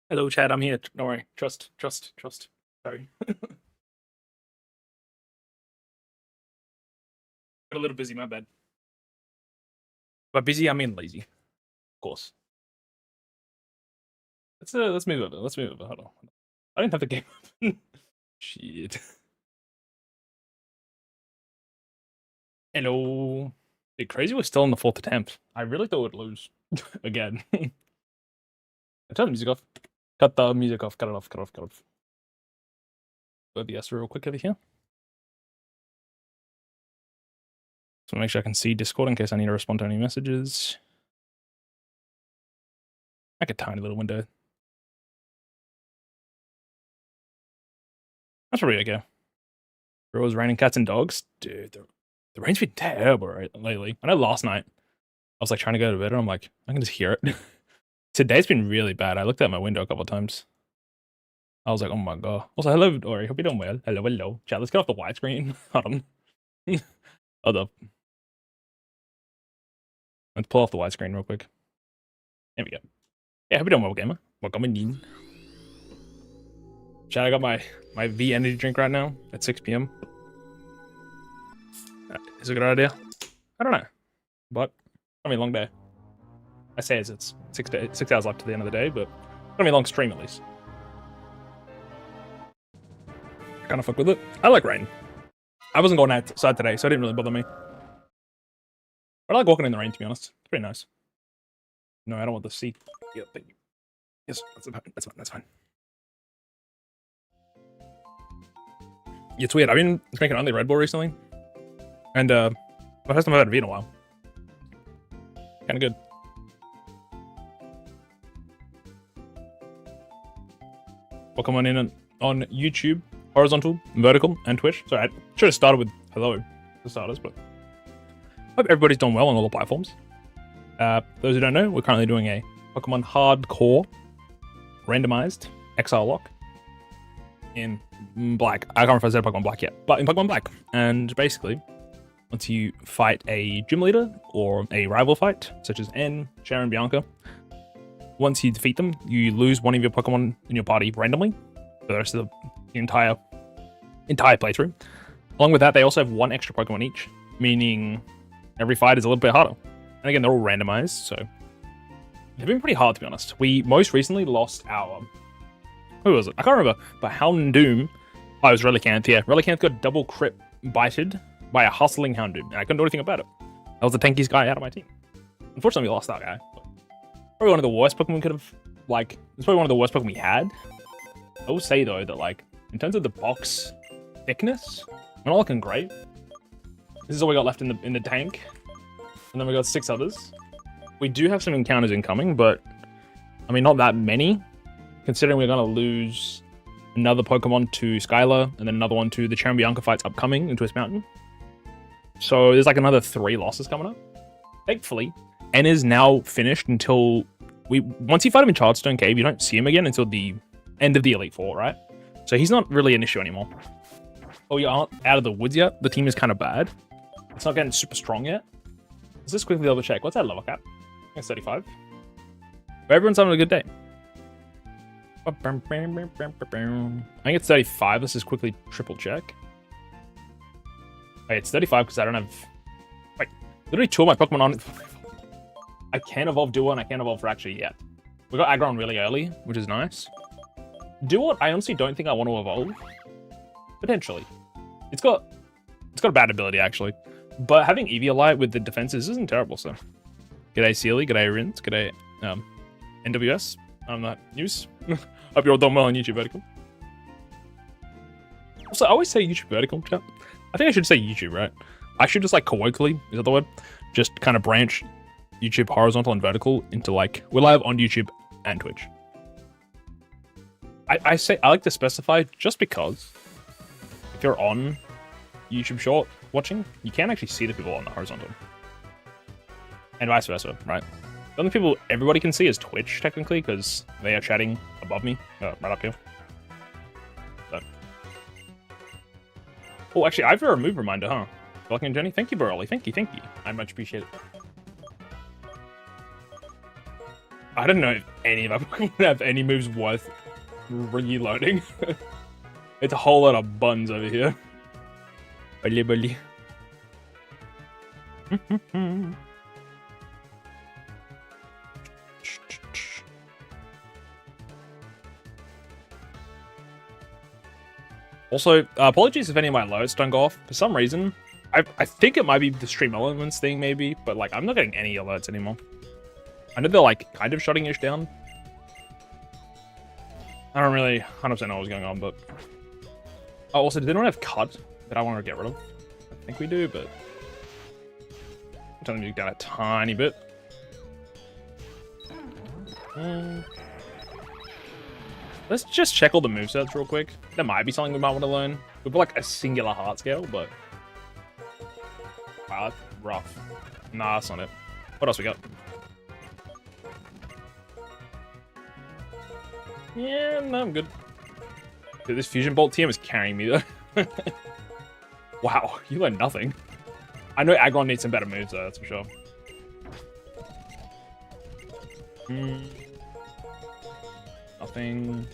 Hello, Chad. I'm here. Don't worry. Trust. Sorry. Got a little busy. My bad. By busy, I mean lazy. Of course. Let's move over. Let's move over. Hold on. I didn't have the game open. Shit. Hello. Dude, crazy. We're still in the 4th attempt. I really thought we'd lose again. Turn the music off. Cut the music off. Cut it off. Cut it off. Cut it off. OBS real quick over here. So make sure I can see Discord in case I need to respond to any messages. Like a tiny little window. That's probably okay. It was raining cats and dogs. Dude, the rain's been terrible lately. I know last night I was like trying to go to bed and I'm like, I can just hear it. Today's been really bad. I looked out my window a couple of times. I was like, oh my god. Also, hello, Dory. Hope you're doing well. Hello, hello. Chat, let's get off the widescreen. Hold on. Hold up. Let's pull off the widescreen real quick. There we go. Yeah, hope you're doing well, gamer. Welcome in. Chat, I got my V energy drink right now at 6 p.m. Is it a good idea? I don't know. But, I mean, long day. I say it's 6 hours left to the end of the day, but it's gonna be a long stream at least. I kind of fuck with it. I like rain. I wasn't going outside today, so it didn't really bother me. But I like walking in the rain, to be honest. It's pretty nice. No, I don't want the seat. Yeah, thank you. Yes, that's fine. Yeah, it's weird. I've been drinking only Red Bull recently. And, my first time I've had a V in a while. Kinda good. Welcome on in on YouTube, horizontal, vertical, and Twitch. Sorry, I should have started with hello for starters, but hope everybody's done well on all the platforms. Those who don't know, we're currently doing a Pokemon Hardcore Randomized ExileLocke in Black. I can't remember if I said Pokemon Black yet, but in Pokemon Black. And basically, once you fight a gym leader or a rival fight, such as N, Cheren, Bianca, once you defeat them, you lose one of your Pokemon in your party randomly for the rest of the entire playthrough. Along with that, they also have one extra Pokemon each, meaning every fight is a little bit harder. And again, they're all randomized, so they've been pretty hard, to be honest. We most recently lost our... Who was it? I can't remember, but Houndoom... Oh, it was Relicanth, yeah. Relicanth got double crit bited by a hustling Houndoom, and I couldn't do anything about it. That was the tankiest guy out of my team. Unfortunately, we lost that guy. Probably one of the worst Pokemon we could have, like, it's probably one of the worst Pokemon we had. I will say, though, that, like, in terms of the box thickness, we're not looking great. This is all we got left in the tank. And then we got 6 others. We do have some encounters incoming, but, I mean, not that many. Considering we're going to lose another Pokemon to Skylar, and then another one to the Cheren Bianca fights upcoming in Twist Mountain. So there's, like, another 3 losses coming up. Thankfully, N is now finished until once you fight him in Childstone Cave, you don't see him again until the end of the Elite Four, right? So he's not really an issue anymore. Oh, you aren't out of the woods yet? The team is kind of bad. It's not getting super strong yet. Let's just quickly double check. What's that level cap? I think it's 35. But everyone's having a good day. I think it's 35. Let's just quickly triple check. Okay, it's 35 because I don't have... Wait, literally 2 of my Pokemon on it. I can't evolve Duo and I can't evolve Fracture yet. We got Aggron really early, which is nice. Duo, I honestly don't think I want to evolve. Potentially. It's got a bad ability, actually. But having Eviolite with the defenses isn't terrible, so... G'day Sealy, g'day Rins, g'day NWS. I'm not news. Hope you're all done well on YouTube Vertical. Also, I always say YouTube Vertical, chat. I think I should say YouTube, right? I should just, like, colloquially, is that the word? Just kind of branch YouTube horizontal and vertical into, like, we're live on YouTube and Twitch. I like to specify just because if you're on YouTube Short watching, you can't actually see the people on the horizontal. And vice versa, right? The only people everybody can see is Twitch, technically, because they are chatting above me, right up here. So. Oh, actually, I have a remove reminder, huh? Welcome and Jenny. Thank you, Burley. Thank you. I much appreciate it. I don't know if any of our Pokemon have any moves worth reloading. It's a whole lot of buns over here. Bully, bully. Also, apologies if any of my alerts don't go off. For some reason, I think it might be the stream elements thing, maybe, but like I'm not getting any alerts anymore. I know they're like kind of shutting ish down. I don't really 100% know what's going on, but oh, also, did anyone have cut that I want to get rid of? I think we do, but turn the music down a tiny bit. Let's just check all the movesets real quick. There might be something we might want to learn. We've got like a singular heart scale, but wow, that's rough. Nah, that's not it. What else we got? Yeah, no, I'm good. Dude, this Fusion Bolt team is carrying me though. Wow, you learned nothing. I know Aggron needs some better moves though, that's for sure. Nothing.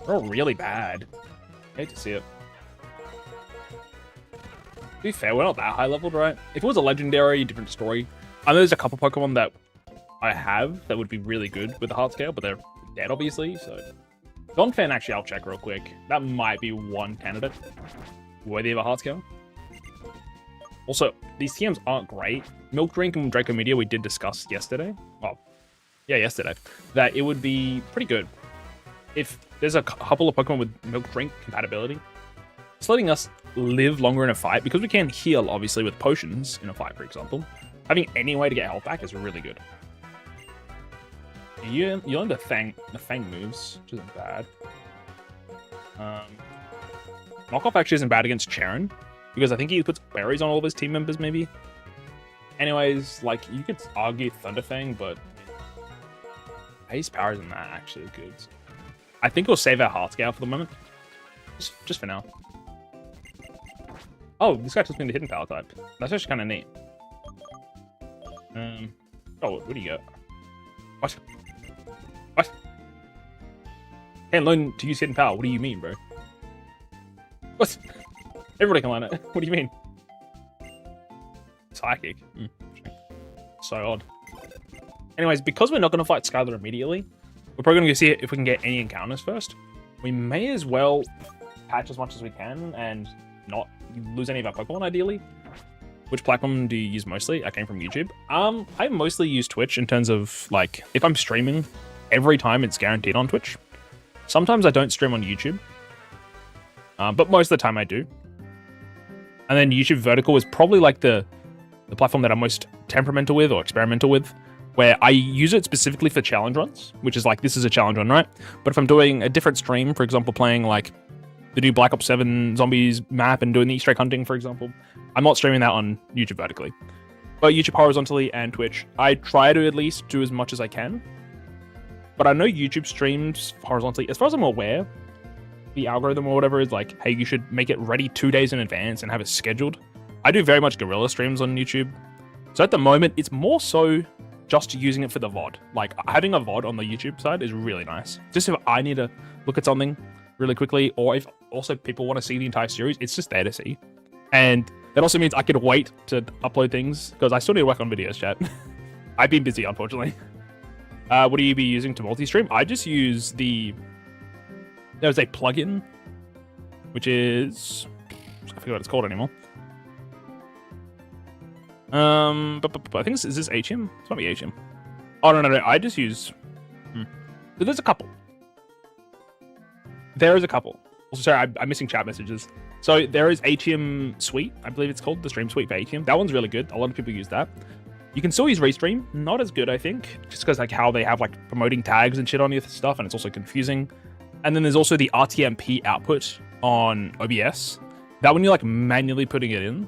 They're all really bad. Hate to see it. To be fair, we're not that high leveled, right? If it was a legendary, different story. I know there's a couple Pokemon that I have that would be really good with the heart scale, but they're dead, obviously, so... Donphan, actually, I'll check real quick. That might be one candidate worthy of a heart scale. Also, these TMs aren't great. Milk Drink and Draco Meteor we did discuss yesterday. Well, yeah, yesterday. That it would be pretty good if there's a couple of Pokemon with Milk Drink compatibility. It's letting us live longer in a fight, because we can heal, obviously, with potions in a fight, for example. Having any way to get health back is really good. You learn the Fang moves, which isn't bad. Knockoff actually isn't bad against Cheren, because I think he puts berries on all of his team members, maybe. Anyways, like, you could argue Thunderfang, but base power isn't that actually good. I think we'll save our heart scale for the moment. Just for now. Oh, this guy took me to hidden power type. That's actually kind of neat. Oh, what do you got? What? What? Can't learn to use hidden power. What do you mean, bro? What? Everybody can learn it. What do you mean? Psychic. So odd. Anyways, because we're not going to fight Skylar immediately, we're probably going to go see if we can get any encounters first. We may as well patch as much as we can and not lose any of our Pokemon, ideally. Which platform do you use mostly? I came from YouTube. I mostly use Twitch in terms of, like, if I'm streaming, every time it's guaranteed on Twitch. Sometimes I don't stream on YouTube. But most of the time I do. And then YouTube Vertical is probably like the platform that I'm most temperamental with or experimental with, where I use it specifically for challenge runs, which is like, this is a challenge run, right? But if I'm doing a different stream, for example, playing like the new Black Ops 7 Zombies map and doing the Easter egg hunting, for example, I'm not streaming that on YouTube vertically. But YouTube horizontally and Twitch, I try to at least do as much as I can. But I know YouTube streams horizontally, as far as I'm aware, the algorithm or whatever is like, hey, you should make it ready 2 days in advance and have it scheduled. I do very much guerrilla streams on YouTube. So at the moment, it's more so just using it for the VOD. Like, having a VOD on the YouTube side is really nice. Just if I need to look at something really quickly, or if also people want to see the entire series, it's just there to see. And that also means I could wait to upload things, because I still need to work on videos, chat. I've been busy, unfortunately. What do you be using to multi-stream? I just use there's a plugin, which is, I forget what it's called anymore. But I think is this HM? It's not be HM. Oh, no, I just use, there's a couple. There is a couple. Also, sorry, I'm missing chat messages. So there is ATM Suite, I believe it's called, the stream suite for ATM. That one's really good. A lot of people use that. You can still use Restream, not as good, I think, just because like how they have like promoting tags and shit on your stuff, and it's also confusing. And then there's also the RTMP output on OBS. That one you're like manually putting it in.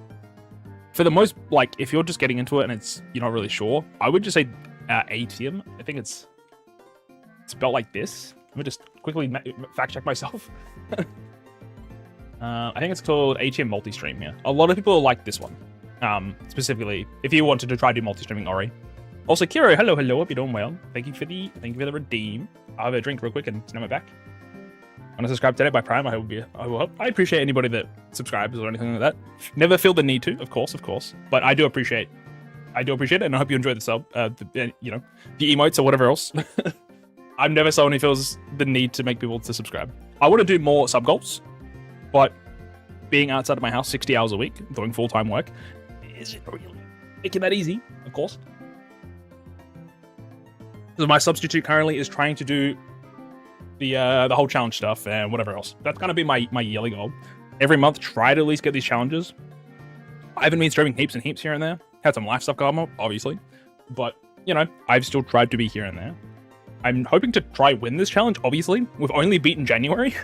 For the most, like, if you're just getting into it and you're not really sure, I would just say ATM. I think it's spelled like this. Let me just quickly fact check myself. I think it's called ATM Multi-Stream here. A lot of people like this one. Specifically, if you wanted to try to do multi-streaming Ori. Also, Kiro, hello, hello. Hope you're doing well. Thank you for the redeem. I'll have a drink real quick and snap it back. Want to subscribe today by Prime? I will help. I appreciate anybody that subscribes or anything like that. Never feel the need to, of course. But I do appreciate it, and I hope you enjoy the sub. The emotes or whatever else. I'm never someone who feels the need to make people to subscribe. I want to do more sub goals, but being outside of my house 60 hours a week, doing full-time work, isn't really making that easy, of course. So my substitute currently is trying to do the whole challenge stuff and whatever else. That's gonna be my yearly goal. Every month, try to at least get these challenges. I haven't been streaming heaps and heaps here and there. Had some life stuff going on, obviously, but I've still tried to be here and there. I'm hoping to try win this challenge. Obviously, we've only beaten January,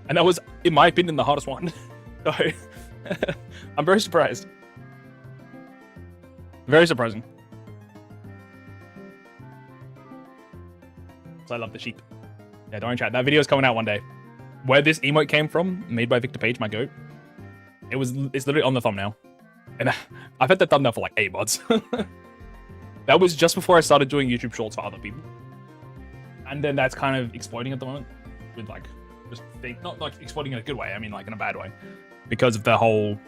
and that was, in my opinion, the hardest one. So I'm very surprised. Very surprising. So I love the sheep. Yeah, don't chat. That video is coming out one day. Where this emote came from, made by Victor Page, my goat. It's literally on the thumbnail. And I've had that thumbnail for like 8 months. That was just before I started doing YouTube Shorts for other people. And then that's kind of exploding at the moment. With like, not like exploding in a good way, I mean like in a bad way. Because of the whole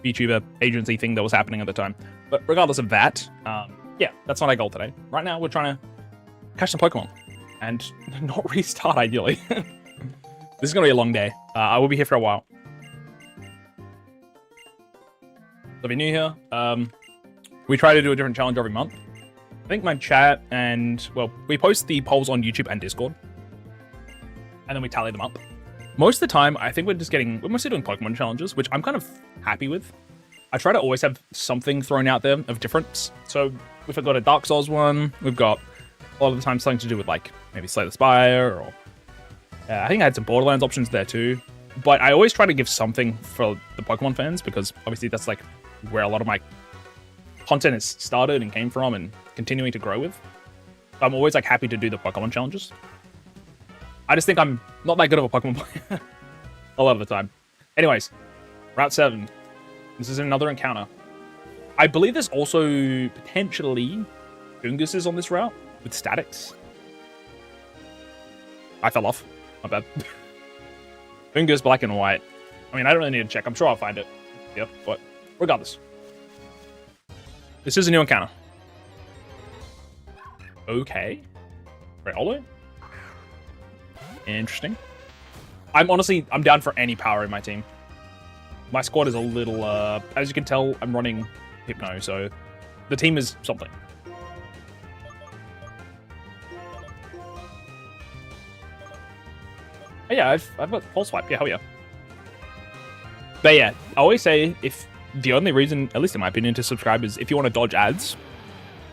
YouTuber agency thing that was happening at the time. But regardless of that, yeah, that's not our goal today. Right now, we're trying to catch some Pokemon. And not restart, ideally. This is going to be a long day. I will be here for a while. So if you're new here, we try to do a different challenge every month. I think my chat and, well, we post the polls on YouTube and Discord. And then we tally them up. Most of the time, I think we're mostly doing Pokemon challenges, which I'm kind of happy with. I try to always have something thrown out there of difference. So we've got a Dark Souls one. We've got a lot of the time something to do with like maybe Slay the Spire, or I think I had some Borderlands options there too. But I always try to give something for the Pokemon fans, because obviously that's like where a lot of my content has started and came from and continuing to grow with. So I'm always like happy to do the Pokemon challenges. I just think I'm not that good of a Pokemon player a lot of the time. Anyways, Route 7. This is another encounter. I believe there's also potentially funguses on this route with statics. I fell off. My bad. Fungus, black and white. I mean, I don't really need to check. I'm sure I'll find it. Yeah, but regardless. This is a new encounter. Okay. Riolo? Interesting. I'm down for any power in my team. My squad is a little, as you can tell, I'm running Hypno, so the team is something. Oh, yeah, I've got Pulse Swipe. Yeah, hell yeah. But yeah, I always say if the only reason, at least in my opinion, to subscribe is if you want to dodge ads,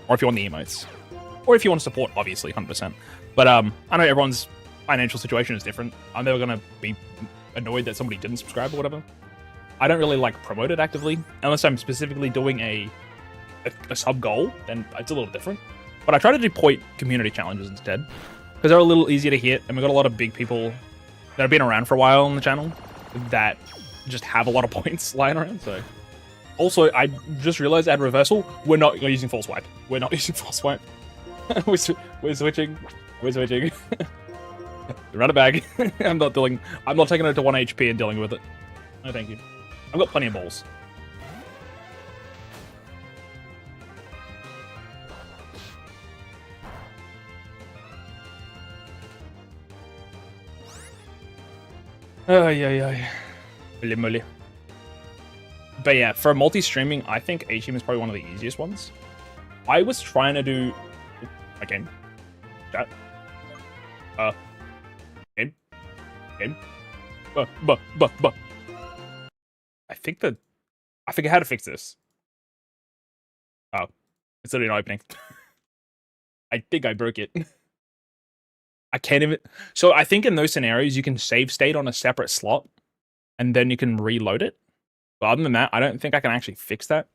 or if you want the emotes, or if you want to support, obviously, 100%. But I know everyone's financial situation is different. I'm never gonna be annoyed that somebody didn't subscribe or whatever. I don't really like promote it actively unless I'm specifically doing a sub goal. Then it's a little different. But I try to do point community challenges instead, because they're a little easier to hit, and we've got a lot of big people that have been around for a while on the channel that just have a lot of points lying around. So also, I just realized at reversal, we're not using full swipe. We're not using full swipe. we're switching. We're switching. Run it back. I'm not taking it to 1 HP and dealing with it. No, thank you. I've got plenty of balls. Ay. Holy moly. But yeah, for multi-streaming, I think HM is probably one of the easiest ones. I was trying to do... Again. Chat. Game. I figured how to fix this. Oh. It's literally not opening. I think I broke it. I can't even... So I think in those scenarios, you can save state on a separate slot, and then you can reload it. But other than that, I don't think I can actually fix that.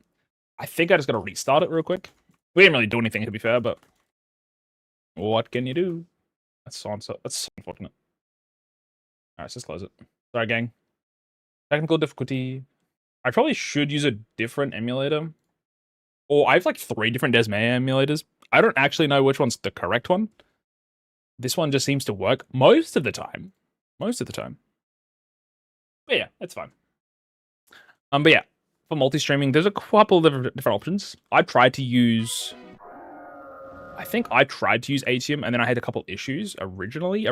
I think I just got to restart it real quick. We didn't really do anything, to be fair, but... What can you do? That's so unfortunate. Alright, let's just close it. Sorry, gang. Technical difficulty. I probably should use a different emulator. Or I have like 3 different Desmaya emulators. I don't actually know which one's the correct one. This one just seems to work most of the time. Most of the time. But yeah, it's fine. But yeah, for multi-streaming, there's a couple of different options. I tried to use ATM, and then I had a couple issues originally,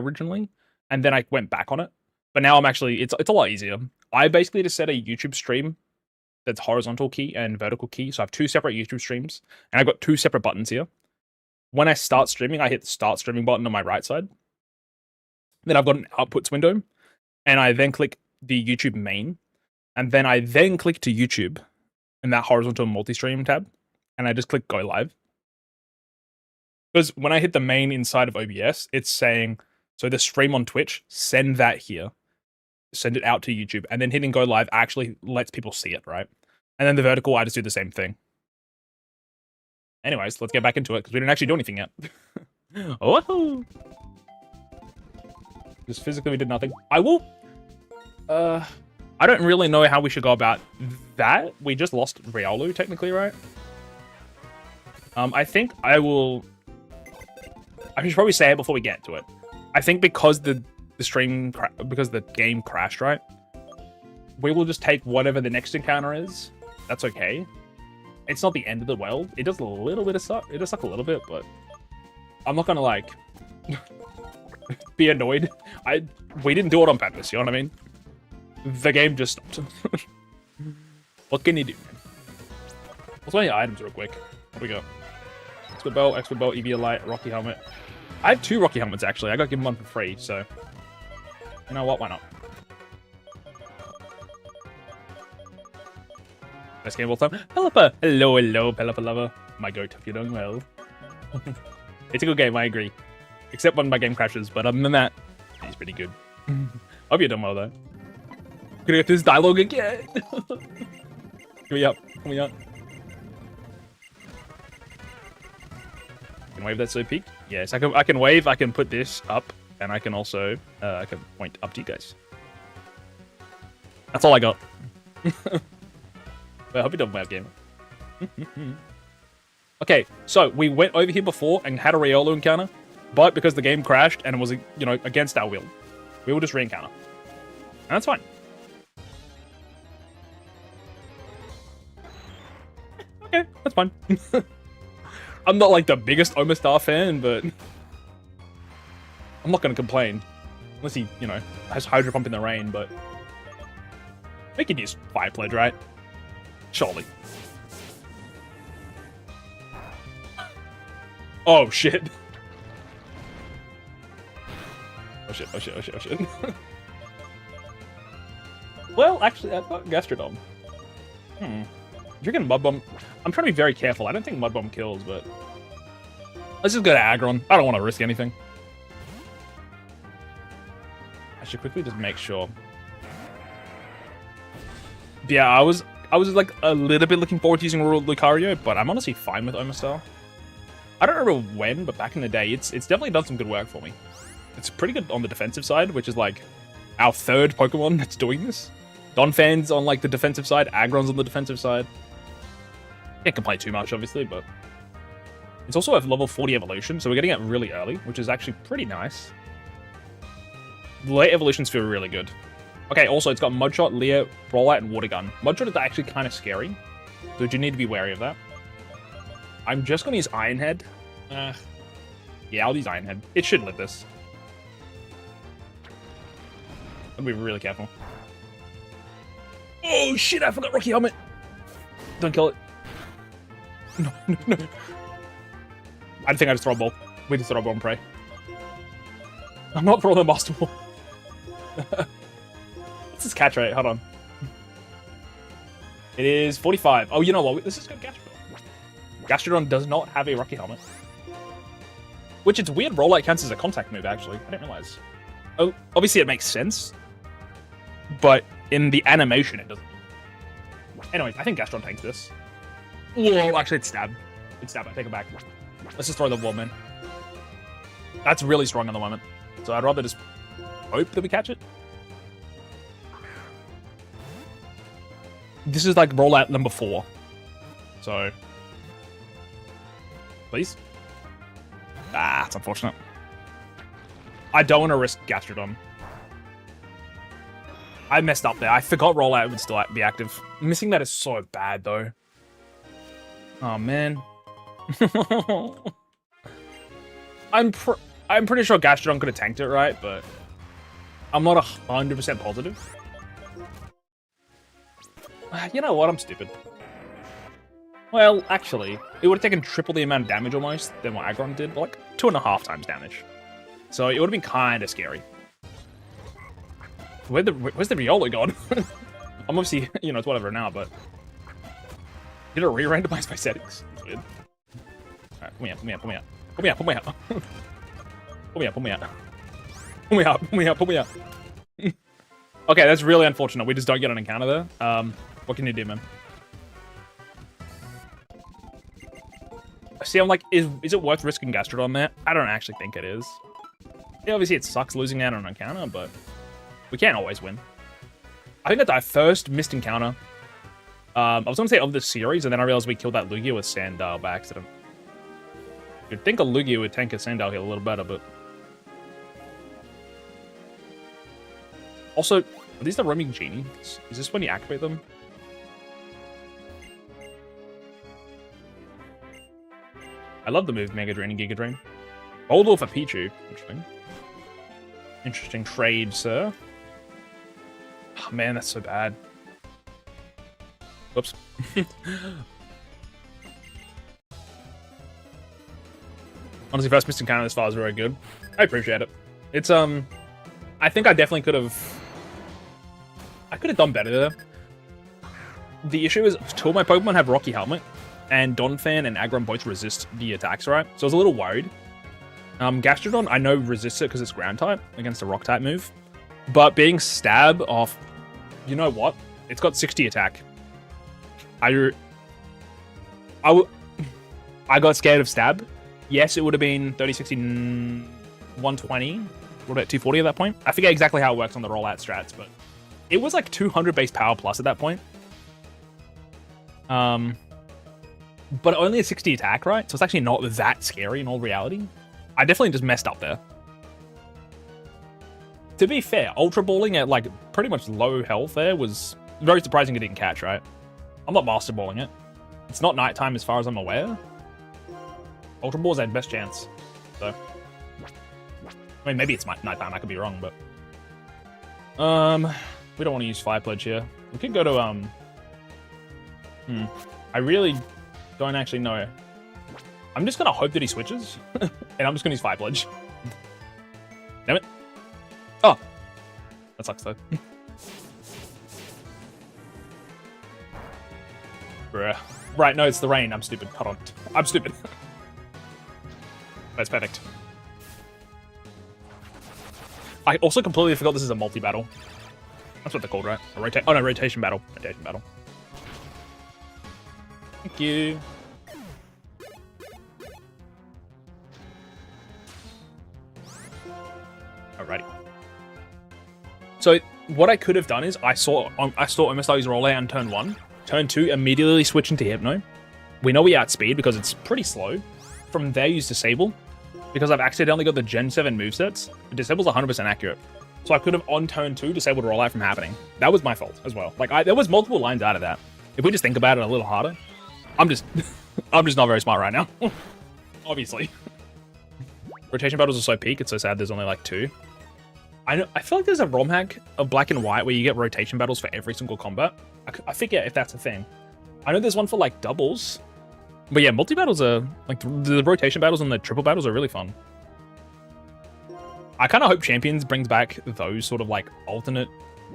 and then I went back on it. But now I'm actually, it's a lot easier. I basically just set a YouTube stream that's horizontal key and vertical key. So I have 2 separate YouTube streams, and I've got 2 separate buttons here. When I start streaming, I hit the start streaming button on my right side. Then I've got an outputs window, and I then click the YouTube main, and then I then click to YouTube in that horizontal multi-stream tab, and I just click go live. Because when I hit the main inside of OBS, it's saying, so the stream on Twitch, send that here. Send it out to YouTube. And then hitting go live actually lets people see it, right? And then the vertical, I just do the same thing. Anyways, let's get back into it, because we didn't actually do anything yet. Oh! Just physically, we did nothing. I will... I don't really know how we should go about that. We just lost Riolu, technically, right? I think I will... I should probably say it before we get to it. I think because the game crashed, right? We will just take whatever the next encounter is. That's okay. It's not the end of the world. It does a little bit of suck. It does suck a little bit, but I'm not gonna like be annoyed. We didn't do it on purpose. You know what I mean? The game just stopped. What can you do, man? Let's weigh items real quick. What do we got? Expert belt, EV light, Rocky helmet. I have 2 Rocky helmets actually. I got given one for free, so you know what? Why not? Best game of all time. Pelipper! Hello, Pelipper lover. My goat, if you're doing well. It's a good game, I agree. Except when my game crashes, but other than that, it's pretty good. Hope you're doing well though. Gonna get this dialogue again. Come me up. Can wave that so peaked? Yes, I can wave, I can put this up, and I can also I can point up to you guys. That's all I got. I hope you don't well, game. Okay, so we went over here before and had a Riolu encounter, but because the game crashed and it was, you know, against our will, we will just re-encounter. And that's fine. Okay, that's fine. I'm not like the biggest Omastar fan, but I'm not gonna complain. Unless he, you know, has Hydro Pump in the rain, but we can use Fire Pledge, right? Surely. Oh shit. Oh shit. Well, actually, I've got Gastrodon. Drinking Mud Bomb. I'm trying to be very careful. I don't think Mud Bomb kills, but let's just go to Aggron. I don't want to risk anything. I should quickly just make sure. Yeah, I was like a little bit looking forward to using Lucario, but I'm honestly fine with Omastar. I don't remember when, but back in the day, it's definitely done some good work for me. It's pretty good on the defensive side, which is like our 3rd Pokemon that's doing this. Donphan's on like the defensive side, Aggron's on the defensive side. Can't complain too much, obviously, but it's also a level 40 evolution, so we're getting it really early, which is actually pretty nice. The late evolutions feel really good. Okay, also, it's got Mudshot, Leer, Rollout, and Water Gun. Mudshot is actually kind of scary, so you need to be wary of that. I'm just going to use Iron Head. Yeah, I'll use Iron Head. It should live this. I'll be really careful. Oh shit, I forgot Rocky Helmet! Don't kill it. No. I think I just throw a ball. We just throw a ball and pray. I'm not throwing the Master Ball. What's this catch rate? Hold on. It is 45. Oh, you know what? Let's just go Gastrodon. Gastrodon does not have a Rocky Helmet. Which, it's weird Rollout counts as a contact move, actually. I didn't realize. Oh, obviously it makes sense. But in the animation, it doesn't. Anyways, I think Gastrodon takes this. Whoa, actually, it's Stab. It's Stab. I take it back. Let's just throw the wall, man. That's really strong at the moment. So I'd rather just hope that we catch it. This is like rollout number 4. So, please. Ah, it's unfortunate. I don't want to risk Gastrodon. I messed up there. I forgot rollout would still be active. Missing that is so bad, though. Oh, man. I'm pretty sure Gastrodon could have tanked it, right? But I'm not 100% positive. You know what? I'm stupid. Well, actually, it would have taken triple the amount of damage almost than what Aggron did, like 2.5 times damage. So it would have been kind of scary. Where's the Riolo gone? I'm obviously, you know, it's whatever now, but did it re-randomize my settings? That's weird. Alright, pull me out, pull me out, pull me out. Pull me out, pull me out. Pull me out, pull me out. Pull me out, pull me out, pull me out. Okay, that's really unfortunate. We just don't get an encounter there. What can you do, man? See, I'm like, is it worth risking Gastrodon there? I don't actually think it is. Yeah, obviously it sucks losing out on an encounter, but we can't always win. I think that's our first missed encounter. I was going to say of the series, and then I realized we killed that Lugia with Sandile by accident. You'd think a Lugia would tank a Sandile here a little better, but... Also, are these the roaming genies? Is this when you activate them? I love the move Mega Drain and Giga Drain. Boldor for Pichu. Interesting. Interesting trade, sir. Oh, man, that's so bad. Whoops. Honestly, first missed encounter this far is very good. I appreciate it. It's, I think I definitely could have... I could have done better there. The issue is, two of my Pokemon have Rocky Helmet, and Donphan and Aggron both resist the attacks, right? So I was a little worried. Gastrodon, I know resists it because it's ground type against a rock type move. But being stab off, you know what? It's got 60 attack. I got scared of stab. Yes, it would have been 30, 60, 120. What about 240 at that point? I forget exactly how it works on the rollout strats, but it was like 200 base power plus at that point. But only a 60 attack, right? So it's actually not that scary in all reality. I definitely just messed up there. To be fair, Ultra Balling at like pretty much low health there was very surprising it didn't catch, right? I'm not Master Balling it. It's not nighttime as far as I'm aware. Ultra Ball's our best chance. So, I mean, maybe it's nighttime, I could be wrong, but... we don't want to use Fire Pledge here. We could go to, I really don't actually know. I'm just going to hope that he switches, and I'm just going to use Fire Pledge. Damn it. Oh. That sucks, though. Bruh. Right, no, it's the rain. I'm stupid. Hold on. I'm stupid. That's perfect. I also completely forgot this is a multi-battle. That's what they're called, right? A rotation battle. Rotation battle. Thank you. Alrighty. So what I could have done is I saw MSW's rollout on turn 1. Turn 2, immediately switch into Hypno. We know we outspeed because it's pretty slow. From there, use Disable. Because I've accidentally got the Gen 7 movesets. Disable's 100% accurate. So I could have, on turn 2, disabled rollout from happening. That was my fault as well. Like, there was multiple lines out of that. If we just think about it a little harder, I'm just not very smart right now. Obviously. Rotation battles are so peak, it's so sad there's only like 2. I feel like there's a ROM hack of Black and White where you get rotation battles for every single combat. I forget if that's a thing. I know there's one for like doubles. But yeah, multi-battles are, like, the rotation battles and the triple battles are really fun. I kind of hope Champions brings back those sort of like alternate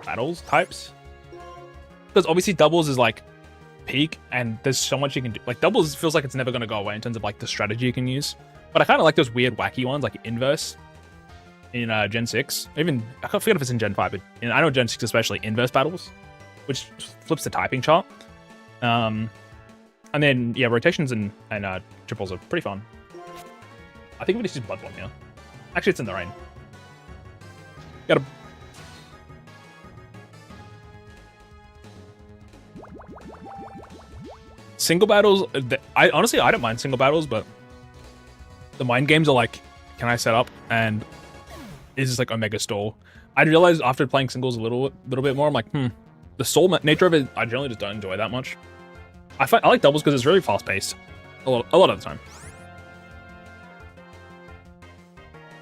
battles types. Because obviously doubles is like peak and there's so much you can do. Like doubles feels like it's never going to go away in terms of like the strategy you can use. But I kind of like those weird wacky ones like Inverse in Gen 6. Even, I can't forget if it's in Gen 5, but I know Gen 6 especially, Inverse battles, which flips the typing chart. And then, yeah, rotations and triples are pretty fun. I think we just use Blood Bomb here. Actually, it's in the rain. Gotta... Single battles... honestly, I don't mind single battles, but... The mind games are like, can I set up and is this like Omega stall? I realized after playing singles a little bit more, I'm like, the stall nature of it, I generally just don't enjoy that much. I like doubles because it's really fast paced a lot of the time.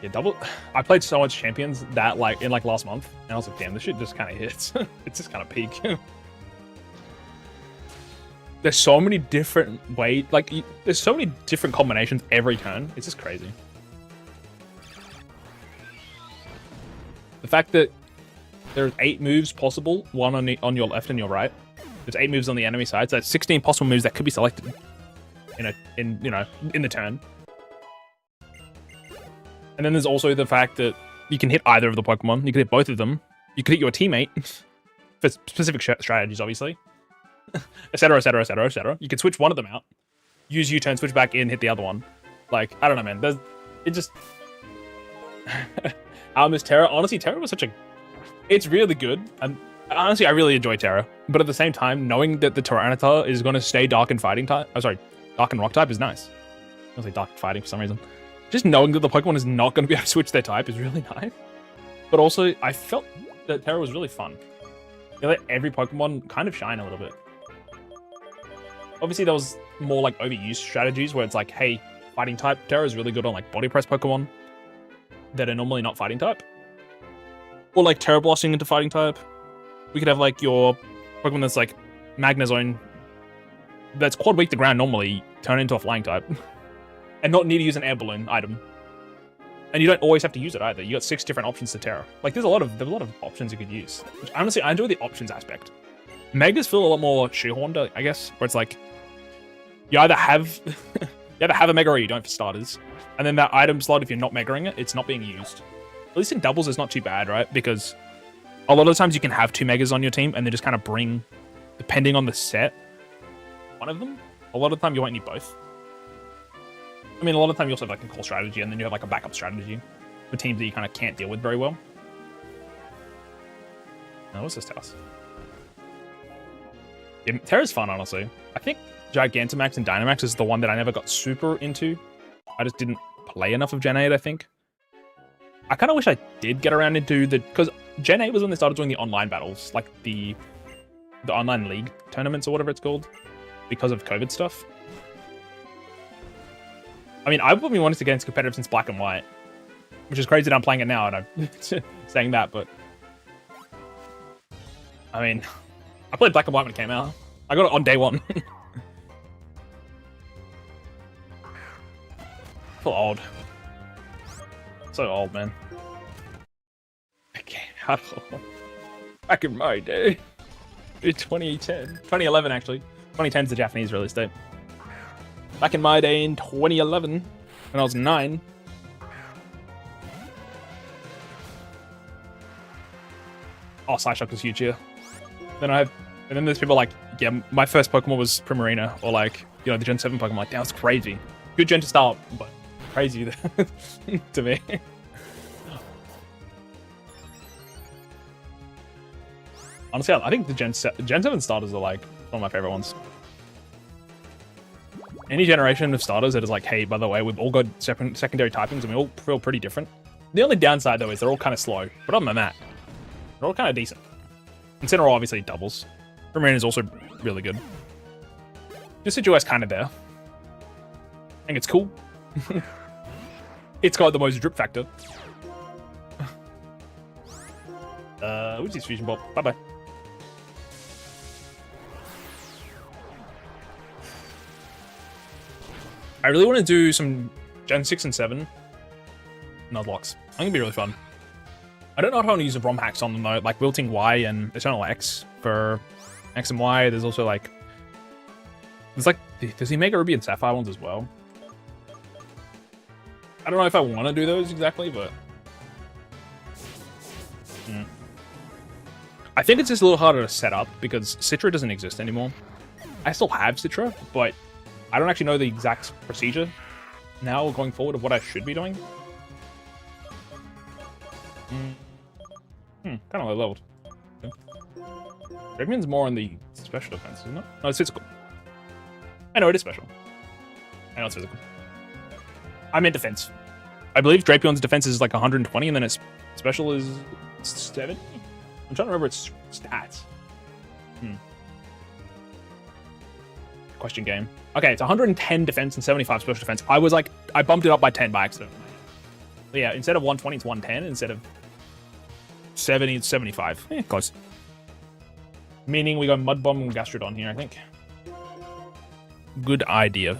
Yeah, double. I played so much champions that like in like last month, and I was like, damn, this shit just kind of hits. It's just kind of peak. There's so many different ways, like there's so many different combinations every turn. It's just crazy. The fact that there's 8 moves possible, one on your left and your right. There's 8 moves on the enemy side, so that's 16 possible moves that could be selected in the turn. And then there's also the fact that you can hit either of the Pokemon. You can hit both of them. You could hit your teammate for specific strategies, obviously, etc., etc., etc., etc. You can switch one of them out, use U-turn, switch back in, hit the other one. Like, I don't know, man. It just. I miss Terra. Honestly, Terra was such a. It's really good, and honestly, I really enjoy Terra. But at the same time, knowing that the Tyranitar is going to stay Dark and Fighting type, Dark and Rock type is nice. I was like Dark and Fighting for some reason. Just knowing that the Pokemon is not going to be able to switch their type is really nice. But also, I felt that Terra was really fun. They let every Pokemon kind of shine a little bit. Obviously, there was more like overused strategies where it's like, hey, Fighting type Terra is really good on like Body Press Pokemon that are normally not Fighting type. Or like Terra Blasting into Fighting type. We could have like your Pokemon that's like Magnezone that's quad weak to ground normally turn into a Flying type. And not need to use an air balloon item. And you don't always have to use it either. You got 6 different options to Terra. Like there's a lot of options you could use. Which honestly, I enjoy the options aspect. Megas feel a lot more shoehorned, I guess, where it's like you either have a Mega or you don't for starters. And then that item slot, if you're not Megaing it, it's not being used. At least in doubles, it's not too bad, right? Because a lot of the times you can have 2 Megas on your team and then just kind of bring, depending on the set, one of them. A lot of the time you won't need both. I mean, a lot of the time you also have like a core strategy and then you have like a backup strategy for teams that you kind of can't deal with very well. Now, what's this house? Yeah, Terra's fun, honestly. I think Gigantamax and Dynamax is the one that I never got super into. I just didn't play enough of Gen 8, I think. I kind of wish I did get around into the... Because Gen 8 was when they started doing the online battles, like the online league tournaments or whatever it's called, because of COVID stuff. I mean, I've been wanting to get into competitive since Black and White, which is crazy that I'm playing it now and I'm saying that, but... I mean, I played Black and White when it came out. I got it on day 1. I feel old. So old, man. Okay, back in my day. 2011, actually. 2010 is the Japanese release date. Back in my day in 2011, when I was 9. Oh, Psyshock was huge here. And then there's people like, yeah, my first Pokemon was Primarina, or like, you know, the Gen 7 Pokemon. Like, that was crazy. Good gen to start, but crazy to me. Honestly, I think the Gen 7 starters are like one of my favorite ones. Any generation of starters that is like, hey, by the way, we've all got secondary typings and we all feel pretty different. The only downside, though, is they're all kind of slow. But other than that, they're all kind of decent. Incineroar, obviously, doubles. Primarina is also really good. Decidueye is kind of there. I think it's cool. It's got the most drip factor. What's his Fusion Ball? Bye-bye. I really want to do some Gen 6 and 7 Nuzlocks. I think it'd be really fun. I don't know how to use the ROM hacks on them though, like Wilting Y and Eternal X for X and Y. There's also like... There's like... Does he make a Ruby and Sapphire ones as well? I don't know if I want to do those exactly, but... I think it's just a little harder to set up because Citra doesn't exist anymore. I still have Citra, but I don't actually know the exact procedure now going forward of what I should be doing. Kind of low leveled. Okay. Dreamyard's more on the special defense, isn't it? No, it's physical. I know it is special. I know it's physical. I meant defense. I believe Drapion's defense is like 120, and then its special is 70. I'm trying to remember its stats. Question game. Okay, it's 110 defense and 75 special defense. I bumped it up by 10 by accident. But yeah, instead of 120, it's 110. Instead of 70, it's 75. Close. Meaning we go Mud Bomb and Gastrodon here, I think. Good idea.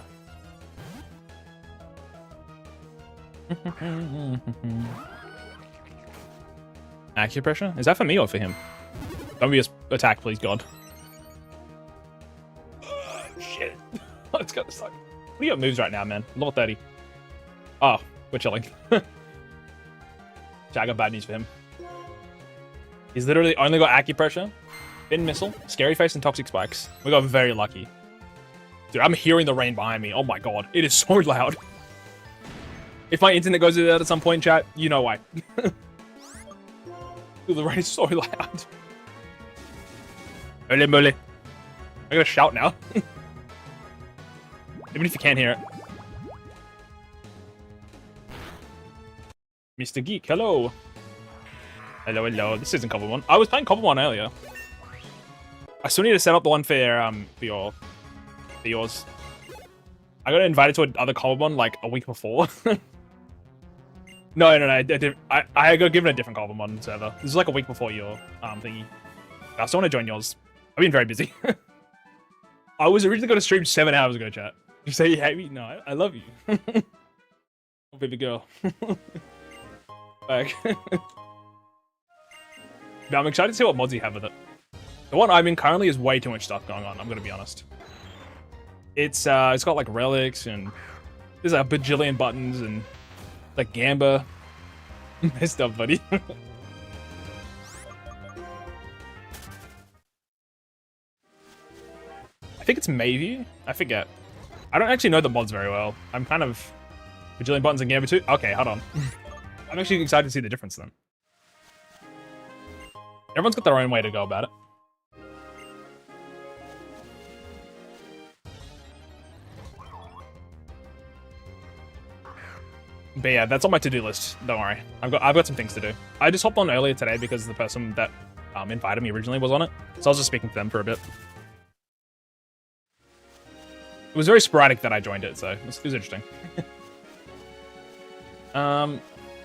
Acupressure? Is that for me or for him? Don't be a attack, please, God. Shit. It's gonna suck. What do you got moves right now, man? Level 30. Oh, we're chilling. I got bad news for him. He's literally only got Acupressure, Fin Missile, Scary Face, and Toxic Spikes. We got very lucky. Dude, I'm hearing the rain behind me. Oh my god. It is so loud. If my internet goes out at some point, chat, you know why. Dude, the rain is so loud. Ole mole. I gotta shout now. Even if you can't hear it. Mr. Geek, hello. Hello, hello. This isn't Cobble 1. I was playing Cobble 1 earlier. I still need to set up the one for yours. I got invited to another Cobble 1 like a week before. No. I got given a different Cobble 1 server. This is like a week before your thingy. I still want to join yours. I've been very busy. I was originally going to stream 7 hours ago, chat. You say you hate me? No, I love you. Oh, baby girl. Like, now I'm excited to see what mods you have with it. The one I'm in currently is way too much stuff going on, I'm gonna be honest. It's got like relics and there's a bajillion buttons and like Gamba. Messed up, buddy. I think it's Mayview. I forget. I don't actually know the mods very well. I'm kind of bajillion buttons and Gamba too. Okay, hold on. I'm actually excited to see the difference then. Everyone's got their own way to go about it. But yeah, that's on my to-do list. Don't worry. I've got some things to do. I just hopped on earlier today because the person that invited me originally was on it. So I was just speaking to them for a bit. It was very sporadic that I joined it, so it was interesting.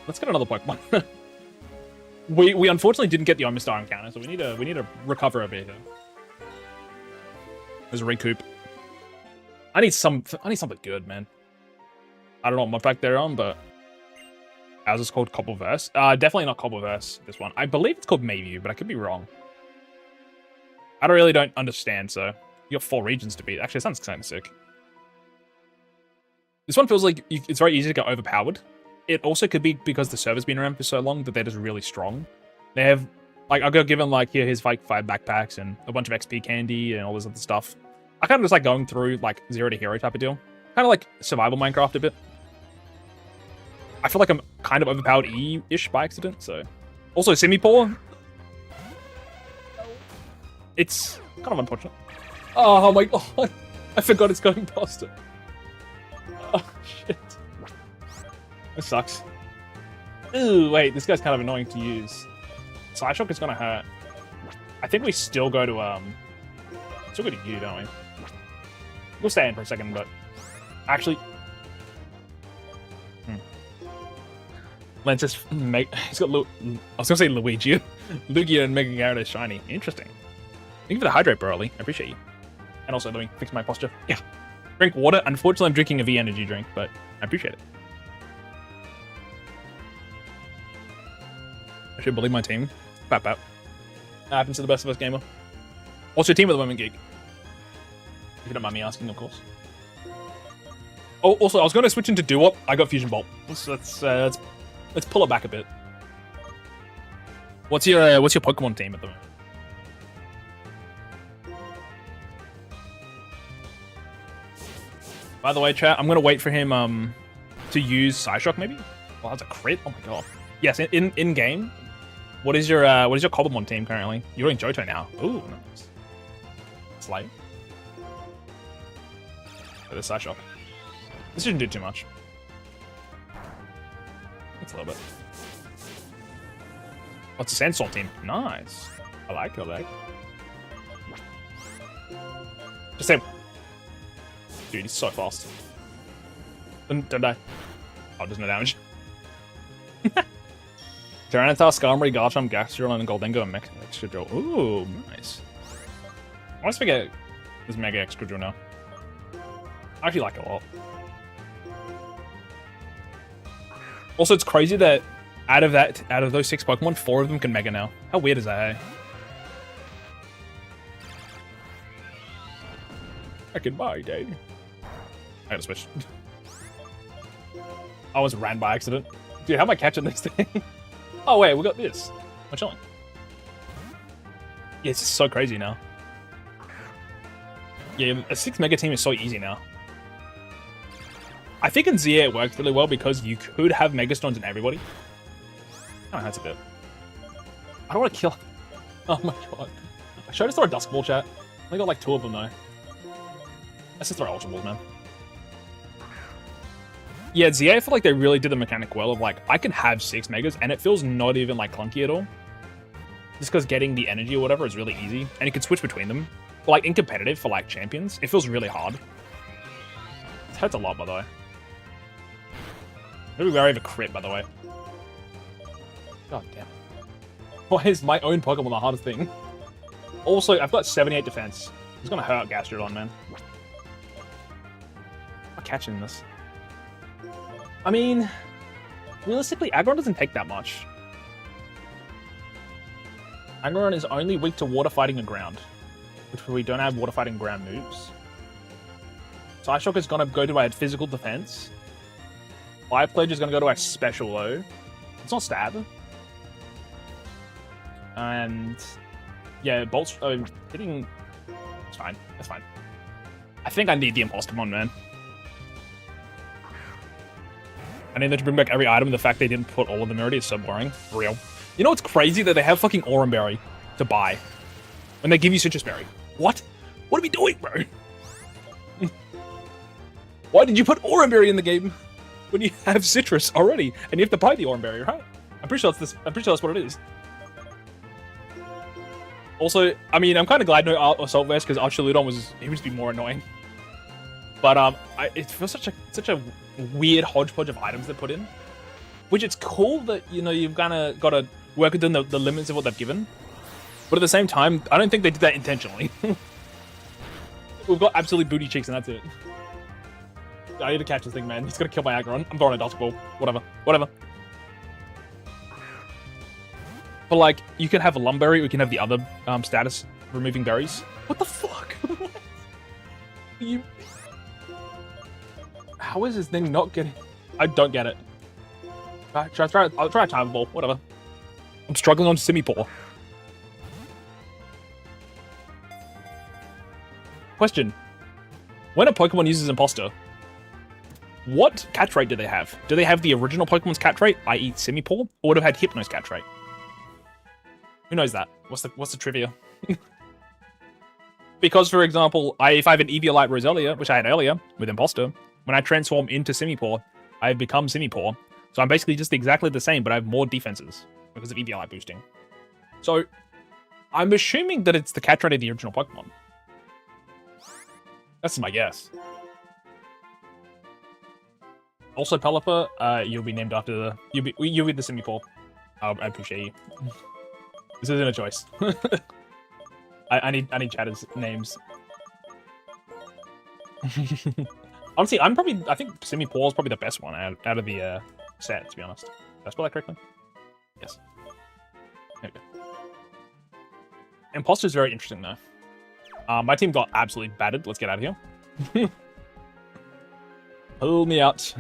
Let's get another Pokemon. we unfortunately didn't get the Omastar encounter, so we need to recover a bit here. There's a recoup. I need something good, man. I don't know what mod pack they're on, but ours is called Cobbleverse. Definitely not Cobbleverse, this one. I believe it's called Mayview, but I could be wrong. I don't understand, so you got 4 regions to beat. Actually, it sounds kind of sick. This one feels like it's very easy to get overpowered. It also could be because the server's been around for so long that they're just really strong. They have, like, I got given, like, here's like 5 backpacks and a bunch of XP candy and all this other stuff. I kind of just like going through, like, 0 to hero type of deal. Kind of like survival Minecraft a bit. I feel like I'm kind of overpowered E-ish by accident, so. Also, Simipour. It's kind of unfortunate. Oh my god. I forgot it's going past it. Oh, shit. This sucks. Ooh, wait, this guy's kind of annoying to use. Psyshock is gonna hurt. I think we still go to, still go to you, don't we? We'll stay in for a second, but actually, Lentis, he's got I was gonna say Luigi, Lugia and Mega Gyarados shiny. Interesting. Thank you for the hydrate, bro, Ollie. I appreciate you. And also, let me fix my posture. Yeah. Drink water. Unfortunately, I'm drinking a V energy drink, but I appreciate it. I should believe my team. Pap. That happens to the best of us, gamer. What's your team at the moment, Geek? If you don't mind me asking, of course. Oh, also, I was going to switch into Doo-Wop. I got Fusion Bolt. Let's pull it back a bit. What's your Pokemon team at the moment? By the way, chat, I'm going to wait for him to use Psyshock, maybe? Well, that's a crit? Oh my god. Yes, in game. What is your Cobblemon team currently? You're in Johto now. Ooh, nice. Slay. For the Psyshock. This shouldn't do too much. That's a little bit. Oh, it's a Sandstorm team. Nice. I like it. Just say, dude, he's so fast. Don't die. Oh, there's no damage. Tyranitar, Skarmory, Garchomp, Gastrodon, and Goldengo, and Mega Extra Drill. Ooh, nice. I want to forget this Mega Extra Drill now. I actually like it a lot. Also, it's crazy that out of those 6 Pokemon, 4 of them can Mega now. How weird is that, hey? I can buy, Dave. I gotta switch. I was ran by accident. Dude, how am I catching this thing? Oh, wait, we got this. I'm chilling. Yeah, it's just so crazy now. Yeah, a 6 Mega team is so easy now. I think in ZA it works really well because you could have Megastones in everybody. Oh, that's a bit. I don't want to kill. Oh my god. Should I just throw a Dusk Ball, chat? I only got like 2 of them though. Let's just throw Ultra Balls, man. Yeah, ZA, I feel like they really did the mechanic well of like, I can have 6 Megas and it feels not even like clunky at all. Just because getting the energy or whatever is really easy. And you can switch between them. But like in competitive for like champions, it feels really hard. It hurts a lot, by the way. Maybe we already have a crit, by the way. God damn. Why is my own Pokemon the hardest thing? Also, I've got 78 defense. It's gonna hurt Gastrodon, man. I'm catching this. I mean, realistically, Aggron doesn't take that much. Aggron is only weak to water fighting and ground, which we don't have water fighting ground moves. So Ice Shock is gonna go to our physical defense. Fire Pledge is gonna go to our special though. It's not stab. And yeah, bolts hitting. It's fine. That's fine. I think I need the Imposter Mon, man. I need them to bring back every item. The fact they didn't put all of them already is so boring. For real. You know what's crazy? That they have fucking Aurum Berry to buy. When they give you Citrus Berry. What? What are we doing, bro? Why did you put Aurum Berry in the game when you have Citrus already? And you have to buy the Aurum Berry, right? I'm pretty sure that's what it is. Also, I mean, I'm kind of glad no Assault Vest because Archaludon was be more annoying. But it feels such a weird hodgepodge of items they put in, which it's cool that you've kind of got to work within the limits of what they've given. But at the same time, I don't think they did that intentionally. We've got absolute booty cheeks and that's it. I need to catch this thing, man. He's gonna kill my Aggron. I'm throwing a Dusk Ball. Whatever. But like, you can have a Lumberry, we can have the other status removing berries. What the fuck? How is this thing not getting? I don't get it. I'll try a Time Ball. Whatever. I'm struggling on Simipour. Question: when a Pokemon uses Imposter, what catch rate do they have? Do they have the original Pokemon's catch rate, i.e. Simipour, or would have had Hypno's catch rate? Who knows that? What's the trivia? Because, for example, if I have an Eviolite Roselia, which I had earlier with Imposter, when I transform into Simipour, I become Simipour. So I'm basically just exactly the same, but I have more defenses because of Eviolite boosting. So I'm assuming that it's the catch rate of the original Pokemon. That's my guess. Also, Pelipper, you'll be named after the... You'll be the Simipour. I appreciate you. This isn't a choice. I need chatters names. Honestly, I think Simipour is probably the best one out of the set, to be honest. Did I spell that correctly? Yes. There we go. Imposter is very interesting, though. My team got absolutely battered. Let's get out of here. Pull me out.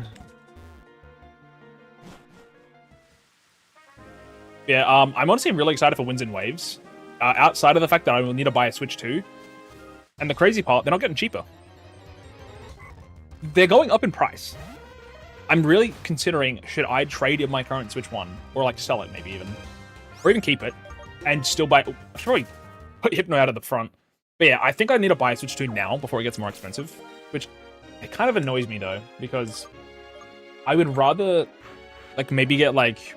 Yeah, I'm honestly really excited for Winds and Waves. Outside of the fact that I will need to buy a Switch 2. And the crazy part, they're not getting cheaper. They're going up in price. I'm really considering, should I trade in my current Switch 1? Or like sell it maybe even. Or even keep it. And still buy... I should probably put Hypno out of the front. But yeah, I think I need to buy a Switch 2 now before it gets more expensive. Which, it kind of annoys me though. Because I would rather like maybe get like,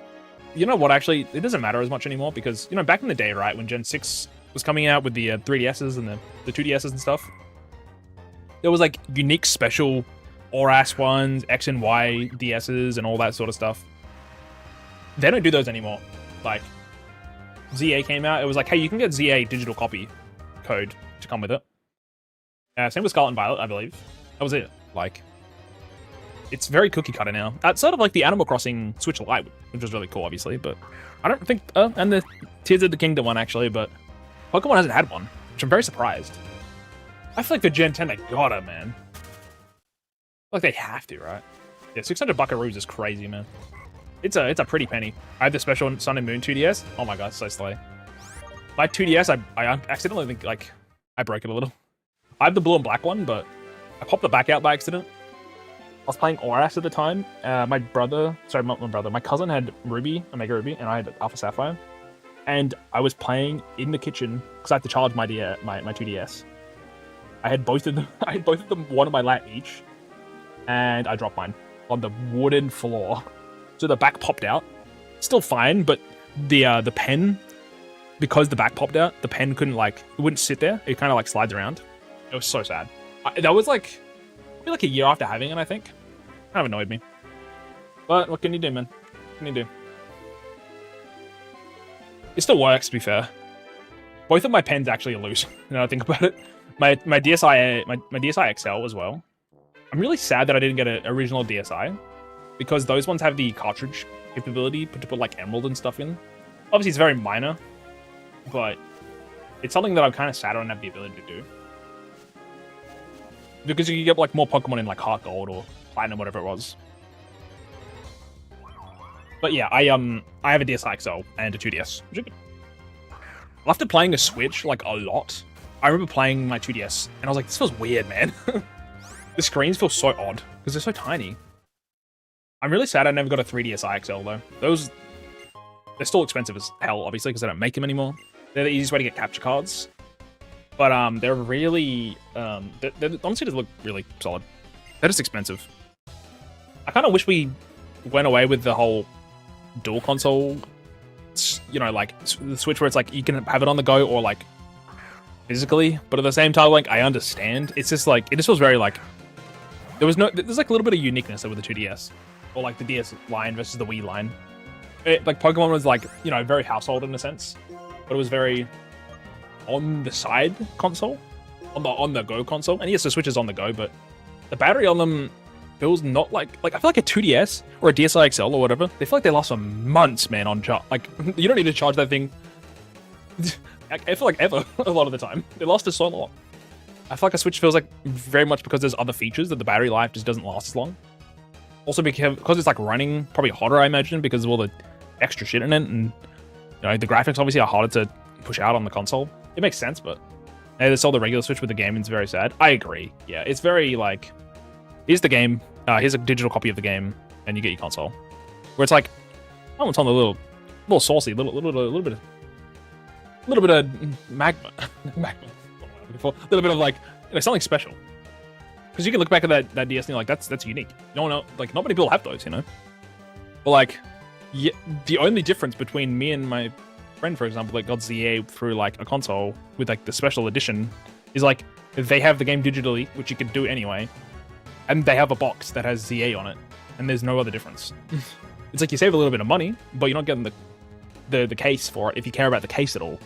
you know what? Actually, it doesn't matter as much anymore because you know back in the day, right, when Gen 6 was coming out with the 3DSs and the 2DSs and stuff, there was like unique special ORAS ones, X and Y DSs, and all that sort of stuff. They don't do those anymore. Like ZA came out, it was like, hey, you can get ZA digital copy code to come with it. Same with Scarlet and Violet, I believe. That was it. Like, it's very cookie cutter now. That's sort of like the Animal Crossing Switch Lite, which was really cool, obviously. But I don't think, and the Tears of the Kingdom one actually, but Pokemon hasn't had one, which I'm very surprised. I feel like for Gen 10 they gotta, man. I feel like they have to, right? Yeah, 600 buckaroos is crazy, man. It's a pretty penny. I have the special Sun and Moon 2DS. Oh my god, so slay. My 2DS, I accidentally think, like, I broke it a little. I have the blue and black one, but I popped the back out by accident. I was playing ORAS at the time. My cousin had Ruby, Omega Ruby, and I had Alpha Sapphire. And I was playing in the kitchen because I had to charge my 2DS. I had both of them. I had both of them one on my lap each, and I dropped mine on the wooden floor. So the back popped out, still fine, but the pen, because the back popped out, the pen couldn't like, it wouldn't sit there. It kind of like slides around. It was so sad. That was like, maybe like a year after having it, I think. Kind of annoyed me. But what can you do, man? What can you do? It still works, to be fair. Both of my pens actually are loose. Now I think about it. My DSi XL as well. I'm really sad that I didn't get an original DSi. Because those ones have the cartridge capability to put like Emerald and stuff in. Obviously, it's very minor, but it's something that I'm kind of sad I don't have the ability to do. Because you can get like more Pokemon in like Heart Gold or Platinum, whatever it was. But yeah, I have a DSi XL and a 2DS, which are good. After playing a Switch like a lot, I remember playing my 2DS and I was like, this feels weird, man. The screens feel so odd because they're so tiny. I'm really sad I never got a 3DSi XL though. Those, they're still expensive as hell, obviously, because they don't make them anymore. They're the easiest way to get capture cards. But they're really, they're honestly just look really solid. They're just expensive. I kind of wish we went away with the whole dual console, you know, like the Switch where it's like you can have it on the go or like physically, but at the same time, like I understand. It's just like, it just feels very like, there's like a little bit of uniqueness with the 2DS. Or like the DS line versus the Wii line. Like Pokemon was like, you know, very household in a sense, but it was very on the side console, on the go console. And yes, the Switch is on the go, but the battery on them feels not like I feel like a 2DS or a DSi XL or whatever. They feel like they last for months, man. On charge, like you don't need to charge that thing. I feel like ever a lot of the time. They last so long. I feel like a Switch feels like very much because there's other features that the battery life just doesn't last as long. Also because it's like running probably hotter, I imagine, because of all the extra shit in it, and you know the graphics obviously are harder to push out on the console. It makes sense, but hey, they sold the regular Switch with the game, and it's very sad. I agree. Yeah, it's very like, here's the game, here's a digital copy of the game, and you get your console. Where it's like, oh, it's on the little saucy, little bit of magma, magma, a little bit of like, you know, something special. Because you can look back at that DS and you're like, that's unique. No one, like, not many people have those, you know? But like, yeah, the only difference between me and my friend, for example, that got ZA through like a console with like the special edition is like, they have the game digitally, which you can do anyway, and they have a box that has ZA on it, and there's no other difference. It's like you save a little bit of money, but you're not getting the case for it if you care about the case at all.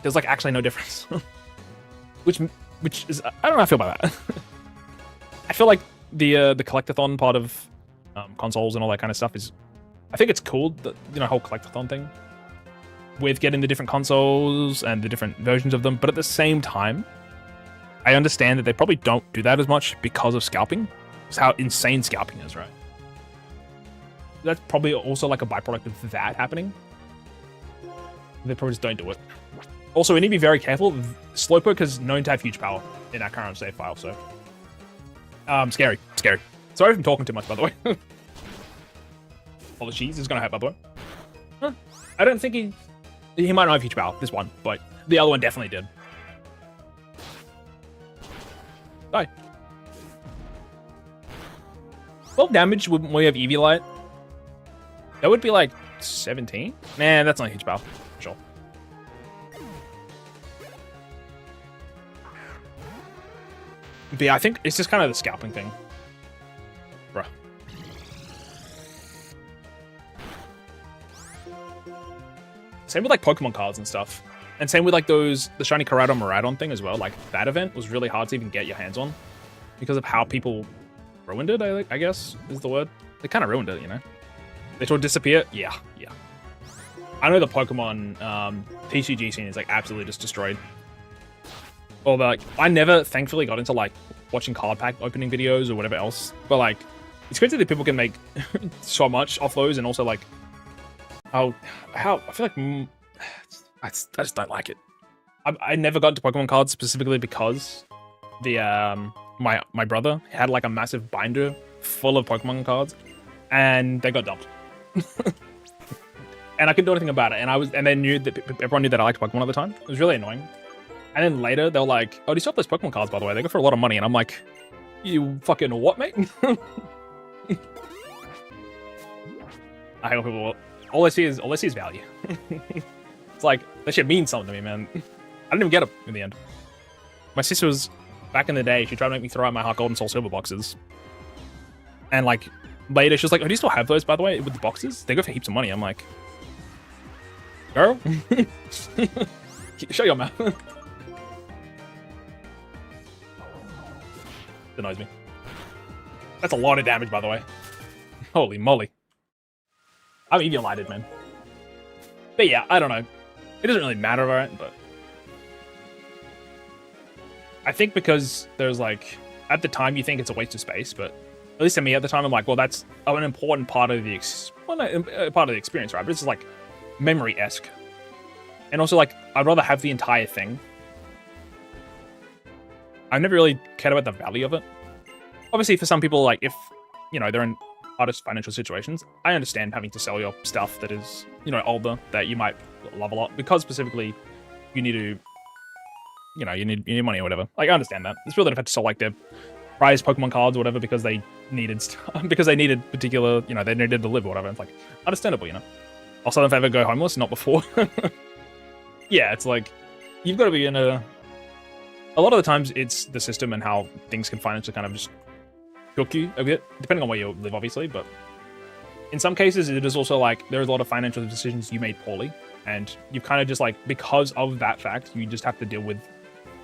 There's like actually no difference. Which is, I don't know how I feel about that. I feel like the collectathon part of consoles and all that kind of stuff is, I think it's cool, the whole collectathon thing with getting the different consoles and the different versions of them. But at the same time, I understand that they probably don't do that as much because of scalping. It's how insane scalping is, right? That's probably also like a byproduct of that happening. They probably just don't do it. Also, we need to be very careful. Slowpoke is known to have huge power in our current save file, so... scary. Sorry if I'm talking too much, by the way. All the cheese is gonna hurt, by the way. Huh. I don't think he might not have huge power, this one, but the other one definitely did. Die. 12 damage when we have Eviolite. That would be like 17? Man, that's not a huge battle. Sure. But yeah, I think it's just kind of the scalping thing. Bruh. Same with like Pokemon cards and stuff. And same with like the shiny Karadon Maradon thing as well. Like that event was really hard to even get your hands on because of how people ruined it, I guess is the word. They kind of ruined it, you know? They sort of disappear. Yeah. I know the Pokemon TCG scene is like absolutely just destroyed. Although like, I never thankfully got into like watching card pack opening videos or whatever else. But like, it's crazy that people can make so much off those, and also like how I feel like I just don't like it. I never got into Pokemon cards specifically because the my brother had like a massive binder full of Pokemon cards, and they got dumped. And I couldn't do anything about it. And they knew that everyone knew that I liked Pokemon at the time. It was really annoying. And then later they were like, "Oh, do you still have those Pokemon cards, by the way? They go for a lot of money." And I'm like, "You fucking what, mate?" I hope people. All I see is value. It's like that shit means something to me, man. I didn't even get it in the end. My sister was back in the day. She tried to make me throw out my Heart Gold and Soul Silver boxes, and like later she was like, "Oh, do you still have those, by the way, with the boxes? They go for heaps of money." I'm like, "Girl, show your mouth." It annoys me. That's a lot of damage, by the way. Holy moly. I'm Eviolited, man. But yeah, I don't know. It doesn't really matter, right? But I think because there's like, at the time you think it's a waste of space, but at least to me at the time, I'm like, well, that's an important part of the part of the experience, right? But it's like memory-esque. And also like, I'd rather have the entire thing. I've never really cared about the value of it. Obviously, for some people, like if, you know, they're in hardest financial situations, I understand having to sell your stuff that is, you know, older, that you might love a lot, because specifically you need to, you know, you need money or whatever. Like, I understand that. It's people that have had to sell like their prized Pokemon cards or whatever because they needed particular, you know, they needed to live or whatever. It's like, understandable, you know. I'll sell them if I ever go homeless, not before. Yeah, it's like, you've got to be in a lot of the times it's the system and how things can financially kind of just hook you a bit, depending on where you live, obviously, but in some cases it is also like there's a lot of financial decisions you made poorly, and you've kind of just like, because of that fact, you just have to deal with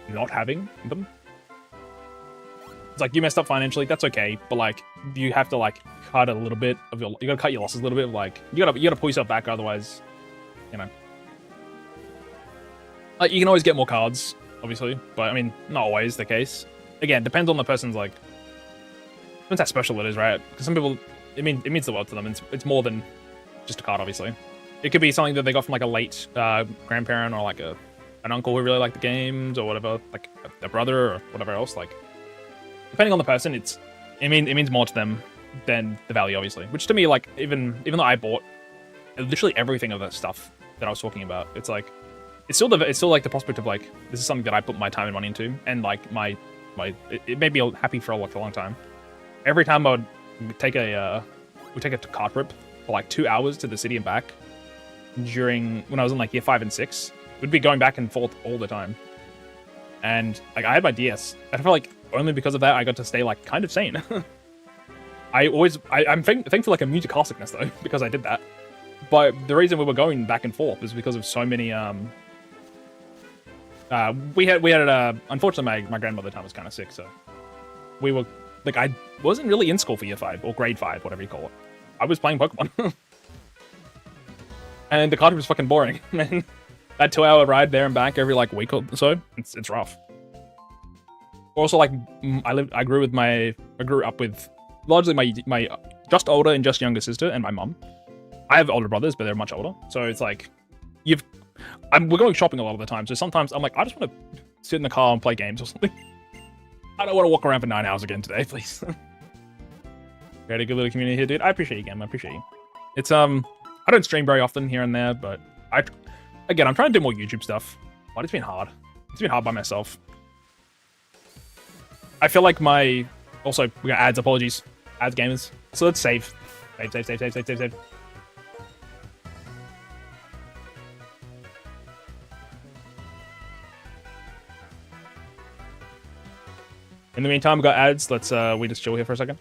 not having them. It's like, you messed up financially, that's okay, but like you have to like cut a little bit of you gotta cut your losses a little bit, like you gotta pull yourself back, otherwise, you know, like you can always get more cards, obviously, but I mean, not always the case. Again, depends on the person's like, depends how special it is, right? Because some people, it means the world to them. It's more than just a card, obviously. It could be something that they got from like a late grandparent, or like an uncle who really liked the games or whatever, like a brother or whatever else. Like, depending on the person, it means more to them than the value, obviously. Which to me, like, even though I bought literally everything of that stuff that I was talking about, it's like, it's still like the prospect of like, this is something that I put my time and money into, and like it made me happy for like a long time. Every time I would take a cart trip for like 2 hours to the city and back when I was in like year 5 and 6, we'd be going back and forth all the time. And like, I had my DS. I feel like only because of that I got to stay like kind of sane. I'm thankful like immune to car sickness though, because I did that. But the reason we were going back and forth is because of so many we had unfortunately my grandmother at the time was kind of sick, so we were like, I wasn't really in school for year 5 or grade 5, whatever you call it. I was playing Pokemon. And the card was fucking boring, man. That 2-hour ride there and back every like week or so, it's rough. Also, like, I grew up with largely my just older and just younger sister and my mum. I have older brothers, but they're much older, so it's like we're going shopping a lot of the time. So sometimes I'm like, I just want to sit in the car and play games or something. I don't want to walk around for 9 hours again today, please. We had a good little community here, dude. I appreciate you, Game. I appreciate you. It's I don't stream very often here and there, but I'm trying to do more YouTube stuff. But it's been hard. It's been hard by myself. I feel like also we got ads. Apologies, ads gamers. So let's save. Save. In the meantime, we got ads. Let's we just chill here for a second.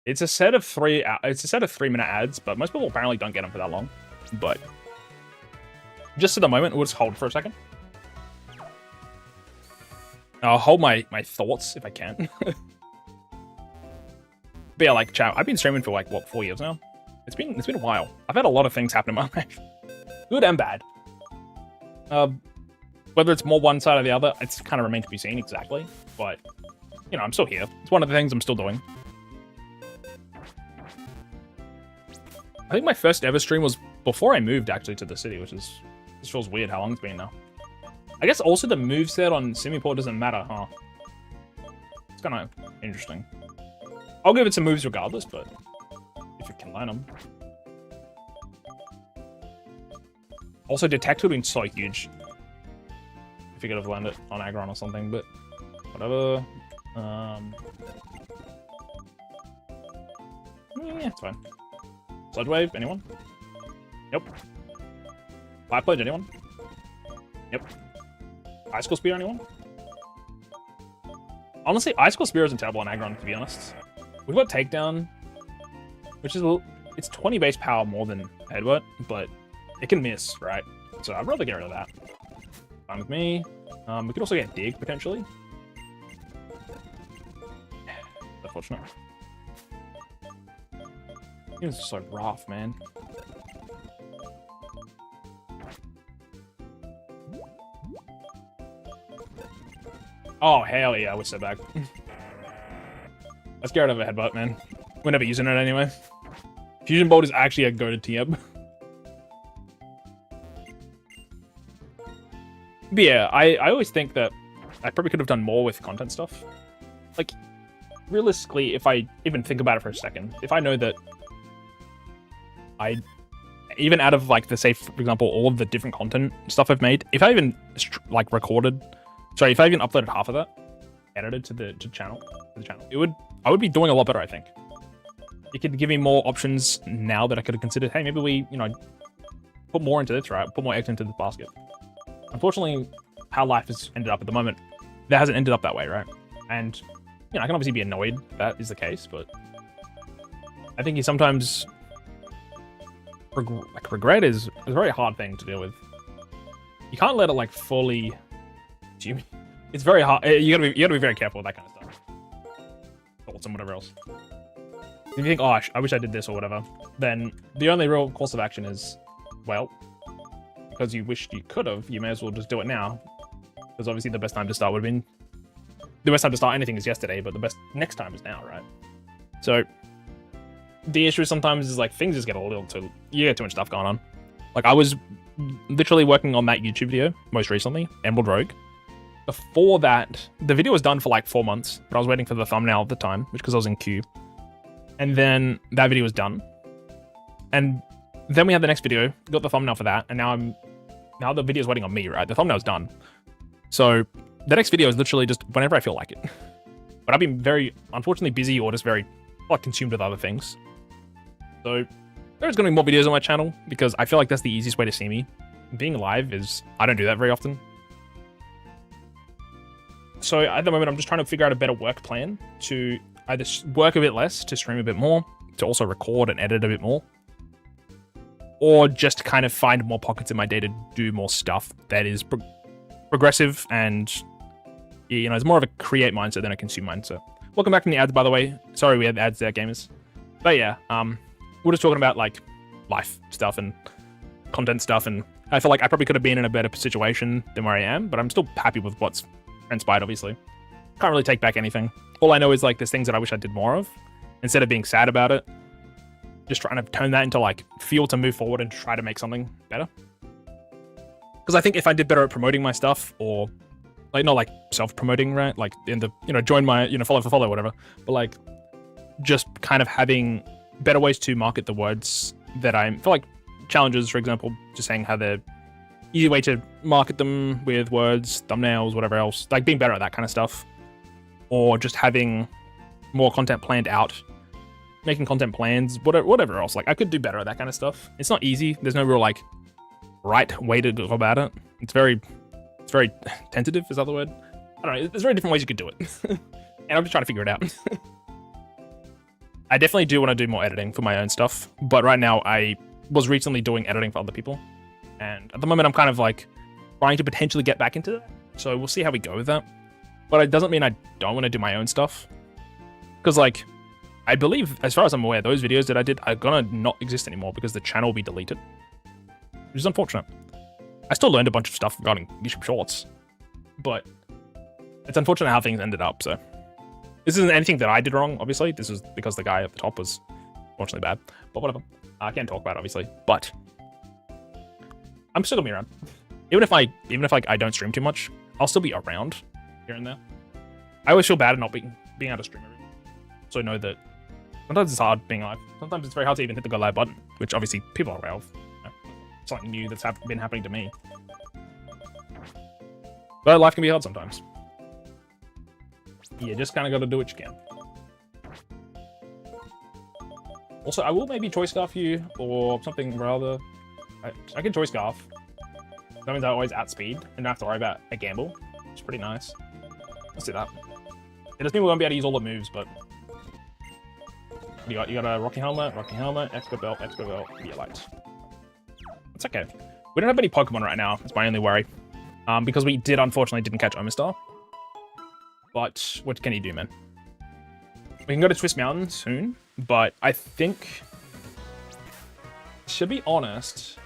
It's a set of 3-minute ads, but most people apparently don't get them for that long. But just at the moment, we'll just hold for a second. I'll hold my thoughts if I can. But yeah, like, chat, I've been streaming for like, what, 4 years now? It's been a while. I've had a lot of things happen in my life. Good and bad. Whether it's more one side or the other, it's kind of remains to be seen exactly. But, you know, I'm still here. It's one of the things I'm still doing. I think my first ever stream was before I moved, actually, to the city, which is... This feels weird how long it's been now. I guess also the moveset on Simiport doesn't matter, huh? It's kind of interesting. I'll give it some moves regardless, but... If you can learn them. Also, Detect would have been so huge. If you could have learned it on Aggron or something, but... Whatever. Yeah, it's fine. Sludge Wave, anyone? Yep. Fire Pledge, anyone? Yep. Icicle Spear, anyone? Honestly, Icicle Spear isn't terrible on Aggron, to be honest. We've got Takedown, which is it's 20 base power more than Headbutt, but it can miss, right? So I'd rather get rid of that. Fine with me. We could also get Dig, potentially. Unfortunate. It's just so rough, man. Oh, hell yeah, we're so back. Let's get rid of a Headbutt, man. We're never using it anyway. Fusion Bolt is actually a go-to TM. But yeah, I always think that I probably could have done more with content stuff. Like, realistically, if I even think about it for a second, if I know that even out of, like, the, say, for example, all of the different content stuff I've made, if I even, like, if I even uploaded half of that, edited to the channel, I would be doing a lot better, I think. It could give me more options now that I could have considered, hey, maybe we, you know, put more into this, right? Put more eggs into this basket. Unfortunately, how life has ended up at the moment, that hasn't ended up that way, right? And, you know, I can obviously be annoyed that is the case, but I think you sometimes... regret is a very hard thing to deal with. You can't let it like fully. It's very hard. You gotta be very careful with that kind of stuff. Thoughts and whatever else. If you think, oh, I wish I did this or whatever, then the only real course of action is, well, because you wished you could have, you may as well just do it now. Because obviously the best time to start would have been. The best time to start anything is yesterday, but the best next time is now, right? So. The issue sometimes is like things just get a little too... You get too much stuff going on. Like I was literally working on that YouTube video most recently, Emerald Rogue. Before that, the video was done for like 4 months, but I was waiting for the thumbnail at the time, which because I was in queue. And then that video was done. And then we had the next video, got the thumbnail for that, and now the video's waiting on me, right? The thumbnail's done. So the next video is literally just whenever I feel like it. But I've been very, unfortunately, busy or just very like consumed with other things. So there's going to be more videos on my channel because I feel like that's the easiest way to see me. Being live is, I don't do that very often. So at the moment, I'm just trying to figure out a better work plan to either work a bit less, to stream a bit more, to also record and edit a bit more, or just kind of find more pockets in my day to do more stuff that is progressive and, you know, it's more of a create mindset than a consume mindset. Welcome back from the ads, by the way. Sorry we had ads there, gamers. But yeah, we're just talking about like life stuff and content stuff, and I feel like I probably could have been in a better situation than where I am, but I'm still happy with what's transpired, obviously. Can't really take back anything. All I know is like there's things that I wish I did more of. Instead of being sad about it, just trying to turn that into like fuel to move forward and try to make something better. Because I think if I did better at promoting my stuff, or like not like self-promoting, right? Like in the, you know, join my, you know, follow for follow, whatever. But like just kind of having better ways to market the words that I feel like challenges, for example, just saying how they're easy way to market them with words, thumbnails, whatever else, like being better at that kind of stuff, or just having more content planned out, making content plans, whatever else. Like I could do better at that kind of stuff. It's not easy. There's no real like right way to go about it. It's very tentative. Is that the word? I don't know. There's very different ways you could do it, and I'm just trying to figure it out. I definitely do want to do more editing for my own stuff, but right now I was recently doing editing for other people, and at the moment I'm kind of like trying to potentially get back into that. So we'll see how we go with that. But it doesn't mean I don't want to do my own stuff, because like I believe, as far as I'm aware, those videos that I did are gonna not exist anymore because the channel will be deleted, which is unfortunate. I still learned a bunch of stuff regarding YouTube Shorts, but it's unfortunate how things ended up. So this isn't anything that I did wrong, obviously. This is because the guy at the top was unfortunately bad. But whatever. I can't talk about it, obviously. But I'm still gonna be around. Even if I don't stream too much, I'll still be around here and there. I always feel bad at not being able to stream everything. So I know that sometimes it's hard being live. Sometimes it's very hard to even hit the go live button, which obviously people are aware of. Something new that's been happening to me. But life can be hard sometimes. You just kind of got to do what you can. Also, I will maybe choice scarf you or something rather. I can choice scarf. That means I always outspeed and don't have to worry about a gamble. It's pretty nice. Let's do that. It doesn't mean we won't be able to use all the moves, but you got a rocky helmet, expert belt, Abilites. It's okay. We don't have any Pokemon right now. That's my only worry. Because we unfortunately didn't catch Omastar. But what can you do, man? We can go to Twist Mountain soon, but I think, to be honest,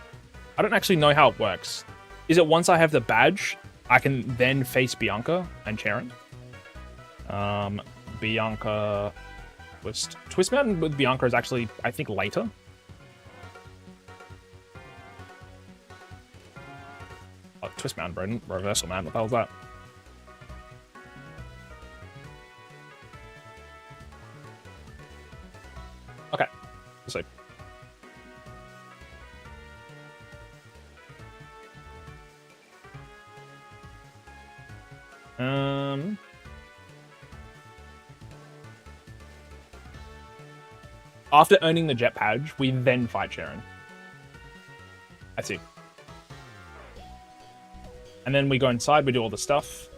I don't actually know how it works. Is it once I have the badge, I can then face Bianca and Cheren? Bianca... Twist Mountain with Bianca is actually, I think, later. Oh, Twist Mountain, bro. Reversal, man. What the hell is that? Okay. Let's see. After earning the jet badge, we then fight Cheren. I see. And then we go inside, we do all the stuff.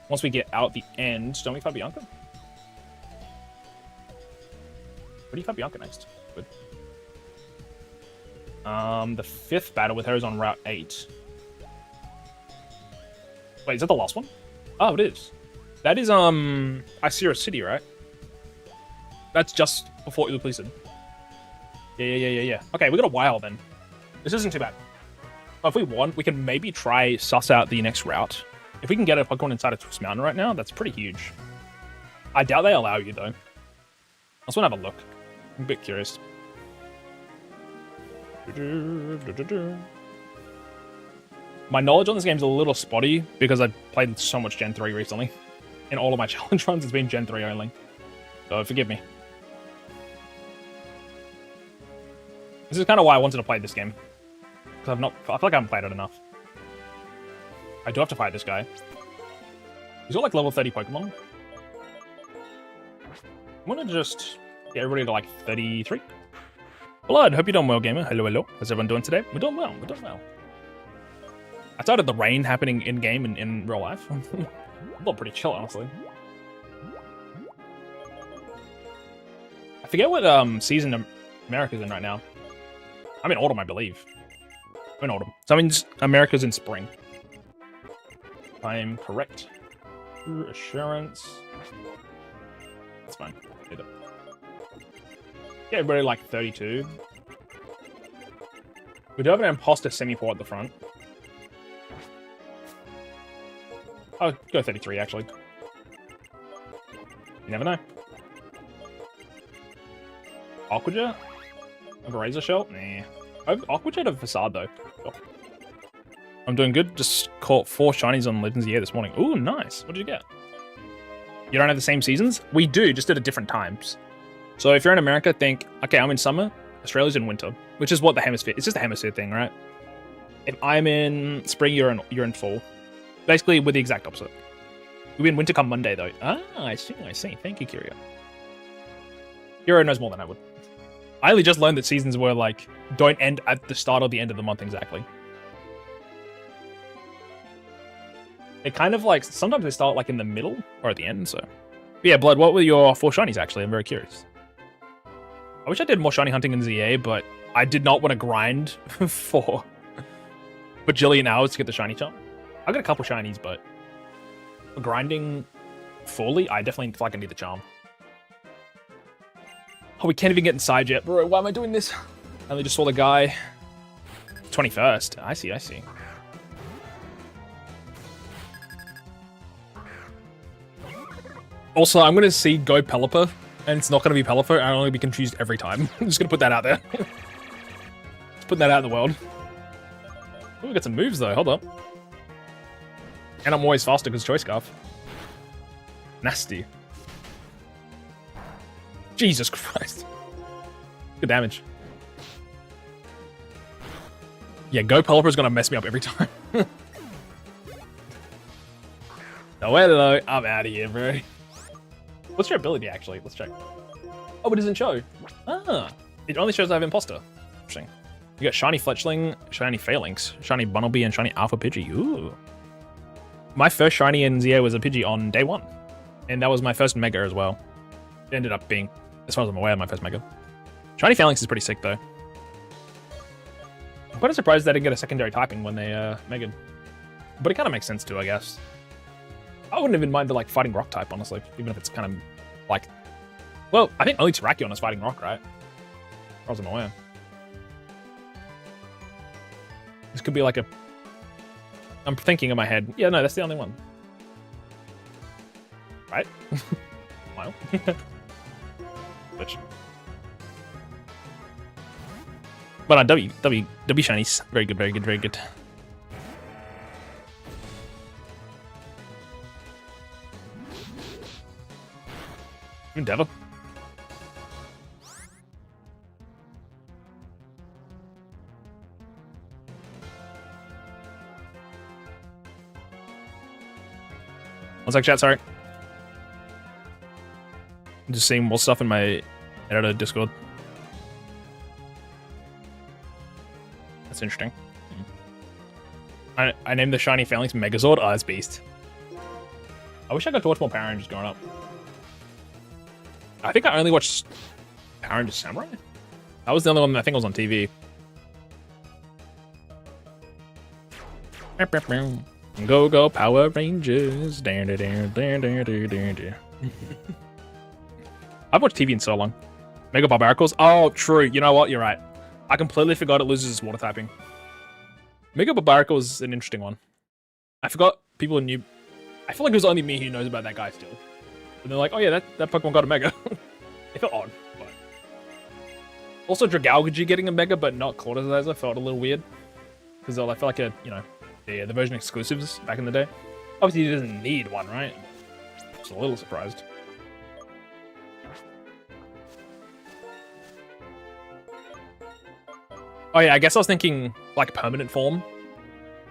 Once we get out at the end, don't we fight Bianca? Where do you fight Bianca next? Good. The 5th battle with her is on Route 8. Wait, is that the last one? Oh, it is. That is, Isira City, right? That's just before Abilites. Yeah. Okay, we got a while then. This isn't too bad. But if we want, we can maybe try suss out the next route. If we can get a Pokemon inside of Twist Mountain right now, that's pretty huge. I doubt they allow you, though. I just want to have a look. I'm a bit curious. My knowledge on this game is a little spotty because I played so much Gen 3 recently. In all of my challenge runs, it's been Gen 3 only. So forgive me. This is kind of why I wanted to play this game. Because I feel like I haven't played it enough. I do have to fight this guy. He's got like level 30 Pokemon. I'm gonna just get everybody to like 33. Blood, hope you're doing well, gamer. Hello. How's everyone doing today? We're doing well. I started the rain happening in-game and in real life. I'm not pretty chill, honestly. I forget what season America's in right now. I'm in autumn, I believe. I'm in autumn. So that means America's in spring. I am correct. Assurance. That's fine. Yeah, everybody like 32. We do have an imposter semi-4 at the front. I'll go 33, actually. You never know. Aquajet? Of a Razor Shell? Nah. Aquajet of Facade, though. Oh. I'm doing good. Just caught 4 shinies on Legends of the Year this morning. Ooh, nice. What did you get? You don't have the same seasons? We do, just at different times. So if you're in America, think, okay, I'm in summer, Australia's in winter, which is what the hemisphere, it's just a hemisphere thing, right? If I'm in spring, you're in fall. Basically, we're the exact opposite. We're in winter come Monday, though. Ah, I see. Thank you, Kyria. Kyria knows more than I would. I only just learned that seasons were like, don't end at the start or the end of the month exactly. It kind of like, sometimes they start like in the middle or at the end, so. But yeah, Blood, what were your 4 shinies actually? I'm very curious. I wish I did more shiny hunting in ZA, but I did not want to grind for bajillion hours to get the shiny charm. I got a couple shinies, but for grinding fully, I definitely feel like I need the charm. Oh, we can't even get inside yet, bro. Why am I doing this? I only just saw the guy. 21st. I see, I see. Also, I'm going to see Go Pelipper, and it's not going to be Pelipper, and I'll only be confused every time. I'm just going to put that out there. Just putting that out in the world. Oh, we got some moves, though. Hold up. And I'm always faster because Choice Scarf. Nasty. Jesus Christ. Good damage. Yeah, Go Pelipper is going to mess me up every time. Oh, hello. I'm out of here, bro. What's your ability, actually? Let's check. Oh, it doesn't show. Ah, it only shows I have Imposter. Interesting. You got Shiny Fletchling, Shiny Phalanx, Shiny Bunnelby, and Shiny Alpha Pidgey. Ooh. My first Shiny in ZA was a Pidgey on day 1. And that was my first Mega as well. It ended up being, as far as I'm aware, my first Mega. Shiny Phalanx is pretty sick, though. I'm quite surprised they didn't get a secondary typing when they Megaed. But it kind of makes sense, too, I guess. I wouldn't even mind the like fighting rock type, honestly, even if it's kind of like, well, I think only Terrakion is fighting rock, right? As far as I'm aware. This could be like a, I'm thinking in my head, yeah, no, that's the only one. Right? Well. Which. But W Shinies, very good, very good, very good. Endeavor. One sec, chat, sorry. I'm just seeing more stuff in my editor Discord. That's interesting. I named the Shiny Phalanx Megazord. Oh, that's beast. I wish I got to watch more Power Rangers growing up. I think I only watched Power Rangers Samurai. That was the only one that I think was on TV. Go go Power Rangers. I've watched TV in so long. Mega Barbaricles. Oh, true. You know what? You're right. I completely forgot it loses its water typing. Mega Barbarical is an interesting one. I forgot people knew. I feel like it was only me who knows about that guy still. And they're like, oh yeah, that Pokemon got a Mega. It felt odd. But... Also, Dragalgagy getting a Mega, but not Cortesizer felt a little weird. Because I felt like the version exclusives back in the day. Obviously, he doesn't need one, right? Just a little surprised. Oh yeah, I guess I was thinking like permanent form,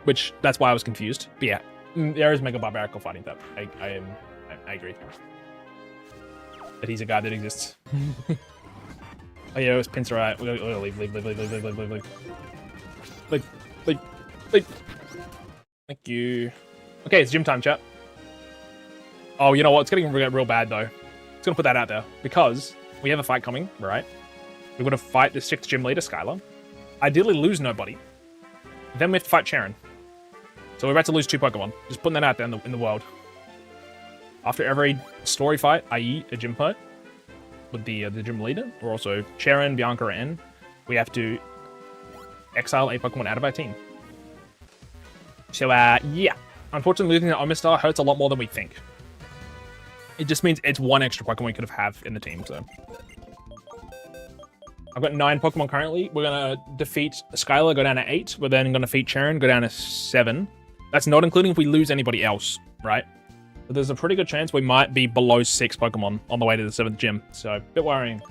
which that's why I was confused. But yeah, there is Mega Barbarical fighting type. I agree. That he's a guy that exists. Oh yeah, it was Pinsir. We're gonna leave. Leave. Thank you. Okay, it's gym time, chat. Oh, you know what? It's getting real bad though. It's gonna put that out there because we have a fight coming, right? We're gonna fight the 6th gym leader, Skylar. Ideally lose nobody. Then we have to fight Cheren. So we're about to lose 2 Pokemon. Just putting that out there in the world. After every story fight, i.e. a gym fight, with the gym leader, or also Cheren, Bianca, and we have to exile a Pokemon out of our team. So, yeah. Unfortunately, losing the Omastar hurts a lot more than we think. It just means it's 1 extra Pokemon we could have in the team, so... I've got 9 Pokemon currently. We're going to defeat Skylar, go down to 8. We're then going to defeat Cheren, go down to 7. That's not including if we lose anybody else, right? But there's a pretty good chance we might be below 6 Pokemon on the way to the 7th gym. So, a bit worrying.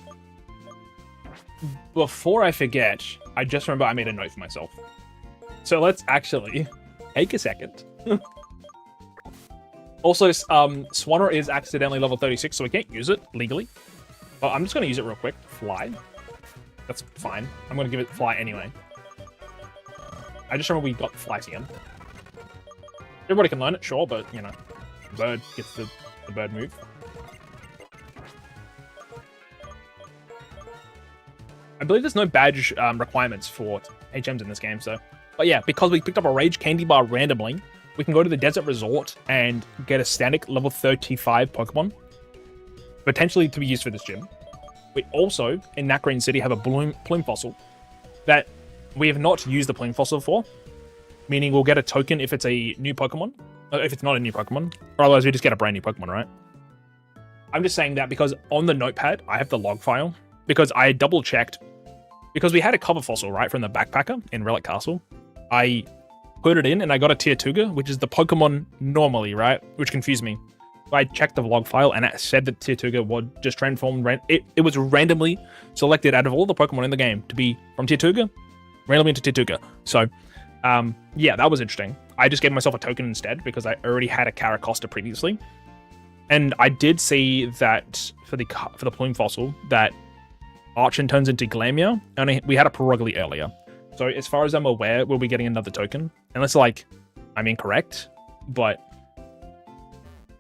Before I forget, I just remember I made a note for myself. So let's actually take a second. Also, Swanner is accidentally level 36, so we can't use it legally. But I'm just going to use it real quick. Fly. That's fine. I'm going to give it Fly anyway. I just remember we got Fly again. Everybody can learn it, sure, but, you know, bird gets the bird move. I believe there's no badge requirements for HMs in this game, so... But yeah, because we picked up a Rage Candy Bar randomly, we can go to the Desert Resort and get a static level 35 Pokemon, potentially to be used for this gym. We also, in Nacrane City, have a Plume Fossil that we have not used the Plume Fossil for, meaning we'll get a token if it's a new Pokemon, if it's not a new Pokemon, or otherwise we just get a brand new Pokemon, right? I'm just saying that because on the notepad, I have the log file, because I double-checked, because we had a cover fossil, right, from the Backpacker in Relic Castle. I put it in, and I got a Tirtuga, which is the Pokemon normally, right, which confused me. So I checked the log file, and it said that Tirtuga would just transform, it was randomly selected out of all the Pokemon in the game to be from Tirtuga, randomly into Tirtuga. So, yeah, that was interesting. I just gave myself a token instead, because I already had a Caracosta previously. And I did see that for the Plume Fossil, that Archon turns into Glameow, and we had a Perugly earlier. So as far as I'm aware, we'll be getting another token. Unless, like, I'm incorrect. But...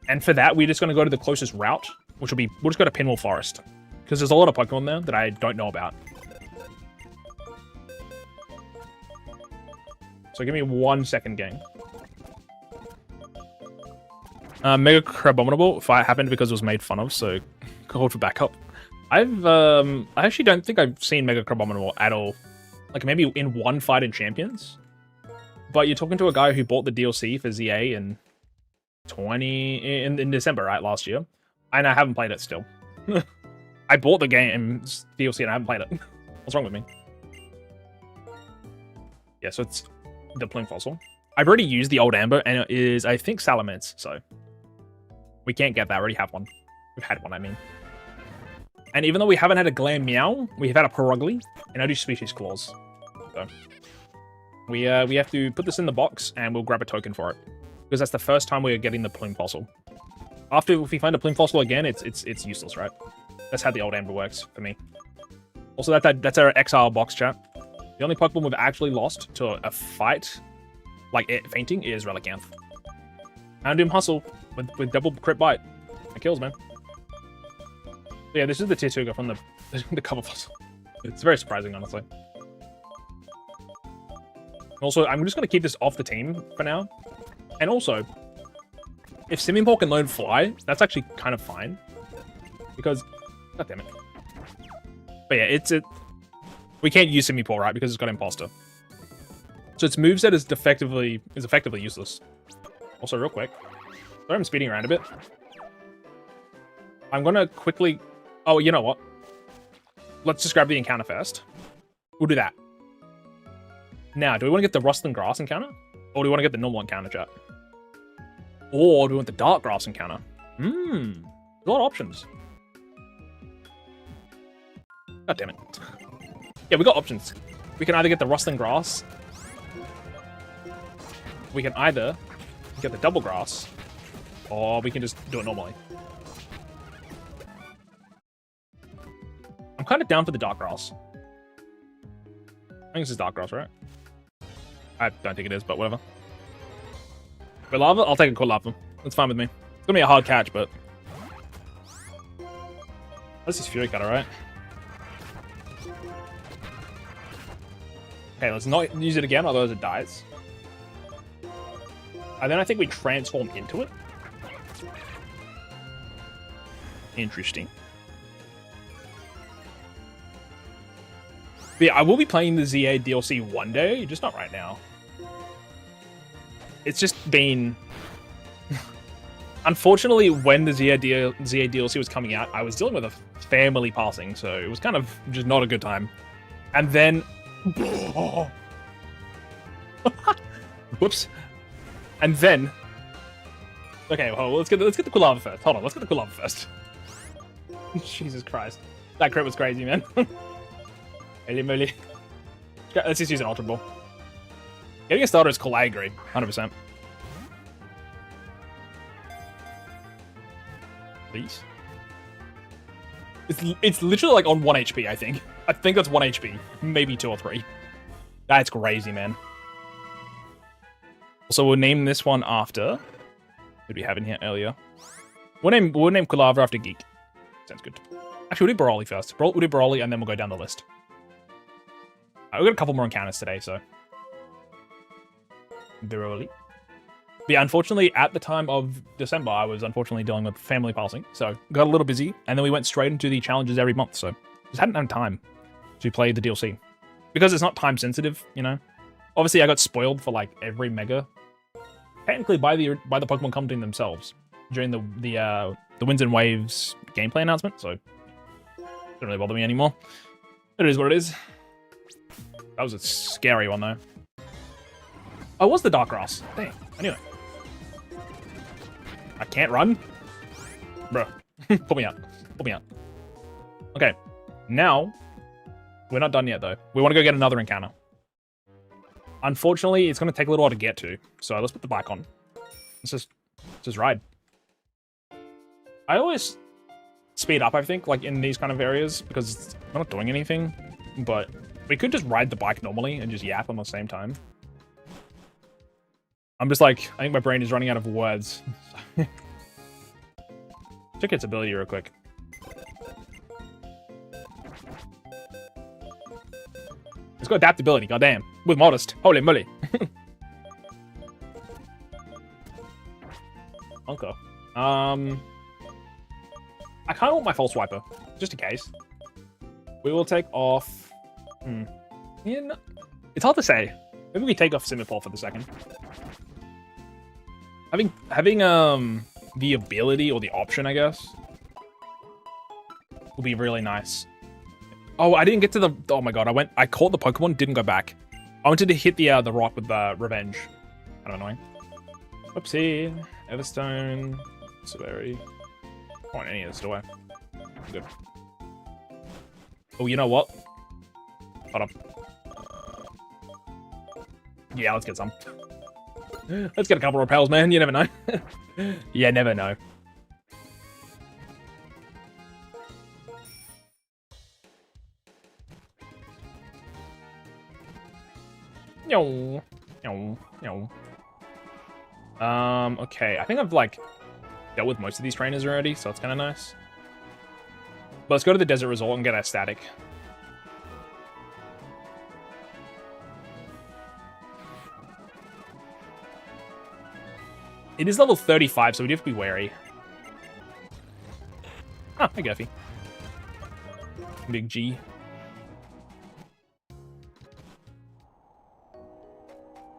And for that, we're just going to go to the closest route, which will be... We'll just go to Pinwall Forest. Because there's a lot of Pokemon there that I don't know about. So give me 1 second, gang. Mega Crabominable fight happened because it was made fun of, so hold for backup. I actually don't think I've seen Mega Crabominable at all. Like, maybe in one fight in Champions. But you're talking to a guy who bought the DLC for ZA in December, right, last year. And I haven't played it still. I bought the game's DLC and I haven't played it. What's wrong with me? Yeah, so it's the Plume Fossil. I've already used the Old Amber, and it is, I think, Salamence, so... We can't get that, I already have one. We've had one, I mean. And even though we haven't had a Glameow, we've had a Perugly, and I do Species Claws. So... We have to put this in the box, and we'll grab a token for it. Because that's the first time we're getting the Plume Fossil. After, if we find a Plume Fossil again, it's useless, right? That's how the Old Amber works, for me. Also, that's our Exile box, chat. The only Pokemon we've actually lost to a fight, like it fainting, is Relicanth. Houndoom Hustle with double crit bite. It kills, man. So yeah, this is the Tirtuga from the cover fossil. It's very surprising, honestly. Also, I'm just going to keep this off the team for now. And also, if Simipour can learn Fly, that's actually kind of fine. Because, god damn it. But yeah, we can't use Simipour, right? Because it's got Imposter. So its moveset is effectively useless. Also, real quick. Sorry, I'm speeding around a bit. I'm gonna quickly... Oh, you know what? Let's just grab the encounter first. We'll do that. Now, do we want to get the Rustling Grass encounter? Or do we want to get the normal encounter, chat? Or do we want the Dark Grass encounter? There's a lot of options. God damn it. Yeah, we got options. We can either get the Rustling Grass. We can either get the Double Grass. Or we can just do it normally. I'm kind of down for the Dark Grass. I think this is Dark Grass, right? I don't think it is, but whatever. But Lava? I'll take a cool Lava. That's fine with me. It's gonna be a hard catch, but... This is Fury Cutter, right? Okay, let's not use it again, otherwise it dies. And then I think we transform into it. Interesting. But yeah, I will be playing the ZA DLC one day, just not right now. It's just been... Unfortunately, when the ZA DLC was coming out, I was dealing with a family passing, so it was kind of just not a good time. And then... Whoops. And then... Okay, well, let's get the Kulava first. Hold on, let's get the Kulava first. Jesus Christ. That crit was crazy, man. Holy moly. Let's just use an Ultra Ball. Getting a starter is cool, I agree. 100%. Please. It's literally like on 1 HP, I think. I think that's 1 HP. Maybe 2 or 3. That's crazy, man. So we'll name this one after. Who did we have in here earlier? We'll name Kulava after Geek. Sounds good. Actually, we'll do Broly first. We'll do Broly, and then we'll go down the list. We've got a couple more encounters today, so. Broly. But yeah, unfortunately, at the time of December, I was unfortunately dealing with family passing, so got a little busy, and then we went straight into the challenges every month, so just hadn't had time to play the DLC. Because it's not time sensitive, you know? Obviously, I got spoiled for, like, every mega. Technically, by the Pokemon company themselves during the Winds and Waves gameplay announcement, so doesn't really bother me anymore. It is what it is. That was a scary one, though. Oh, it was the Dark Grass. Dang, I knew it. I can't run? Bro, pull me out. Pull me out. Okay, now, we're not done yet, though. We want to go get another encounter. Unfortunately, it's going to take a little while to get to, so let's put the bike on. Let's just ride. I always speed up, I think, like in these kind of areas, because we're not doing anything, but we could just ride the bike normally and just yap on the same time. I'm just like, I think my brain is running out of words. Check its ability real quick. It's got adaptability, goddamn. With modest. Holy moly. Okay. I kind of want my false wiper, just in case. We will take off. Yeah, no. It's hard to say. Maybe we take off Simipour for the second. Having the ability or the option, I guess, will be really nice. Oh, I didn't get to the. Oh my god, I caught the Pokemon, didn't go back. I wanted to hit the rock with Revenge. Kind of annoying. Oopsie. Everstone. Severi. I don't want any of this, do I? I'm good. Oh, you know what? Hold on. Yeah, let's get some. Let's get a couple of repels, man. You never know. You never know. No. Okay. I think I've, like, dealt with most of these trainers already, so it's kind of nice. But let's go to the Desert Resort and get our static. It is level 35, so we do have to be wary. Ah, hi, Guffy. Big G.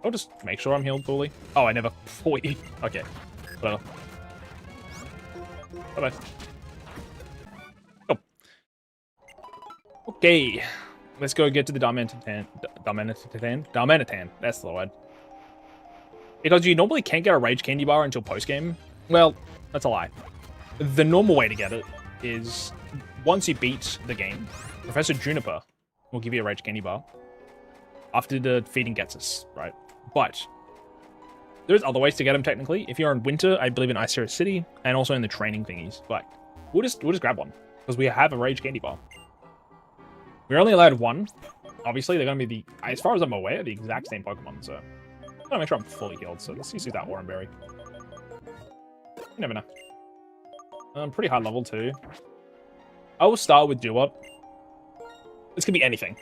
I'll just make sure I'm healed fully. Oh, I never fully. Okay. Whatever. Bye-bye. Oh. Okay. Let's go get to the Darmanitan. Darmanitan. That's the word. Because you normally can't get a Rage Candy Bar until post-game. Well, that's a lie. The normal way to get it is once you beat the game, Professor Juniper will give you a Rage Candy Bar after defeating Getsus, right? But there's other ways to get them technically. If you're in Winter, I believe in Icera City, and also in the training thingies. But we'll just grab one because we have a Rage Candy Bar. We're only allowed one. Obviously, they're going to be as far as I'm aware, the exact same Pokemon. So I'm gonna make sure I'm fully healed. So let's use that Oran Berry. You never know. I'm pretty high level too. I will start with Dewott. This could be anything.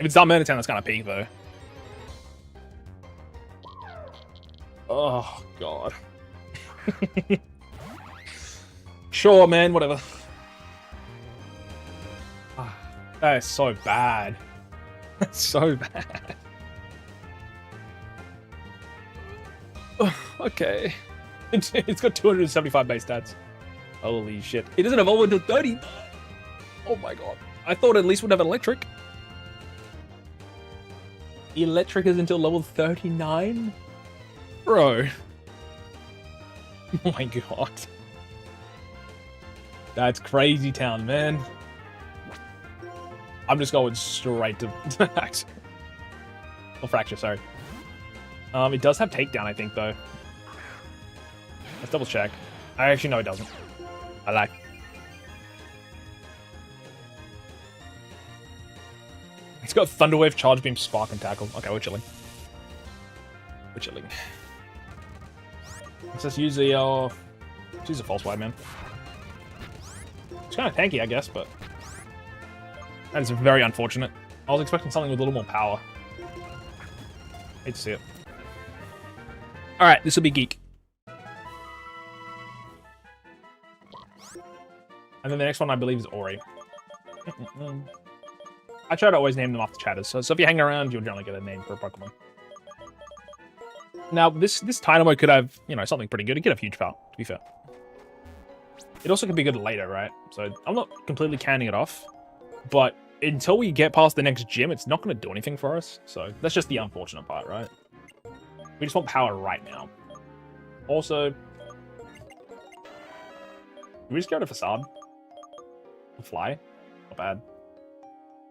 If it's Darmanitan, that's kind of peak though. Oh, God. Sure, man, whatever. That is so bad. That's so bad. Okay. It's got 275 base stats. Holy shit. It doesn't evolve until 30. Oh my god. I thought at least we'd have an electric. Electric is until level 39? Bro. Oh my god. That's crazy town, man. I'm just going straight to Axe. Or Fracture, sorry. It does have Takedown, I think, though. Let's double check. I actually know it doesn't. I like. It's got Thunderwave, Charge Beam, Spark, and Tackle. Okay, we're chilling. We're chilling. Let's just use the false wide, man. It's kind of tanky, I guess, but that is very unfortunate. I was expecting something with a little more power. Hate to see it. All right, this will be geek. And then the next one, I believe, is Ori. I try to always name them after chatters, so if you hang around, you'll generally get a name for a Pokemon. Now, this Dynamo could have, you know, something pretty good. It could have huge power, to be fair. It also could be good later, right? So I'm not completely counting it off, but until we get past the next gym, it's not going to do anything for us. So that's just the unfortunate part, right? We just want power right now. Also, do we just go to Facade? Fly? Not bad.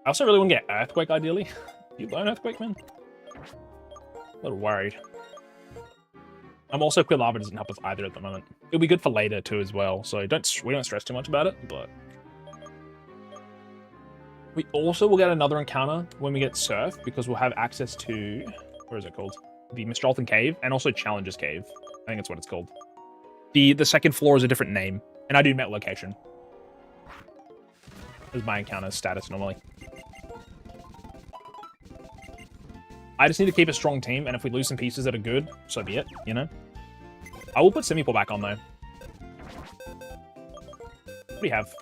I also really want to get Earthquake, ideally. You learn Earthquake, man? A little worried. I'm also Quilava doesn't help us either at the moment. It'll be good for later too as well, so we don't stress too much about it, but we also will get another encounter when we get Surf, because we'll have access to, where is it called? The Mistralton Cave, and also Challenger's Cave. I think that's what it's called. The second floor is a different name, and I do met location. This is my encounter status normally. I just need to keep a strong team, and if we lose some pieces that are good, so be it, you know? I will put Simipour back on, though. What do you have?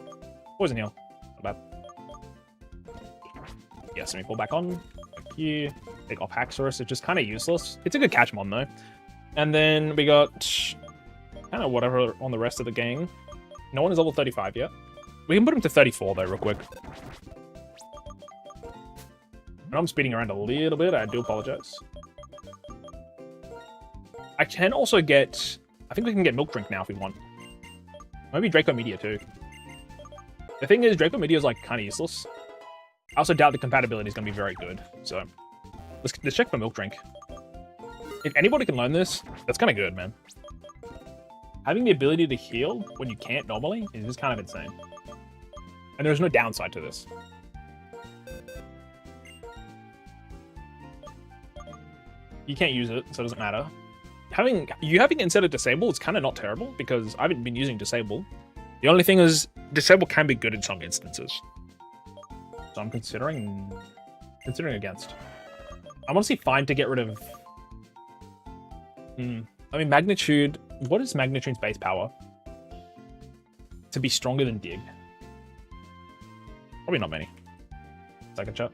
Poison Heal. Not bad. Yeah, Simipour back on. Thank you. Take off Haxorus. It's just kind of useless. It's a good catch mon, though. And then we got kind of whatever on the rest of the gang. No one is level 35 yet. We can put him to 34, though, real quick. And I'm speeding around a little bit. I do apologize. I can also get... I think we can get Milk Drink now if we want. Maybe Draco Meteor too. The thing is, Draco Meteor is like kind of useless. I also doubt the compatibility is going to be very good. So let's check for Milk Drink. If anybody can learn this, that's kind of good, man. Having the ability to heal when you can't normally is just kind of insane. And there's no downside to this. You can't use it, so it doesn't matter. Having it instead of Disable is kind of not terrible, because I haven't been using Disable. The only thing is, Disable can be good in some instances. So I'm considering against. I'm honestly fine to get rid of... I mean, Magnitude... What is Magnitude's base power? To be stronger than Dig? Probably not many. Second chat.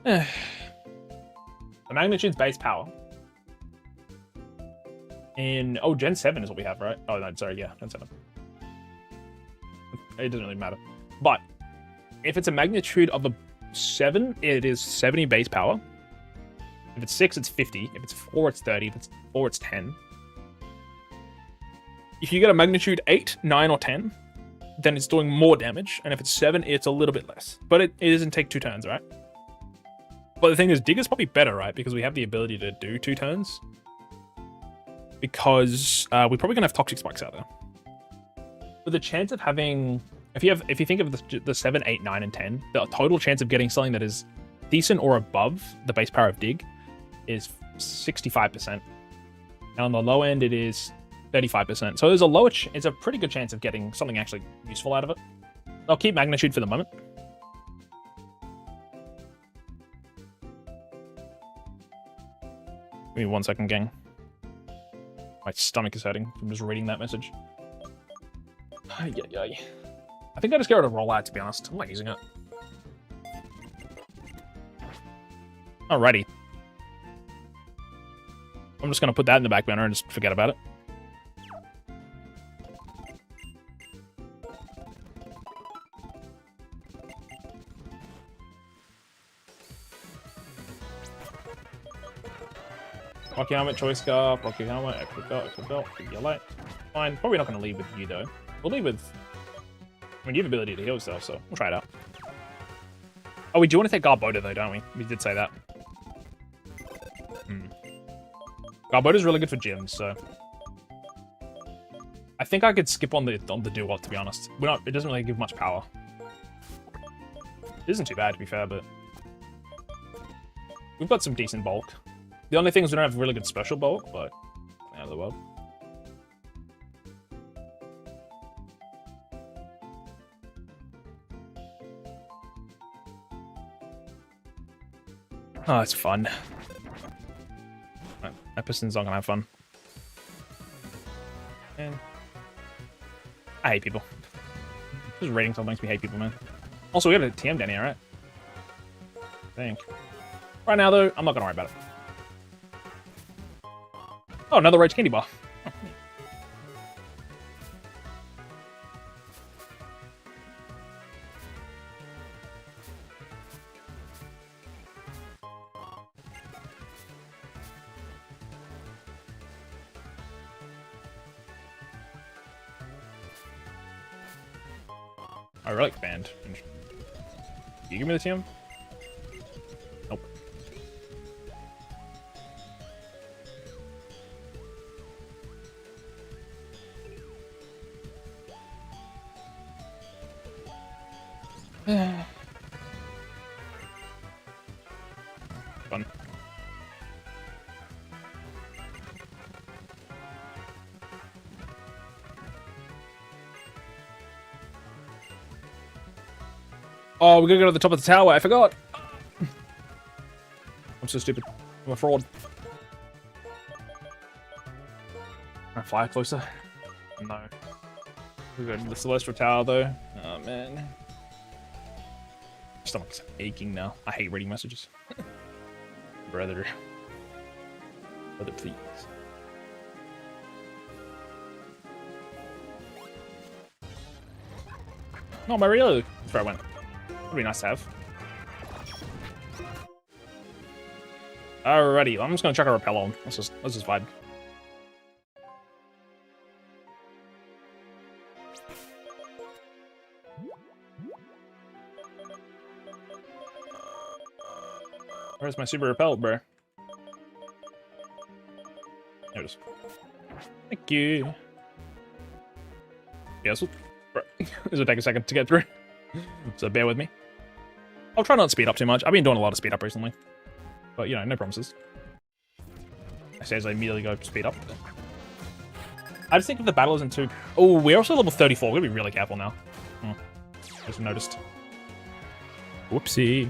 The Magnitude's base power. Oh, Gen 7 is what we have, right? Oh, no, sorry, yeah, Gen 7. It doesn't really matter. But if it's a Magnitude of a 7, it is 70 base power. If it's 6, it's 50. If it's 4, it's 30. If it's 4, it's 10. If you get a Magnitude 8, 9, or 10, then it's doing more damage. And if it's 7, it's a little bit less. But it doesn't take 2 turns, right? But the thing is, Dig is probably better, right? Because we have the ability to do 2 turns. Because we're probably gonna have Toxic Spikes out there. But the chance of having, if you think of the 7, 8, 9, and 10, the total chance of getting something that is decent or above the base power of Dig is 65%. And on the low end, it is 35%. So there's it's a pretty good chance of getting something actually useful out of it. I'll keep Magnitude for the moment. Give me 1 second, gang. My stomach is hurting from just reading that message. I think I just get rid of Rollout, to be honest. I'm not using it. Alrighty. I'm just going to put that in the back burner and just forget about it. Rocky Helmet, Choice Scarf, Rocky Helmet, Epic Belt, Big Light. Fine. Probably not going to leave with you, though. We'll leave with... I mean, you have ability to heal yourself, so we'll try it out. Oh, we do want to take Garbota though, don't we? We did say that. Garbota's really good for gyms, so I think I could skip on the duo, to be honest. It doesn't really give much power. It isn't too bad, to be fair, but we've got some decent bulk. The only thing is we don't have really good special bulk, but out of the world. Oh, it's fun. Right, that person's not gonna have fun. And I hate people. Just reading stuff makes me hate people, man. Also, we got a TM down here, right? I think. Right now, though, I'm not gonna worry about it. Oh, another Rage Candy Bar. Oh, neat. Oh, relic band. Can you give me the TM? Nope. Fun. Oh, we're gonna go to the top of the tower. I forgot. I'm so stupid. I'm a fraud. Can I fly closer? No. We go to the Celestial Tower, though. Oh, man. Stomach's aching now. I hate reading messages. Brother. Brother, please. No, Mario. That's where I went. Would be nice to have. Alrighty, I'm just gonna chuck a repel on. Let's just vibe. Where's my super repel, bro? There it is. Thank you. Yes, bro. This will take a second to get through. So bear with me. I'll try not to speed up too much. I've been doing a lot of speed up recently. But, you know, no promises. I say as I immediately go speed up. I just think if the battle isn't too... Oh, we're also level 34. We're going to be really careful now. Just noticed. Whoopsie.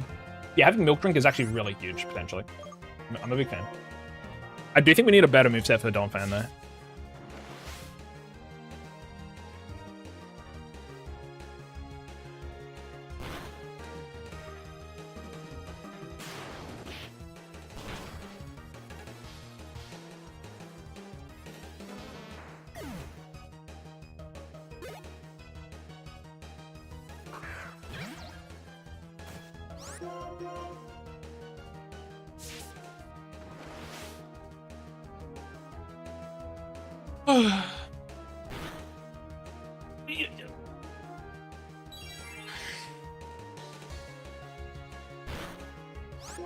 Yeah, having Milk Drink is actually really huge, potentially. I'm a big fan. I do think we need a better moveset for the Dawn fan, though.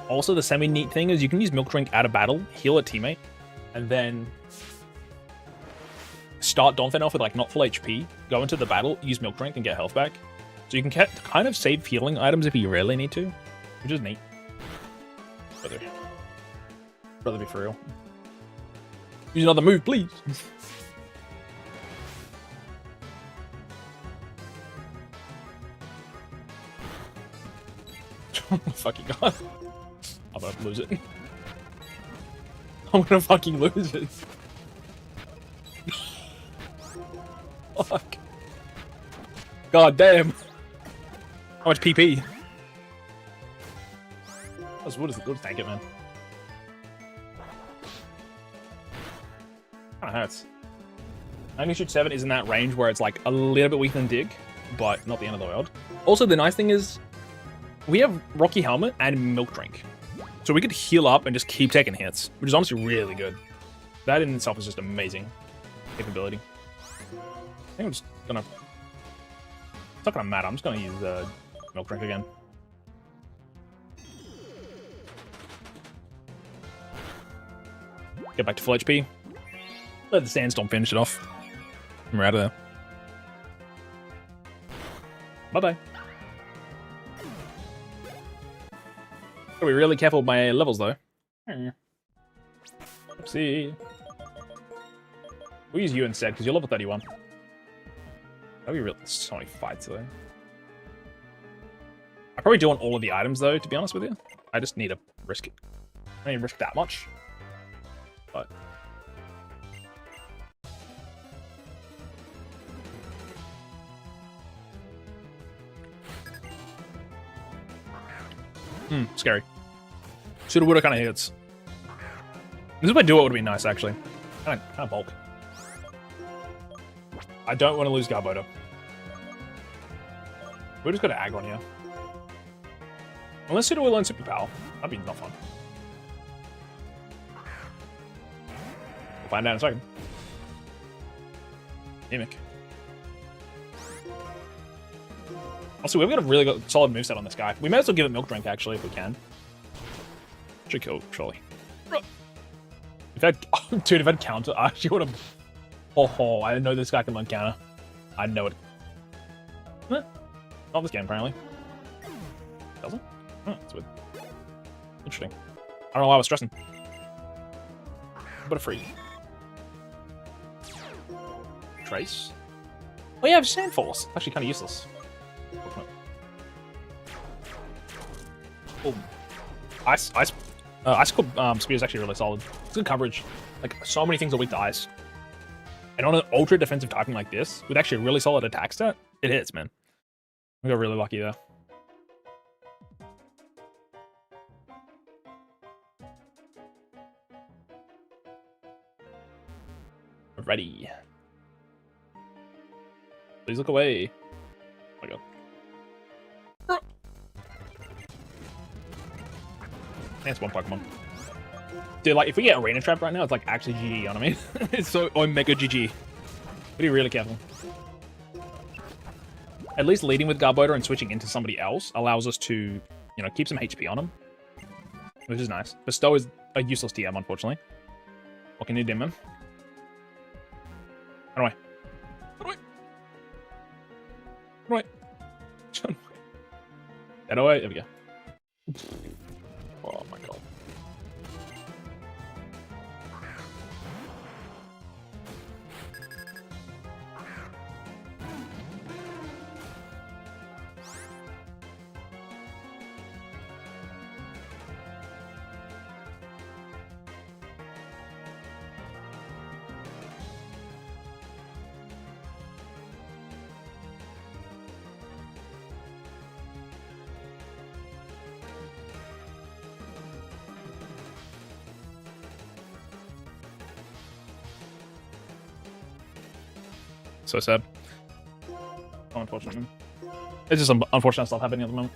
Also, the semi-neat thing is you can use Milk Drink at a battle, heal a teammate, and then start Donphan off with like not full HP, go into the battle, use Milk Drink, and get health back. So you can kind of save healing items if you really need to, which is neat. Brother, be for real. Use another move, please. Oh my fucking god. I'm gonna lose it. I'm gonna fucking lose it. Fuck. God damn. How much PP? We'll just take it, man. Kinda hurts. Magnitude 7 is in that range where it's like a little bit weaker than Dig, but not the end of the world. Also, the nice thing is, we have Rocky Helmet and Milk Drink. So we could heal up and just keep taking hits, which is honestly really good. That in itself is just amazing capability. I think I'm just gonna... It's not gonna matter, I'm just gonna use Milk Drink again. Get back to full HP. Let the sandstorm finish it off. And we're out of there. Bye-bye. Gotta be really careful with my levels, though. Oopsie. We'll use you instead, because you're level 31. That'd be really... So many fights, though. I probably do want all of the items, though, to be honest with you. I just need to risk it. I don't need to risk that much. But... scary. Shoulda, woulda kind of hits. This is where duo would be nice, actually. Kind of bulk. I don't want to lose Garboda. We just got to aggro on here. Unless Suda will learn superpower. That'd be not fun. We'll find out in a second. Mimic. Also, we've got a really good, solid moveset on this guy. We may as well give it Milk Drink, actually, if we can. Should kill, surely. If I had, dude, if I'd counter, I actually would have... Oh, I know this guy can learn counter. I know it. Not this game, apparently. Doesn't? Oh, that's weird. Interesting. I don't know why I was stressing. But a free. Trace? Oh yeah, I have Sand Force. Actually kind of useless. Boom. Icicle Spear is actually really solid. It's good coverage. Like, so many things are weak to ice. And on an ultra defensive typing like this, with actually a really solid attack stat, it hits, man. We got really lucky there. Ready. Please look away. Oh my god. That's one Pokemon. Dude, like, if we get Arena Trap right now, it's like actually GG, you know what I mean? It's so Omega GG. Be really careful. At least leading with Garboda and switching into somebody else allows us to, you know, keep some HP on him. Which is nice. Bestow is a useless TM, unfortunately. What can you do, man? Run away. Run away. Run away. Run away. Get away. There we go. Oh my god. So sad. Oh, unfortunate, man. It's just some unfortunate stuff happening at the moment.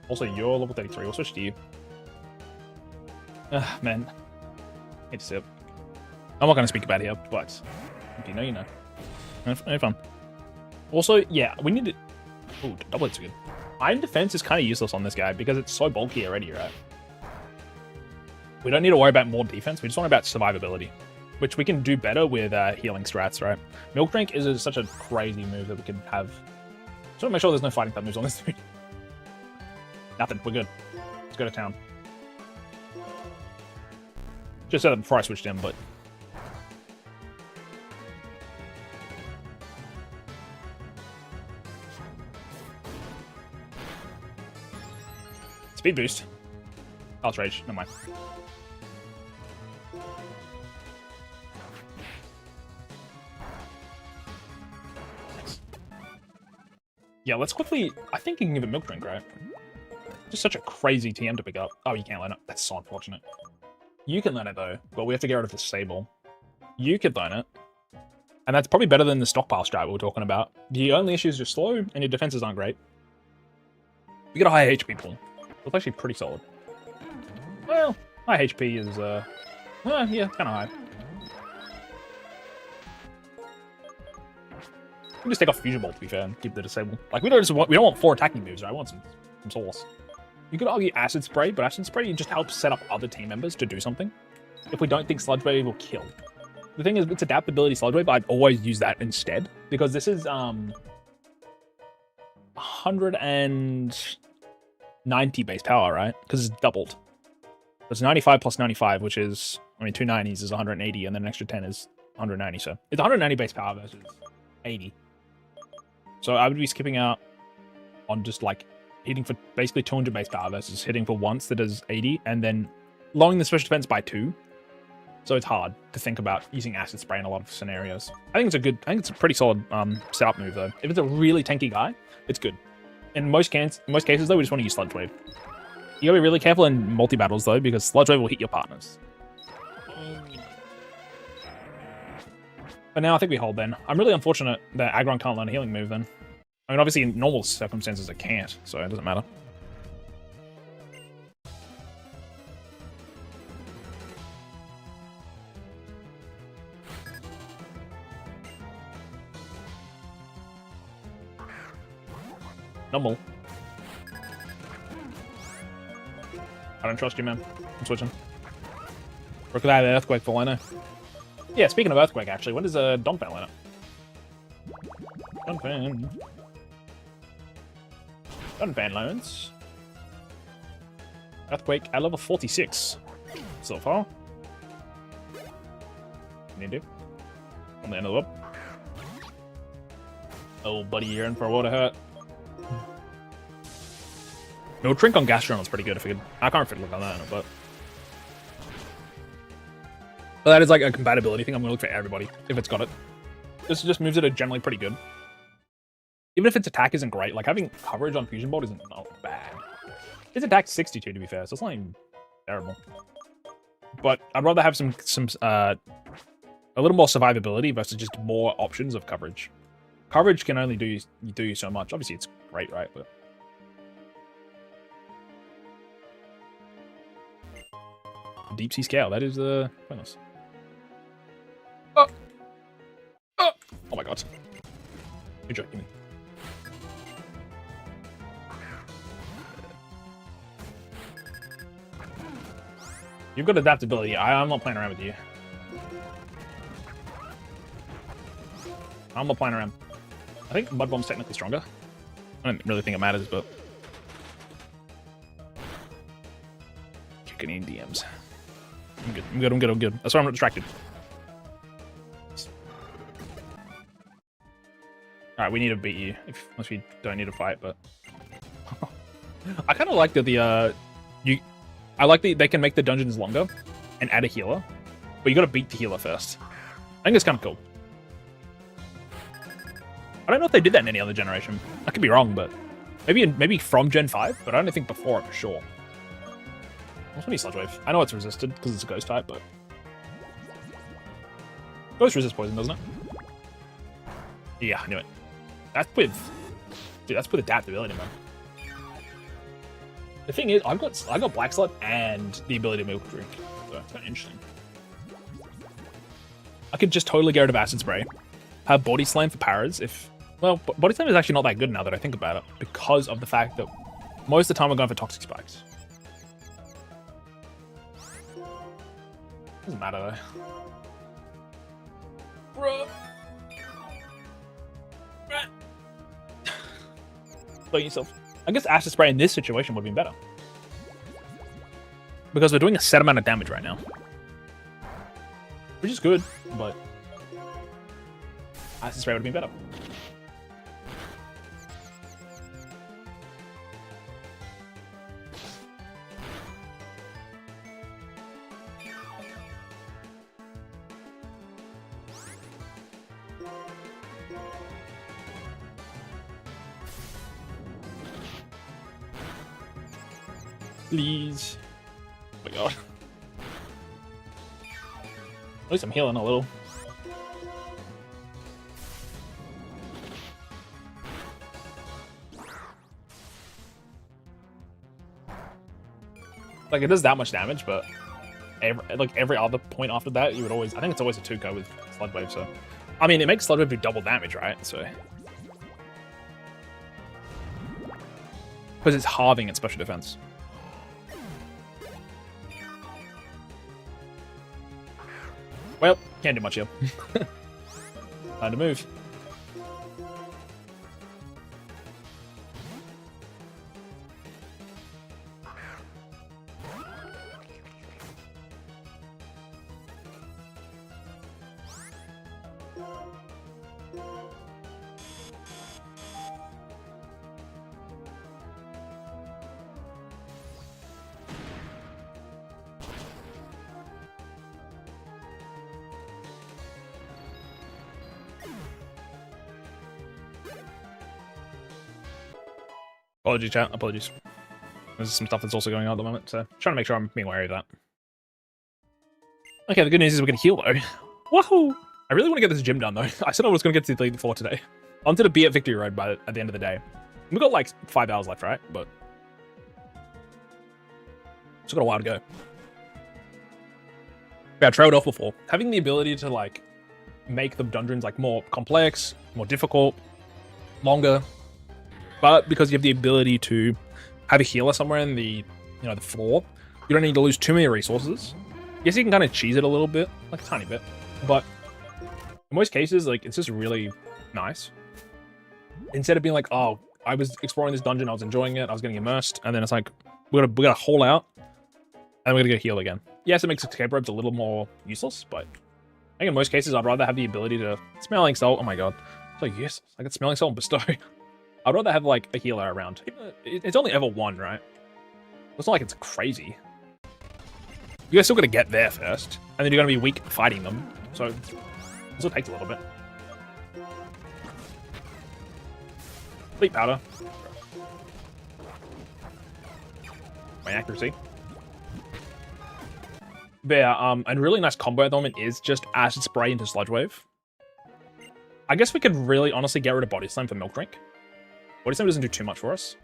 Also, you're level 33. We'll switch to you. Man. Hate to see it. I'm not going to speak about it here, but if you know, you know. No fun. Also, yeah, we need to... Ooh, double hits are good. Iron Defense is kind of useless on this guy because it's so bulky already, right? We don't need to worry about more defense. We just want about survivability, which we can do better with healing strats, right? Milk Drink is such a crazy move that we can have. Just want to make sure there's no fighting type moves on this dude. Nothing. We're good. Let's go to town. Just said that before I switched in, but... Speed boost. Outrage. Never mind. Yeah, let's quickly... I think you can give it Milk Drink, right? Just such a crazy TM to pick up. Oh, you can't learn it. That's so unfortunate. You can learn it, though. But we have to get rid of the Sable. You could learn it. And that's probably better than the stockpile strat we were talking about. The only issue is you're slow, and your defenses aren't great. You get a high HP pool. It's actually pretty solid. Well, high HP is, yeah, kind of high. We can just take off Fusion Bolt, to be fair, and keep the disable. Like, we don't want 4 attacking moves, right? I want some souls. You could argue Acid Spray, but Acid Spray just helps set up other team members to do something. If we don't think Sludge Wave will kill. The thing is, it's adaptability Sludge Wave, I'd always use that instead. Because this is 190 base power, right? Because it's doubled. It's 95 plus 95, which is, I mean, 2 90s is 180, and then an extra 10 is 190. So it's 190 base power versus 80. So I would be skipping out on just like hitting for basically 200 base power versus hitting for once that does 80, and then lowering the special defense by 2. So it's hard to think about using Acid Spray in a lot of scenarios. I think it's a pretty solid setup move though. If it's a really tanky guy, it's good. In most cases though, we just want to use Sludge Wave. You gotta be really careful in multi-battles though, because Sludge Wave will hit your partners. But now I think we hold then. I'm really unfortunate that Aggron can't learn a healing move then. I mean, obviously in normal circumstances it can't, so it doesn't matter. Normal. I don't trust you, man. I'm switching. Or could I have Earthquake for all I know? Yeah, speaking of Earthquake, actually, when does Donphan line up? Donphan loans. Earthquake at level 46 so far. Need to. On the end of the web. Oh, buddy, you're in for a water hurt. No, Trink on Gastron is pretty good if we could. I can't fit look on that, but that is like a compatibility thing. I'm gonna look for everybody if it's got it. This just moves it generally pretty good. Even if its attack isn't great, like having coverage on Fusion Bolt isn't bad. Its attack's 62 to be fair, so it's not even terrible. But I'd rather have some a little more survivability versus just more options of coverage. Coverage can only do you so much. Obviously, it's great, right? But Deep Sea Scale, that is pointless. Oh my god. You're joking me. You've got adaptability. I'm not playing around with you. I'm not playing around. I think Mud Bomb's technically stronger. I don't really think it matters, but kicking in DMs. I'm good. That's why I'm not distracted. Alright, we need to beat you, unless we don't need to fight, but I kind of like that I like that they can make the dungeons longer and add a healer, but you gotta beat the healer first. I think it's kind of cool. I don't know if they did that in any other generation. I could be wrong, but maybe from Gen 5, but I don't think before it for sure. What's any Sludge Wave? I know it's resisted because it's a ghost type, but ghost resists poison, doesn't it? Yeah, I knew it. That's with adaptability, man. The thing is, I got Black Slot and the ability to Milk Drink, so it's kind of interesting. I could just totally get rid of Acid Spray, have Body Slam for Paras if... Well, Body Slam is actually not that good now that I think about it, because of the fact that most of the time we're going for Toxic Spikes. Doesn't matter though. Bruh. Blame yourself. I guess Acid Spray in this situation would have been better. Because we're doing a set amount of damage right now. Which is good, but Acid Spray would have been better. Please. Oh my god. At least I'm healing a little. Like, it does that much damage, but every other point after that, you would always... I think it's always a 2-go with Sludge Wave, so... I mean, it makes Sludge Wave do double damage, right? So... Because it's halving its special defense. Well, can't do much here. Time to move. Apologies, chat. Apologies. There's some stuff that's also going on at the moment, so trying to make sure I'm being wary of that. Okay, the good news is we can heal, though. Woohoo! I really want to get this gym done, though. I said I was going to get to the Elite 4 today. I wanted to be at Victory Road at the end of the day. We've got, like, 5 hours left, right? But still got a while to go. Yeah, I trailed off before. Having the ability to, like, make the dungeons, like, more complex, more difficult, longer. But because you have the ability to have a healer somewhere in the, the floor, you don't need to lose too many resources. Yes, you can kind of cheese it a little bit, like a tiny bit, but in most cases, like, it's just really nice. Instead of being like, oh, I was exploring this dungeon, I was enjoying it, I was getting immersed, and then it's like, we gotta haul out, and we're gonna get healed again. Yes, it makes escape robes a little more useless, but I think in most cases, I'd rather have the ability to smelling salt. Oh my god, so useless. I got smelling salt and bestow. I'd rather have, like, a healer around. It's only ever one, right? It's not like it's crazy. You guys still gotta get there first, and then you're gonna be weak fighting them. So, this will take a little bit. Fleet powder. My accuracy. But yeah, a really nice combo at the moment is just Acid Spray into Sludge Wave. I guess we could really honestly get rid of Body Slam for Milk Drink. Body Slam doesn't do too much for us.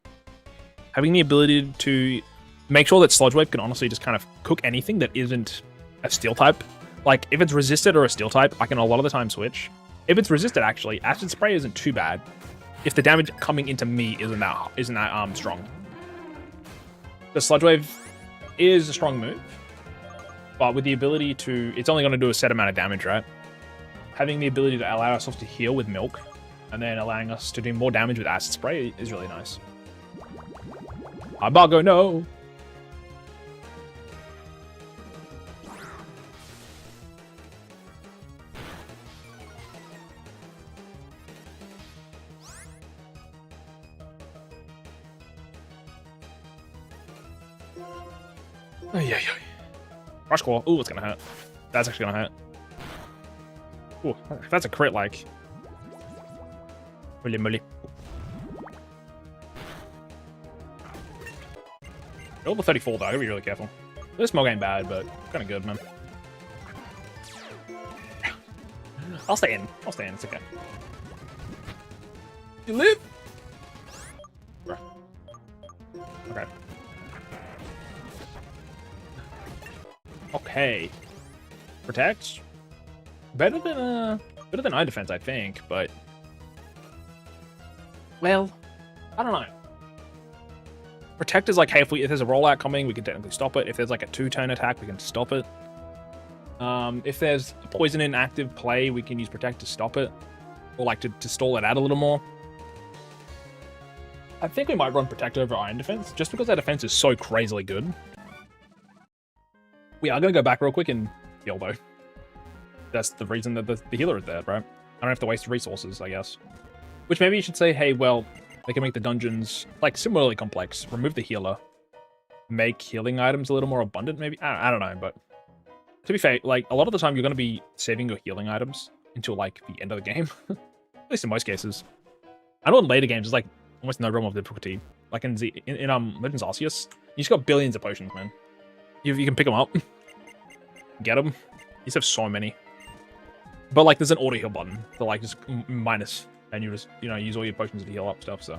Having the ability to make sure that Sludge Wave can honestly just kind of cook anything that isn't a Steel type. Like, if it's resisted or a Steel type, I can a lot of the time switch. If it's resisted, actually, Acid Spray isn't too bad. If the damage coming into me isn't that strong. The Sludge Wave is a strong move, but with the ability to, it's only going to do a set amount of damage, right? Having the ability to allow ourselves to heal with Milk, and then allowing us to do more damage with Acid Spray is really nice. Abago, no! Rush Claw. Ooh, it's gonna hurt. That's actually gonna hurt. Ooh, if that's a crit, like... Holy moly. Level 34 though, I gotta be really careful. This smoke ain't bad, but kinda good, man. I'll stay in. I'll stay in, it's okay. You live? Okay. Okay. Protect? Better than Eye Defense, I think, but... Well, I don't know. Protect is like, hey, if there's a rollout coming, we can technically stop it. If there's like a 2-turn attack, we can stop it. If there's poison in active play, we can use Protect to stop it. Or like to stall it out a little more. I think we might run Protect over Iron Defense, just because our defense is so crazily good. We are going to go back real quick and heal, though. That's the reason that the healer is there, right? I don't have to waste resources, I guess. Which maybe you should say, hey, well, they can make the dungeons, like, similarly complex. Remove the healer. Make healing items a little more abundant, maybe? I don't know, but... To be fair, like, a lot of the time you're going to be saving your healing items until, like, the end of the game. At least in most cases. I know in later games, there's, like, almost no realm of difficulty. Like in Legends Arceus, you just got billions of potions, man. You can pick them up. Get them. You just have so many. But, like, there's an auto-heal button to, like, just minus... And you just, use all your potions to heal up stuff, so...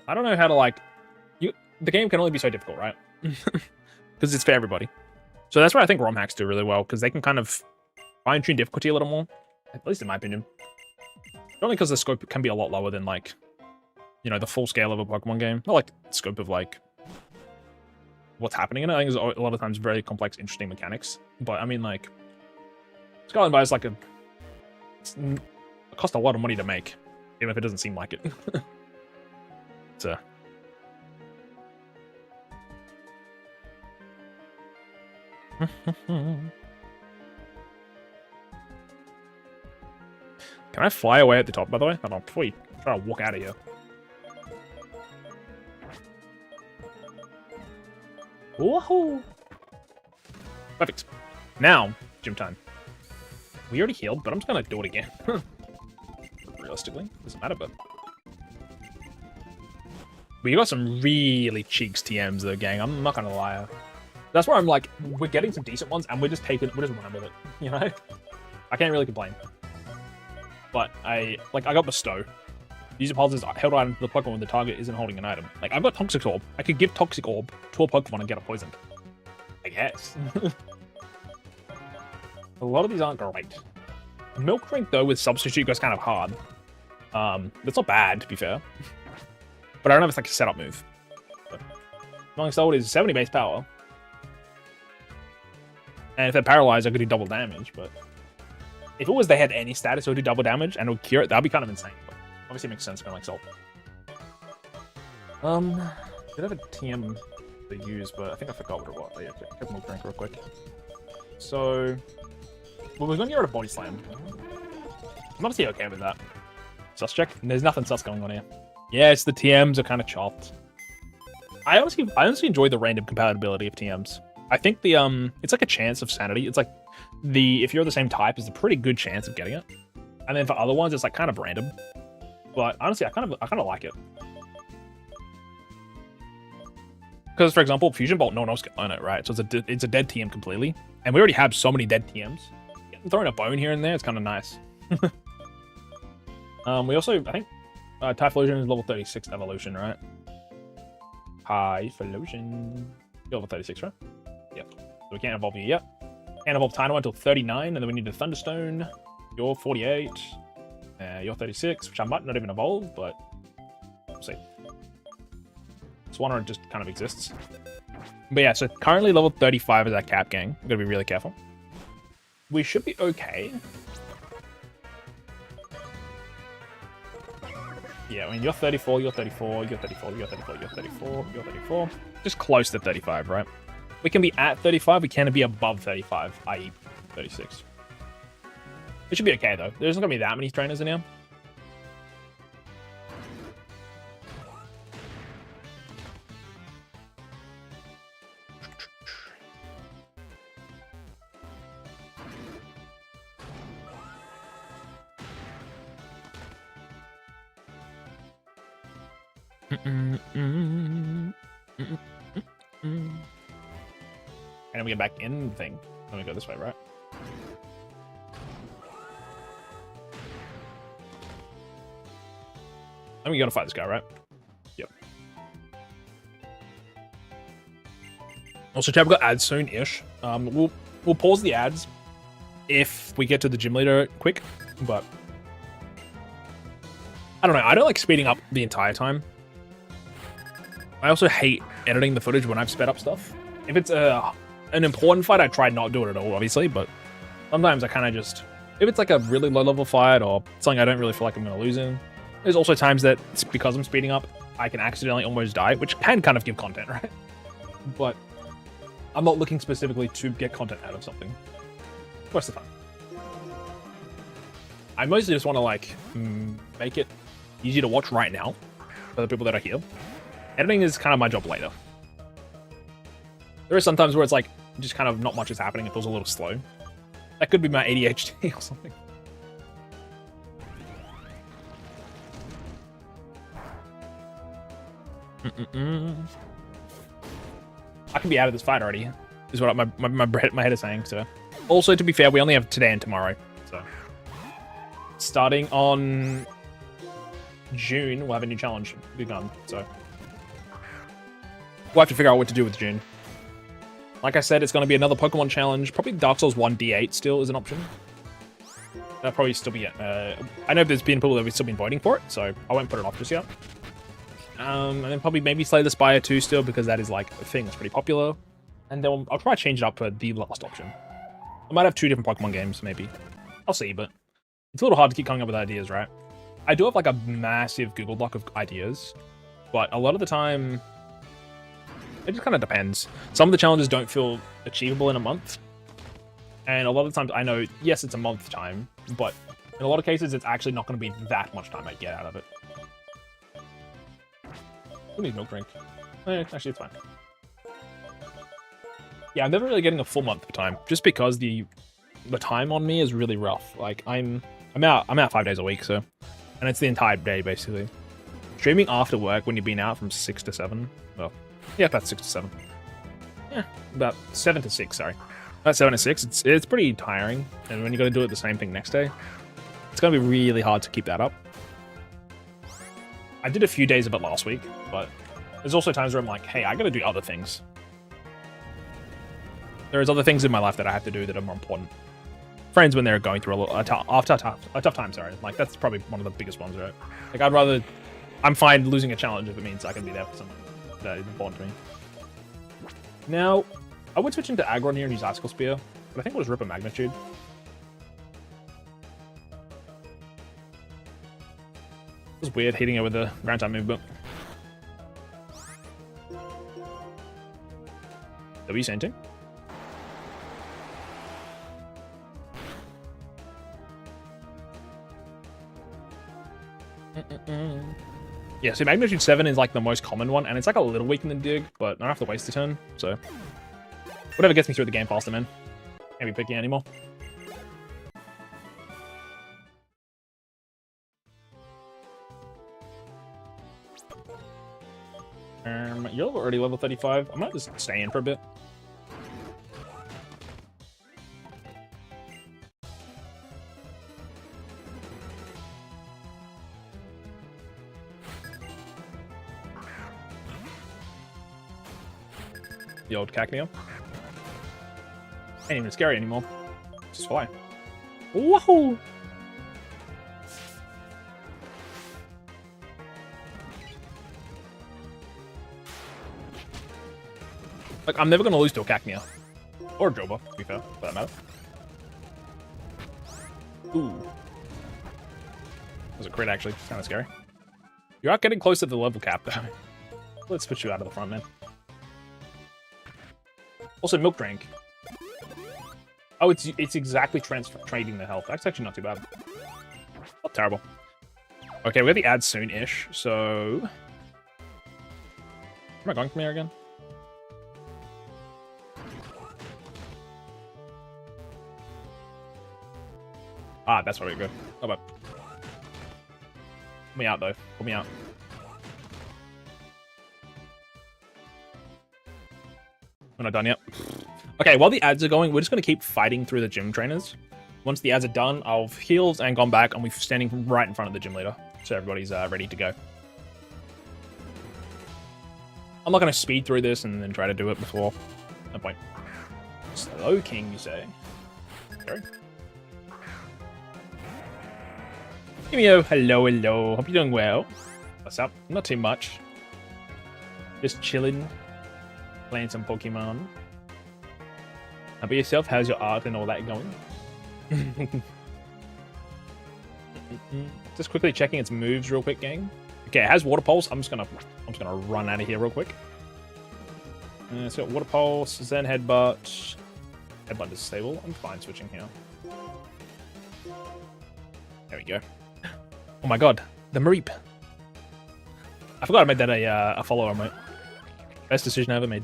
I don't know how to, like... The game can only be so difficult, right? Because it's for everybody. So that's why I think ROM hacks do really well, because they can kind of fine-tune difficulty a little more. At least in my opinion. Only because the scope can be a lot lower than, like... the full scale of a Pokemon game. Not, like, the scope of, like... what's happening in it. I think there's a lot of times very complex, interesting mechanics. But, I mean, like... Scarlet Invis is like it costs a lot of money to make, even if it doesn't seem like it. So. Can I fly away at the top, by the way? Hold on, before you try to walk out of here. Woohoo! Perfect. Now, gym time. We already healed, but I'm just gonna do it again. Realistically, doesn't matter, but we got some really cheeks TMs though, gang. I'm not gonna lie. That's where I'm like, we're getting some decent ones, and we're just running with it. You know, I can't really complain. But I got Bestow. Use a pulses held item to the Pokemon when the target isn't holding an item. Like, I've got Toxic Orb. I could give Toxic Orb to a Pokemon and get it poisoned. I guess. A lot of these aren't great. Milk Drink, though, with Substitute goes kind of hard. That's not bad, to be fair. But I don't know if it's like a setup move. Smelling Sword is 70 base power. And if they're paralyzed, I could do double damage, but if it was they had any status, it would do double damage and it would cure it, that'd be kind of insane. But obviously it makes sense, Smelling Salt. Did have a TM to use, but I think I forgot what it was. Yeah, get Milk Drink real quick. So, well, we're going to get rid of Body Slam. I'm obviously okay with that. Sus check. There's nothing sus going on here. Yeah, it's the TMs are kind of chopped. I honestly enjoy the random compatibility of TMs. I think the it's like a chance of sanity. It's like if you're the same type, is a pretty good chance of getting it. And then for other ones, it's like kind of random. But honestly, I kind of like it. Because for example, Fusion Bolt, no one else can own it, right? So it's a dead TM completely, and we already have so many dead TMs. Throwing a bone here and there, it's kind of nice. We also, I think, Typhlosion is level 36 evolution, right? Typhlosion, you're level 36, right? Yep. So we can't evolve you yet. Can't evolve Tynamo until 39, and then we need a Thunderstone. You're 48. You're 36, which I might not even evolve, but we'll see. Swanner just kind of exists. But yeah, so currently level 35 is our cap, gang. We've got to be really careful. We should be okay. Yeah, I mean, you're 34, you're 34, you're 34, you're 34, you're 34, you're 34. Just close to 35, right? We can be at 35, we can't be above 35, i.e. 36. It should be okay, though. There's not going to be that many trainers in here. And we get back in the thing. Let me go this way, right? And we gotta fight this guy, right? Yep. Also, chat, we got ads soon-ish. We'll pause the ads if we get to the gym leader quick, but I don't know. I don't like speeding up the entire time. I also hate editing the footage when I've sped up stuff. If it's an important fight, I try not to do it at all, obviously, but sometimes I kind of just... If it's like a really low-level fight or something I don't really feel like I'm going to lose in, there's also times that it's because I'm speeding up, I can accidentally almost die, which can kind of give content, right? But I'm not looking specifically to get content out of something. What's the fun? I mostly just want to, like, make it easy to watch right now for the people that are here. Editing is kind of my job later. There are sometimes where it's like, just kind of not much is happening. It feels a little slow. That could be my ADHD or something. I can be out of this fight already, is what my head is saying. So, also to be fair, we only have today and tomorrow. So, starting on June, we'll have a new challenge begun. So, we'll have to figure out what to do with June. Like I said, it's going to be another Pokemon challenge. Probably Dark Souls 1 D8 still is an option. That'll probably still be it. I know there's been people that have still been voting for it, so I won't put it off just yet. And then probably maybe Slay the Spire 2 still, because that is like a thing that's pretty popular. And then I'll try to change it up for the last option. I might have 2 different Pokemon games, maybe. I'll see, but it's a little hard to keep coming up with ideas, right? I do have like a massive Google Doc of ideas, but a lot of the time, it just kind of depends. Some of the challenges don't feel achievable in a month. And a lot of the times I know, yes, it's a month time, but in a lot of cases, it's actually not going to be that much time I get out of it. Who needs milk drink? Actually, it's fine. Yeah, I'm never really getting a full month of time, just because the time on me is really rough. Like I'm out 5 days a week, so, and it's the entire day basically. Streaming after work when you've been out from 6 to 7. Well, yeah, that's 6 to 7. Yeah, about 7 to 6. Sorry, about 7 to 6. It's pretty tiring, and when you got to do it the same thing next day, it's gonna be really hard to keep that up. I did a few days of it last week, but there's also times where I'm like, hey, I gotta do other things. There's other things in my life that I have to do that are more important. Friends when they're going through a tough time, sorry. Like, that's probably one of the biggest ones, right? Like, I'm fine losing a challenge if it means I can be there for someone that is important to me. Now, I would switch into Aggron here and use Icicle Spear, but I think it was Ripper Magnitude. It was weird hitting it with the ground type movement. W Scenting. Yeah, so Magnitude 7 is like the most common one, and it's like a little weaker than Dig, but I don't have to waste a turn, so whatever gets me through the game faster, man. Can't be picky anymore. You're already level 35. I might just stay in for a bit. The old Cacnea. Ain't even scary anymore. Just fly. Whoa! Like, I'm never going to lose to a Cacnea. Or a Joba, to be fair, for that matter. Ooh. That was a crit, actually. It's kind of scary. You are getting close to the level cap, though. Let's put you out of the front, man. Also, Milk Drink. Oh, it's exactly trading the health. That's actually not too bad. Not terrible. Okay, we have the ad soon-ish, so... Am I going from here again? Ah, that's where we go. Oh, but put me out, though. Put me out. We're not done yet. Okay, while the ads are going, we're just going to keep fighting through the gym trainers. Once the ads are done, I'll have healed and gone back, and we're standing right in front of the gym leader. So everybody's ready to go. I'm not going to speed through this and then try to do it before. No point. Slow King, you say? Sorry. Kimio, hello, hello. Hope you're doing well. What's up? Not too much. Just chilling. Playing some Pokemon. How about yourself? How's your art and all that going? Just quickly checking its moves real quick, gang. Okay, it has Water Pulse. I'm just gonna run out of here real quick. It's got Water Pulse, Zen Headbutt. Headbutt is stable. I'm fine switching here. There we go. Oh my god, the Mareep. I forgot I made that a follower, mate. Best decision I ever made.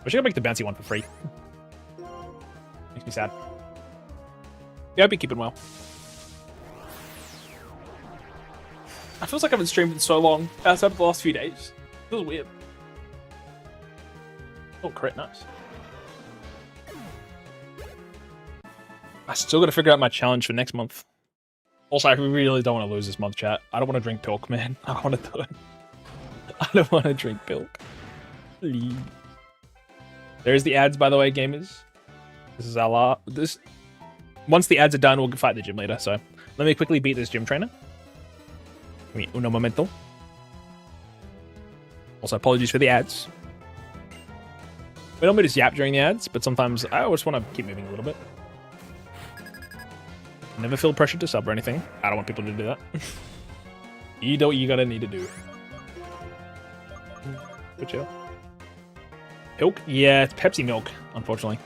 I should make the bouncy one for free. Makes me sad. Yeah, I'll be keeping well. I feels like I haven't streamed in so long, outside of the last few days. Feels weird. Oh, crit, nice. I still gotta figure out my challenge for next month. Also, I really don't want to lose this month, chat. I don't want to drink milk, man. I don't want to do it. I don't want to drink milk. Please. There's the ads, by the way, gamers. This is our once the ads are done, we'll fight the gym leader. So let me quickly beat this gym trainer. Give me uno momento. Also, apologies for the ads. We don't want me to just yap during the ads, but sometimes I always want to keep moving a little bit. Never feel pressure to sub or anything. I don't want people to do that. You do what you gotta need to do. Good chill. Milk? Yeah, it's Pepsi milk, unfortunately.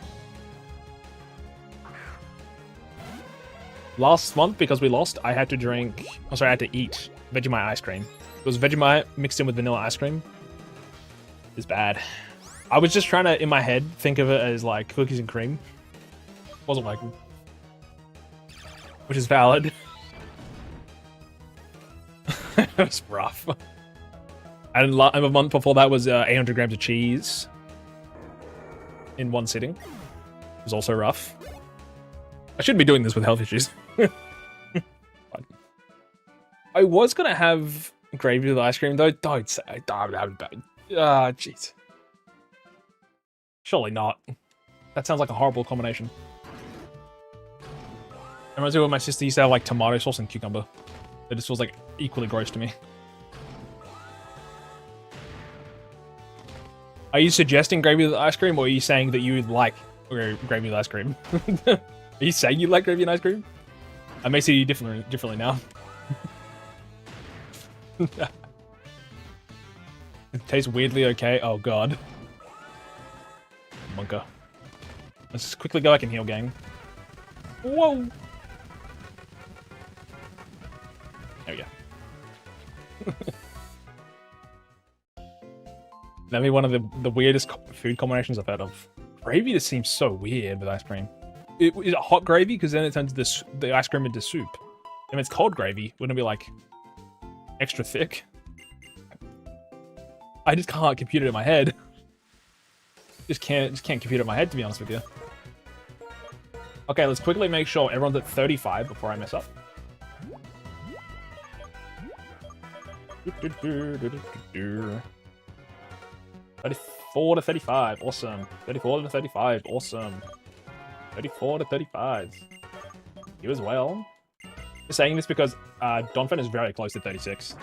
Last month, because we lost, I had to drink... Oh, sorry, I had to eat Vegemite ice cream. It was Vegemite mixed in with vanilla ice cream. It's bad. I was just trying to, in my head, think of it as like cookies and cream. Wasn't working. Which is valid. It was rough. And a month before that was 800 grams of cheese in one sitting. It was also rough. I shouldn't be doing this with health issues. I was gonna have gravy with ice cream though. Don't say. Ah, jeez. Surely not. That sounds like a horrible combination. It reminds me of when my sister used to have like tomato sauce and cucumber. It just feels like equally gross to me. Are you suggesting gravy with ice cream, or are you saying that you would like gravy with ice cream? Are you saying you like gravy and ice cream? I may see you differently now. It tastes weirdly okay. Oh god. Bunker. Let's just quickly go back and heal, gang. Whoa! There we go. That'd be one of the weirdest food combinations I've heard of. Gravy just seems so weird with ice cream. Is it hot gravy? Because then it turns the ice cream into soup. If it's cold gravy, wouldn't it be like extra thick? I just can't compute it in my head. Just can't compute it in my head, to be honest with you. Okay, let's quickly make sure everyone's at 35 before I mess up. 34 to 35, awesome. 34 to 35, awesome. 34 to 35. You as well. Just saying this because Donphan is very close to 36.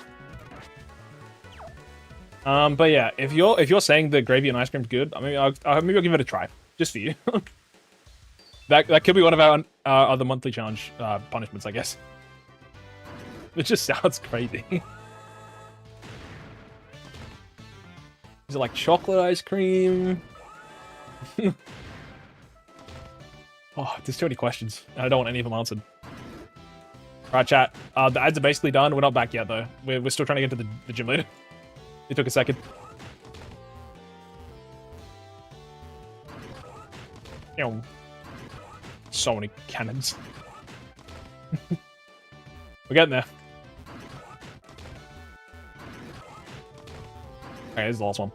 But yeah, if you're saying the gravy and ice cream's good, I mean, maybe I'll give it a try, just for you. that could be one of our other monthly challenge punishments, I guess. It just sounds crazy. Is it like chocolate ice cream? Oh, there's too many questions, and I don't want any of them answered. Alright, chat. The ads are basically done. We're not back yet, though. We're still trying to get to the gym leader. It took a second. So many cannons. We're getting there. Okay, this is the last one.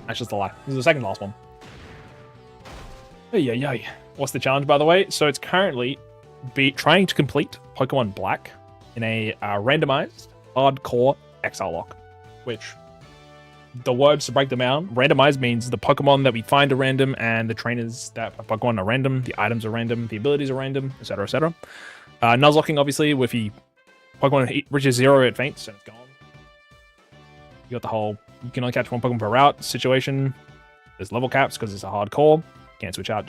Actually, it's the last. This is the second last one. Hey. What's the challenge, by the way? So it's currently trying to complete Pokemon Black in a randomized hardcore ExileLocke, which the words to break them down, randomized means the Pokemon that we find are random and the trainers that Pokemon are random, the items are random, the abilities are random, etc, etc. Nuzlocking, obviously, if the Pokemon reaches 0, it faints and it's gone. You got the whole, you can only catch one Pokemon per route situation. There's level caps because it's a hardcore. Can't switch out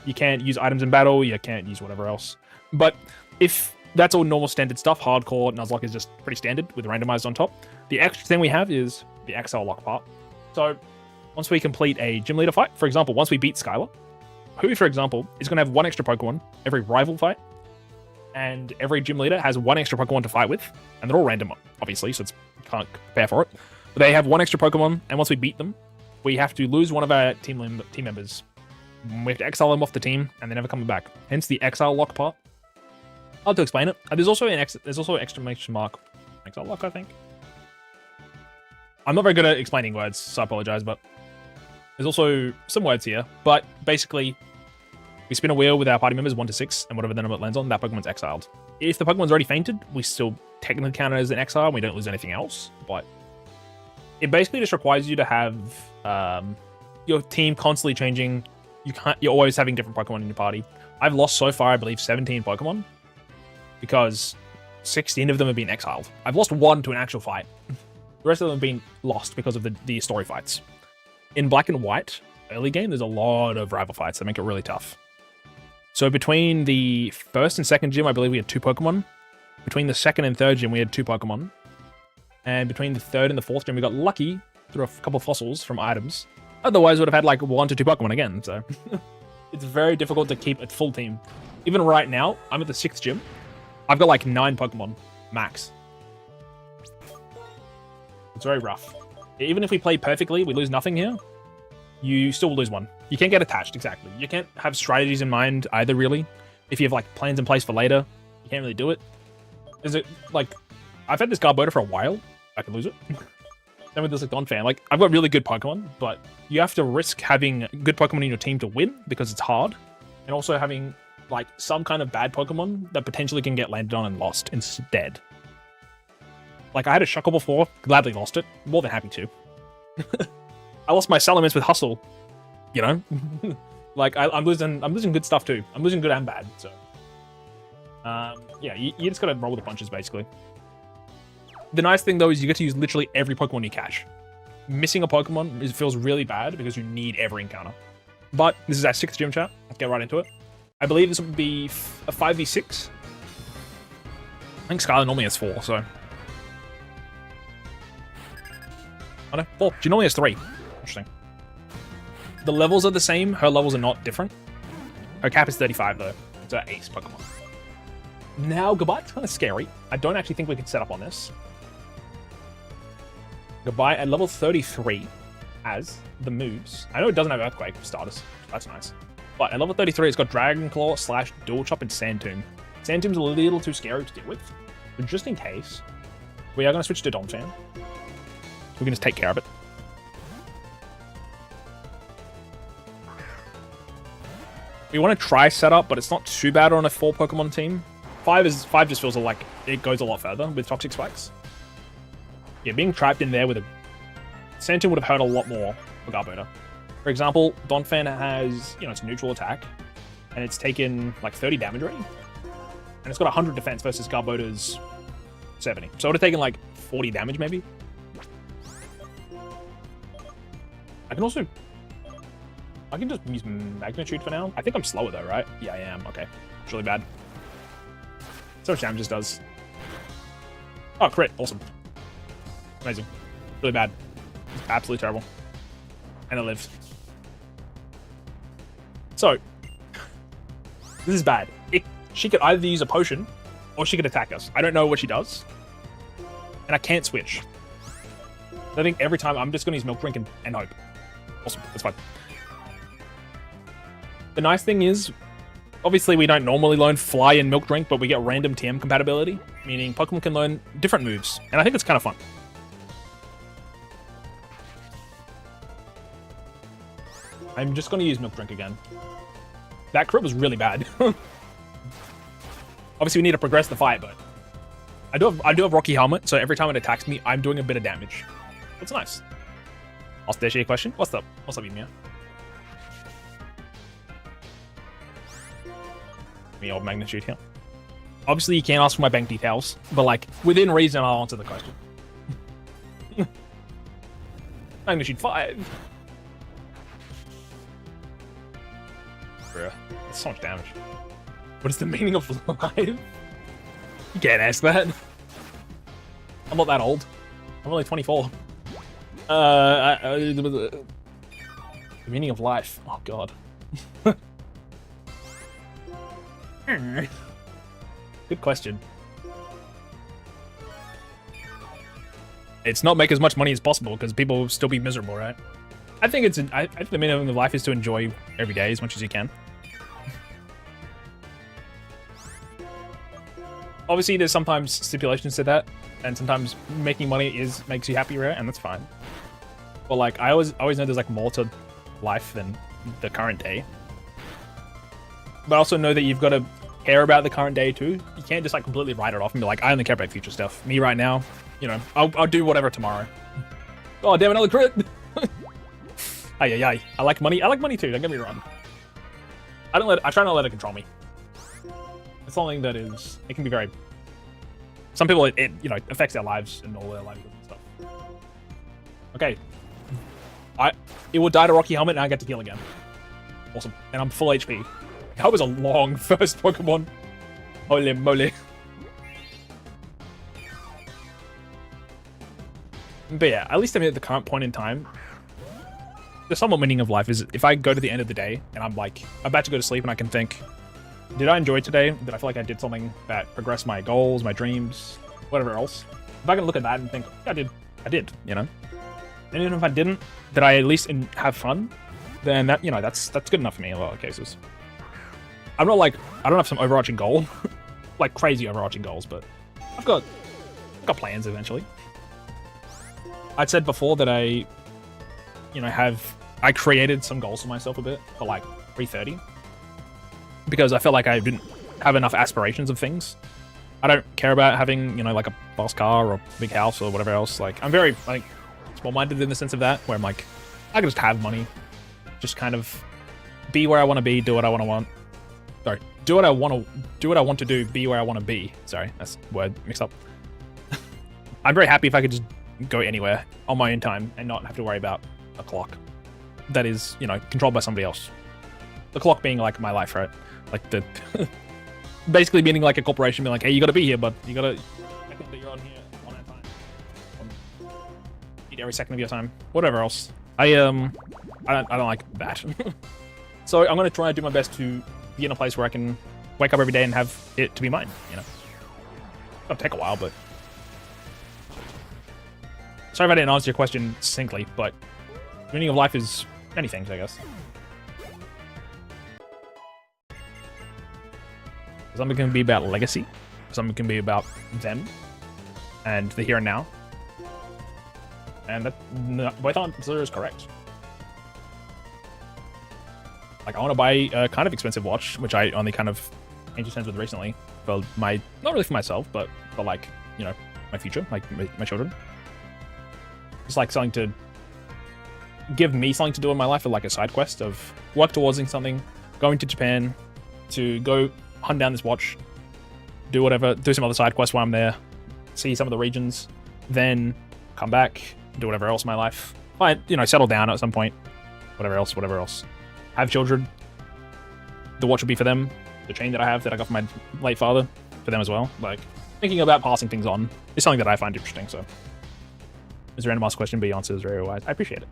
you can't use items in battle, you can't use whatever else. But if that's all normal standard stuff, hardcore Nuzlocke is just pretty standard with randomized on top. The extra thing we have is the ExileLocke part. So once we complete a gym leader fight, for example, once we beat Skylar, who, for example, is going to have one extra Pokemon every rival fight, and every gym leader has one extra Pokemon to fight with, and they're all random, obviously, so you can't prepare for it. But they have one extra Pokemon, and once we beat them, we have to lose one of our team members. We have to exile them off the team, and they're never coming back. Hence the ExileLocke part. I'll have to explain it. There's also an exclamation mark ExileLocke, I think. I'm not very good at explaining words, so I apologize, but there's also some words here. But basically, we spin a wheel with our party members 1 to 6, and whatever the number it lands on, that Pokemon's exiled. If the Pokemon's already fainted, we still technically count it as an exile, and we don't lose anything else. But it basically just requires you to have your team constantly changing. You're always having different Pokemon in your party. I've lost so far, I believe, 17 Pokemon, because 16 of them have been exiled. I've lost 1 to an actual fight. The rest of them have been lost because of the story fights. In Black and White, early game, there's a lot of rival fights that make it really tough. So between the first and second gym, I believe we had 2 Pokemon. Between the second and third gym, we had 2 Pokemon. And between the third and the fourth gym, we got lucky through a couple fossils from items. Otherwise, we would have had like 1 to 2 Pokemon again, so... It's very difficult to keep a full team. Even right now, I'm at the 6th gym. I've got like 9 Pokemon, max. It's very rough. Even if we play perfectly, we lose nothing here. You still lose 1. You can't get attached, exactly. You can't have strategies in mind either, really. If you have like plans in place for later, you can't really do it. Is it like... I've had this Garbodor for a while. I could lose it. Then with this like Donphan, like I've got really good Pokemon, but you have to risk having good Pokemon in your team to win because it's hard, and also having like some kind of bad Pokemon that potentially can get landed on and lost instead. Like I had a Shuckle before, gladly lost it, more than happy to. I lost my Salamence with Hustle, you know. Like I'm losing good stuff too. I'm losing good and bad. So yeah, you just gotta roll with the punches basically. The nice thing, though, is you get to use literally every Pokemon you catch. Missing a Pokemon feels really bad because you need every encounter. But this is our 6th gym chat. Let's get right into it. I believe this would be a 5v6. I think Skylar normally has 4, so... Oh no, 4. She normally has 3. Interesting. The levels are the same. Her levels are not different. Her cap is 35, though. It's an ace Pokemon. Now, Goodbye's kind of scary. I don't actually think we can set up on this. Goodbye at level 33 as the moves. I know it doesn't have Earthquake for starters. That's nice. But at level 33, it's got Dragon Claw / Dual Chop and Sand Tomb. Sand Tomb's a little too scary to deal with. But just in case, we are going to switch to Donphan. We can just take care of it. We want to try setup, but it's not too bad on a 4 Pokemon team. 5 just feels like it goes a lot further with Toxic Spikes. Yeah, being trapped in there with a Sand Tomb would have hurt a lot more for Garbodor. For example, Donphan has, you know, it's a neutral attack, and it's taken like 30 damage already, and it's got 100 defense versus Garbodor's 70. So it would have taken like 40 damage maybe. I can just use Magnitude for now. I think I'm slower though, right? Yeah, I am. Okay, it's really bad. So much damage this does. Oh, crit. Awesome. Amazing. Really bad. It's absolutely terrible. And it lives. So, this is bad. She could either use a potion, or she could attack us. I don't know what she does. And I can't switch. I think every time I'm just going to use Milk Drink and hope. Awesome. That's fine. The nice thing is, obviously we don't normally learn Fly and Milk Drink, but we get random TM compatibility, meaning Pokemon can learn different moves. And I think it's kind of fun. I'm just going to use Milk Drink again. That crit was really bad. Obviously, we need to progress the fight, but I do have Rocky Helmet, so every time it attacks me, I'm doing a bit of damage. That's nice. Ask Deschy a question. What's up? What's up, Emia? Me old Magnitude here. Obviously, you can't ask for my bank details, but like within reason, I'll answer the question. Magnitude 5. Bruh, that's so much damage. What is the meaning of life? You can't ask that. I'm not that old. I'm only 24. The meaning of life. Oh god. Good question. It's not make as much money as possible because people will still be miserable, right? I think I think the meaning of life is to enjoy every day as much as you can. Obviously, there's sometimes stipulations to that, and sometimes making money makes you happy, right? And that's fine. But like, I always know there's like more to life than the current day. But I also know that you've got to care about the current day too. You can't just like completely write it off and be like, I only care about future stuff. Me right now, you know, I'll do whatever tomorrow. Oh damn, another crit! Ay, ay, ay. I like money. I like money too. Don't get me wrong. I try not to let it control me. It's something that it can be very. Some people it you know affects their lives and all their livelihoods and stuff. Okay, It will die to Rocky Helmet and I get to heal again. Awesome. And I'm full HP. That was a long first Pokemon. Holy moly. But yeah, at least I mean at the current point in time, the somewhat meaning of life is if I go to the end of the day and I'm like about to go to sleep and I can think, did I enjoy today? Did I feel like I did something that progressed my goals, my dreams, whatever else? If I can look at that and think, yeah, I did, you know? And even if I didn't, did I at least have fun? Then that, you know, that's good enough for me in a lot of cases. I'm not like, I don't have some overarching goal, like crazy overarching goals, but I've got plans eventually. I'd said before that I created some goals for myself a bit for like 330 because I felt like I didn't have enough aspirations of things. I don't care about having, you know, like a fast car or a big house or whatever else. Like, I'm very like small-minded in the sense of that, where I'm like, I can just have money, just kind of be where I want to be, do what I want. Sorry, do what I want to do, be where I want to be. Sorry, that's word mix up. I'm very happy if I could just go anywhere on my own time and not have to worry about a clock that is, you know, controlled by somebody else. The clock being like my life, right? Like the basically meaning like a corporation being like, hey, you gotta be here, but you gotta make sure that you're on here on that time. Eat every second of your time. Whatever else. I don't like that. So I'm gonna try and do my best to be in a place where I can wake up every day and have it to be mine, you know. It'll take a while, but sorry if I didn't answer your question succinctly, but the meaning of life is many things, I guess. Something can be about legacy. Something can be about them and the here and now. And that both answers correct. Like, I want to buy a kind of expensive watch, which I only kind of came to terms with recently. For my, not really for myself, but for like, you know, my future, like my children. Just like something to give me something to do in my life, or like a side quest of work towards something, going to Japan to go hunt down this watch, do whatever, do some other side quests while I'm there, see some of the regions, then come back, do whatever else in my life. You know, settle down at some point, whatever else. Have children. The watch will be for them. The chain that I have that I got from my late father, for them as well. Like, thinking about passing things on is something that I find interesting, so. It's a randomized question, but your answer is very wise. I appreciate it.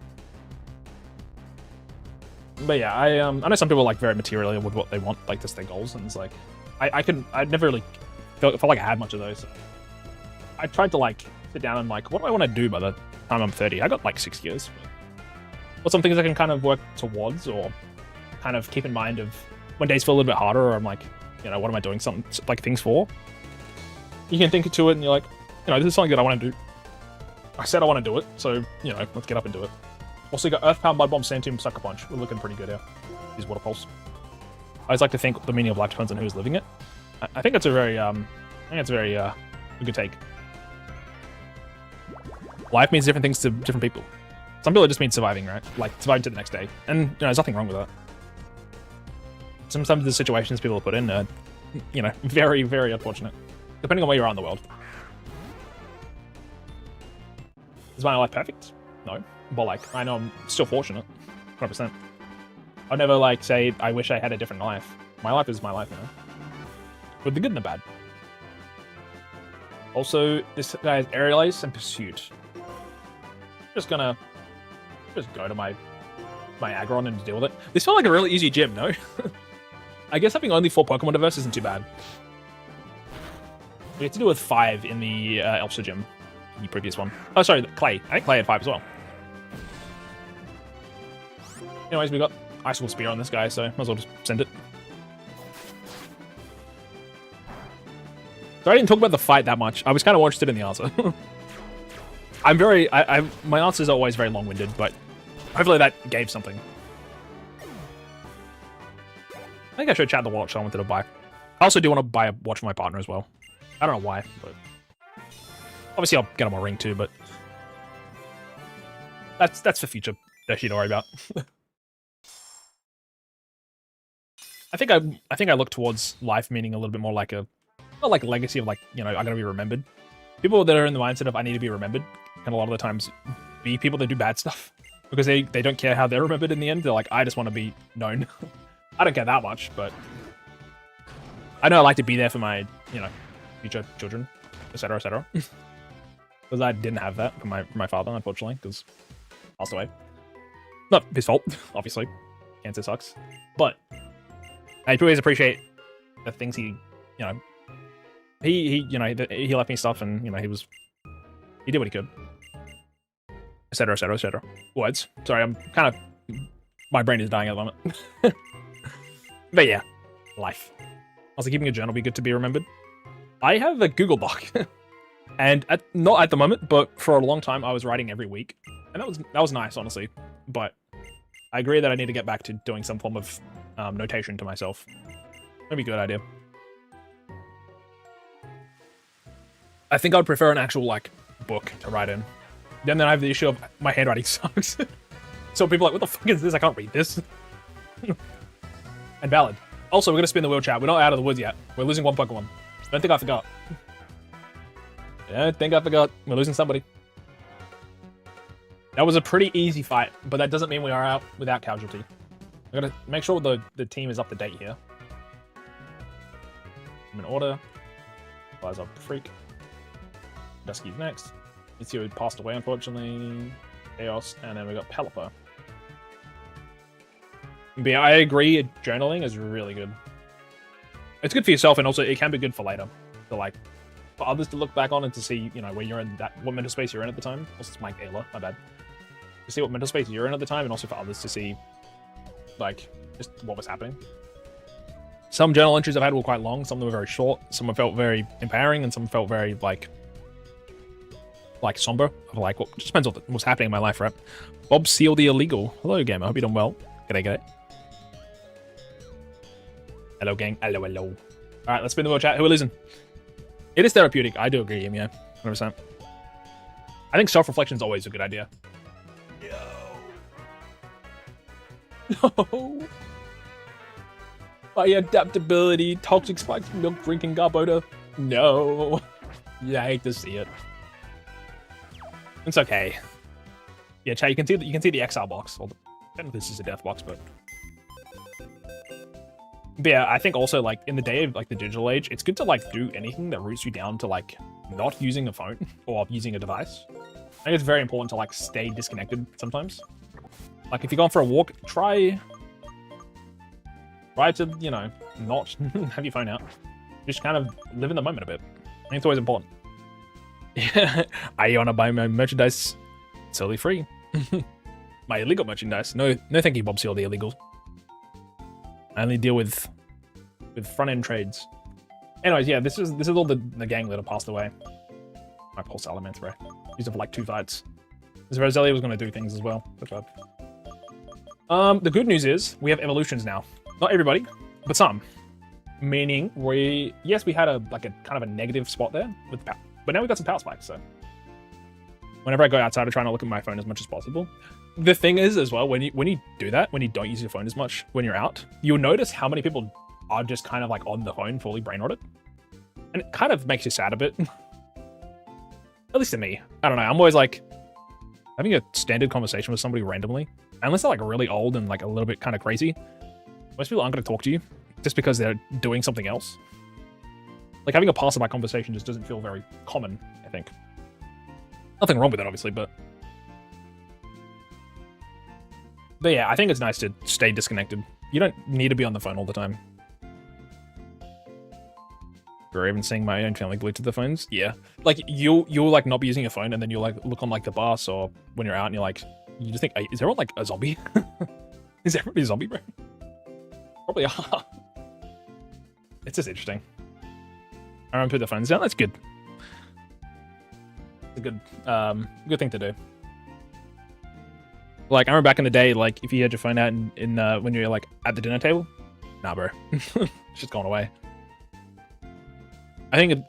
But yeah, I know some people are like very material with what they want, like just their goals, and it's like, I never really felt like I had much of those. So I tried to like sit down and like, what do I want to do by the time I'm 30? I got like 6 years. What's some things I can kind of work towards, or kind of keep in mind of when days feel a little bit harder, or I'm like, you know, what am I doing something like things for? You can think to it and you're like, you know, this is something that I want to do. I said I want to do it, so, you know, let's get up and do it. Also, you got Earth Power, Mud Bomb, Sand Tomb, Sucker Punch. We're looking pretty good here. These Water Pulse. I always like to think the meaning of life depends on who's living it. I think it's a very, a good take. Life means different things to different people. Some people it just means surviving, right? Like, surviving to the next day. And, you know, there's nothing wrong with that. Sometimes the situations people are put in are, you know, very, very unfortunate. Depending on where you are in the world. Is my life perfect? No. But, like, I know I'm still fortunate. 100%. I'll never, like, say, I wish I had a different life. My life is my life, you know? With the good and the bad. Also, this guy has Aerial Ace and Pursuit. Just gonna go to my Aggron and deal with it. This felt like a really easy gym, no? I guess having only 4 Pokemon diverse isn't too bad. We had to do with 5 in the Elfster gym. The previous one. Oh, sorry, Clay. I think Clay had 5 as well. Anyways, we got Icicle Spear on this guy, so might as well just send it. So I didn't talk about the fight that much. I was kind of interested in the answer. My answers are always very long-winded, but hopefully that gave something. I think I should chat the watch I wanted to buy. I also do want to buy a watch for my partner as well. I don't know why, but obviously I'll get him a ring too, but that's for future Deschy to worry about. I think I look towards life meaning a little bit more like a, not like a legacy of like, you know, I'm gonna be remembered. People that are in the mindset of I need to be remembered can a lot of the times be people that do bad stuff. because they don't care how they're remembered in the end. They're like, I just want to be known. I don't care that much, but I know I like to be there for my, you know, future children, etc., etc. Because I didn't have that for my father, unfortunately, because passed away. Not his fault, obviously. Cancer sucks, but I always appreciate the things he, you know, you know, he left me stuff, and you know, he did what he could, etc., etc., etc. Words. Sorry, I'm kind of, my brain is dying at the moment. But yeah, life. Also, keeping a journal be good to be remembered. I have a Google Doc, and not at the moment, but for a long time I was writing every week, and that was nice, honestly. But I agree that I need to get back to doing some form of notation to myself. That'd be a good idea. I think I'd prefer an actual like book to write in. Then I have the issue of my handwriting sucks. So people are like, what the fuck is this? I can't read this. And valid. Also, we're gonna spin the wheel, chat. We're not out of the woods yet. We're losing one Pokemon. Don't think I forgot. Yeah, I think I forgot. We're losing somebody. That was a pretty easy fight, but that doesn't mean we are out without casualty. I gotta make sure the team is up to date here. I'm in order. Flies up Freak. Deschy's next. It's who passed away, unfortunately. Chaos, and then we got Pelipper. But yeah, I agree, journaling is really good. It's good for yourself, and also it can be good for later. So like, for others to look back on and to see, you know, where you're in what mental space you're in at the time. Also, it's Mike Ayla, my bad. To see what mental space you're in at the time, and also for others to see, like, just what was happening. Some journal entries I've had were quite long, some of them were very short, some felt very empowering, and some felt very, like somber. Of like, well, just depends on what's happening in my life, right? Bob Seal the Illegal. Hello, gamer. Hope you're doing well. G'day, g'day. Hello, gang. Hello, hello. All right, let's spin the wheel, chat. Who are losing? It is therapeutic. I do agree, yeah. 100%. I think self-reflection is always a good idea. No. My adaptability, toxic spikes from milk drinking Garbodor. No. Yeah, I hate to see it. It's okay. Yeah, chat, you can see the exile box. Well, technically this is a death box, but yeah, I think also like in the day of like the digital age, it's good to like do anything that roots you down to like not using a phone or using a device. I think it's very important to like stay disconnected sometimes. Like if you're going for a walk, try to, you know, not have your phone out. Just kind of live in the moment a bit. I think it's always important. Yeah, I wanna buy my merchandise solely free. My illegal merchandise. No thank you, Bob Seal the Illegal. I only deal with front-end trades. Anyways, yeah, this is all the gang that have passed away. My Pulse Element, right? Used it for like 2 fights. This Roselia was gonna do things as well. Good job. The good news is we have evolutions now. Not everybody, but some. Meaning we had a kind of a negative spot there with power, but now we've got some power spikes. So whenever I go outside, I try not to look at my phone as much as possible. The thing is as well, when you do that, when you don't use your phone as much when you're out, you'll notice how many people are just kind of like on the phone, fully brain rotted, and it kind of makes you sad a bit. At least to me, I don't know. I'm always like having a standard conversation with somebody randomly, unless they're like really old and like a little bit kind of crazy. Most people aren't going to talk to you just because they're doing something else. Like having a passerby conversation just doesn't feel very common, I think. Nothing wrong with it, obviously, but yeah, I think it's nice to stay disconnected. You don't need to be on the phone all the time. Or even seeing my own family glued to the phones. Yeah, like you'll like not be using your phone, and then you'll like look on like the bus or when you're out, and you just think, hey, is everyone like a zombie? Is everybody a zombie, bro? Probably are. It's just interesting. I remember put the phones down. That's good. It's a good thing to do. Like I remember back in the day, like if you had your phone out in when you're like at the dinner table, nah, bro, it's just gone away. I think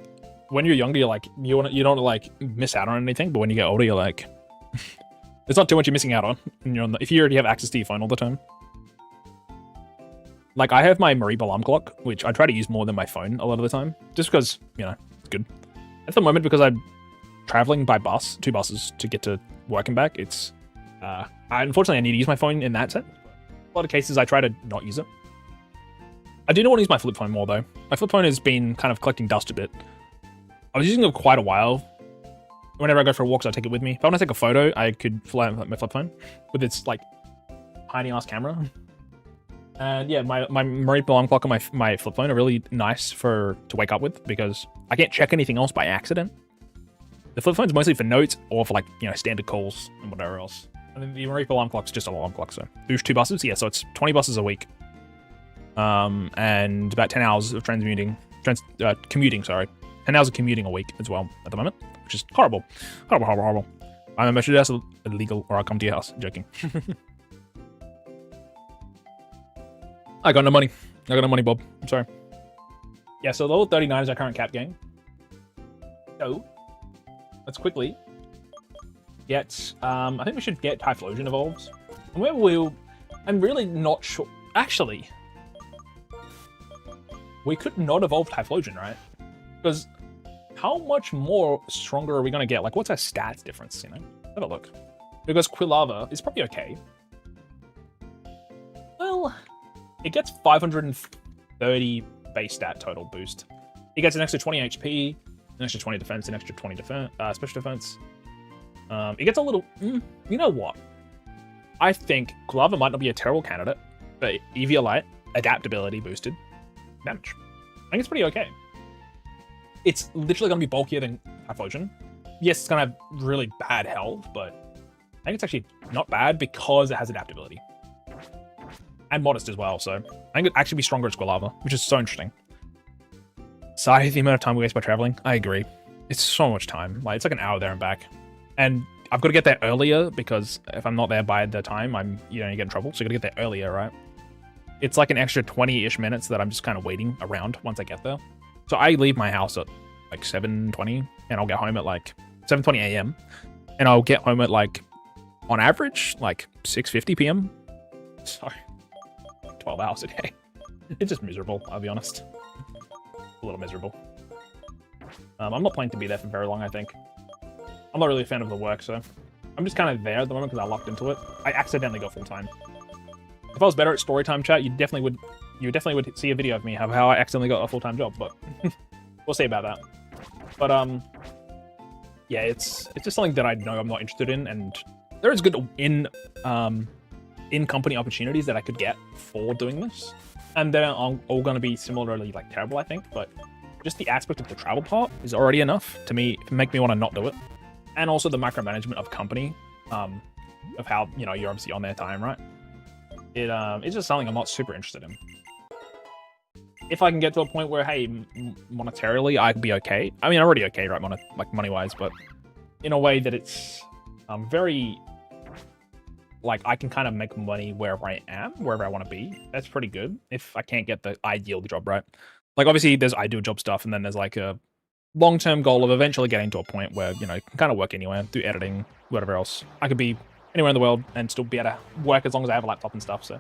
when you're younger, you're like you don't like miss out on anything, but when you get older, you're like, there's not too much you're missing out on. And you're if you already have access to your phone all the time. Like I have my Mariba alarm clock, which I try to use more than my phone a lot of the time, just because it's good. At the moment, because I'm traveling by bus, 2 buses to get to work and back, it's Unfortunately, I need to use my phone in that sense. A lot of cases, I try to not use it. I do want to use my flip phone more, though. My flip phone has been kind of collecting dust a bit. I was using it quite a while. Whenever I go for walks, I take it with me. If I want to take a photo, I could fly my flip phone with its, like, tiny-ass camera. And yeah, my Marine alarm clock and my flip phone are really nice to wake up with because I can't check anything else by accident. The flip phone's mostly for notes or for, like, you know, standard calls and whatever else. And then the Marine alarm clock's just an alarm clock, so. Boost 2 buses? Yeah, so it's 20 buses a week. And about 10 hours of commuting, sorry. 10 hours of commuting a week as well at the moment, which is horrible. Horrible. I'm a message that's illegal or I'll come to your house. Joking. I got no money. Bob. I'm sorry. Yeah, so level 39 is our current cap game. So, let's quickly get, I think we should get Typhlosion evolved. And I'm really not sure. Actually, we could not evolve Typhlosion, right? Because how much more stronger are we going to get? Like, what's our stats difference, you know? Have a look. Because Quilava is probably okay. Well, it gets 530 base stat total boost. It gets an extra 20 HP, an extra 20 defense, an extra 20 special defense. It gets a little... you know what? I think Quilava might not be a terrible candidate, but Eviolite, adaptability boosted, damage. I think it's pretty okay. It's literally going to be bulkier than Typhlosion. Yes, it's going to have really bad health, but I think it's actually not bad because it has adaptability. And modest as well, so I think it'd actually be stronger as Quilava, which is so interesting. Sorry, the amount of time we waste by traveling. I agree. It's so much time. Like, it's like an hour there and back. And I've got to get there earlier because if I'm not there by the time, you get in trouble. So you got to get there earlier, right? It's like an extra 20-ish minutes that I'm just kind of waiting around once I get there. So I leave my house at like 7:20 and I'll get home at like 7:20 a.m. And I'll get home at like, on average, like 6:50 p.m. Sorry. 12 hours a day. It's just miserable, I'll be honest. A little miserable. I'm not planning to be there for very long, I think. I'm not really a fan of the work, so I'm just kind of there at the moment because I locked into it. I accidentally got full-time. If I was better at storytime chat, you definitely would see a video of me how I accidentally got a full-time job, but we'll see about that. But yeah, it's just something that I know I'm not interested in, and there is good in-company opportunities that I could get for doing this, and they're all going to be similarly like terrible, I think. But just the aspect of the travel part is already enough to make me want to not do it, and also the micromanagement of company, of how you're obviously on their time, right? It's just something I'm not super interested in. If I can get to a point where, hey, monetarily I could be okay. I mean, I'm already okay, right, money-wise, but in a way that it's very, like, I can kind of make money wherever I am, wherever I want to be. That's pretty good if I can't get the ideal job, right? Like, obviously, there's ideal job stuff, and then there's, like, a long-term goal of eventually getting to a point where, you can kind of work anywhere, do editing, whatever else. I could be anywhere in the world and still be able to work as long as I have a laptop and stuff, so...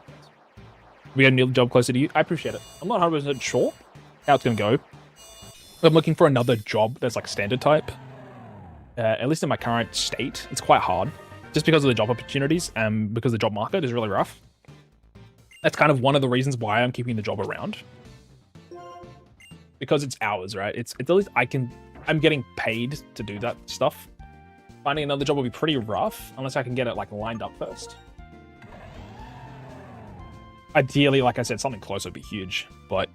We got a new job closer to you. I appreciate it. I'm not 100% sure how it's going to go. I'm looking for another job that's like standard type. At least in my current state, it's quite hard. Just because of the job opportunities and because the job market is really rough. That's kind of one of the reasons why I'm keeping the job around. Because it's hours, right? It's at least I'm getting paid to do that stuff. Finding another job will be pretty rough unless I can get it like lined up first. Ideally, like I said, something close would be huge, but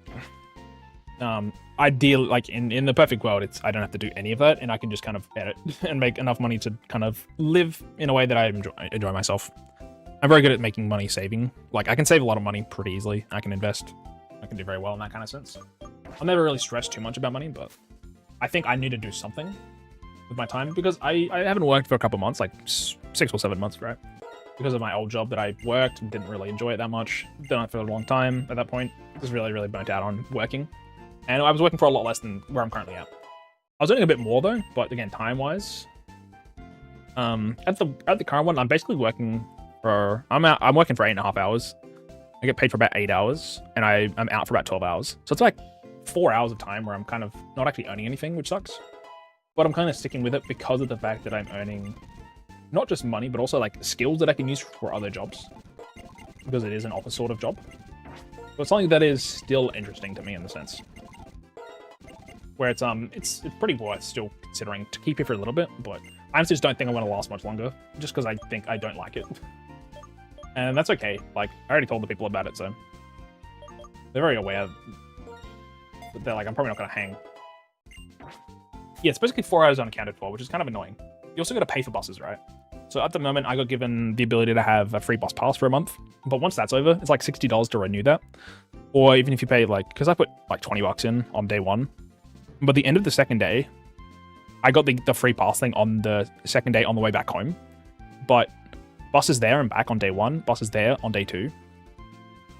ideally, like in the perfect world, I don't have to do any of that, and I can just kind of edit and make enough money to kind of live in a way that I enjoy myself. I'm very good at making money saving. Like, I can save a lot of money pretty easily. I can invest. I can do very well in that kind of sense. I'll never really stress too much about money, but I think I need to do something with my time because I haven't worked for a couple months, like 6 or 7 months, right? Because of my old job that I worked and didn't really enjoy it that much. Done it for a long time at that point. Just really, really burnt out on working. And I was working for a lot less than where I'm currently at. I was earning a bit more though, but again, time-wise. At the current one, I'm basically working for... I'm working for 8.5 hours. I get paid for about 8 hours, and I'm out for about 12 hours. So it's like 4 hours of time where I'm kind of not actually earning anything, which sucks. But I'm kind of sticking with it because of the fact that I'm earning not just money, but also like skills that I can use for other jobs, because it is an office sort of job. But something that is still interesting to me in the sense where it's pretty worth still considering to keep it for a little bit, but I honestly just don't think I'm going to last much longer, just because I think I don't like it. And that's okay. Like, I already told the people about it, so they're very aware. But they're like, I'm probably not going to hang. Yeah, it's basically 4 hours unaccounted for, which is kind of annoying. You also got to pay for buses, right? So at the moment, I got given the ability to have a free bus pass for a month. But once that's over, it's like $60 to renew that. Or even if you pay like, because I put like 20 bucks in on day one. But the end of the second day, I got the free pass thing on the second day on the way back home. But buses there and back on day one, buses there on day two.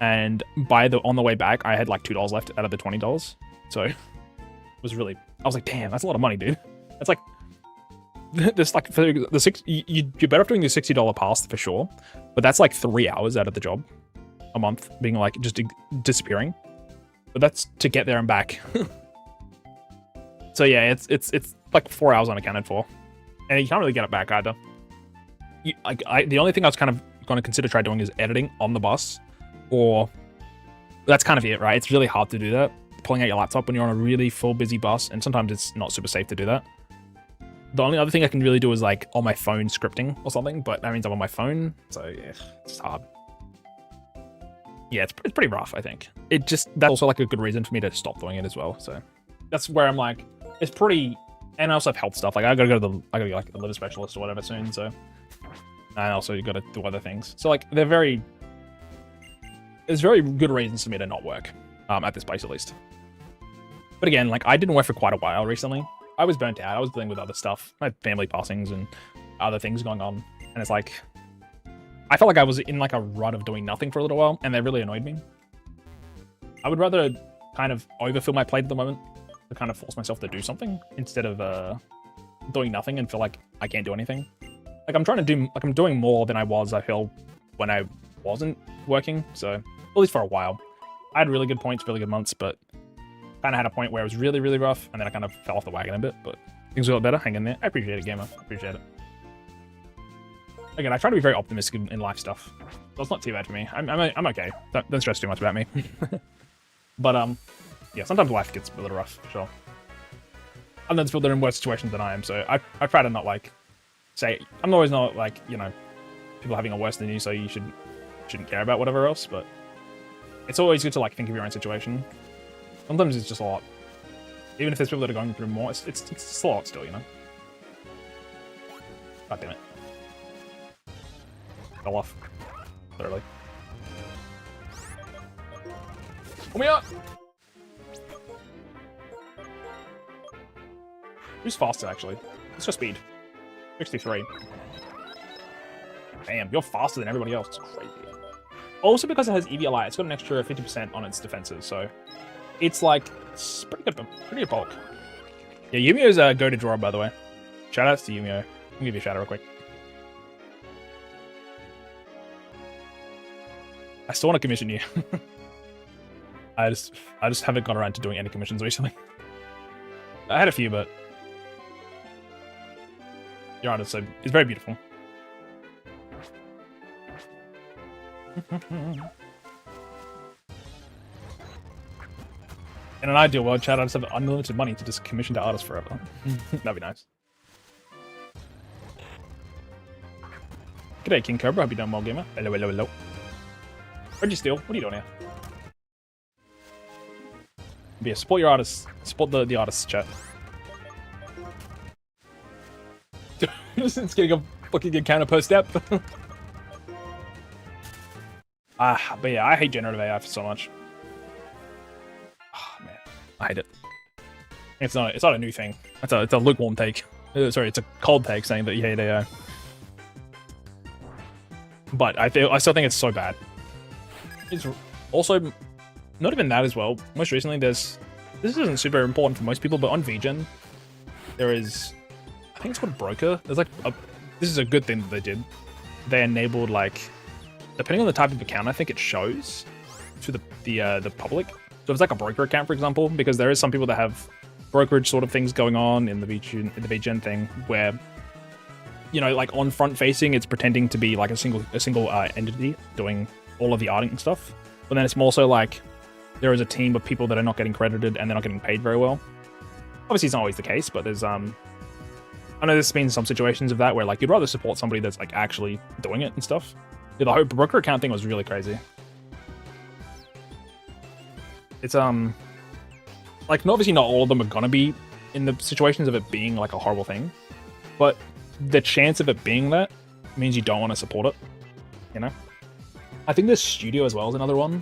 And on the way back, I had like $2 left out of the $20. So it was really, I was like, damn, that's a lot of money, dude. That's like, this like for the you're better off doing the $60 pass for sure, but that's like 3 hours out of the job a month being like just disappearing. But that's to get there and back. So yeah, it's like 4 hours unaccounted for, and you can't really get it back either. The only thing I was kind of going to consider try doing is editing on the bus, or that's kind of it, right? It's really hard to do that, pulling out your laptop when you're on a really full busy bus, and sometimes it's not super safe to do that. The only other thing I can really do is like on my phone scripting or something, but that means I'm on my phone, so yeah, it's hard. Yeah, it's pretty rough, I think. That's also like a good reason for me to stop doing it as well. So that's where I'm like, it's pretty, and I also have health stuff. Like I gotta be like a liver specialist or whatever soon. So, and also you gotta do other things. So like there's very good reasons for me to not work at this place at least. But again, like I didn't work for quite a while recently. I was burnt out. I was dealing with other stuff. I had family passings and other things going on. And it's like, I felt like I was in like a rut of doing nothing for a little while, and that really annoyed me. I would rather kind of overfill my plate at the moment to kind of force myself to do something instead of doing nothing and feel like I can't do anything. Like I'm doing more than I feel when I wasn't working. So at least for a while, I had really good points, really good months, but kind of had a point where it was really, really rough, and then I kind of fell off the wagon a bit, but things are a lot better. Hang in there. I appreciate it, gamer. I appreciate it. Again, I try to be very optimistic in life stuff, so it's not too bad for me. I'm okay. Don't stress too much about me. But yeah, sometimes life gets a little rough, for sure. And then people are in worse situations than I am, so I try to not like say, I'm always not like, you know, people having it worse than you, so you shouldn't care about whatever else, but it's always good to like think of your own situation. Sometimes it's just a lot. Even if there's people that are going through more, it's a lot still, you know? God damn it. Fell off. Literally. Pull me up! Who's faster, actually? Let's go speed. 63. Damn, you're faster than everybody else. It's crazy. Also, because it has EVLI, it's got an extra 50% on its defenses, so it's like, it's pretty good bulk. Yeah, Yumio's a go-to drawer, by the way. Shoutouts to Yumio. I'll give you a shout out real quick. I still want to commission you. I just haven't got around to doing any commissions recently. I had a few, but your art is it's very beautiful. In an ideal world, Chad, I just have unlimited money to just commission to artists forever. That'd be nice. G'day, King Cobra. Hope you're doing well, gamer. Hello, hello, hello. Where'd you steal? What are you doing here? But yeah, support your artists. Support the artists, chat. It's getting a fucking encounter per step. But yeah, I hate generative AI so much. Oh man, I hate it. It's not a new thing. It's a lukewarm take. Sorry, it's a cold take saying that you hate AI. But I still think it's so bad. It's also not even that as well. Most recently, this isn't super important for most people, but on VGen, there is, I think it's called broker. There's like this is a good thing that they did. They enabled like, depending on the type of account, I think it shows to the public. So if it's like a broker account, for example, because there is some people that have brokerage sort of things going on in the VGen thing where you know, like on front facing, it's pretending to be like a single entity doing all of the arting and stuff. But then it's more so like there is a team of people that are not getting credited and they're not getting paid very well. Obviously, it's not always the case, but there's I know there's been some situations of that where like you'd rather support somebody that's like actually doing it and stuff. Yeah, the whole broker account thing was really crazy. It's like obviously not all of them are gonna be in the situations of it being like a horrible thing, but the chance of it being that means you don't want to support it, you know? I think the studio as well is another one.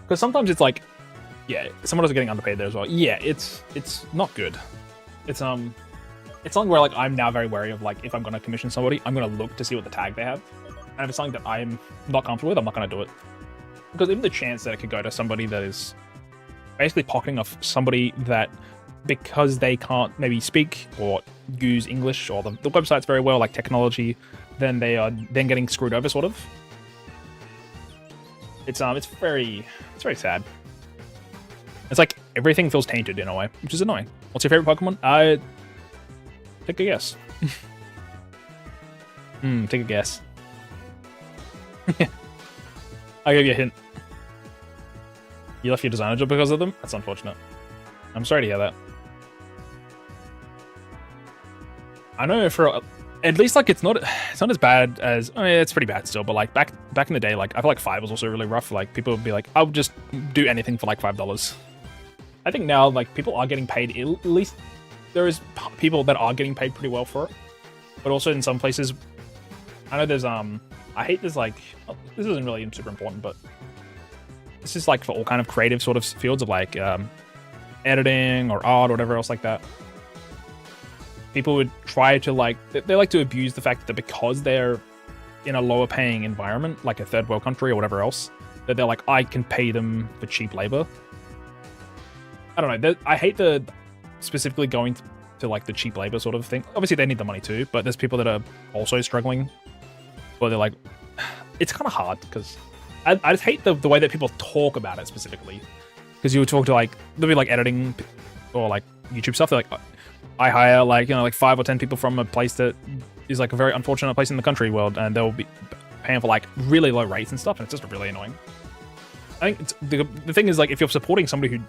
Because sometimes it's like, yeah, someone else is getting underpaid there as well. Yeah, it's not good. It's something where like I'm now very wary of like if I'm gonna commission somebody, I'm gonna look to see what the tag they have. And if it's something that I'm not comfortable with, I'm not gonna do it. Because even the chance that it could go to somebody that is basically pocketing off somebody that because they can't maybe speak or use English or the website's very well, like technology, then they are then getting screwed over, sort of. It's very sad. It's like everything feels tainted in a way, which is annoying. What's your favorite Pokemon? Take a guess. Take a guess. I'll give you a hint. You left your designer job because of them? That's unfortunate. I'm sorry to hear that. I know for at least like it's not as bad as I mean it's pretty bad still, but like back in the day, like I feel like 5 was also really rough. Like people would be like, I'll just do anything for like $5. I think now like people are getting paid. At least there is people that are getting paid pretty well for it, but also in some places, I know there's I hate this like this isn't really super important, but this is like for all kind of creative sort of fields of like editing or art or whatever else like that. People would try to like they like to abuse the fact that because they're in a lower paying environment, like a third world country or whatever else, that they're like, I can pay them for cheap labor. I don't know. I hate the specifically going to like the cheap labor sort of thing. Obviously they need the money too, but there's people that are also struggling where they're like, it's kind of hard because I just hate the way that people talk about it specifically. Because you would talk to like, there'll be like editing or like YouTube stuff. They're like, I hire like, you know, like 5 or 10 people from a place that is like a very unfortunate place in the country world, and they'll be paying for like really low rates and stuff, and it's just really annoying. I think it's, the thing is like if you're supporting somebody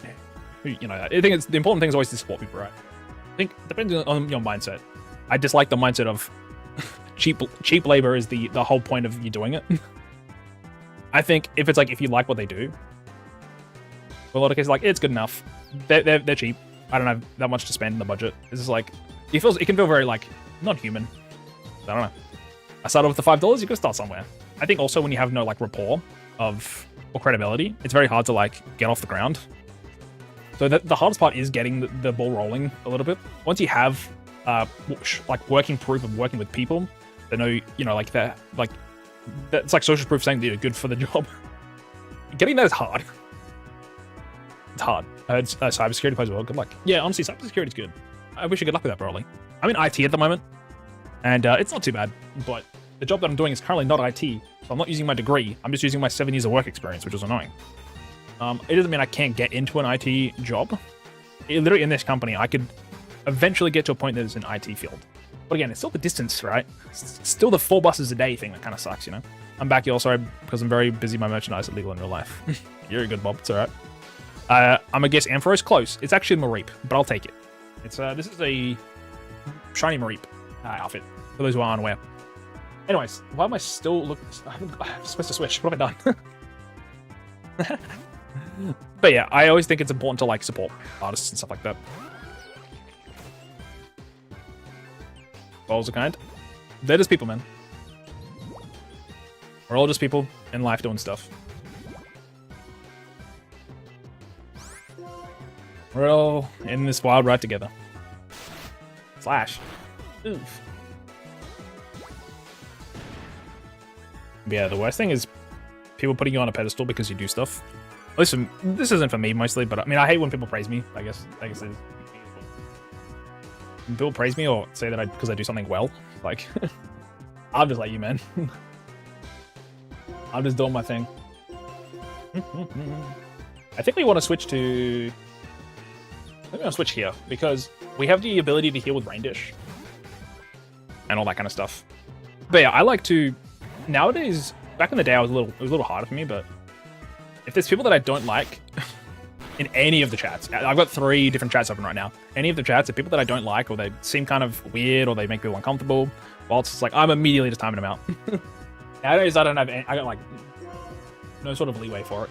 who you know, I think it's the important thing is always to support people, right? I think depending on your mindset, I dislike the mindset of cheap labor is the whole point of you doing it. I think if it's like if you like what they do, for a lot of cases like it's good enough, they're cheap. I don't have that much to spend in the budget. It's just like it can feel very like not human. I don't know. I started with the $5. You gotta start somewhere. I think also when you have no like rapport or credibility, it's very hard to like get off the ground. So the hardest part is getting the ball rolling a little bit. Once you have like working proof of working with people that know, you know, like that, like that's like social proof saying that you're good for the job. Getting that is hard. It's hard. I heard cybersecurity plays well. Good luck. Yeah, honestly, cybersecurity is good. I wish you good luck with that, probably. I'm in IT at the moment, and it's not too bad. But the job that I'm doing is currently not IT, so I'm not using my degree. I'm just using my 7 years of work experience, which is annoying. It doesn't mean I can't get into an IT job. Literally, in this company, I could eventually get to a point that is an IT field. But again, it's still the distance, right? It's still the 4 buses a day thing that kind of sucks, you know? I'm back here, sorry, because I'm very busy. My merchandise is illegal in real life. You're a good Bob. It's all right. I'm gonna guess Ampharos close. It's actually Mareep, but I'll take it. It's this is a shiny Mareep outfit for those who aren't aware. Anyways, why am I still looking? I'm supposed to switch. What have I done? But yeah, I always think it's important to like support artists and stuff like that. Balls are kind. They're just people, man. We're all just people in life doing stuff. We're all in this wild ride together. Flash. Oof. But yeah, the worst thing is people putting you on a pedestal because you do stuff. Listen, this isn't for me mostly, but I mean, I hate when people praise me. I guess it is. When people praise me or say that because I do something well, like, I'm just like you, man. I'm just doing my thing. I think we want to switch to... I'm going to switch here, because we have the ability to heal with Rain Dish. and all that kind of stuff. But yeah, I like to nowadays. Back in the day, it was a little harder for me. But if there's people that I don't like in any of the chats, I've got 3 different chats open right now. Any of the chats, if people that I don't like, or they seem kind of weird, or they make people uncomfortable, well, it's like I'm immediately just timing them out. Nowadays, I don't have any, I got like no sort of leeway for it.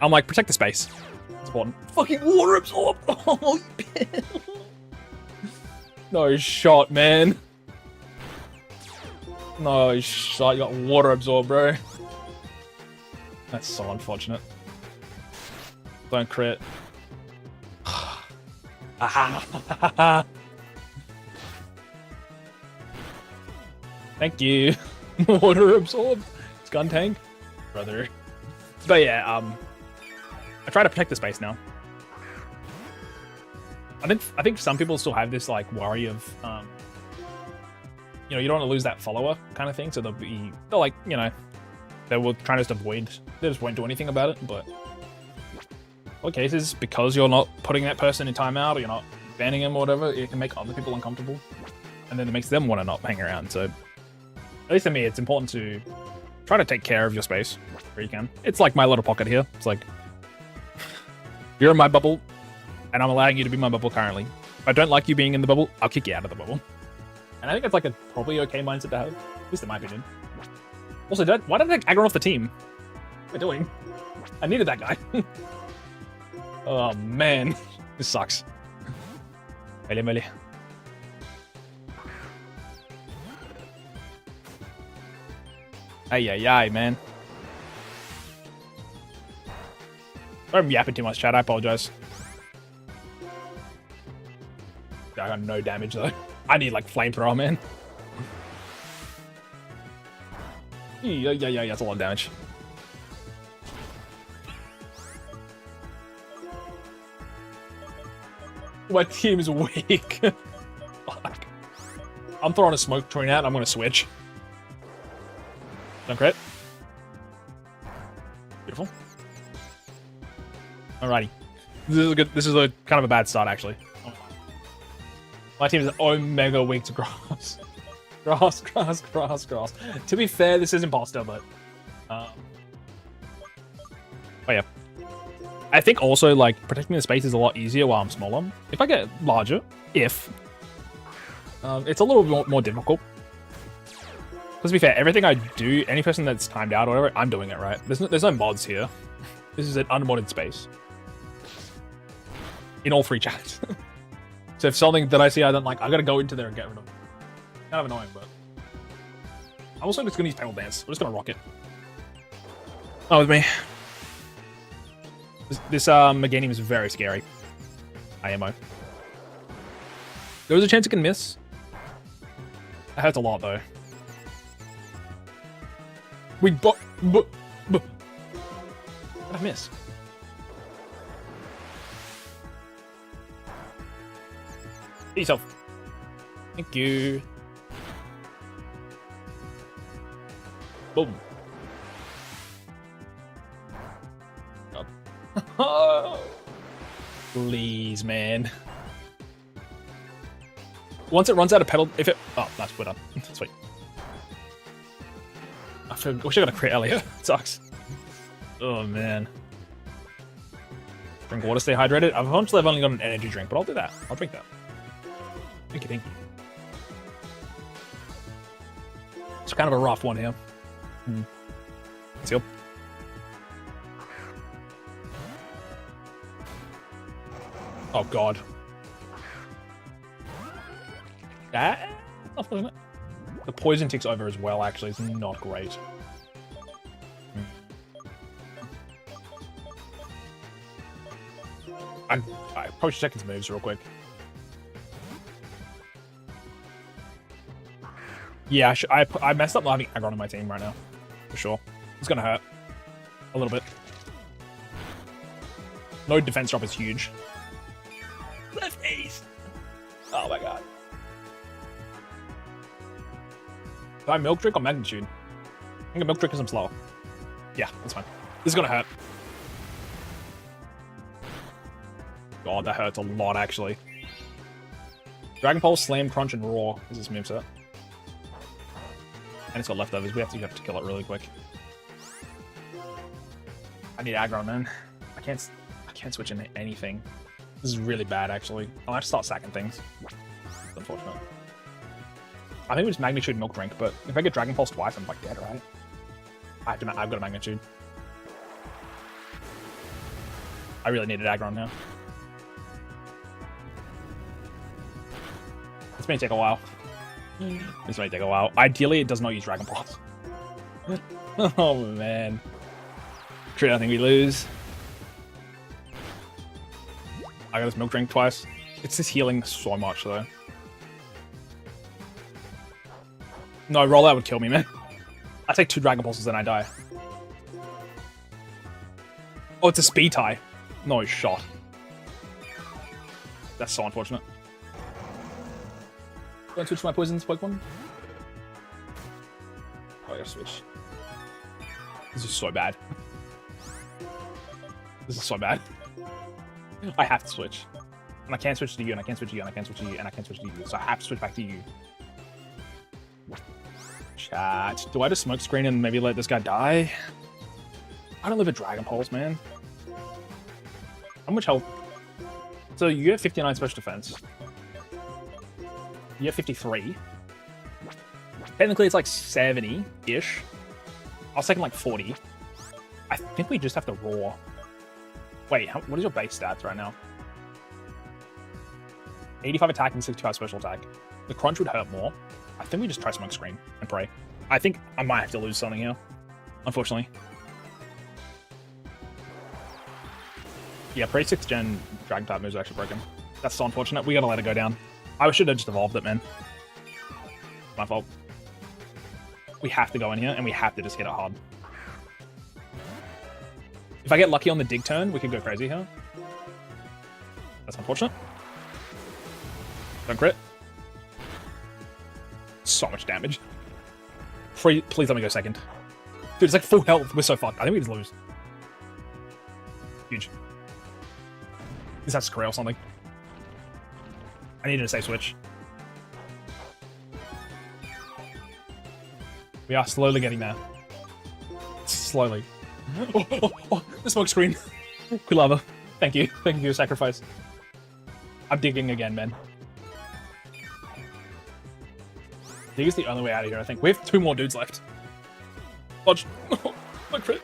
I'm like, protect the space. It's important. Fucking water absorb. Oh, no shot, man. No shot. You got water absorb, bro. That's so unfortunate. Don't crit. Thank you. Water absorb. It's gun tank, brother. But yeah, I try to protect the space now. I think some people still have this like worry of you know, you don't want to lose that follower kind of thing, so they'll like, you know, they will try to just avoid, they just won't do anything about it. But in all cases, because you're not putting that person in timeout, or you're not banning him or whatever, it can make other people uncomfortable, and then it makes them want to not hang around. So at least for me, it's important to try to take care of your space where you can. It's like my little pocket here. It's like, you're in my bubble, and I'm allowing you to be my bubble currently. If I don't like you being in the bubble, I'll kick you out of the bubble. And I think it's like a probably okay mindset to have, at least in my opinion. Also, why did I take Aggron off the team? What am I doing? I needed that guy. Oh man, this sucks. Melee, melee. Ay, man. I'm yapping too much, chat. I apologize. I got no damage though. I need like flamethrower, man. Yeah, that's a lot of damage. My team is weak. Fuck. I'm throwing a smoke train out and I'm gonna switch. Don't crit. Beautiful. Alrighty. This is a kind of a bad start actually. My team is omega weak to grass. Grass. To be fair, this is imposter, but oh yeah. I think also like protecting the space is a lot easier while I'm smaller. If I get larger, it's a little more difficult. Because to be fair, everything I do, any person that's timed out or whatever, I'm doing it right. There's no mods here. This is an unmodded space. In all 3 chats. So if something that I see I don't like, I gotta go into there and get rid of it. Kind of annoying, but I'm also just gonna use Pebble Dance. We're just gonna rock it. Oh, with me. This Meganium is very scary. IMO. There was a chance it can miss. That hurts a lot though. What did I miss? Hit yourself. Thank you. Boom. God. Please, man. Once it runs out of pedal, if it... Oh, nice, we're done. Sweet. I wish I got a crit earlier. It sucks. Oh, man. Drink water, stay hydrated. Eventually, I've only got an energy drink, but I'll do that. I'll drink that. Thank you. It's kind of a rough one here. Let's go. Oh god. The poison ticks over as well, actually. It's not great. I probably should check his moves real quick. Yeah, I messed up not having Aggron on my team right now. For sure. It's gonna hurt. A little bit. No defense drop is huge. Left ace! Oh my god. Do I milk trick or magnitude? I think a milk trick because I'm slower. Yeah, that's fine. This is gonna hurt. God, that hurts a lot actually. Dragon Pulse, Slam, Crunch, and Roar is this moveset. And it's got leftovers. We have to kill it really quick. I need aggro, man. I can't switch into anything. This is really bad, actually. I'll have to start sacking things. It's unfortunate. I think it was Magnitude Milk Drink, but if I get Dragon Pulse twice, I'm like dead, right? I've got a Magnitude. I really needed aggro now. This may take a while. This may take a while. Ideally, it does not use Dragon Pulse. Oh, man. True, I think we lose. I got this Milk Drink twice. It's just healing so much, though. No, rollout would kill me, man. I take 2 Dragon Pulses and I die. Oh, it's a speed tie. No shot. That's so unfortunate. Don't switch my poisons, Pokemon. Oh, I gotta switch. This is so bad. This is so bad. I have to switch. And I can't switch to you, and I can't switch to you, and I can't switch to you, and I can't switch to you. So I have to switch back to you. Chat. Do I just smoke screen and maybe let this guy die? I don't live a Dragon Pulse, man. How much health? So you get 59 special defense. You get 53. Technically, it's like 70-ish. I was taking like 40. I think we just have to roar. Wait, what is your base stats right now? 85 attack and 65 special attack. The crunch would hurt more. I think we just try smoke screen and pray. I think I might have to lose something here, unfortunately. Yeah, pre 6th gen Dragon type moves are actually broken. That's so unfortunate. We gotta let it go down. I should have just evolved it, man. My fault. We have to go in here and we have to just hit it hard. If I get lucky on the dig turn, we could go crazy here. That's unfortunate. Don't crit. So much damage. Please let me go second. Dude, it's like full health. We're so fucked. I think we just lose. Huge. This has to career or something. I needed a safe switch. We are slowly getting there. Slowly. Oh, the smoke screen. Quilava. Thank you. Thank you for your sacrifice. I'm digging again, man. Dig is the only way out of here, I think. We have 2 more dudes left. Dodge. Oh, my crit.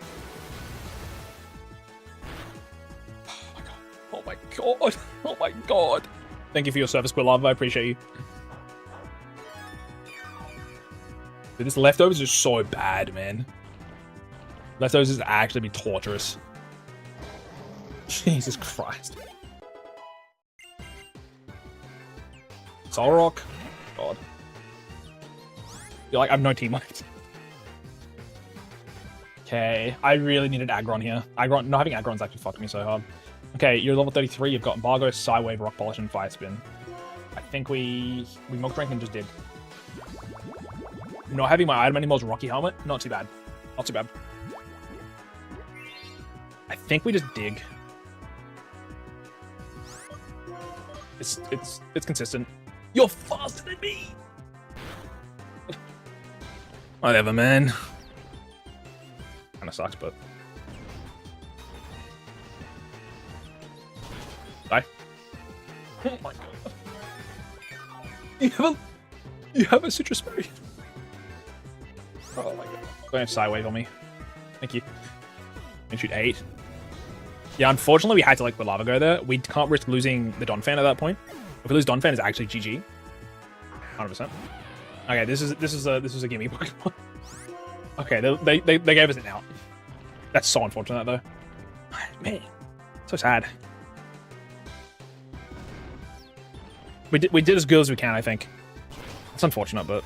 Oh my god. Oh my god. Thank you for your service, Quilava. I appreciate you. Dude, this leftovers is so bad, man. Leftovers is actually be torturous. Jesus Christ. Solrock. God. You're like, I have no team left. Okay, I really needed Aggron here. Aggron, not having Aggron's actually fucked me so hard. Okay, you're level 33. You've got Embargo, Psywave, Rock Polish, and Fire Spin. I think we Milk Drink and just dig. Not having my item anymore is Rocky Helmet. Not too bad. Not too bad. I think we just dig. It's consistent. You're faster than me. Whatever, man. Kind of sucks, but bye. Oh my god. You have a citrus berry. Oh my god. Don't have Psywave on me. Thank you. And shoot 8. Yeah, unfortunately we had to let Quilava go there. We can't risk losing the Donphan at that point. If we lose Donphan, it's actually GG. 100%. Okay, this is a gimme Pokemon. Okay, they gave us an out. That's so unfortunate though. Man, so sad. We did as good as we can, I think. It's unfortunate, but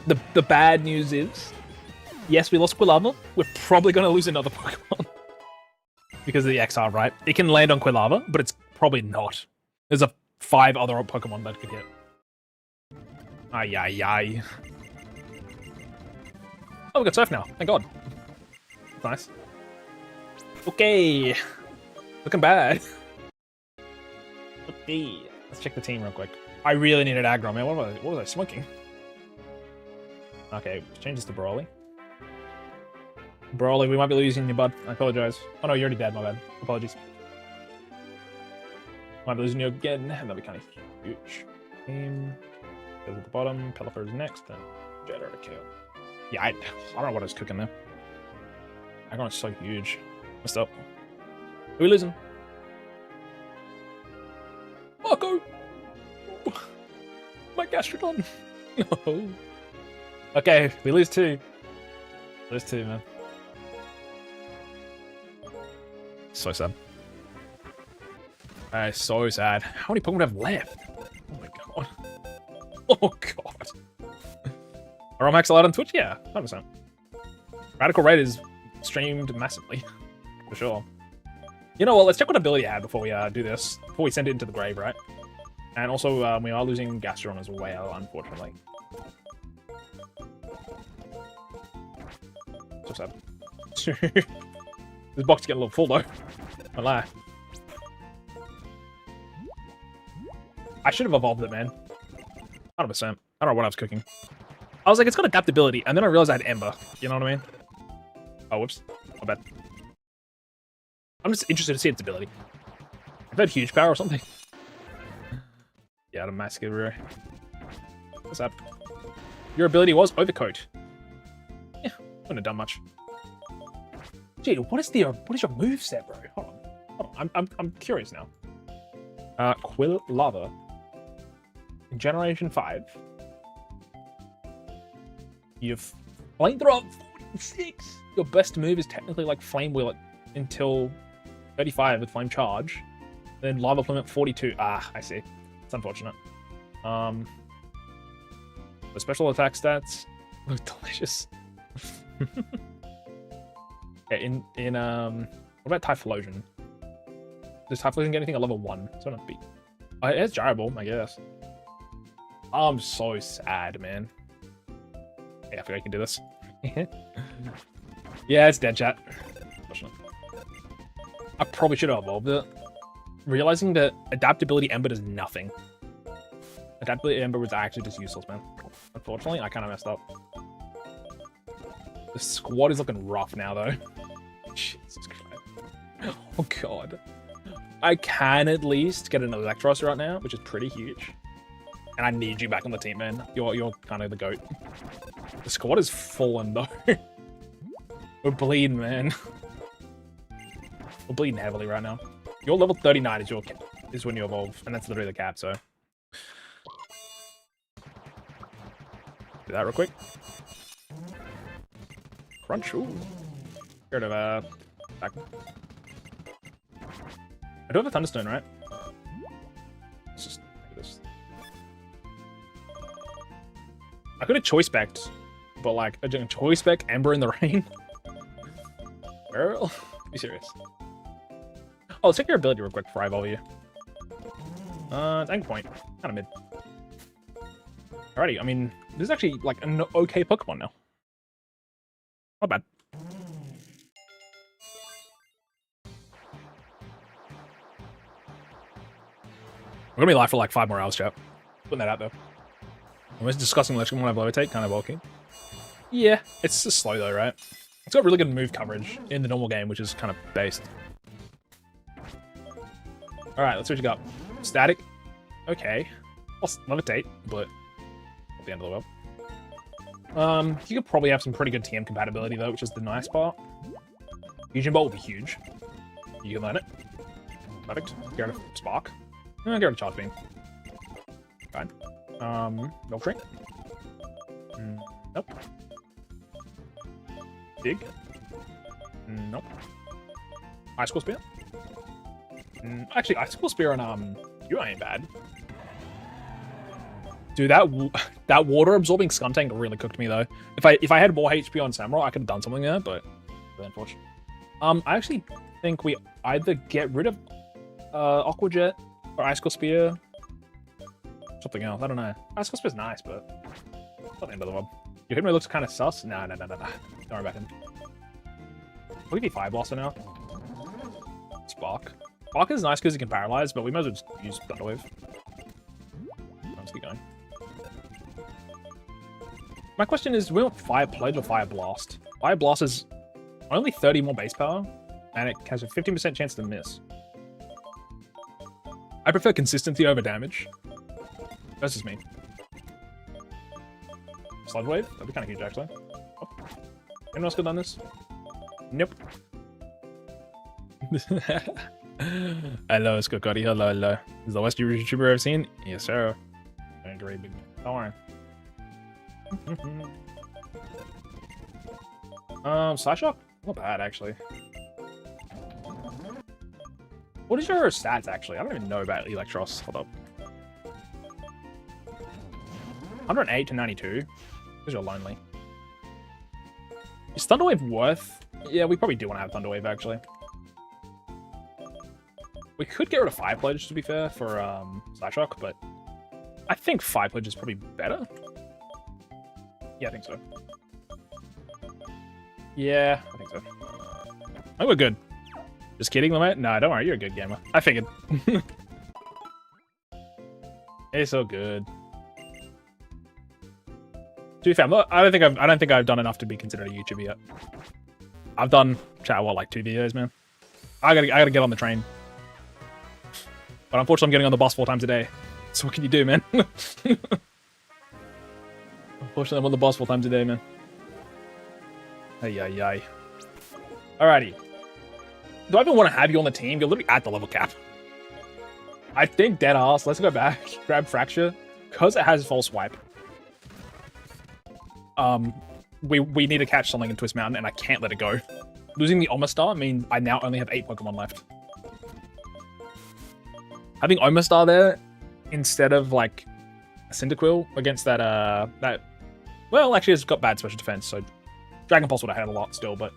the bad news is, yes, we lost Quilava. We're probably gonna lose another Pokemon because of the Exile, right? It can land on Quilava, but it's probably not. There's 5 other Pokemon that could hit. Ay, ay, ay. Oh, we got Surf now. Thank God. Nice. Okay. Looking bad. Okay. Let's check the team real quick. I really needed aggro, man. What was I smoking? Okay, let's change this to Brawly. Brawly, we might be losing you, bud. I apologize. Oh no, you're already dead, my bad. Apologies. Might be losing you again. That'd be kind of huge. Goes at the bottom, Pelipper's next, then Jetter to kill. Yeah, I don't know what I was cooking there. Aggron is so huge. Messed up. Who are we losing? Marco! My Gastrodon! No. Okay, we lose 2. Lose 2, man. So sad. So sad. How many Pokemon do I have left? Oh my god. Oh god. Are I maxed out on Twitch? Yeah, 100%. Radical Raid is streamed massively. For sure. You know what, let's check what ability I have before we do this. Before we send it into the grave, right? And also, we are losing Gastrodon as well, unfortunately. So sad. This box is getting a little full though. I lie. I should have evolved it, man. 100%. I don't know what I was cooking. I was like, it's got adaptability, and then I realized I had Ember. You know what I mean? Oh, whoops. My bad. I'm just interested to see its ability. I've had huge power or something. Yeah, the mask everywhere. What's that? Your ability was Overcoat. Yeah, wouldn't have done much. Gee, what is your moveset, bro? Hold on. I'm curious now. Quill Lava. In Generation 5. You've Flamethrower 46. Your best move is technically like Flame Wheel until 35 with Flame Charge. Then Lava Plume at 42. Ah, I see. It's unfortunate. The special attack stats look delicious. Okay, what about Typhlosion? Does Typhlosion get anything at level 1? It's gonna be. It's Gyrable, I guess. I'm so sad, man. Yeah, I think I can do this. Yeah, it's dead, chat. I probably should have evolved it. Realizing that Adaptability Ember does nothing. Adaptability Ember was actually just useless, man. Unfortunately, I kind of messed up. The squad is looking rough now, though. Jesus Christ. Oh, God. I can at least get an Electros right now, which is pretty huge. And I need you back on the team, man. You're kind of the GOAT. The squad is fallen, though. We're bleeding, man. We're bleeding heavily right now. Your level 39 is when you evolve, and that's literally the cap, so. Do that real quick. Crunch, ooh. Get rid of, back. I do have a Thunderstone, right? Let's just do this. I could have Choice Specced, but like, a Choice Spec Ember in the Rain? Girl, be serious. Oh, let's check your ability real quick before I evolve you. It's Anchor Point. Kind of mid. Alrighty, I mean, this is actually like an okay Pokemon now. Not bad. We're gonna be live for like 5 more hours, chat. Putting that out though. I'm just discussing Electric when I Levitate, kind of bulky. Yeah, it's just slow though, right? It's got really good move coverage in the normal game, which is kind of based. Alright, let's see what you got. Static. Okay. I'll Levitate, but at the end of the world. You could probably have some pretty good TM compatibility though, which is the nice part. Fusion Bolt will be huge. You can learn it. Perfect. Get rid of Spark. Get rid of Charge Beam. Fine. Milk Drink. Nope. Dig. Nope. Icicle Spear. Actually, Icicle Spear on you ain't bad. Dude, that water absorbing Skuntank really cooked me though. If I had more HP on Samurai, I could have done something there, but really unfortunate. I actually think we either get rid of Aqua Jet or Icicle Spear. Something else. I don't know. Icicle Spear's nice, but not the end of the world. Your Hitmonlee looks kind of sus. No. Don't worry about him. We'll give you Fire Blaster now. Spark. Spark is nice because he can paralyze, but we might as well just use Thunder Wave. Let's keep going. My question is, do we want Fire Pledge or Fire Blast? Fire Blast is only 30 more base power, and it has a 15% chance to miss. I prefer consistency over damage. That's just me. Sludge Wave? That'd be kind of huge, actually. Oh. Anyone else could have done this? Nope. Hello, Scocotty. Hello, hello. This is the worst YouTuber I've seen? Yes, sir. Don't worry, big. Don't worry. Psyshock? Not bad, actually. What is your stats, actually? I don't even know about Electros. Hold up. 108 to 92. Because you're lonely. Is Thunderwave worth? Yeah, we probably do want to have Thunderwave, actually. We could get rid of Fire Pledge, to be fair, for Psyshock, but I think Fire Pledge is probably better. Yeah, I think so. Yeah, I think so. I think we're good. Just kidding, mate? No, don't worry, you're a good gamer. I figured. It's so good. To be fair, I don't think I've done enough to be considered a YouTuber yet. I've done what, like 2 videos, man. I gotta get on the train. But unfortunately, I'm getting on the bus 4 times a day. So what can you do, man? Unfortunately, I'm on the bus 4 times a day, man. Ay, ay, ay. Alrighty. Do I even want to have you on the team? You're literally at the level cap. I think dead ass. Let's go back. Grab Fracture. Because it has False Swipe. We need to catch something in Twist Mountain, and I can't let it go. Losing the Omastar means I now only have 8 Pokemon left. Having Omastar there instead of like a Cyndaquil against that well, actually it's got bad special defense, so Dragon Pulse would have had a lot still, but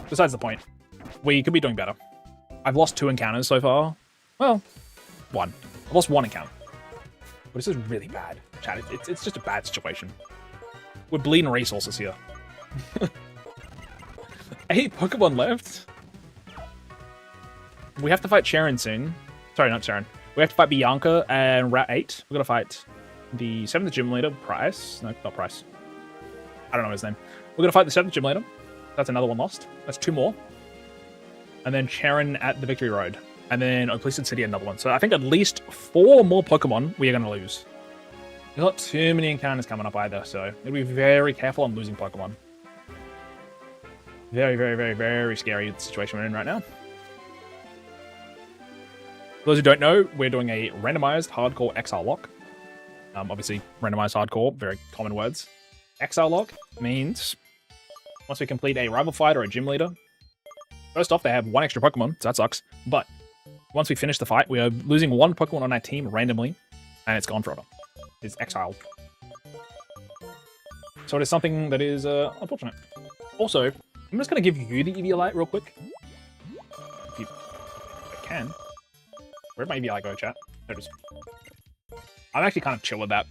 besides the point, we could be doing better. I've lost 2 encounters so far. Well, 1. I've lost 1 encounter. But this is really bad, chat. It's just a bad situation. We're bleeding resources here. 8 Pokemon left. We have to fight Cheren soon. Sorry, not Cheren. We have to fight Bianca and RAHHH. We're gonna fight the 7th gym leader, Price. No, not Price. I don't know his name. We're gonna fight the 7th gym leader. That's another one lost. That's 2 more. And then Cheren at the Victory Road. And then Oplicid City, another one. So I think at least 4 more Pokemon we are gonna lose. There's not too many encounters coming up either, so you'll be very careful on losing Pokemon. Very, very, very, very scary situation we're in right now. For those who don't know, we're doing a randomized hardcore ExileLocke. Obviously, randomized hardcore, very common words. ExileLocke means once we complete a rival fight or a gym leader, first off, they have 1 extra Pokemon, so that sucks. But once we finish the fight, we are losing 1 Pokemon on our team randomly, and it's gone forever. It's exiled. So it is something that is unfortunate. Also, I'm just going to give you the Eviolite real quick. If I can. Where'd my Eviolite go, chat? There it is. I'm actually kind of chill with that.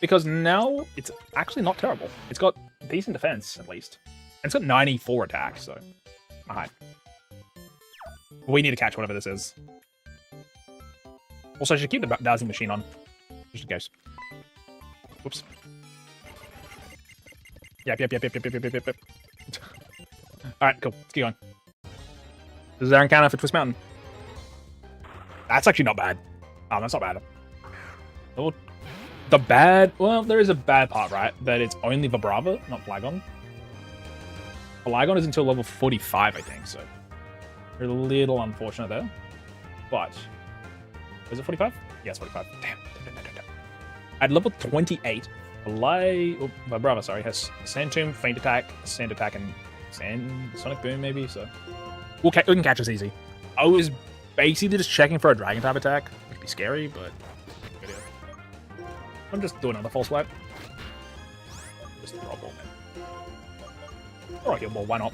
Because now it's actually not terrible. It's got decent defense, at least. And it's got 94 attack, so... Alright. We need to catch whatever this is. Also, I should keep the dowsing machine on. Just in case. Whoops. Yep. Alright, cool. Let's keep going. This is our encounter for Twist Mountain. That's actually not bad. Oh, that's not bad. Oh, the bad... Well, there is a bad part, right? That it's only Vibrava, not Flygon. Flygon is until level 45, I think, so... We're a little unfortunate there. But... Is it 45? Yes, 45. Damn. At level 28, Vibrava, sorry, has Sand Tomb, Faint Attack, Sand Attack, and Sonic Boom, maybe, so... We can catch us easy. I was basically just checking for a Dragon type attack. It could be scary, but... I'm just doing another False Swipe. Just throw a ball, man. Or a heal ball, why not?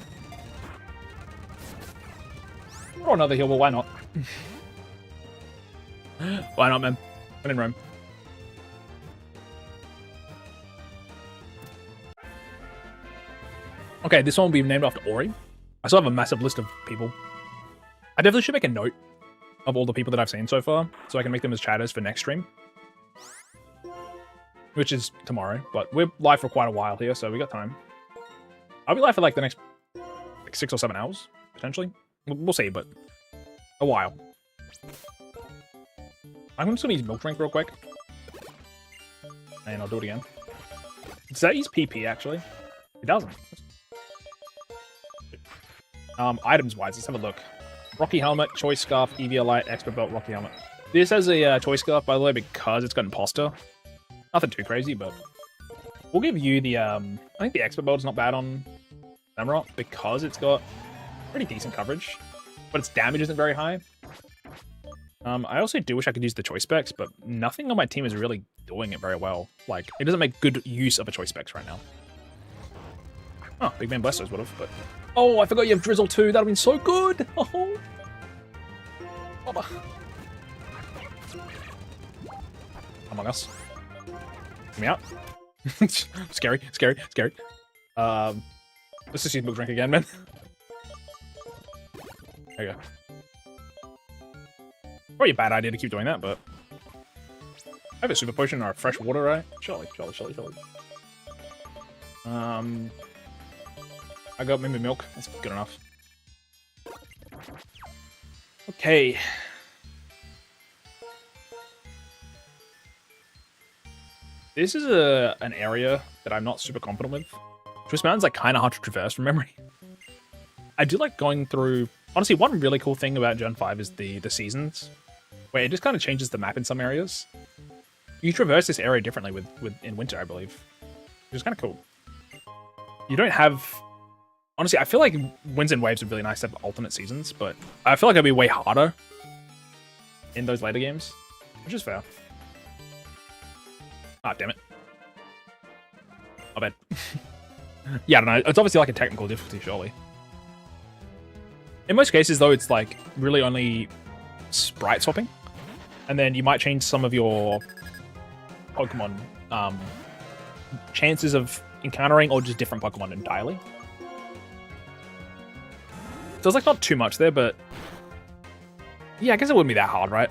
Or another heal ball, why not? Why not, man? I'm in Rome. Okay, this one will be named after Ori. I still have a massive list of people. I definitely should make a note of all the people that I've seen so far, so I can make them as chatters for next stream. which is tomorrow. But we're live for quite a while here, so we got time. I'll be live for like the next 6 or 7 hours, potentially. We'll see, but a while. I'm just gonna use milk drink real quick. And I'll do it again. Does that use PP, actually? It doesn't. Items-wise, let's have a look. Rocky Helmet, Choice Scarf, EVLite, Expert Belt, Rocky Helmet. This has a Choice Scarf, by the way, because it's got Imposter. Nothing too crazy, but we'll give you the, I think the Expert Belt is not bad on Samurott because it's got pretty decent coverage, but its damage isn't very high. I also do wish I could use the choice specs, but nothing on my team is really doing it very well. Like, it doesn't make good use of a choice specs right now. Oh, Big Man Blasters would have, but... Oh, I forgot you have Drizzle too. That would have been so good. Oh. Among Us. Get me out. Scary, scary, scary. Let's just use milk drink again, man. There you go. Probably a bad idea to keep doing that, but... I have a super potion or a fresh water, right? Surely. I got maybe milk. That's good enough. Okay. This is an area that I'm not super confident with. Twist Mountain's like kind of hard to traverse from memory. I do like going through... Honestly, one really cool thing about Gen 5 is the seasons, where it just kind of changes the map in some areas. You traverse this area differently in winter, I believe, which is kind of cool. You don't have... Honestly, I feel like Winds and Waves are really nice to have alternate seasons, but I feel like it'd be way harder in those later games, which is fair. Ah, damn it. My bad. Yeah, I don't know. It's obviously like a technical difficulty, surely. In most cases, though, it's like really only sprite swapping. And then you might change some of your Pokemon chances of encountering or just different Pokemon entirely. So it's like not too much there, but yeah, I guess it wouldn't be that hard, right?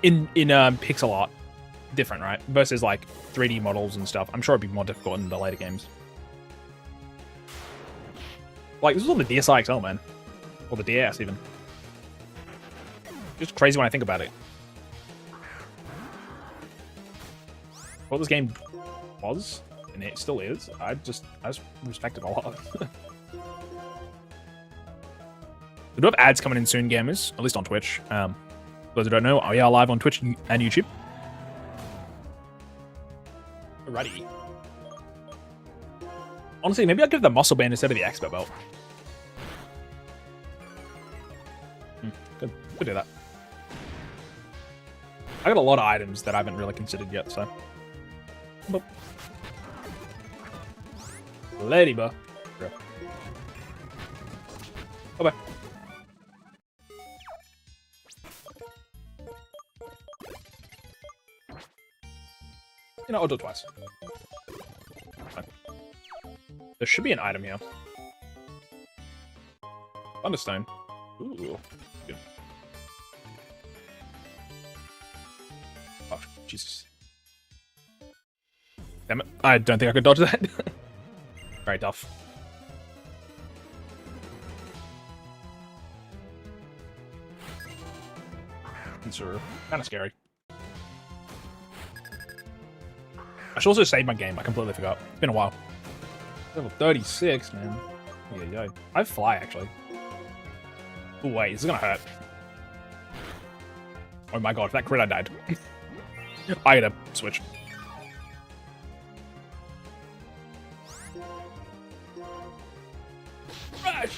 In pixel art, different, right? Versus like 3D models and stuff. I'm sure it'd be more difficult in the later games. Like this was on the DSi XL, man, or the DS even. Just crazy when I think about it. What this game was, and it still is, I just respect it a lot. We do have ads coming in soon, gamers, at least on Twitch. For those who don't know, we are live on Twitch and YouTube. Alrighty. Honestly, maybe I'll give the muscle band instead of the expert belt. Could do that. I got a lot of items that I haven't really considered yet, so. Boop. Ladybug. Bye-bye. You know, I'll do it twice. Fine. There should be an item here. Thunderstone. Ooh. Good. Oh, Jesus. Damn it. I don't think I could dodge that. Very tough. These are kind of scary. I should also save my game. I completely forgot. It's been a while. Level 36, man. Yeah. I fly, actually. Oh, wait. This is gonna hurt. Oh my god. If that crit, I died. I gotta switch. Rush!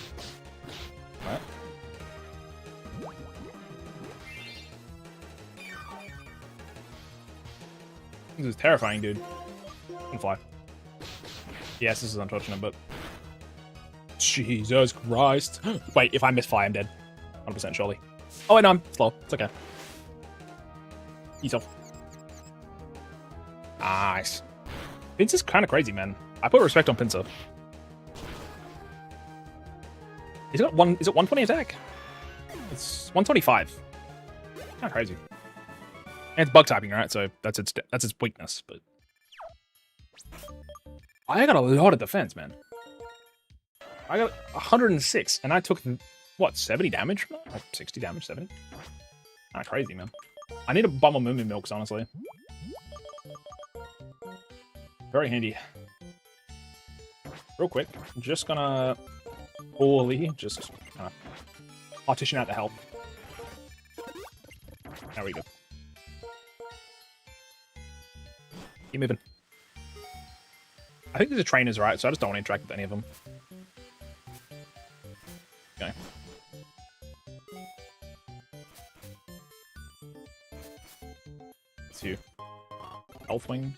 What? This is terrifying, dude. I can fly. Yes, this is unfortunate, but... Jesus Christ. Wait, if I miss fly, I'm dead. 100% surely. Oh, wait, no, I'm slow. It's okay. Ease off. Nice. Pincer's kind of crazy, man. I put respect on Pinsir. He's got one... Is it 120 attack? It's 125. Kind of crazy. And it's bug typing, right? So that's its weakness, but I got a lot of defense, man. I got 106, and I took, what, 70 damage from that? Like 60 damage, 70? Kinda crazy, man. I need to buy more Moo Milks, honestly. Very handy. Real quick, I'm just gonna poorly just kind of partition out the health. There we go. Keep moving. I think these are trainers, right? So I just don't want to interact with any of them. Okay. It's you. Health wing.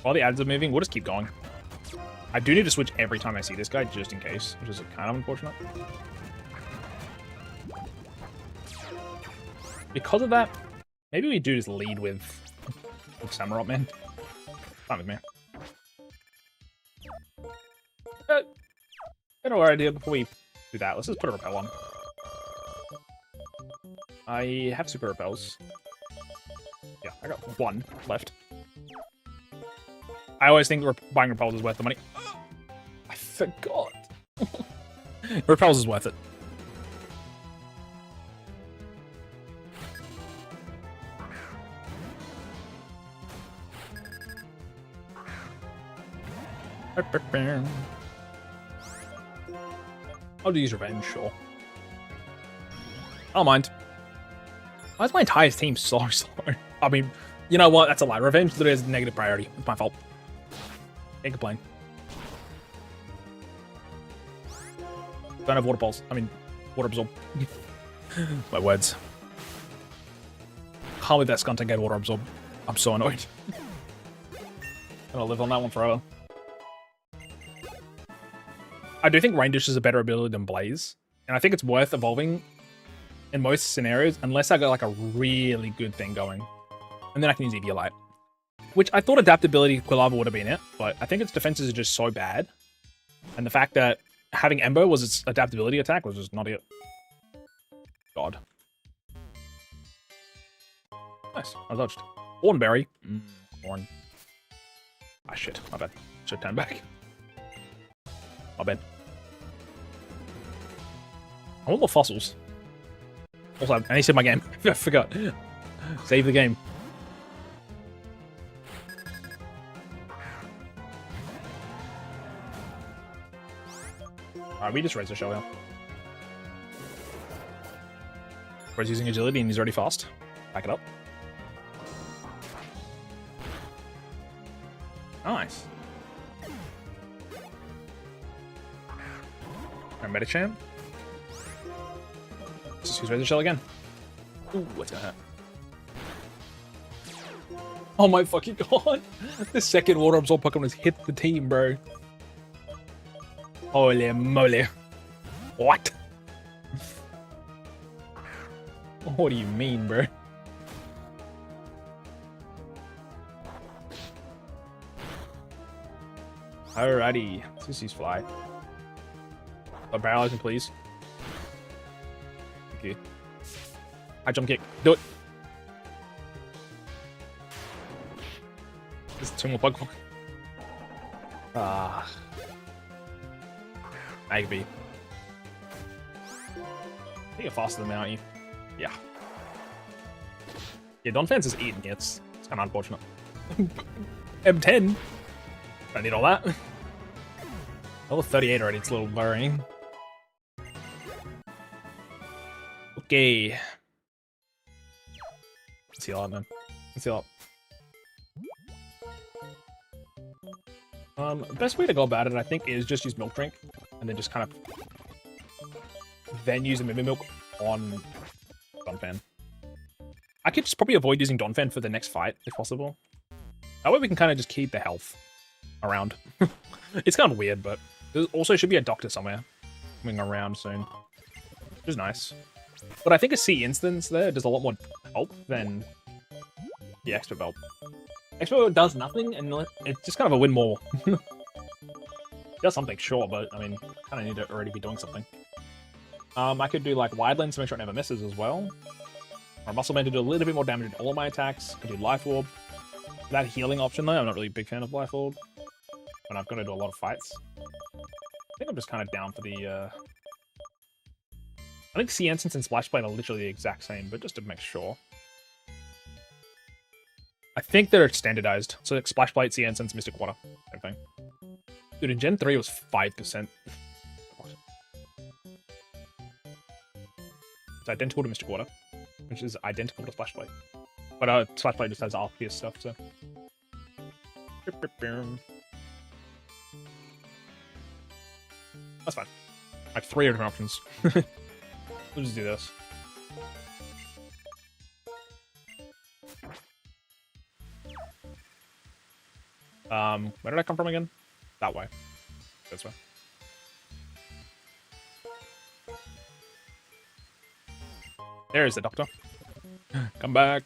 While the ads are moving, we'll just keep going. I do need to switch every time I see this guy, just in case, which is kind of unfortunate. Because of that, maybe we do just lead with Samurai Man. Fine with me. Get our idea before we do that. Let's just put a repel on. I have super repels. Yeah, I got one left. I always think buying repels is worth the money. I forgot. Repels is worth it. I'll use revenge, sure. I don't mind. Why is my entire team so slow? I mean, you know what? That's a lie. Revenge literally is a negative priority. It's my fault. Can't complain. Don't have water pulse. I mean, water absorb. My words. Can't believe that Skunter get water absorb. I'm so annoyed. Gonna live on that one forever. I do think Rain Dish is a better ability than Blaze, and I think it's worth evolving in most scenarios, unless I got like a really good thing going. And then I can use Eviolite. Which I thought adaptability Quilava would have been it, but I think its defenses are just so bad. And the fact that having Embo was its adaptability attack was just not it. God. Nice, I dodged. Thornberry. Corn. Ah, shit, my bad. Should turn back. My bad. I want more fossils. Also, I need to save my game. I forgot. Save the game. Alright, we just raised the show here. He's using agility and he's already fast. Back it up. Nice. Our Metachamp. Just use Razor Shell again. Ooh, what's gonna hurt? Oh my fucking god! The second Water Absorb Pokemon has hit the team, bro. Holy moly. What? What do you mean, bro? Alrighty. Let's use Fly. A paralyzing, please. Thank you. High jump kick. Do it. There's two more Pokemon. Ah. Maybe. I think you're faster than me, aren't you? Yeah. Yeah, Donphan's is eating here. It's kind of unfortunate. M10. Don't need all that. Level 38 already. It's a little worrying. Okay. Let's heal up, man. Let's heal up. Best way to go about it, I think, is just use Milk Drink, and then just kind of then use the Mimimilk on Donphan. I could just probably avoid using Donphan for the next fight, if possible. That way we can kind of just keep the health around. It's kind of weird, but there also should be a doctor somewhere coming around soon, which is nice. But I think a C instance there does a lot more help than the Expert Belt. Expert Belt does nothing, and it's just kind of a win more. Does something, sure, but I mean, kind of need to already be doing something. I could do like Wide Lens to make sure it never misses as well. Or Muscle Man to do a little bit more damage in all of my attacks. I could do Life Orb. That healing option though, I'm not really a big fan of Blindfold. When I've got to do a lot of fights. I think I'm just kind of down for the, I think Sea Ensign and Splash Blade are literally the exact same, but just to make sure. I think they're standardized. So like Splash Blade, Sea Ensign, Mystic Water, same thing. Dude, in Gen 3 it was 5%. It's identical to Mystic Water, which is identical to Splash Blade. But Splash Blade just has Arceus stuff, so. That's fine. I have 3 different options. We'll just do this. Where did I come from again? That way. This way. There's the doctor. Come back.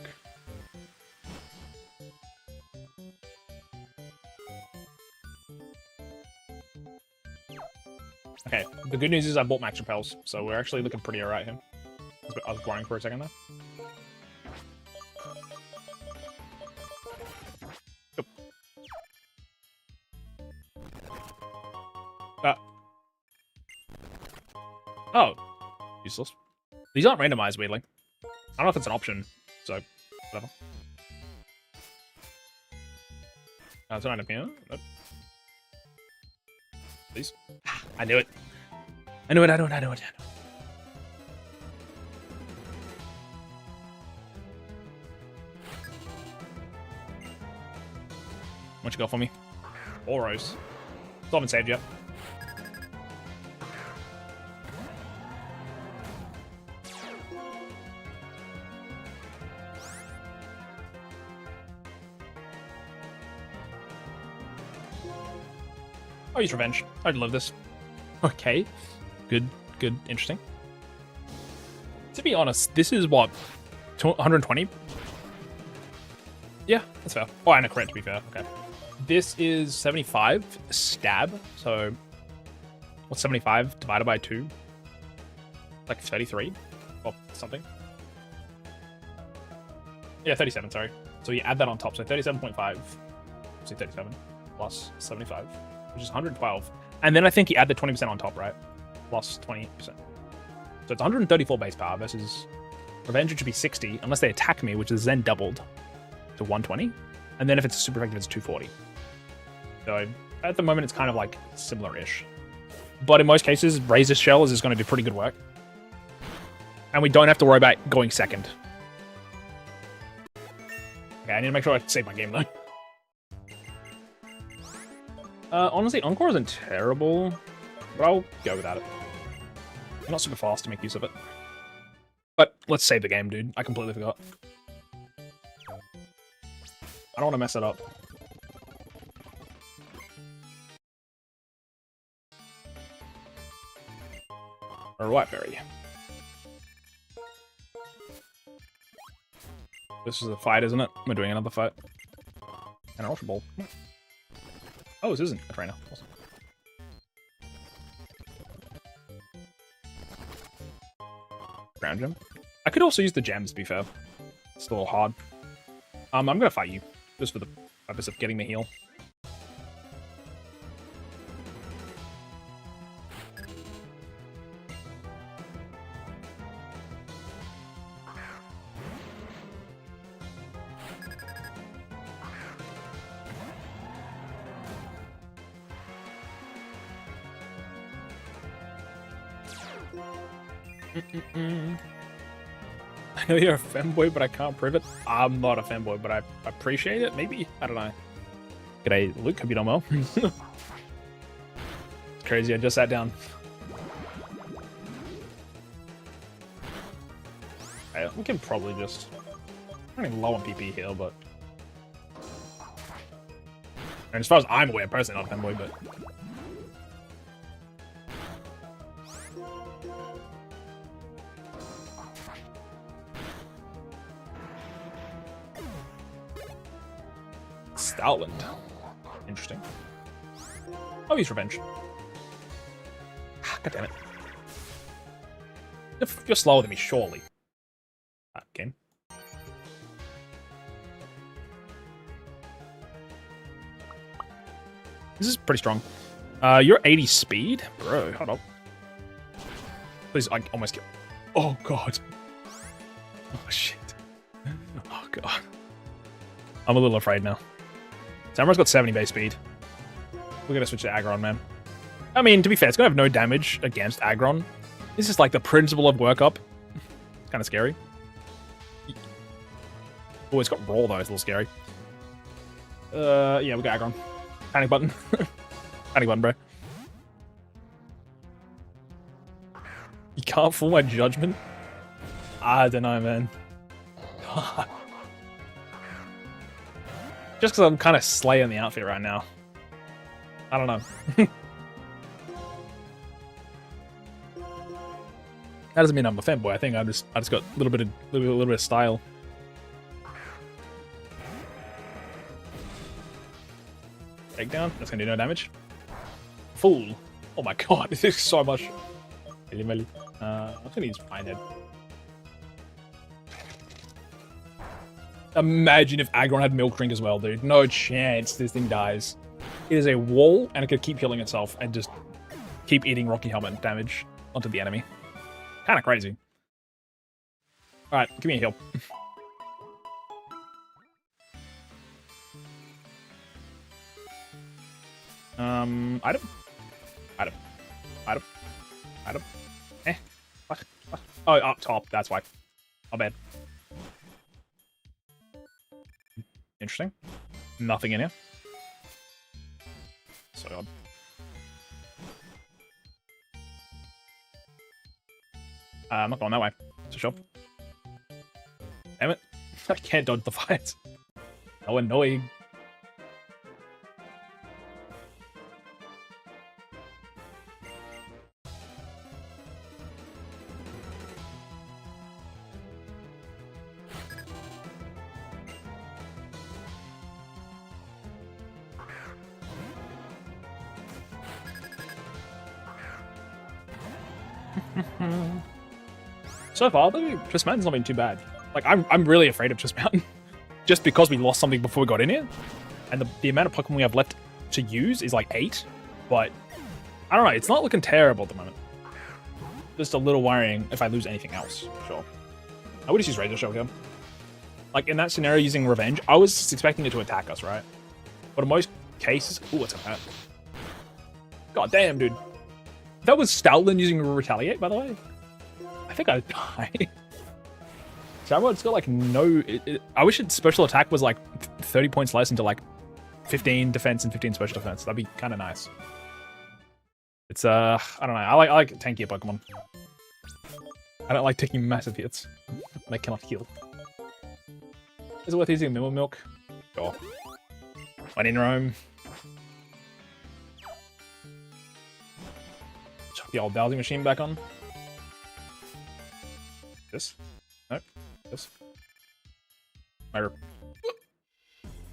Okay, the good news is I bought max repels, so we're actually looking pretty alright here. I was worrying for a second there. Oh, useless. These aren't randomized, weirdly. I don't know if it's an option, so whatever. It's an item here. Nope. Please. I knew it. I knew it. Why don't you go for me? Oros. Still haven't saved yet. I'll use Revenge. I'd love this. Okay. Good, interesting. To be honest, this is what? 120? Yeah, that's fair. Oh, and a crit, to be fair. Okay. This is 75 stab. So, what's 75 divided by 2? Like 33 or something. Yeah, 37, sorry. So you add that on top. So 37.5. So 37 plus 75, which is 112. And then I think you add the 20% on top, right? Plus 20%. So it's 134 base power versus Revenge, which should be 60, unless they attack me, which is then doubled to 120. And then if it's super effective, it's 240. So at the moment, it's kind of like similar-ish. But in most cases, Razor Shell is going to do pretty good work. And we don't have to worry about going second. Okay, I need to make sure I save my game, though. Honestly, Encore isn't terrible, but I'll go without it. I'm not super fast to make use of it. But let's save the game, dude. I completely forgot. I don't want to mess it up. Or Whiteberry. This is a fight, isn't it? We're doing another fight. And an Ultra Ball. Oh, this isn't a trainer. Awesome. Ground gem. I could also use the gems, to be fair. It's a little hard. I'm gonna fight you, just for the purpose of getting the heal. I know you're a fanboy, but I can't prove it. I'm not a fanboy, but I appreciate it. Maybe. I don't know. G'day, Luke. Hope you done well. It's crazy. I just sat down. Okay, we can probably just... I'm running low on PP here, but... And as far as I'm aware, personally not a fanboy, but... Stoutland. Interesting. I'll use Revenge. God damn it. You're slower than me, surely. Game. This is pretty strong. You're 80 speed? Bro, hold up. Please, I almost killed. Oh, God. Oh, shit. Oh, God. I'm a little afraid now. Samurai's got 70 base speed. We're going to switch to Aggron, man. I mean, to be fair, it's going to have no damage against Aggron. This is like the principle of workup. It's kind of scary. Oh, it's got Roll, though. It's a little scary. Yeah, we got Aggron. Panic button. Panic button, bro. You can't fool my judgment? I don't know, man. Just because I'm kind of slaying the outfit right now. I don't know. That doesn't mean I'm a fanboy. I think I just got a little bit of style. Takedown. That's gonna do no damage. Fool. Oh my god, this is so much. I'm gonna use Fine Head. Imagine if Aggron had Milk Drink as well, dude. No chance this thing dies. It is a wall, and it could keep healing itself and just keep eating Rocky Helmet damage onto the enemy. Kind of crazy. Alright, give me a heal. Item. Oh, up top, that's why. Not bad. Interesting. Nothing in here. So odd. I'm not going that way. For sure. Damn it. I can't dodge the fight. So annoying. So far, though, Twist Mountain's not been too bad. Like, I'm really afraid of Twist Mountain. Just because we lost something before we got in here. And the amount of Pokemon we have left to use is like 8. But, I don't know, it's not looking terrible at the moment. Just a little worrying if I lose anything else, sure. I would just use Razor Shell here. Like, in that scenario using Revenge, I was just expecting it to attack us, right? But in most cases... Ooh, what's that? God damn, dude. That was Stoutland using Retaliate, by the way. I think I'd die. Charizard's got like no... I wish its special attack was like 30 points less into like 15 defense and 15 special defense. That'd be kind of nice. It's, I don't know. I like tankier Pokemon. I don't like taking massive hits when I cannot heal. Is it worth using Mimble Milk? Sure. When in Rome. Chuck the old dowsing machine back on. This? Nope. This.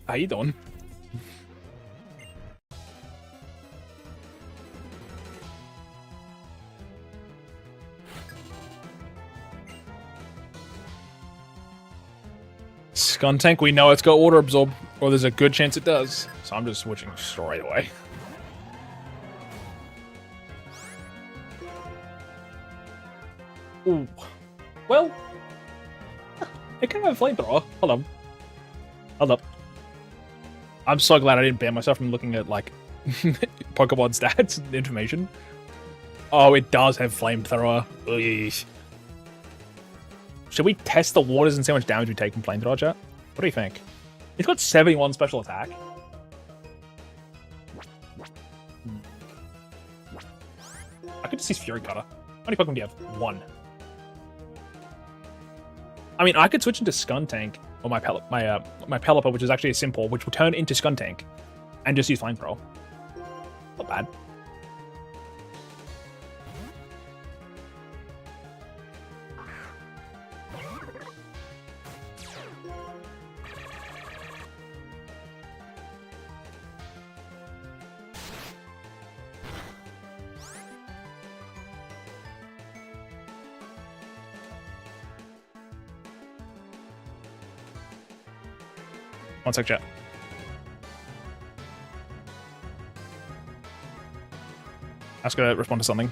How you doing? Skuntank, we know it's got Water Absorb, or there's a good chance it does. So I'm just switching straight away. Ooh. Well, it can have a flamethrower. Hold on. Hold up. I'm so glad I didn't ban myself from looking at, like, Pokemon stats and information. Oh, it does have flamethrower. Should we test the waters and see how much damage we take from flamethrower, chat? What do you think? It's got 71 special attack. I could just use Fury Cutter. How many Pokemon do you have? 1. I mean, I could switch into Skuntank, or my Pelipper, which is actually a simple, which will turn into Skuntank, and just use Flamethrower. Not bad. One sec, chat. I was gonna respond to something.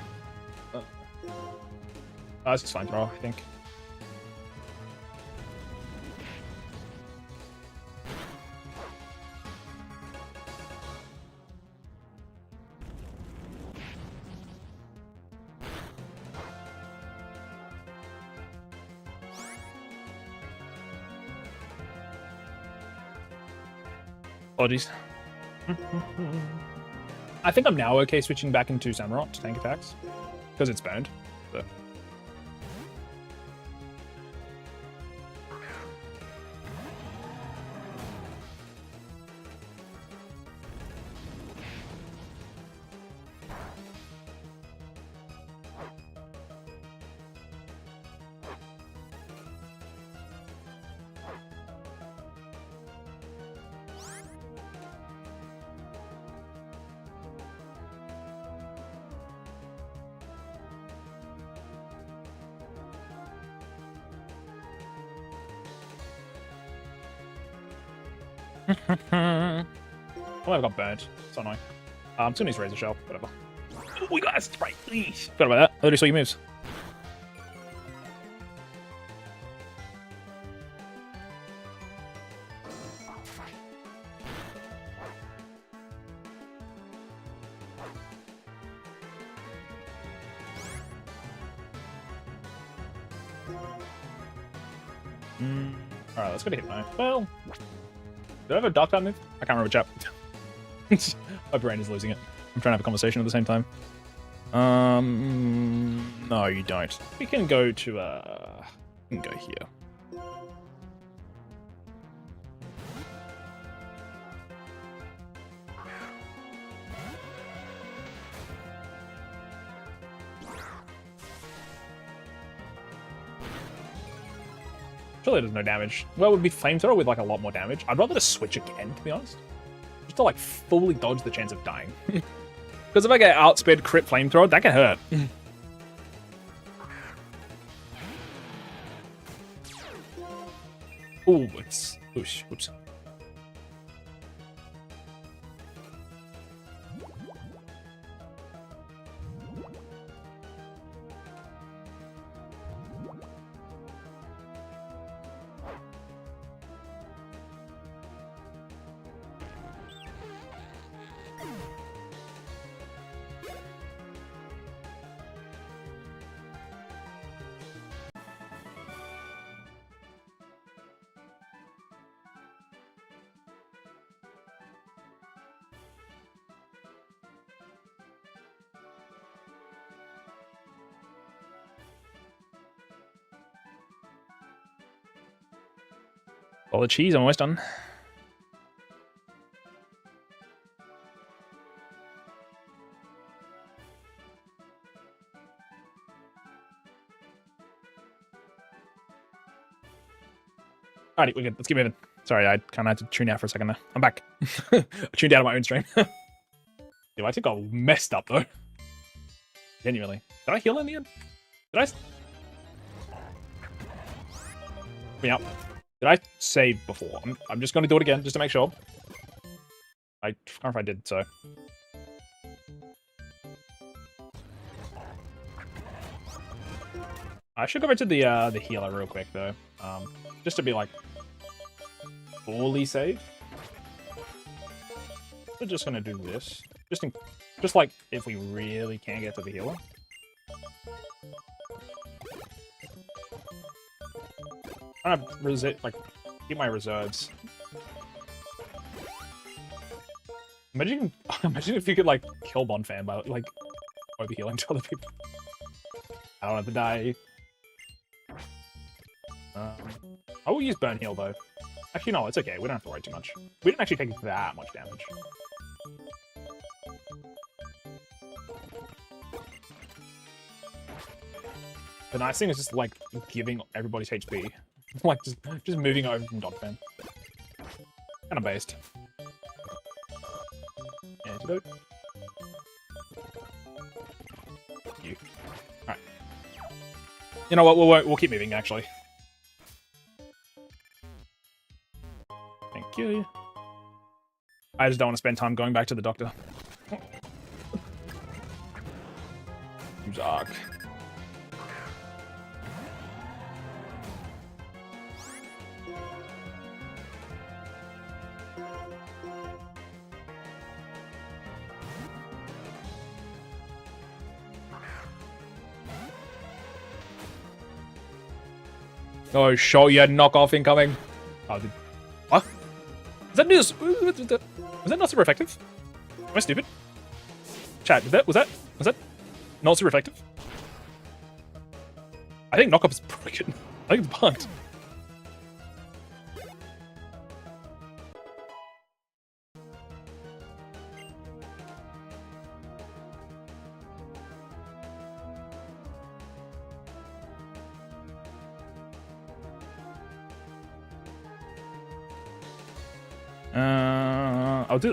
It's just flamethrower, I think. Apologies. I think I'm now okay switching back into Samurott to tank attacks because it's burned. So. Oh, I got burnt. So annoying. I'm just gonna use Razor Shell. Whatever. Oh, we got a sprite. Forgot about that. I already saw your moves. Alright, let's go to Hypno. Well, did I have a Dark Type move? I can't remember, chap. My brain is losing it. I'm trying to have a conversation at the same time. No, you don't. We can go to, we can go here. Surely there's no damage. Well, it would be Flamethrower with like a lot more damage. I'd rather just switch again, to be honest. Just to like fully dodge the chance of dying. Because if I get outsped crit Flamethrower, that can hurt. Ooh, it's... Oosh, oops. All the cheese, I'm almost done. Alrighty, we're good. Let's keep moving. Sorry, I kind of had to tune out for a second there. I'm back. I tuned out of my own stream. Dude, I think I messed up though. Genuinely. Did I heal in the end? Did I? Me up. Did I save before? I'm just going to do it again, just to make sure. I can't remember if I did, so. I should go back to the healer real quick, though. Just to be, like, fully safe. We're just going to do this. Just like, if we really can't get to the healer. I'm gonna keep my reserves. Imagine if you could like kill Bonfan by like overhealing to other people. I don't have to die. I will use Burn Heal though. Actually, no, it's okay. We don't have to worry too much. We didn't actually take that much damage. The nice thing is just like giving everybody's HP. Like, just moving over from Dogfan. Kind of based. Antidote. You. Alright. You know what, we'll keep moving, actually. Thank you. I just don't want to spend time going back to the doctor. teams suck. Oh, show you knockoff incoming. Oh, dude. What? Is that news? Was that not super effective? Am I stupid? Chat, was that not super effective? I think knockoff is broken. I think it's bugged.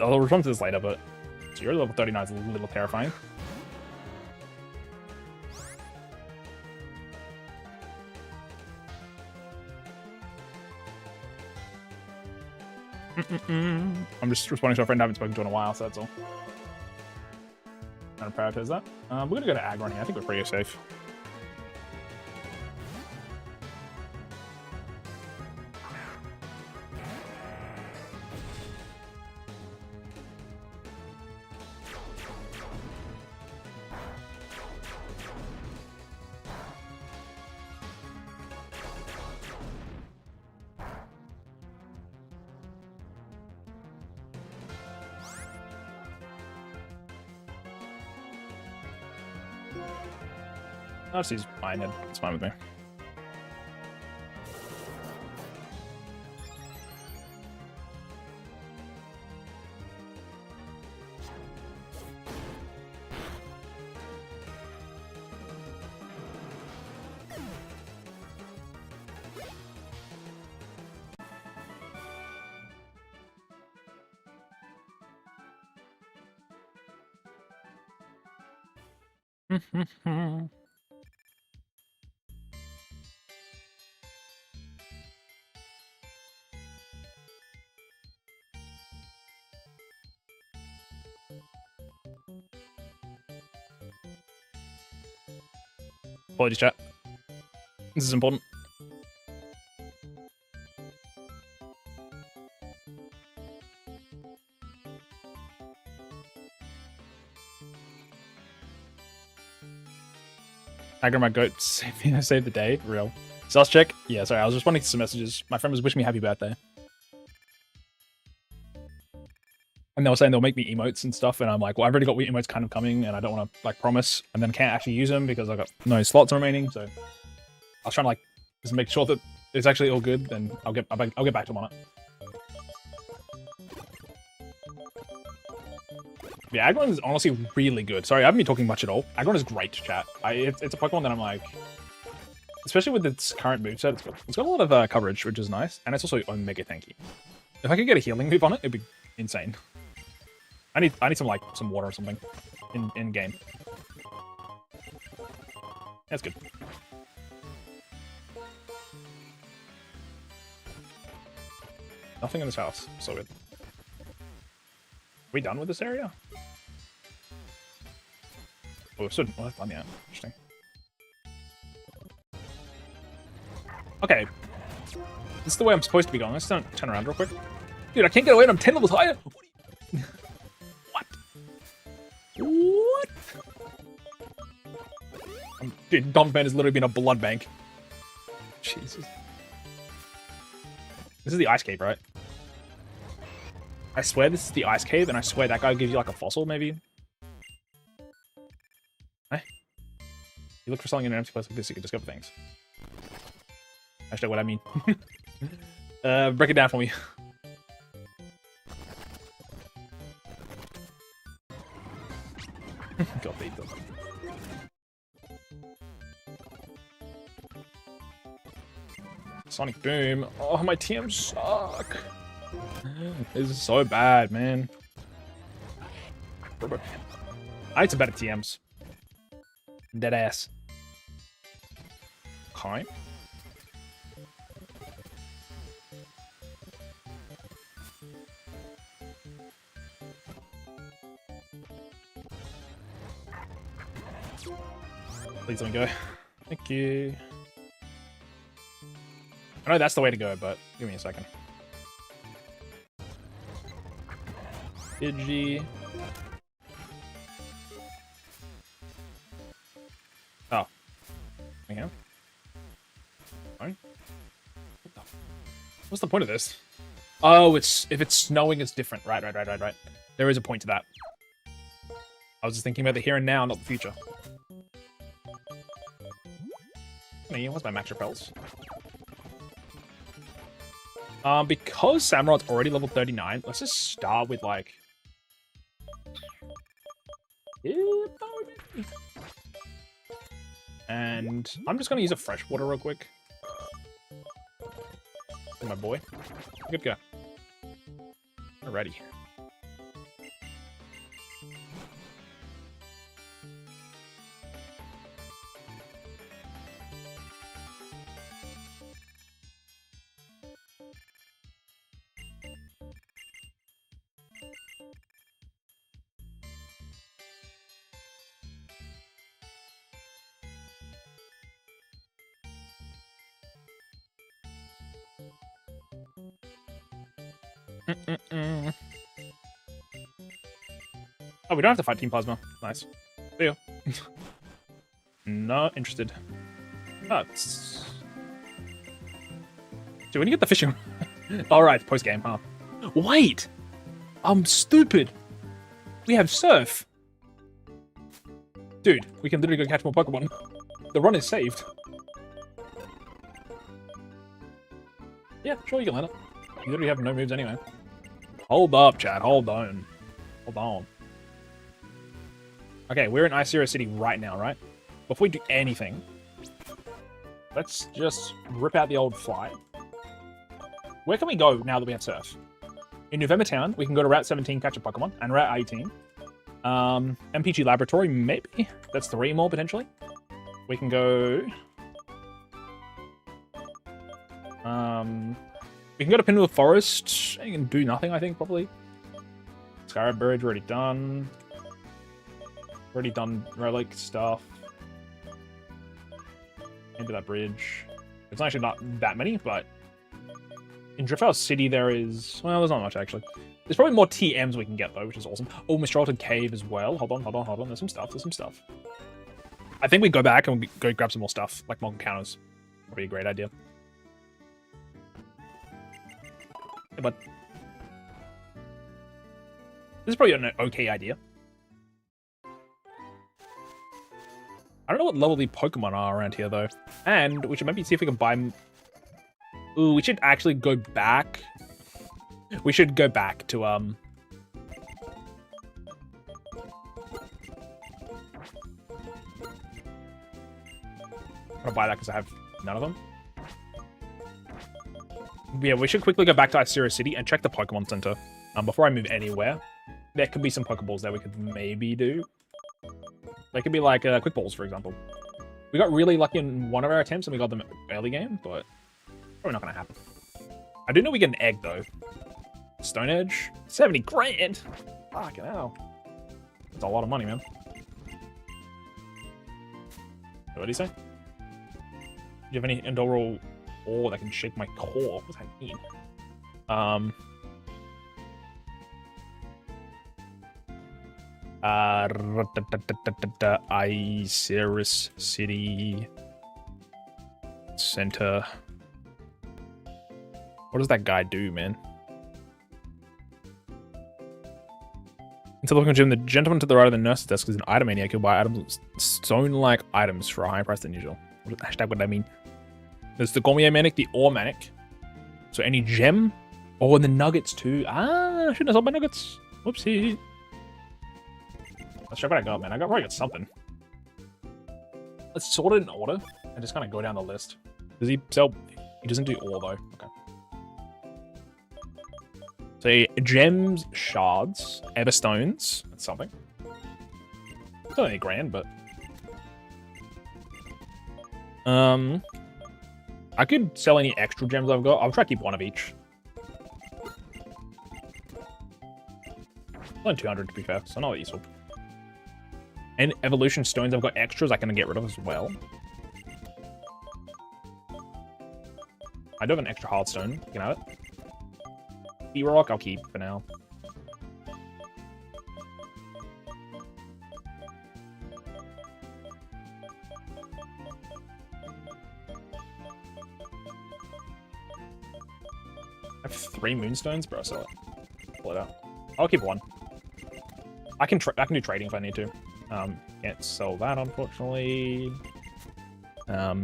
I'll respond to this later, but so your level 39 is a little terrifying. I'm just responding to a friend I haven't spoken to in a while, so that's all. I'm gonna prioritize that. We're gonna go to aggro here. I think we're pretty safe. Honestly, he's fine. It's fine with me. Apologies, chat. This is important. Aggro my goat, save the day. Real. Sus check? Yeah, sorry, I was responding to some messages. My friend was wishing me happy birthday. And they were saying they'll make me emotes and stuff, and I'm like, well, I've already got emotes kind of coming, and I don't want to like promise, and then can't actually use them because I've got no slots remaining. So I was trying to like just make sure that it's actually all good. Then I'll get back to them on it. Yeah, Aggron is honestly really good. Sorry, I haven't been talking much at all. Aggron is great to chat. It's a Pokemon that I'm like, especially with its current moveset, it's got a lot of coverage, which is nice, and it's also mega tanky. If I could get a healing move on it, it'd be insane. I need some water or something in game. That's good. Nothing in this house. So good. We done with this area? Oh, we're still done yet. Interesting. Okay. This is the way I'm supposed to be going. Let's turn around real quick. Dude, I can't get away and I'm 10 levels higher! What? What? Dude, Dumpman has literally been a blood bank. Jesus. This is the ice cave, right? I swear this is the ice cave, and I swear that guy gives you like a fossil, maybe? Hey? You look for something in an empty place like this, you can discover things. Hashtag what I mean. Break it down for me. God, they do. Sonic Boom. Oh, my TMs suck. This is so bad, man. I need some better TMs. Dead ass. Okay. Please let me go. Thank you. I know that's the way to go, but give me a second. Deschy. Oh. Hang on. Fine. What's the point of this? Oh, it's if it's snowing, it's different. Right. There is a point to that. I was just thinking about the here and now, not the future. Hey, what's my max repels? Because Samurot's already level 39, let's just start with like... And I'm just gonna use a freshwater real quick. For my boy. Good go. Alrighty. Oh, we don't have to fight Team Plasma. Nice. See ya. Not interested. Nuts. Dude, when you get the fishing... Alright, post-game, huh? Wait! I'm stupid! We have Surf! Dude, we can literally go catch more Pokemon. The run is saved. Yeah, sure, you can land it. You literally have no moves anyway. Hold up, Chad. Hold on. Hold on. Okay, we're in Icera City right now, right? Before we do anything, let's just rip out the old fly. Where can we go now that we have Surf? In November Town, we can go to Route 17, catch a Pokemon, and Route 18. MPG Laboratory, maybe? That's 3 more, potentially. We can go... We can go to Pinwheel Forest. You can do nothing, I think, probably. Scarab Bridge, already done. Already done relic stuff. Into that bridge. It's actually not that many, but... In Drifthouse City, there is... Well, there's not much, actually. There's probably more TMs we can get, though, which is awesome. Oh, Mistralton Cave as well. Hold on. There's some stuff. I think we go back and we go grab some more stuff, like more encounters. Probably a great idea. Yeah, but... This is probably an okay idea. I don't know what level the Pokemon are around here, though. And we should maybe see if we can buy... Ooh, we should actually go back. We should go back to, I'm gonna buy that because I have none of them. Yeah, we should quickly go back to Icera City and check the Pokemon Center. Before I move anywhere. There could be some Pokeballs that we could maybe do. They could be like Quick Balls, for example. We got really lucky in one of our attempts and we got them early game, but probably not gonna happen. I do know we get an egg though. Stone Edge, 70 grand. Fucking hell. That's a lot of money, man. What do you say? Do you have any Endoral ore that can shake my core? What does that mean? Icera City Center. What does that guy do, man? Until looking at Jim, the gentleman to the right of the nurse's desk is an item maniac who'll buy items, stone-like items for a higher price than usual. What does that mean? There's the Gormier Manic, the Ore Manic. So any gem? Oh, and the nuggets too. Ah, I shouldn't have sold my nuggets. Whoopsie. Let's check what I got, man. I probably got something. Let's sort it in order and just kind of go down the list. Does he sell? He doesn't do ore though. Okay. So gems, shards, everstones. That's something. It's only $1,000, but I could sell any extra gems I've got. I'll try to keep one of each. Only 200 to be fair, so not that useful. And evolution stones I've got extras I can get rid of as well. I do have an extra hard stone. You can have it. E-rock I'll keep for now. I have 3 moonstones, bro. Sell it. Pull it out. I'll keep 1. I can do trading if I need to. Can't sell that unfortunately. I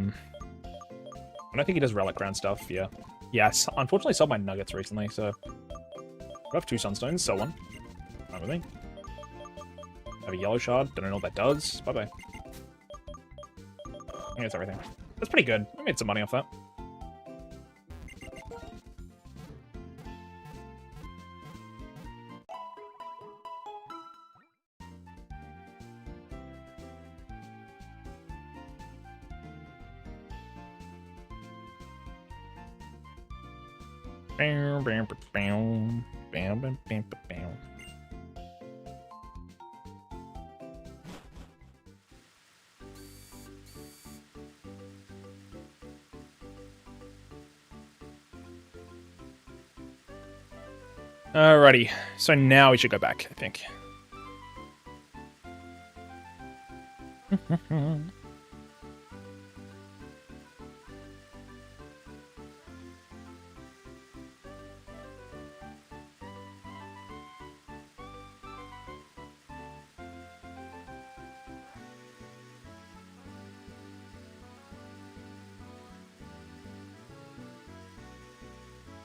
don't think he does relic ground stuff. Yeah. Yes. Unfortunately, sold my nuggets recently, so I have 2 sunstones. Sell 1. Not with me. I have a yellow shard. Don't know what that does. Bye bye. I think that's everything. That's pretty good. I made some money off that. Alrighty, so now we should go back, I think.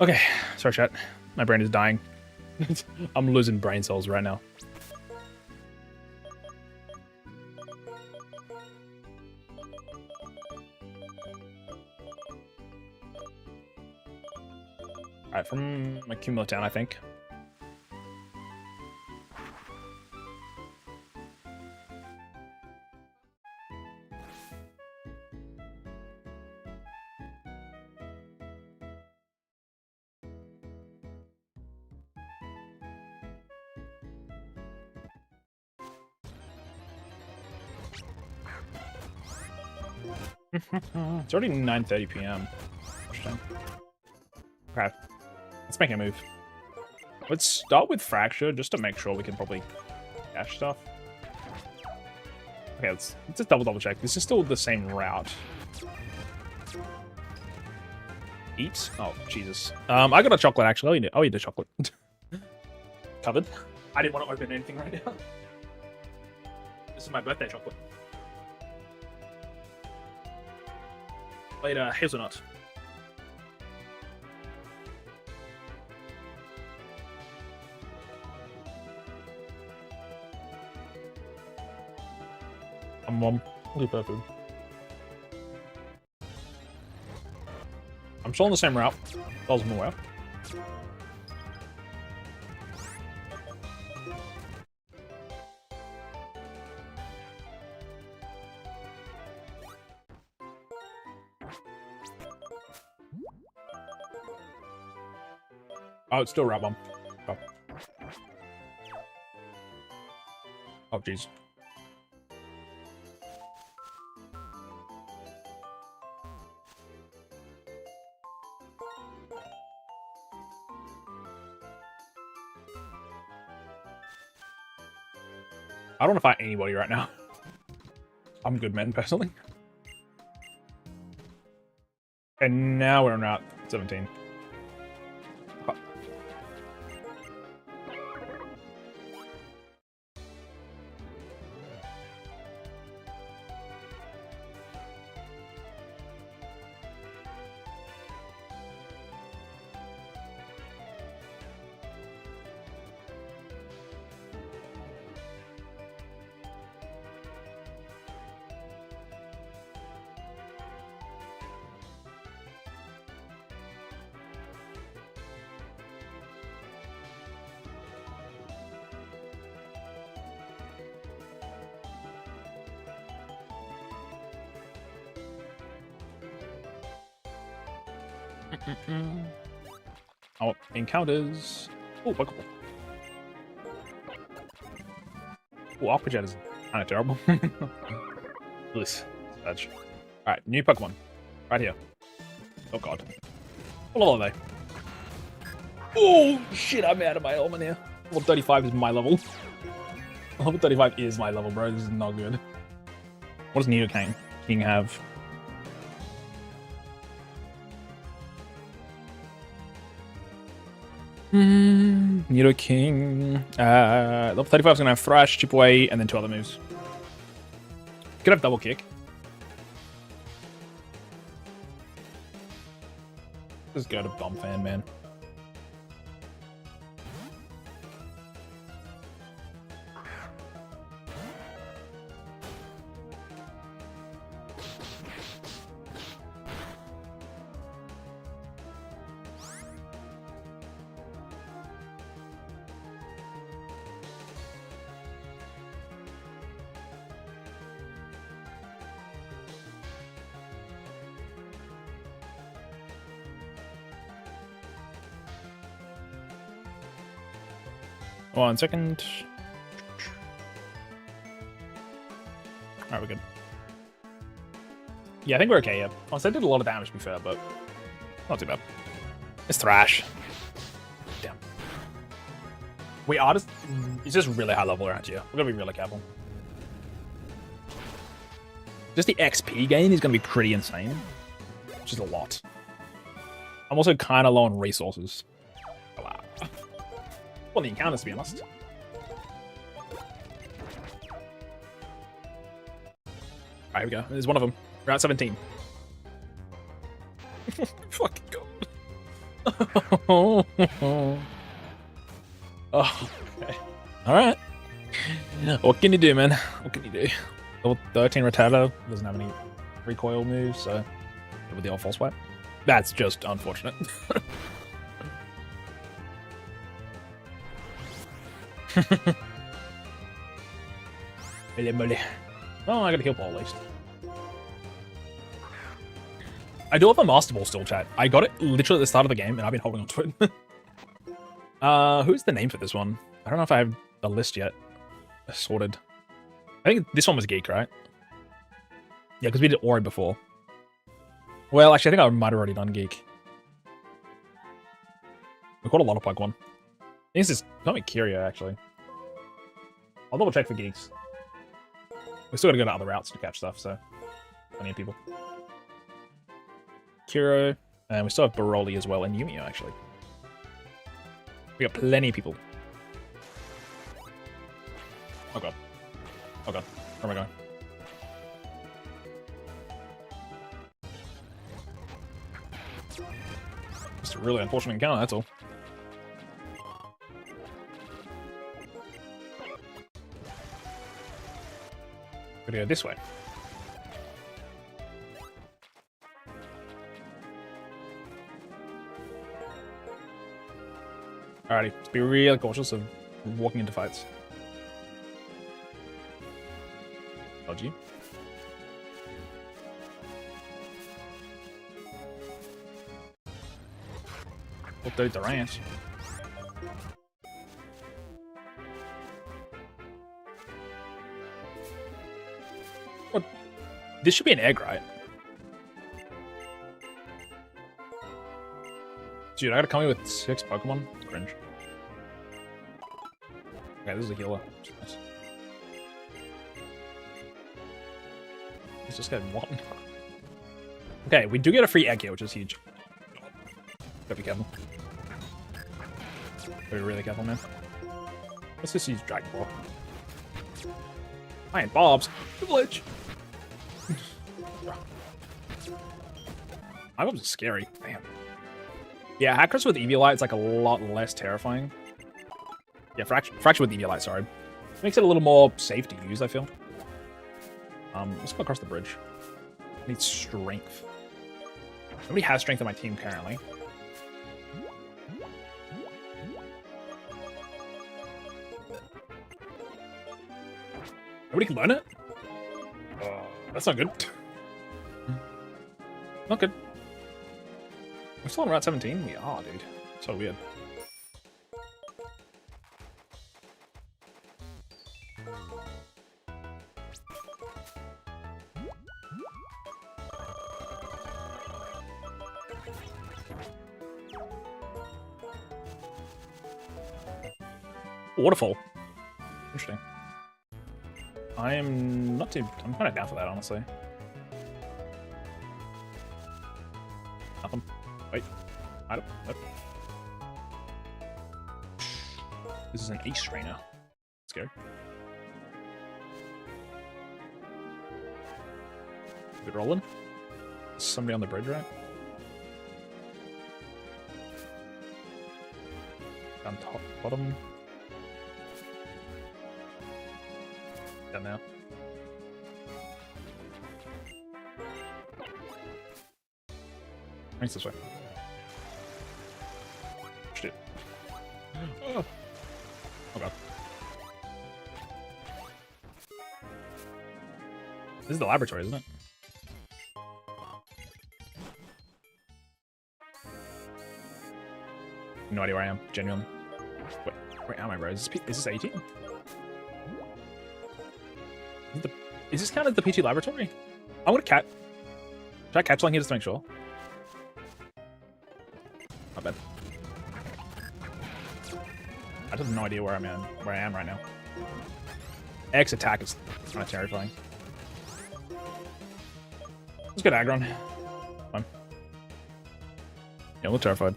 Okay, sorry chat, my brain is dying. I'm losing brain cells right now. Alright, from my cumulative town, I think. It's already 9:30 p.m. Interesting. Okay, let's make a move. Let's start with Fracture, just to make sure we can probably cash stuff. Okay, let's just double check. This is still the same route. Eat? Oh, Jesus. I got a chocolate, actually. I'll eat the chocolate. Covered. I didn't want to open anything right now. This is my birthday chocolate. Later, hazelnut. Look at that food. I'm still on the same route. Doesn't move out. Oh, it's still Rat Bomb. Oh. Oh, jeez. I don't want to fight anybody right now. I'm good, man, personally. And now we're on Route 17. Oh. Oh, encounters. Oh, Pokeball. Oh, Aqua Jet is Kind of terrible. This. Alright, new Pokemon. Right here. Oh god. How level are they? Oh shit, I'm out of my element here. Level 35 is my level. Level 35 is my level, bro. This is not good. What does Nidoking King have? Nidoking. Level 35 is gonna have Thrash, Chip Away, and then 2 other moves. Could have Double Kick. Just go to Bomb Fan, man. One second. Alright, we're good. Yeah, I think we're okay, yeah. Honestly, I did a lot of damage, to be fair, but not too bad. It's Thrash. Damn. We are just... It's just really high level around here. We're gonna be really careful. Just the XP gain is gonna be pretty insane. Which is a lot. I'm also kind of low on resources. Wow. Well, the encounters, to be honest. Alright, here we go. There's one of them. We're at 17. Fucking god. Oh, okay. Alright. What can you do, man? What can you do? Level 13 Rattata doesn't have any recoil moves, so with the old false swipe. That's just unfortunate. Oh, I got a heal ball at least. I do have a Master Ball still, chat. I got it literally at the start of the game, and I've been holding on to it. Who's the name for this one? I don't know if I have a list yet. Sorted. I think this one was Geek, right? Yeah, because we did Ori before. Well, actually, I think I might have already done Geek. We caught a lot of Pokemon. I think this is not Curio, actually. I'll double check for Geeks. We still gotta go to other routes to catch stuff, so plenty of people. Kuro, and we still have Baroli as well, and Yumio, actually. We got plenty of people. Oh god. Oh god. Where am I going? Just a really unfortunate encounter, that's all. Gotta go this way. Alrighty, let's be really cautious of walking into fights. Dodgy. What the ranch? What? This should be an egg, right? Dude, I gotta come in with 6 Pokemon? Cringe. Okay, this is a healer. Nice. Let's just get 1. Okay, we do get a free egg here, which is huge. Gotta be careful. Gotta be really careful, man. Let's just use Dragon Ball. Iron Bobs. Glitch. My Bobs are scary. Damn. Yeah, Hackers with Eviolite's like a lot less terrifying. Yeah, Fracture with Eviolite, sorry. Makes it a little more safe to use, I feel. Let's go across the bridge. I need strength. Nobody has strength on my team currently. Nobody can learn it? That's not good. Not good. We're still on Route 17? We are, dude. So weird. Waterfall. Interesting. I'm kind of down for that, honestly. Nothing. Wait. I don't. Nope. This is an ace trainer. Let's go. Good rolling. Somebody on the bridge, right? Down top, bottom. Down now. Thanks this way. Shit. Oh. Oh god. This is the laboratory, isn't it? No idea where I am, genuinely. Wait, where am I, bro? Is this 18? Is this counted as the PT laboratory? I'm gonna catch. Should I catch along here just to make sure? Not bad. I just have no idea where I am right now. X attack is kind of terrifying. Let's get aggron. Fine. Yeah, I'm terrified.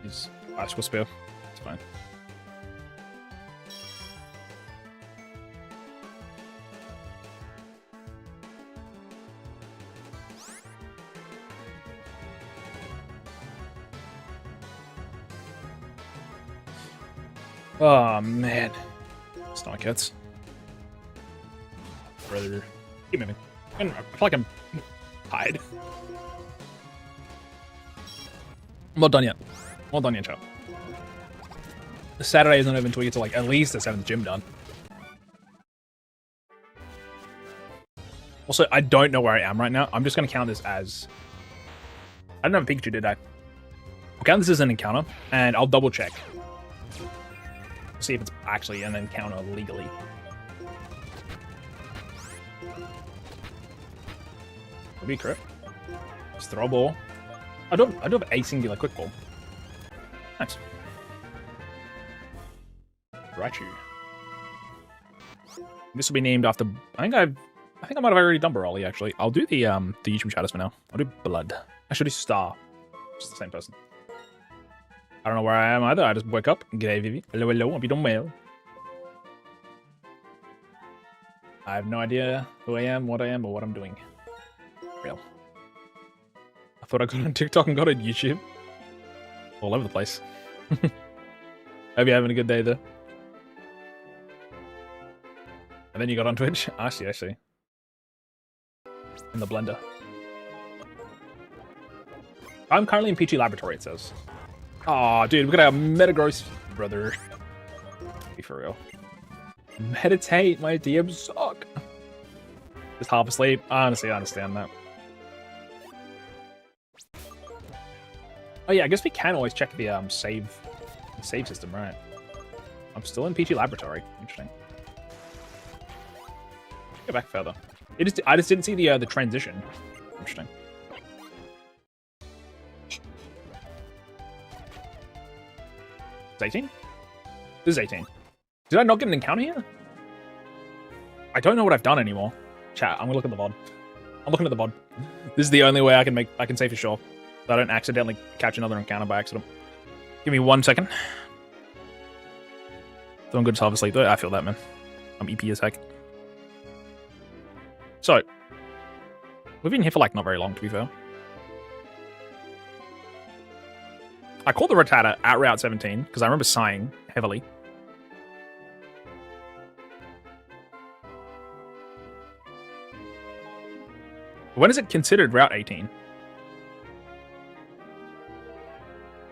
He's bicycle spear. It's fine. Oh man, stomach hits. Brother, keep moving. I feel like I'm tied. I'm not done yet. I'm not done yet, chat. The Saturday isn't even until we get to like at least the 7th gym done. Also, I don't know where I am right now. I'm just gonna count this as. I didn't have a Pikachu, did I? I'll count this as an encounter, and I'll double check. See if it's actually an encounter legally. Would be correct. Just throw a ball. I do have a singular quick ball. Nice. Raichu. This will be named after. I think I might have already done Baroli actually. I'll do the YouTube chatters for now. I'll do Blood. I should do Star. It's the same person. I don't know where I am either. I just woke up. G'day, Vivi. Hello, hello. Hope you done well. I have no idea who I am, what I am, or what I'm doing. Real. I thought I got on TikTok and got on YouTube. All over the place. Hope you're having a good day, though. And then you got on Twitch? I see, I see. In the blender. I'm currently in PG Laboratory, it says. Aw, dude, we got a Metagross brother. Be for real. Meditate, my DMs suck. Just half asleep. Honestly, I understand that. Oh yeah, I guess we can always check the save system, right? I'm still in PG Laboratory. Interesting. Go back further. I just didn't see the transition. Interesting. It's 18? This is 18. Did I not get an encounter here? I don't know what I've done anymore. Chat, I'm gonna look at the VOD. I'm looking at the VOD. This is the only way I can say for sure that I don't accidentally catch another encounter by accident. Give me 1 second. Doing good to half asleep though. I feel that, man. I'm EP as heck. So, we've been here for like not very long, to be fair. I called the Rattata at Route 17 because I remember sighing heavily. When is it considered Route 18?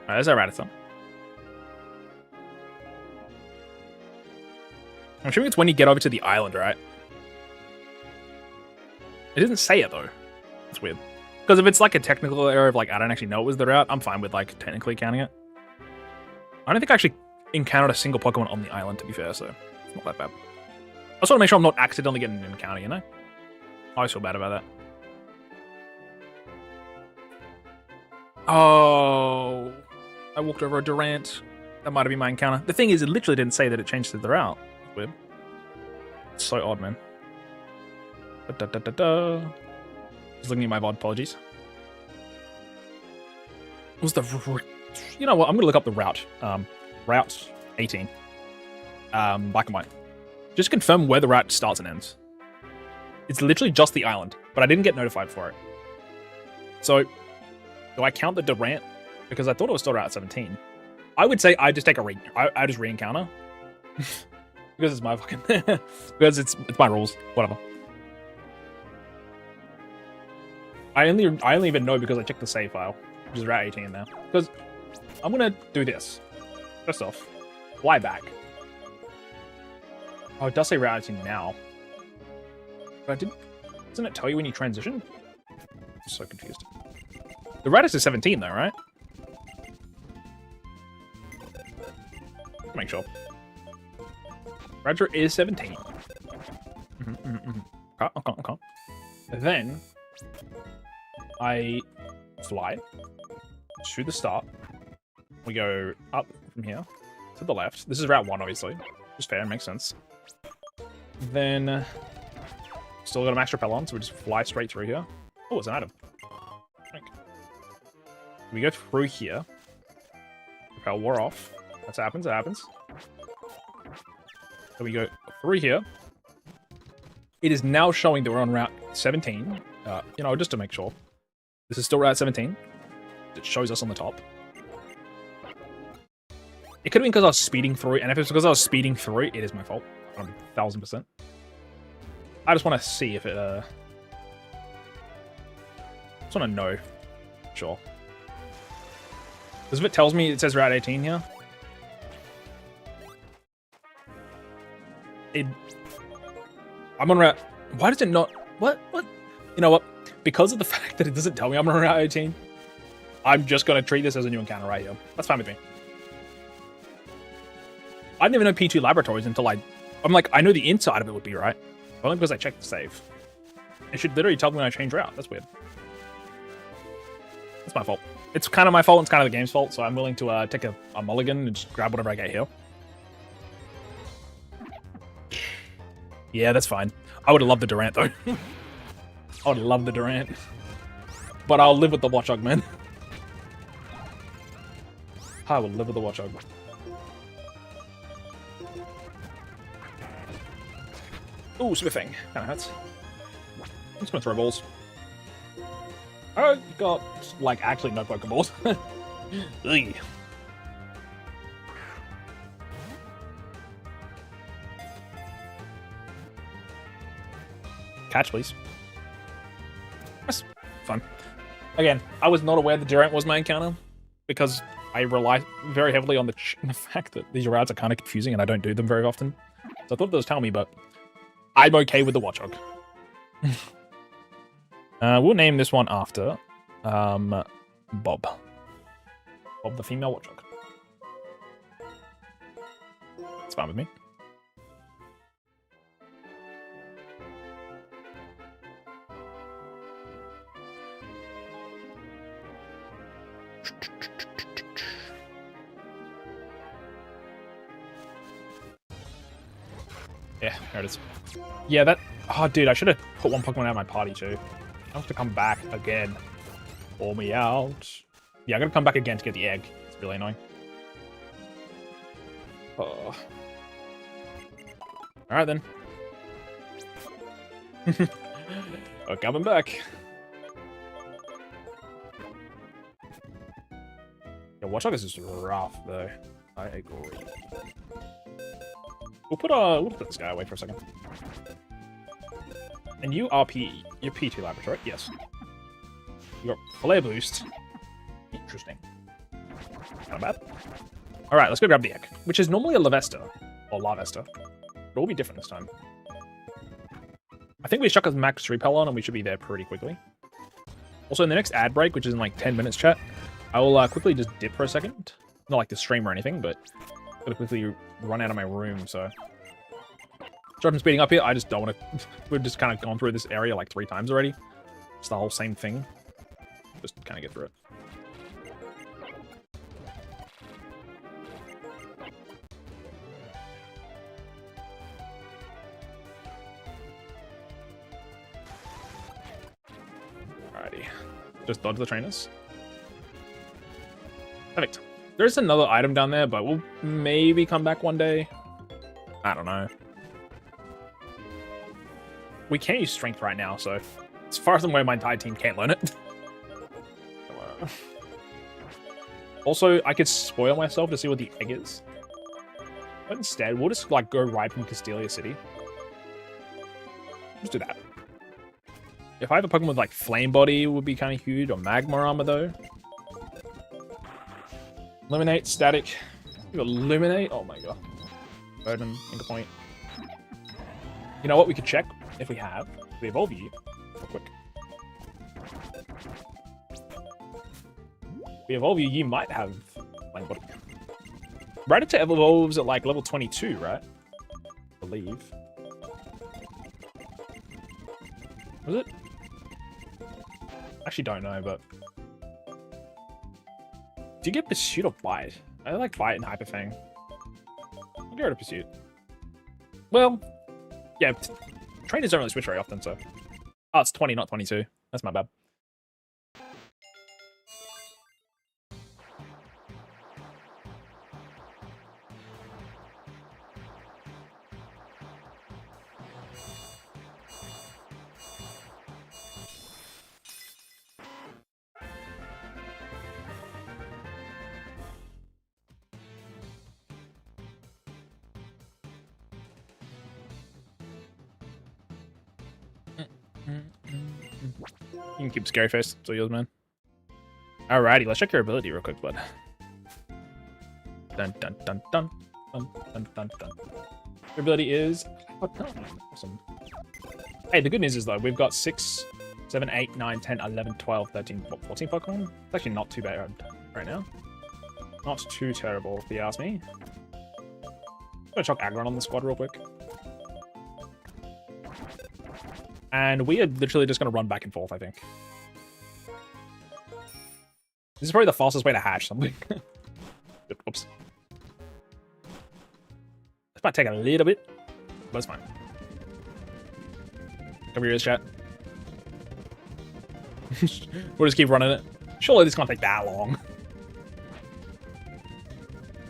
Alright, there's our Rattata. I'm assuming it's when you get over to the island, right? It didn't say it, though. It's weird. Because if it's like a technical error of like, I don't actually know it was the route, I'm fine with like technically counting it. I don't think I actually encountered a single Pokemon on the island, to be fair, so it's not that bad. I just want to make sure I'm not accidentally getting an encounter, you know? I always feel bad about that. Oh, I walked over a Durant. That might have been my encounter. The thing is, it literally didn't say that it changed to the route. Weird. It's so odd, man. Just looking at my VOD, apologies. What was the... You know what, I'm going to look up the route. Route 18. Black and white. Just confirm where the route starts and ends. It's literally just the island, but I didn't get notified for it. So, do I count the Durant? Because I thought it was still Route 17. I would say I just take a I just re-encounter. Because it's my fucking... because it's my rules. Whatever. I only even know because I checked the save file, which is Route 18 now. Because I'm gonna do this. First off, fly back. Oh, it does say Route 18 now. But doesn't it tell you when you transition? I'm so confused. The route is to 17 though, right? Make sure. Roger is 17. Okay. Then I fly to the start. We go up from here to the left. This is Route 1, obviously. Just fair, makes sense. Then still got a max repel on, so we just fly straight through here. Oh, it's an item. Okay. We go through here. Repel wore off. That happens, it happens. So we go through here. It is now showing that we're on Route 17. You know, just to make sure. This is still Route 17. It shows us on the top. It could have been because I was speeding through, and if it's because I was speeding through, it is my fault. 1000%. I just want to see if it, I just want to know. Sure. Because if it tells me it says Route 18 here, I'm on Route... Why does it not... What? You know what? Because of the fact that it doesn't tell me I'm on Route 18, I'm just going to treat this as a new encounter right here. That's fine with me. I didn't even know P2 Laboratories until I'm like, I know the inside of it would be right. Only because I checked the save. It should literally tell me when I change route. That's weird. That's my fault. It's kind of my fault. It's kind of the game's fault. So I'm willing to take a mulligan and just grab whatever I get here. Yeah, that's fine. I would have loved the Durant, though. I would love the Durant. But I'll live with the Watchog, man. I will live with the Watchog. Ooh, smithing. Kinda hurts. I'm just gonna throw balls. I got, like, actually no Pokeballs. Ugh. Catch, please. That's fun. Again, I was not aware that Durant was my encounter because I rely very heavily on the fact that these routes are kind of confusing and I don't do them very often. So I thought that was telling me, but I'm okay with the Watchog. We'll name this one after Bob. Bob the female Watchog. It's fine with me. Yeah, there it is. Yeah, that... Oh, dude, I should have put one Pokemon out of my party, too. I have to come back again. Pull me out. Yeah, I'm gonna come back again to get the egg. It's really annoying. Oh. Alright, then. We're coming back. Yeah, Watchog is just rough, though. I agree. We'll put this guy away for a second. And you are you're P2 Laboratory, yes. You got Flare Boost. Interesting. Not bad. Alright, let's go grab the egg. Which is normally a Lavesta. Or Lavesta. It will be different this time. I think we chuck a max repel on and we should be there pretty quickly. Also, in the next ad break, which is in like 10 minutes, chat, I will quickly just dip for a second. Not like the stream or anything, but I'm gonna quickly run out of my room, so... Sorry I'm speeding up here, I just don't want to... We've just kind of gone through this area like 3 times already. It's the whole same thing. Just kind of get through it. Alrighty. Just dodge the trainers. Perfect. There's another item down there, but we'll maybe come back one day. I don't know. We can't use strength right now, so as far as I'm aware, my entire team can't learn it. Also, I could spoil myself to see what the egg is. But instead, we'll just like go right from Castelia City. Just do that. If I have a Pokemon with like Flame Body, it would be kind of huge, or Magma Armor though. Eliminate, Static. You Illuminate? Oh my god. Burden, Anchor Point. You know what? We could check if we have. We evolve you. Real quick. We evolve you, you might have Flame Body. Rattata evolves at like level 22, right? I believe. Was it? Actually don't know, but... Do you get Pursuit or Bite? I like Bite and Hyper Fang. I'll get rid of Pursuit. Well, yeah, trainers don't really switch very often, so... Oh, it's 20, not 22. That's my bad. You can keep Scary Face. It's all yours, man. Alrighty, let's check your ability real quick, bud. Dun dun dun dun dun dun dun dun. Your ability is awesome. Hey, the good news is though, we've got 6, 7, 8, 9, 10, 11, 12, 13, 14 Pokemon. It's actually not too bad right now. Not too terrible, if you ask me. I'm gonna chuck Aggron on the squad real quick. And we are literally just going to run back and forth, I think. This is probably the fastest way to hatch something. Whoops. This might take a little bit, but it's fine. Cover your ears, chat. We'll just keep running it. Surely this can't take that long.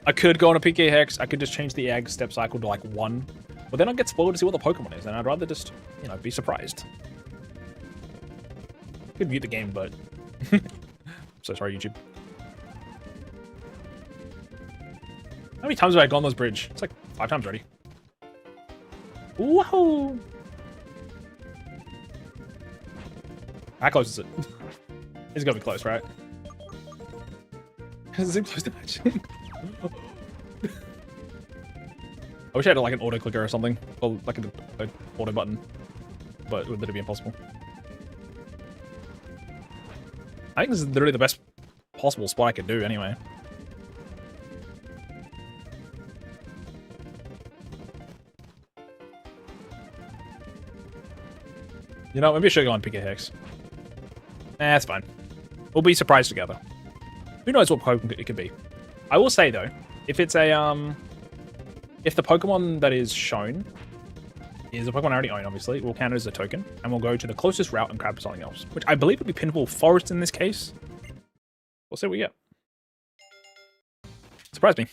I could go on a PK Hex. I could just change the egg step cycle to like 1. But then I'd get spoiled to see what the Pokemon is, and I'd rather just, you know, be surprised. Could mute the game, but... I'm so sorry, YouTube. How many times have I gone this bridge? It's like 5 times already. Whoa! How close is it? It's gotta be close, right? Is it close to match? I wish I had like an auto clicker or something, or like an auto button, but it would literally be impossible. I think this is literally the best possible spot I could do anyway. You know, maybe I should go on PK Hex. That's fine. We'll be surprised together. Who knows what Pokemon it could be. I will say though, if it's a if the Pokemon that is shown is a Pokemon I already own, obviously, we'll count it as a token, and we'll go to the closest route and grab something else, which I believe would be Pinnacle Forest in this case. We'll see what we get. Surprise me.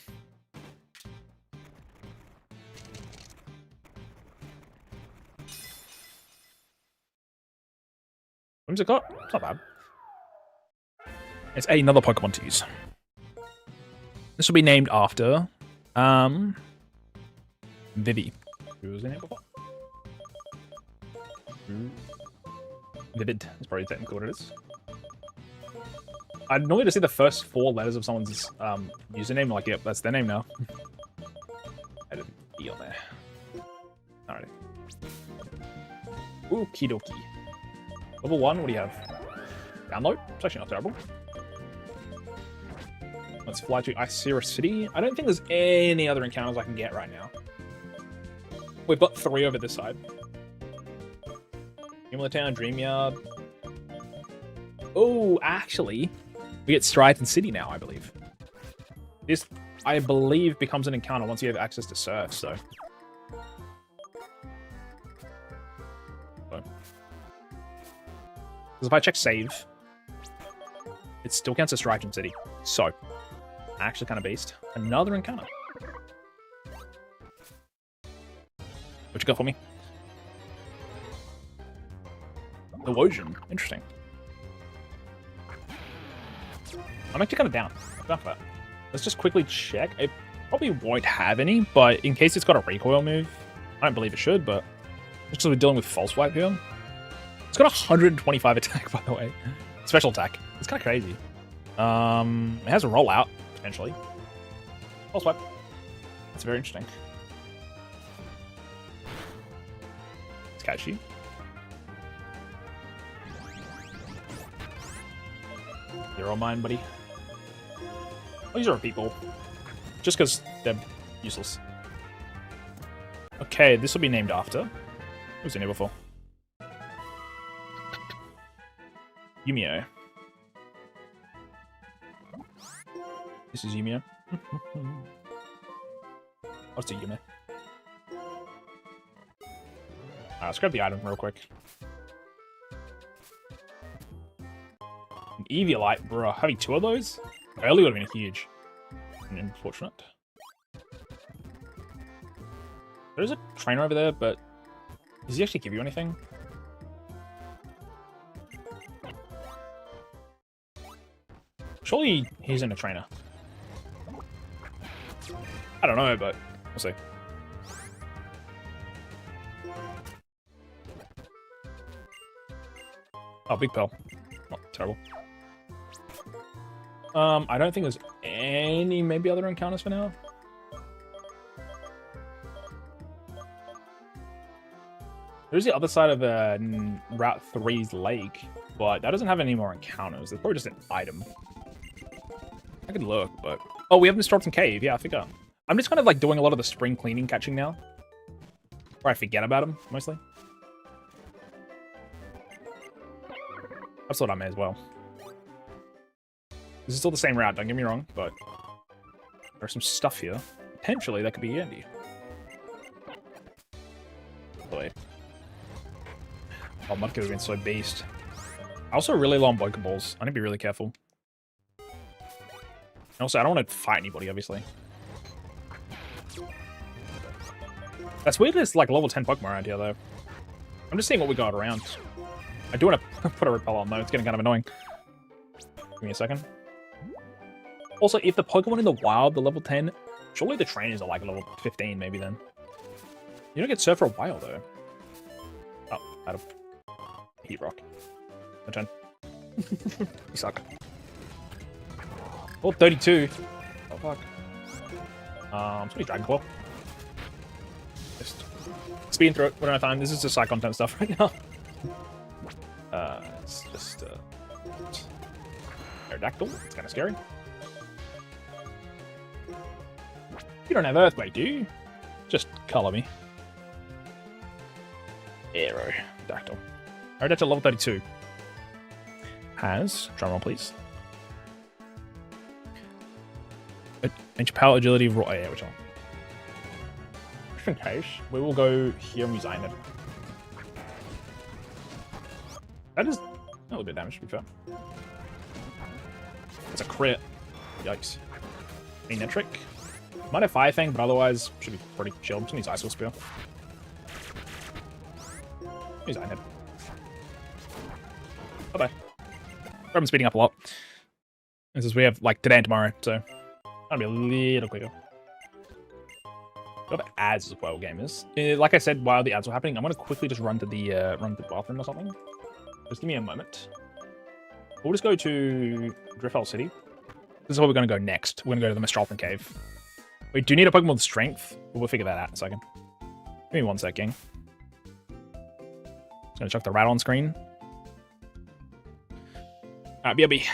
When's it got? It's not bad. It's another Pokemon to use. This will be named after... Vivi. Who was in it before? Vivid. That's probably technically what it is. I'd normally just see the first 4 letters of someone's username, like, yep, that's their name now. I didn't E on there. Alright. Okie dokie. Level 1, what do you have? Download? It's actually not terrible. Let's fly to Isira City. I don't think there's any other encounters I can get right now. We've got 3 over this side. Town, Dreamyard. Oh, actually, we get Striaton City now, I believe. This, I believe, becomes an encounter once you have access to Surf, so. Because if I check save, it still counts as Striaton City. So, actually kind of beast. Another encounter. What you got for me? The Wojan. Interesting. I'm actually kind of down. Down for that. Let's just quickly check. It probably won't have any, but in case it's got a recoil move, I don't believe it should, but just because we're dealing with false wipe here. It's got 125 attack, by the way. Special attack. It's kind of crazy. It has a rollout, potentially. False wipe. That's very interesting. It's catchy. You're all mine, buddy. These are people. Just because they're useless. Okay, this will be named after. Who's in here before? Yumio. This is Yumio. Let's do Yumio. Let's grab the item real quick. An Eviolite, bro. Having 2 of those? Early would have been huge. Unfortunate. There's a trainer over there, but does he actually give you anything? Surely he's in a trainer. I don't know, but we'll see. Oh, big pearl. Not terrible. I don't think there's any maybe other encounters for now. There's the other side of Route 3's lake, but that doesn't have any more encounters. It's probably just an item. I could look, but... Oh, we have Mr. Robson Cave. Yeah, I figure. I'm just kind of like doing a lot of the spring cleaning catching now. Or I forget about them, mostly. I thought I may as well. This is still the same route, don't get me wrong, but there's some stuff here. Potentially, that could be handy. Boy. Oh, Mudkip would have been so beast. I also really low on Pokeballs. I need to be really careful. And also, I don't want to fight anybody, obviously. That's weird there's like level 10 Pokemon around here, though. I'm just seeing what we got around. I do want to put a Repel on, though. It's getting kind of annoying. Give me a second. Also, if the Pokemon in the wild, the level 10, surely the trainers are like level 15, maybe then. You don't get Surf for a while, though. Oh, out of Heat Rock. My turn. You suck. Oh, 32. Oh, fuck. It's pretty Dragon Claw. Just speeding through it. We don't have time. This is just side content stuff right now. It's just Aerodactyl. It's kind of scary. You don't have Earthquake, do you? Just color me. Aerodactyl. Aerodactyl level 32. Has, drumroll please. Ancient Power, Agility, Raw. Oh, yeah, which one? Just in case, we will go here and use Iron Head. That is a little bit of damage, to be fair. It's a crit. Yikes. Netric. Might have Fire Fang, but otherwise should be pretty chill. I'm just gonna use Ice Spear. Use Iron Head. Bye-bye. I'm speeding up a lot. This is we have like today and tomorrow, so I'll be a little quicker. Got ads as well, gamers. Like I said, while the ads were happening, I'm gonna quickly just run to the bathroom or something. Just give me a moment. We'll just go to Driftwell City. This is where we're gonna go next. We're gonna go to the Mistralton Cave. We do need a Pokemon with strength, but we'll figure that out in a second. Give me 1 sec, gang. Just gonna chuck the rat on screen. Alright, BRB.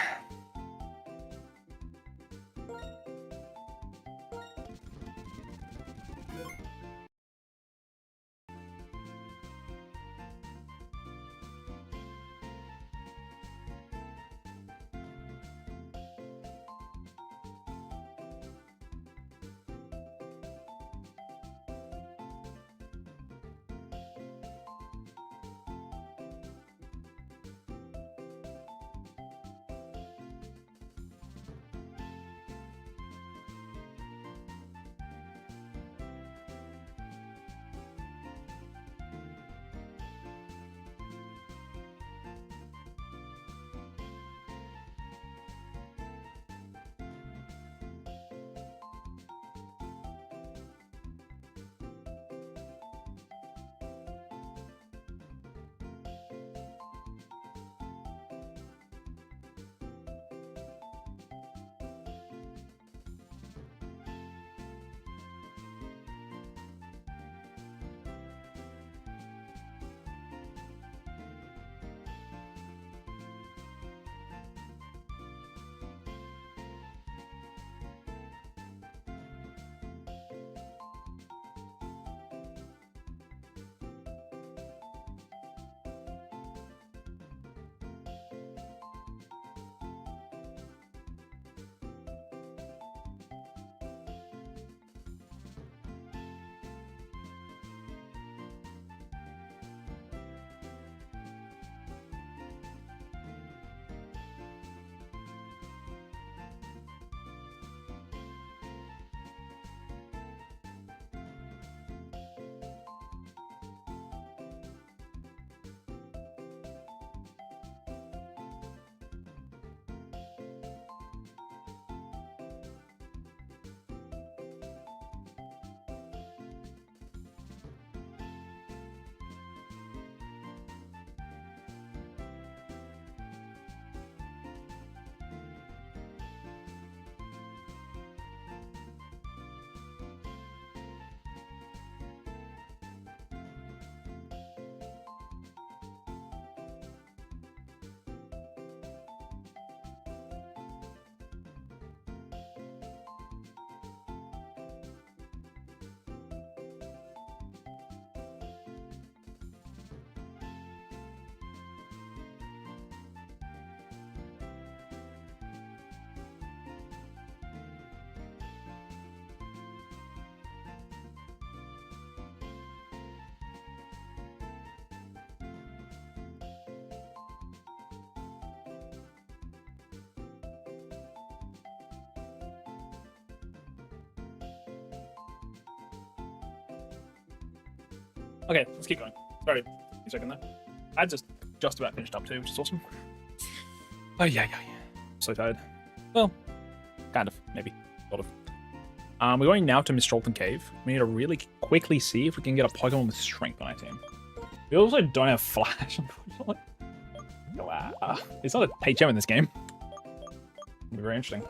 Okay, let's keep going. Sorry, a second there. I just about finished up too, which is awesome. Oh yeah. So tired. Well, kind of, maybe, sort of. We're going now to Mistrolton Cave. We need to really quickly see if we can get a Pokemon with strength on our team. We also don't have Flash, unfortunately. Wow. It's not a HM in this game. It'll be very interesting.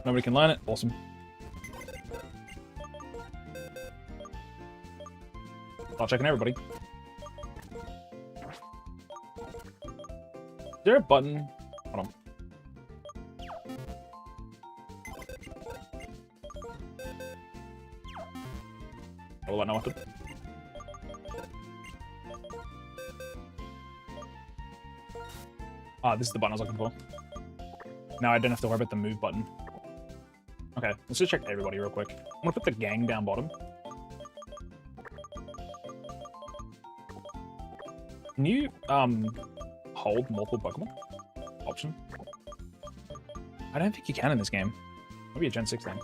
Nobody can learn it. Awesome. Start checking everybody. Is there a button? Hold on. Oh, I know what to... Ah, this is the button I was looking for. Now I don't have to worry about the move button. Okay, let's just check everybody real quick. I'm gonna put the gang down bottom. Can you, hold multiple Pokemon? Option? I don't think you can in this game. Maybe a Gen 6 then.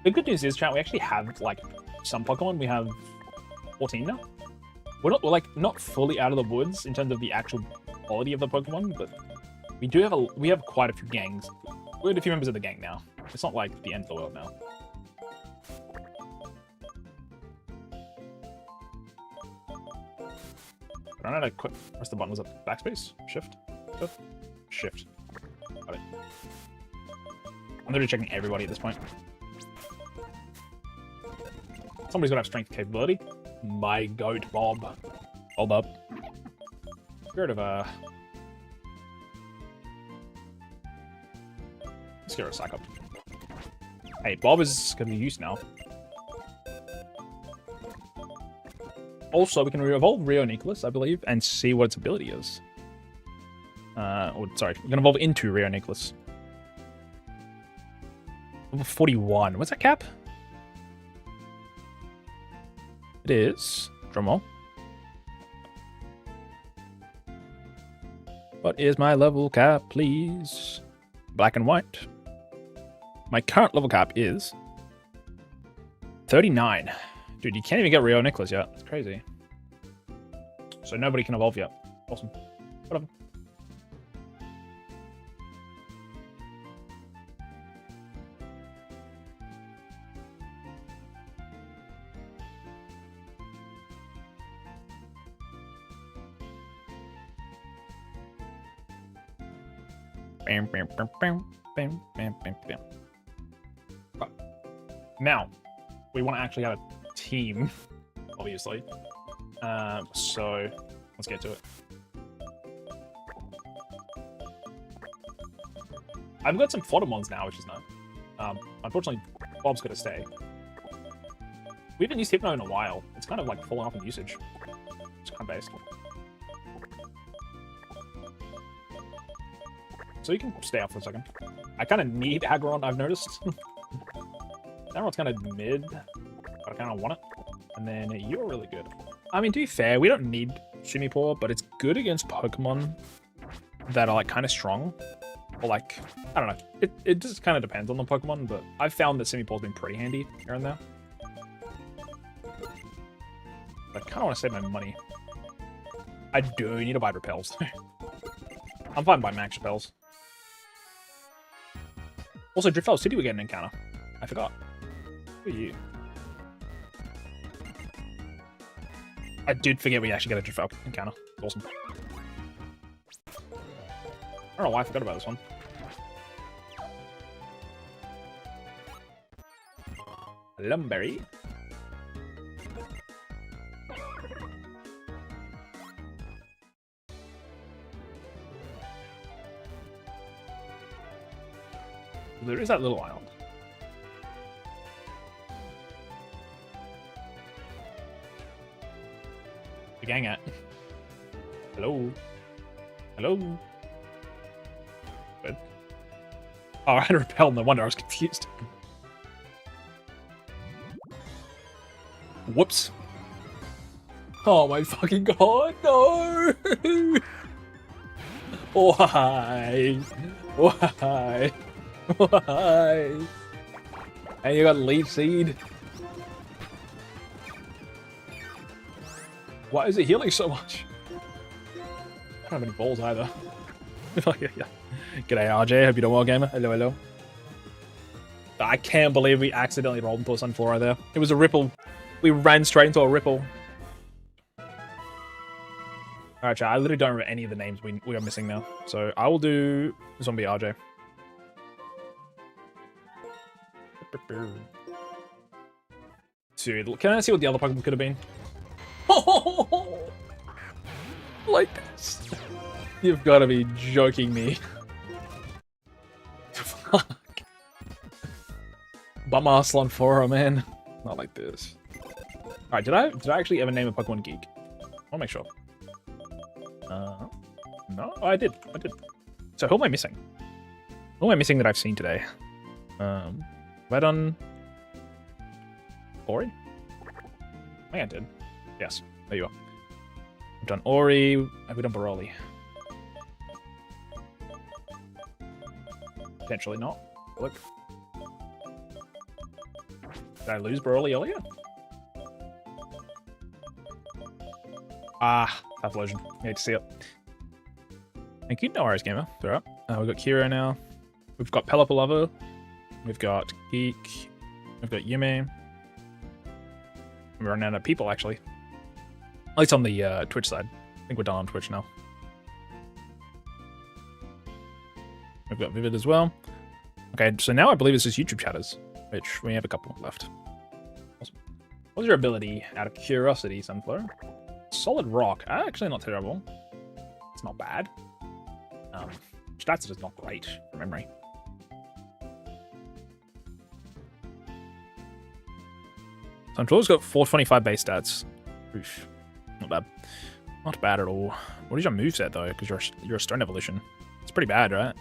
The good news is, chat, we actually have, like, some Pokemon. We have 14 now. We're not fully out of the woods in terms of the actual quality of the Pokemon, but we do have we have quite a few gangs. We have a few members of the gang now. It's not like the end of the world now. I don't know how to press the button. Was it backspace? Shift? Shift. Got it. I'm literally checking everybody at this point. Somebody's got to have strength capability. My goat, Bob. Hold up. Get rid of let's get rid of Psych up. Hey, Bob is going to be used now. Also, we can evolve Rio Nicholas, I believe, and see what its ability is. Sorry, we can evolve into Rio Nicholas. Level 41. What's that cap? It is. Drumroll. What is my level cap, please? Black and white. My current level cap is 39. Dude, you can't even get Rio Nicholas yet. It's crazy. So nobody can evolve yet. Awesome. Whatever. Bam, bam, bam, bam, bam, bam, bam, bam. Now, we want to actually have a team, obviously. So let's get to it. I've got some Photomons now, which is nice. Unfortunately, Bob's got to stay. We haven't used Hypno in a while. It's kind of like fallen off in usage. It's kind of based. So you can stay out for a second. I kind of need Aggron, I've noticed. Agron's kind of mid, but I kind of want it. And then you're really good. I mean, to be fair, we don't need Shimmy-Paw, but it's good against Pokemon that are like kind of strong. Or like, I don't know. It just kind of depends on the Pokemon, but I've found that Shimmy-Paw's been pretty handy here and there. I kind of want to save my money. I do need to buy repels. I'm fine buying max repels. Also, Driftfell City, we get an encounter. I forgot. Who are you? I did forget we actually get a Driftfell encounter. Awesome. I don't know why I forgot about this one. Lumberry. There is that little island. The gang at. Hello. Hello. Good. Oh, I had a repel, no wonder I was confused. Whoops. Oh my fucking god, no! Why? Why? Why? And you got Leaf Seed. Why is it healing so much? I don't have any balls either. G'day RJ, hope you're doing well, gamer. Hello, hello. I can't believe we accidentally rolled into a Sunflora there. It was a ripple. We ran straight into a ripple. Alright, chat, I literally don't remember any of the names we are missing now. So I will do this one be RJ. Dude, can I see what the other Pokemon could have been? Like this. You've got to be joking me. Fuck. Bum Arslan Fora, man. Not like this. Alright, did I actually ever name a Pokemon Geek? I'll make sure. No, oh, I did. So who am I missing? Who am I missing that I've seen today? Have I done Ori? I think I did. Yes, there you are. I've done Ori. Have we done Baroli? Potentially not. Look. Did I lose Baroli earlier? Ah, Pathologian. You hate to see it. Thank you. No worries, gamer. They're up. We've got Kira now. We've got Pelipalava. We've got Geek. We've got Yume. We're running out of people, actually. At least on the Twitch side. I think we're done on Twitch now. We've got Vivid as well. Okay, so now I believe it's just YouTube chatters, which we have a couple left. Awesome. What's your ability out of curiosity, Sunflower? Solid rock. Actually, not terrible. It's not bad. Stats are just not great from memory. Sunflower's got 425 base stats. Oof. Not bad. Not bad at all. What is your moveset though? Because you're a stone evolution. It's pretty bad, right?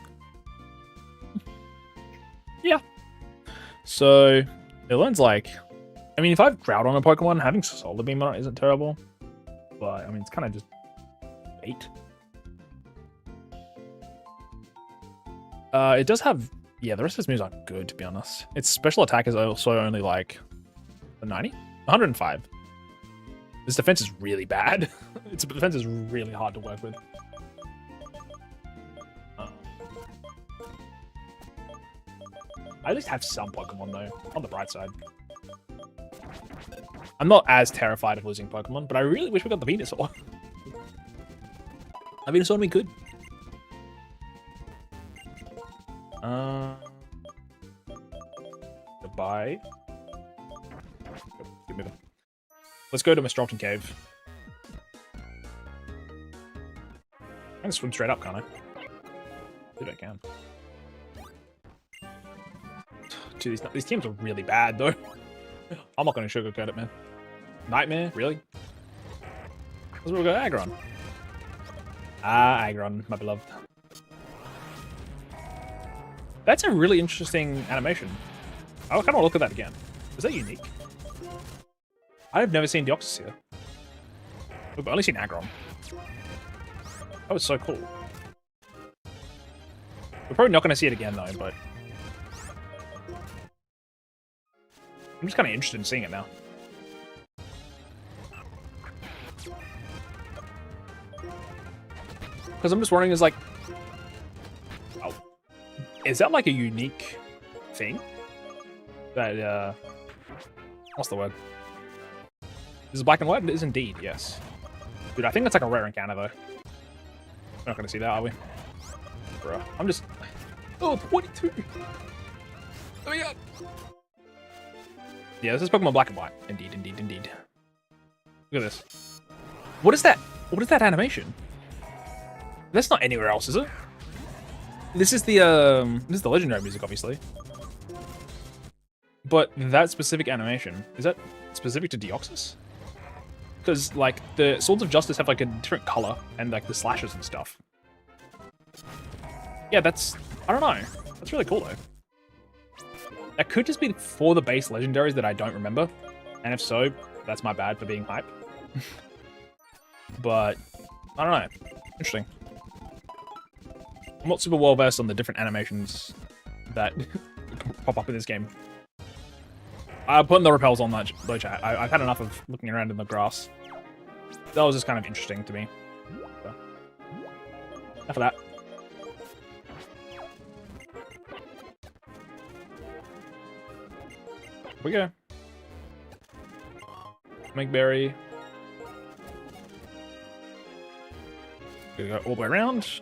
Yeah. So it learns like, I mean, if I've drought on a Pokemon, having Solar Beam on it isn't terrible. But I mean, it's kind of just bait. It does have, yeah, the rest of its moves aren't good, to be honest. Its special attack is also only like 90? 105. This defense is really bad. Its defense is really hard to work with. I at least have some Pokemon though, on the bright side. I'm not as terrified of losing Pokemon, but I really wish we got the Venusaur. A Venusaur would be good. Goodbye. Keep moving. Let's go to Mistralton Cave. I can swim straight up, can't I? Dude, I can. Dude, these teams are really bad, though. I'm not going to sugarcoat it, man. Nightmare? Really? Let's go Aggron. Ah, Aggron, my beloved. That's a really interesting animation. I kind of look at that again. Is that unique? I've never seen Deoxys here. I've only seen Aggron. That was so cool. We're probably not going to see it again, though, but I'm just kind of interested in seeing it now. Because I'm just wondering, is like, oh, is that like a unique thing? That, what's the word? Is it black and white? It is indeed, yes. Dude, I think that's like a rare encounter, though. We're not going to see that, are we? Bruh, I'm just... Oh, 22! Oh my god! Yeah, this is Pokemon Black and White. Indeed, indeed, indeed. Look at this. What is that? What is that animation? That's not anywhere else, is it? This is the legendary music, obviously. But that specific animation, is that specific to Deoxys? Because, like, the Swords of Justice have, like, a different color, and, like, the slashes and stuff. Yeah, that's... I don't know. That's really cool, though. That could just be for the base legendaries that I don't remember. And if so, that's my bad for being hype. But, I don't know. Interesting. I'm not super well versed on the different animations that pop up in this game. I'm putting the repels on that though, chat. I've had enough of looking around in the grass. That was just kind of interesting to me. So, enough of that. Here we go. Megberry. Gonna go all the way around.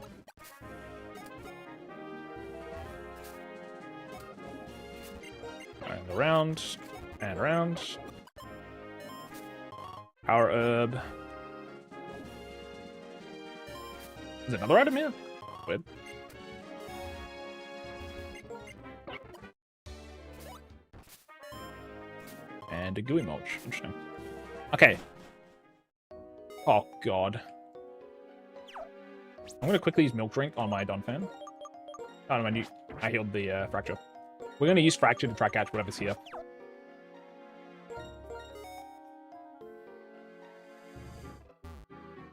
And around. And around. Power herb. Is there another item here? Weird. And a gooey mulch. Interesting. Okay. Oh, God. I'm going to quickly use Milk Drink on my Donphan. Oh, no, I healed the Fracture. We're going to use Fracture to try catch whatever's here.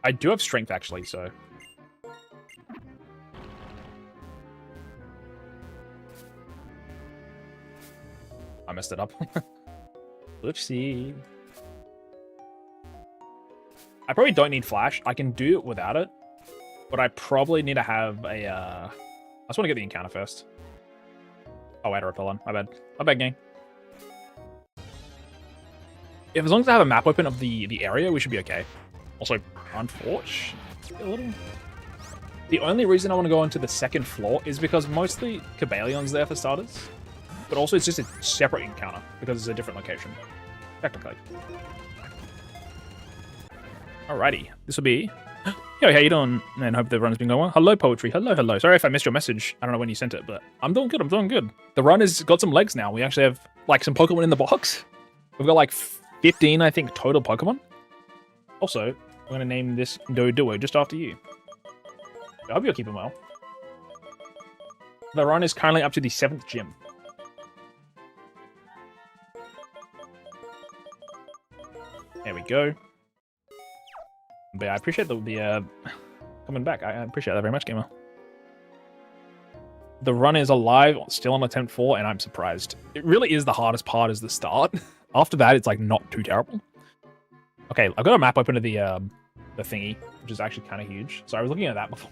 I do have Strength, actually, so... I messed it up. Oopsie. I probably don't need Flash. I can do it without it. But I probably need to have a... I just want to get the encounter first. Oh, I had a repel on. My bad. My bad, gang. If as long as I have a map open of the area, we should be okay. Also, unfortunately, the only reason I want to go onto the second floor is because mostly Cabaleon's there for starters. But also it's just a separate encounter because it's a different location. Technically. Alrighty. This will be... Yo, how you doing? And hope the run's been going well. Hello, Poetry. Hello, hello. Sorry if I missed your message. I don't know when you sent it, but I'm doing good. I'm doing good. The run has got some legs now. We actually have, like, some Pokemon in the box. We've got, like, 15, I think, total Pokemon. Also, I'm going to name this Duo just after you. I hope you're keeping well. The run is currently up to the 7th gym. There we go. But yeah, I appreciate the coming back. I appreciate that very much, gamer. The run is alive, still on attempt 4, and I'm surprised. It really is the hardest part is the start. After that, it's like not too terrible. Okay, I've got a map open to the thingy, which is actually kind of huge. So I was looking at that before.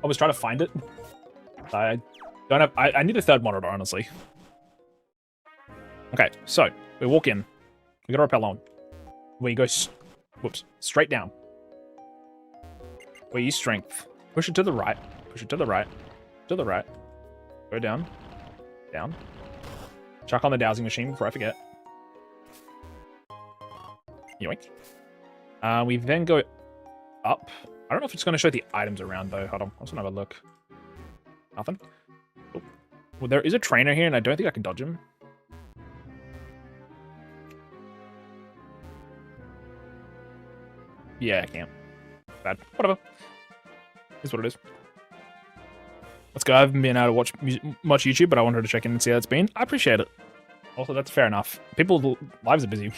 I was trying to find it. I don't have. I need a third monitor, honestly. Okay, so we walk in. We got to rappel on. We go, whoops, straight down. We use strength. Push it to the right. Push it to the right. To the right. Go down. Down. Chuck on the dowsing machine before I forget. Yoink. We then go up. I don't know if it's going to show the items around, though. Hold on. I just want to have a look. Nothing. Oh. Well, there is a trainer here, and I don't think I can dodge him. Yeah, I can't. Bad. Whatever. Is what it is. Let's go. I haven't been able to watch much YouTube, but I wanted to check in and see how it's been. I appreciate it. Also, that's fair enough. People's lives are busy.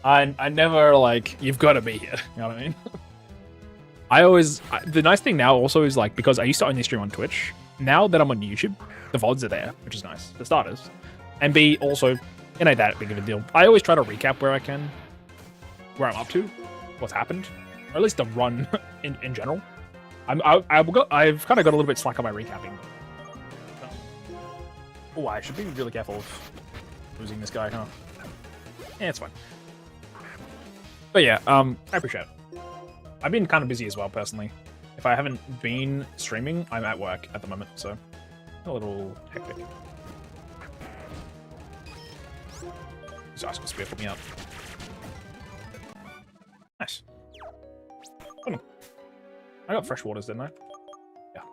I never, like, you've got to be here. You know what I mean? The nice thing now also is, like, because I used to only stream on Twitch, now that I'm on YouTube, the VODs are there, which is nice, for starters. And B, also, it ain't that big of a deal. I always try to recap where I can, where I'm up to, what's happened, or at least the run in general. I've kind of got a little bit slack on my recapping. Oh, I should be really careful of losing this guy, huh? Yeah, it's fine. But yeah, I appreciate it. I've been kind of busy as well, personally. If I haven't been streaming, I'm at work at the moment, so a little hectic. Just ask for spear, put me up. Nice. Oh, I got fresh waters, didn't I? Yeah.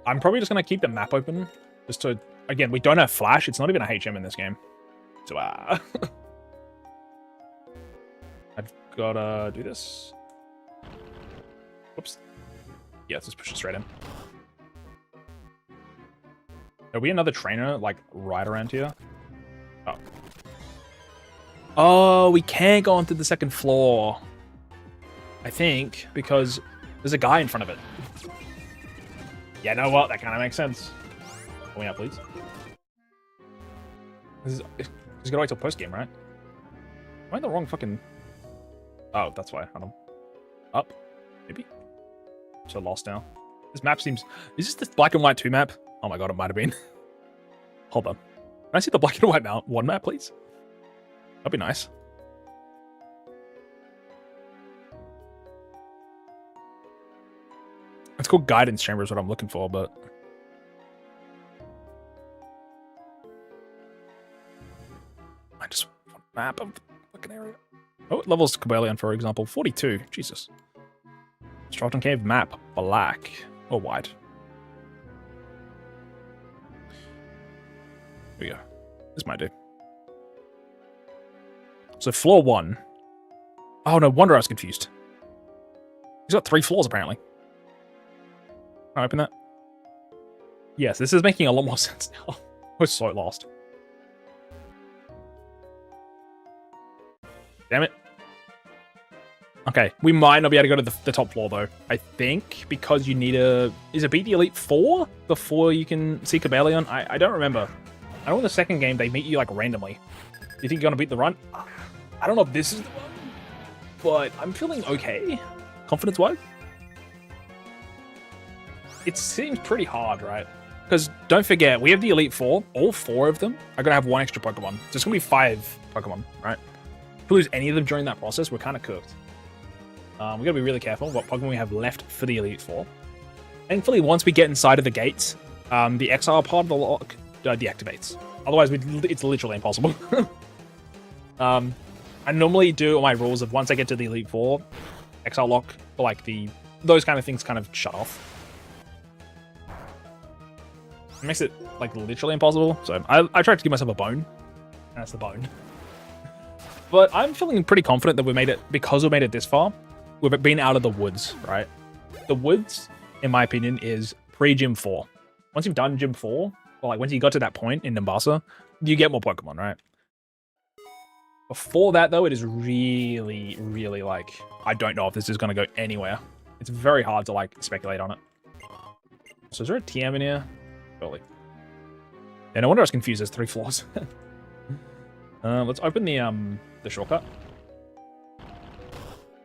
I'm probably just going to keep the map open. Just to... Again, we don't have flash. It's not even a HM in this game. So, I've got to do this. Whoops. Yeah, let's just push it straight in. Are we another trainer, like, right around here? Oh. Oh, we can't go onto the second floor. I think, because there's a guy in front of it. Yeah, know what? That kind of makes sense. Pull me out, please. He's got to wait till post-game, right? Am I in the wrong fucking... Oh, that's why. Hold on. Up? Maybe? I'm so lost now. This map seems... Is this the black and white 2 map? Oh my god, it might have been. Hold on. Can I see the black and white 1 map, please? That'd be nice. It's called Guidance Chamber is what I'm looking for, but... I just want a map of the fucking area. Oh, it levels Cabellion, for example. 42. Jesus. Stratton Cave map. Black. Or white. Here we go. This might do. So floor 1. Oh, no wonder I was confused. He's got 3 floors, apparently. Can I open that? Yes, this is making a lot more sense now. I was so lost. Damn it. Okay, we might not be able to go to the top floor, though. I think, because you need a... Is it beat the Elite 4 before you can see Cabellion? I don't remember. I know in the second game, they meet you, like, randomly. Do you think you're going to beat the run? I don't know if this is the one, but I'm feeling okay, confidence-wise. It seems pretty hard, right? Because don't forget, we have the Elite 4. All 4 of them are going to have 1 extra Pokemon. So it's going to be 5 Pokemon, right? If we lose any of them during that process, we're kind of cooked. We got to be really careful what Pokemon we have left for the Elite 4. Thankfully, once we get inside of the gates, the Exile part of the lock deactivates. Otherwise, it's literally impossible. I normally do my rules of once I get to the Elite Four, ExileLocke, like those kind of things kind of shut off. It makes it like literally impossible. So I tried to give myself a bone, and that's the bone. But I'm feeling pretty confident that we made it, because we made it this far. We've been out of the woods, right? The woods, in my opinion, is pre-Gym 4. Once you've done Gym 4, or like once you got to that point in Nimbasa, you get more Pokemon, right? Before that, though, it is really, really like, I don't know if this is going to go anywhere. It's very hard to like speculate on it. So is there a TM in here? Surely. Yeah, no wonder I was confused. There's 3 floors. Let's open the shortcut.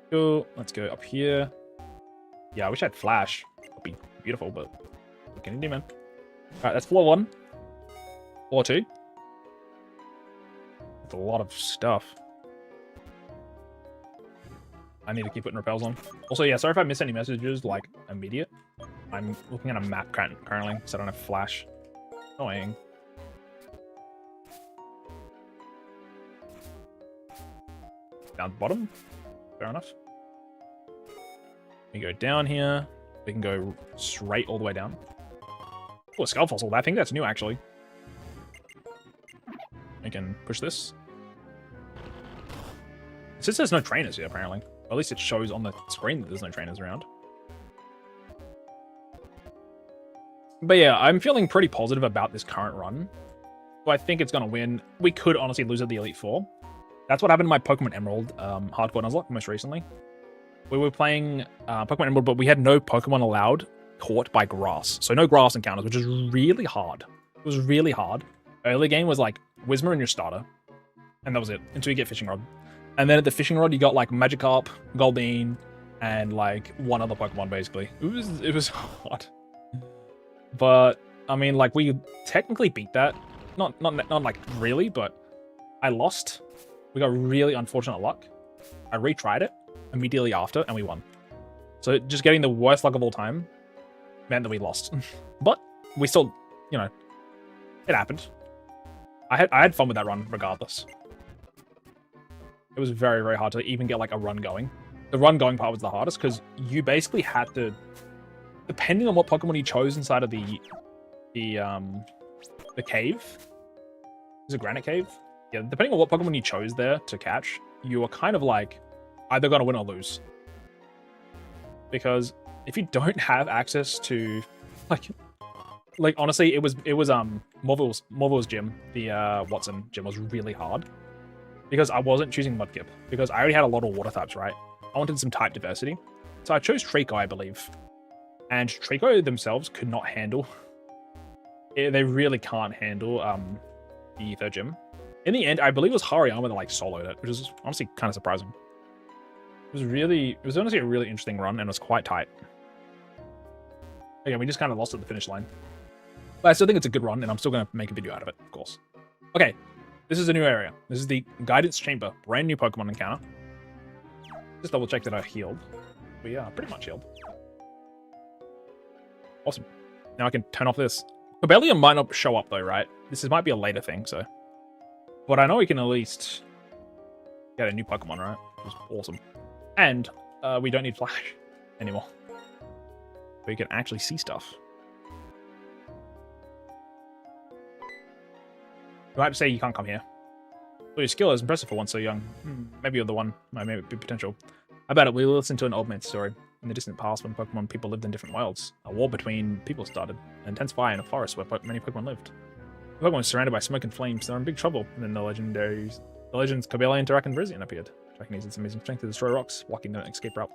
Cool. Let's go up here. Yeah, I wish I had flash. That'd be beautiful, but what can you do, man? Alright, that's floor 1. Floor 2. That's a lot of stuff. I need to keep putting repels on. Also, yeah, sorry if I miss any messages, like, immediate. I'm looking at a map currently, so I don't have flash. Annoying. Down the bottom. Fair enough. We go down here. We can go straight all the way down. Oh, a skull fossil. I think that's new, actually. We can push this. It says there's no trainers here, apparently. Or at least it shows on the screen that there's no trainers around. But yeah, I'm feeling pretty positive about this current run. So I think it's going to win. We could honestly lose at the Elite Four. That's what happened to my Pokemon Emerald Hardcore Nuzlocke most recently. We were playing Pokemon Emerald, but we had no Pokemon allowed caught by grass. So no grass encounters, which is really hard. It was really hard. Early game was like Whismur and your starter. And that was it, until you get Fishing Rod. And then at the Fishing Rod, you got like Magikarp, Goldeen, and like one other Pokemon, basically. It was hard. But, I mean, like, we technically beat that. Not like really, but I lost. We got really unfortunate luck. I retried it immediately after, and we won. So just getting the worst luck of all time meant that we lost. But we still, you know, it happened. I had fun with that run regardless. It was very, very hard to even get like a run going. The run going part was the hardest because you basically had to, depending on what Pokemon you chose inside of the cave. Is it Granite Cave? Yeah, depending on what Pokemon you chose there to catch, you were kind of like either gonna win or lose. Because if you don't have access to like honestly, it was Morville's gym, the Watson gym was really hard. Because I wasn't choosing Mudkip. Because I already had a lot of water types, right? I wanted some type diversity. So I chose Trico, I believe. And Trico themselves could not handle. They really can't handle the third gym. In the end, I believe it was Hariyama that like soloed it, which is honestly kind of surprising. It was honestly a really interesting run and it was quite tight. Again, we just kind of lost at the finish line. But I still think it's a good run and I'm still going to make a video out of it, of course. Okay, this is a new area. This is the Guidance Chamber, brand new Pokemon encounter. Just double check that I healed. We are pretty much healed. Awesome. Now I can turn off this. Cobalion might not show up though, right? This might be a later thing, so. But I know we can at least get a new Pokemon, right? Which is awesome. And we don't need Flash anymore. We can actually see stuff. You might say you can't come here. Well, your skill is impressive for one so young. Maybe you're the one. Maybe be potential. I bet it. We listened to an old man's story. In the distant past, when Pokemon people lived in different worlds, a war between people started, an intense fire in a forest where many Pokemon lived. The Pokemon was surrounded by smoke and flames. They're in big trouble. And then the legends Cobalion, Tarak, and Virizion appeared. Tarak used its amazing strength to destroy rocks, blocking the escape route.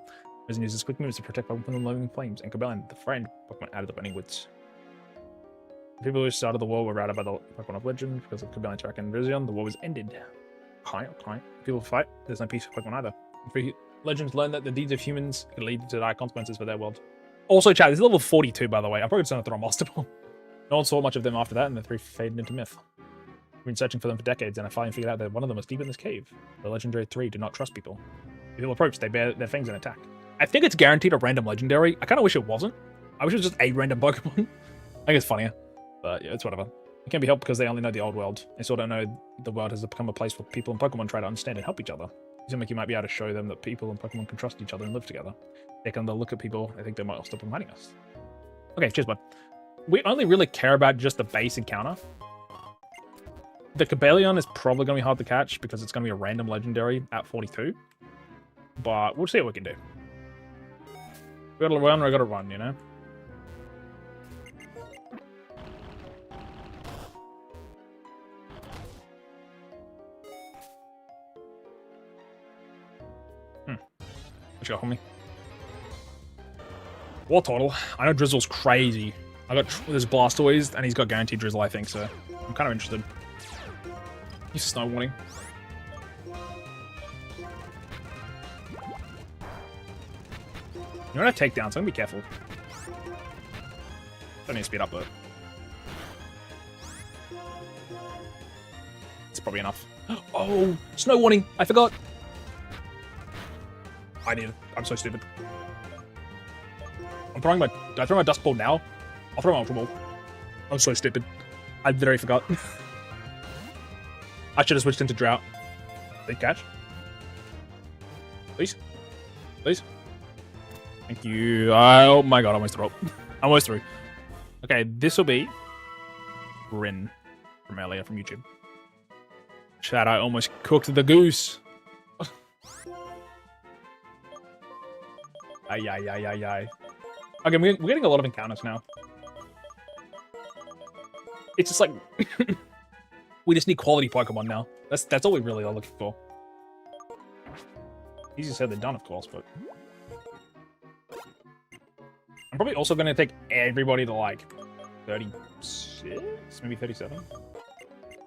Virizion used its quick moves to protect Pokemon from the living flames, and Cobalion, the friend Pokemon, added the burning woods. The people who started the war were routed by the Pokemon of Legend. Because of Cobalion, Tarak, and Virizion, the war was ended. Okay. People fight. There's no peace for Pokemon either. Legends learned that the deeds of humans could lead to dire consequences for their world. Also, chat, this is level 42, by the way. I'm probably just going to throw a Master Ball. No one saw much of them after that, and the three faded into myth. We've been searching for them for decades, and I finally figured out that one of them was deep in this cave. The legendary three do not trust people. If people approach, they bare their fangs and attack. I think it's guaranteed a random legendary. I kind of wish it wasn't. I wish it was just a random Pokemon. I think it's funnier, but yeah, it's whatever. It can be helped because they only know the old world. They still don't know the world has become a place where people and Pokemon try to understand and help each other. You seem like you might be able to show them that people and Pokemon can trust each other and live together. They can look at people, I think they might stop reminding us. Okay, cheers, bud. We only really care about just the base encounter. The Cabellion is probably going to be hard to catch because it's going to be a random legendary at 42. But we'll see what we can do. We gotta run, we gotta run, you know? What you got for me? War Turtle. I know Drizzle's crazy. I got this Blastoise, and he's got guaranteed Drizzle, I think, so I'm kind of interested. He's Snow Warning. You want to take down, so I'm gonna be careful. Don't need to speed up, though. It's probably enough. Oh, Snow Warning! I forgot! I need it. I'm so stupid. I'm throwing my... Do I throw my Dusk Ball now? I'll throw my Ultra Ball. I'm so stupid. I literally forgot. I should have switched into Drought. Big catch. Please. Please. Thank you. Oh my god, almost through. Almost through. Okay, this will be... Rin. From earlier, from YouTube. Chat, I almost cooked the goose. Ay. Okay, we're getting a lot of encounters now. It's just like... we just need quality Pokemon now. That's all we really are looking for. Easier said than done, of course, but... I'm probably also going to take everybody to, like, 36? Maybe 37? To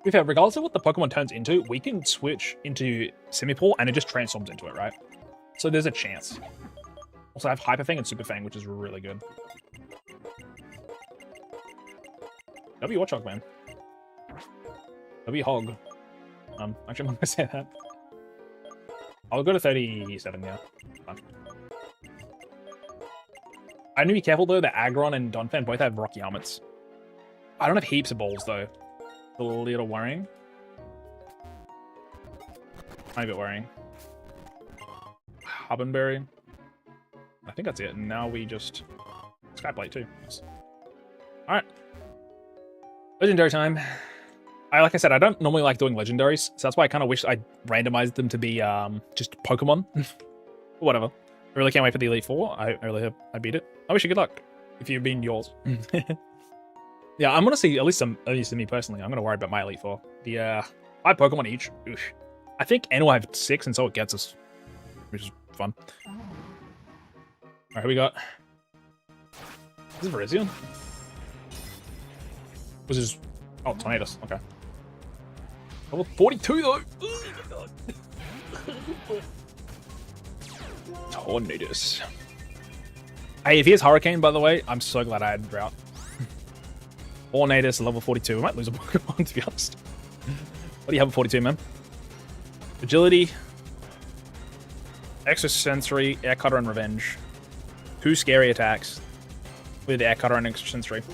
be fair, regardless of what the Pokemon turns into, we can switch into Simipour, and it just transforms into it, right? So there's a chance. Also, I have Hyper Fang and Super Fang, which is really good. W Watchog, man. W Hog. Actually, I'm not gonna say that. I'll go to 37, yeah. Fine. I need to be careful, though, that Aggron and Donphan both have rocky helmets. I don't have heaps of balls, though. It's a little worrying. I'm a bit worrying. Hubbenberry. I think that's it. And now we just... Skyplate, too. Nice. Alright. Legendary time. Like I said, I don't normally like doing legendaries, so that's why I kind of wish I randomized them to be just Pokemon. Whatever. I really can't wait for the Elite Four. I really hope I beat it. I wish you good luck if you've been yours. Yeah, I'm gonna see at least me personally. I'm gonna worry about my Elite Four. The 5 Pokemon each. Oof. I think N will have 6, and so it gets us, which is fun. Alright, here we got. Is this Virizion? This is... Oh, Tornadus. Okay. Level 42 though. Tornadus. Hey, if he has Hurricane, by the way, I'm so glad I had Drought. Tornadus, level 42. We might lose a Pokemon, to be honest. What do you have at 42, man? Agility. Extrasensory, Air Cutter, and Revenge. 2 scary attacks with Air Cutter and Extrasensory. Do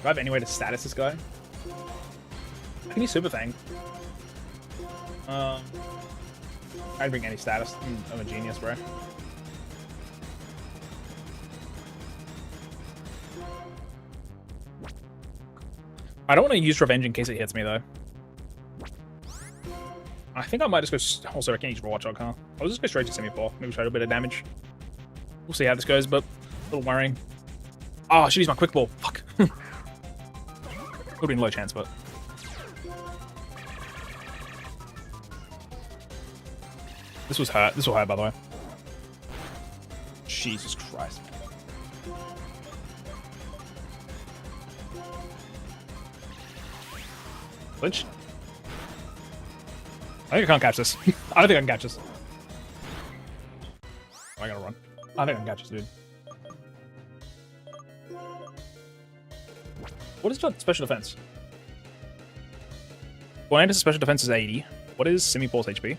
I have any way to status this guy? I can use Super Fang. I'd bring any status. I'm a genius, bro. I don't want to use Revenge in case it hits me, though. I think I might just go... Also, I can't use Warchog, huh? I'll just go straight to Simipour. Maybe try a bit of damage. We'll see how this goes, but a little worrying. Oh, I should use my Quick Ball. Fuck. Would have been low chance, but... This was hurt. This will hurt, by the way. Jesus Christ. Flinch? I think I can't catch this. I don't think I can catch this. Oh, I gotta run. I think I can catch this, dude. What is your special defense? Tornadus' special defense is 80. What is Simipour's HP?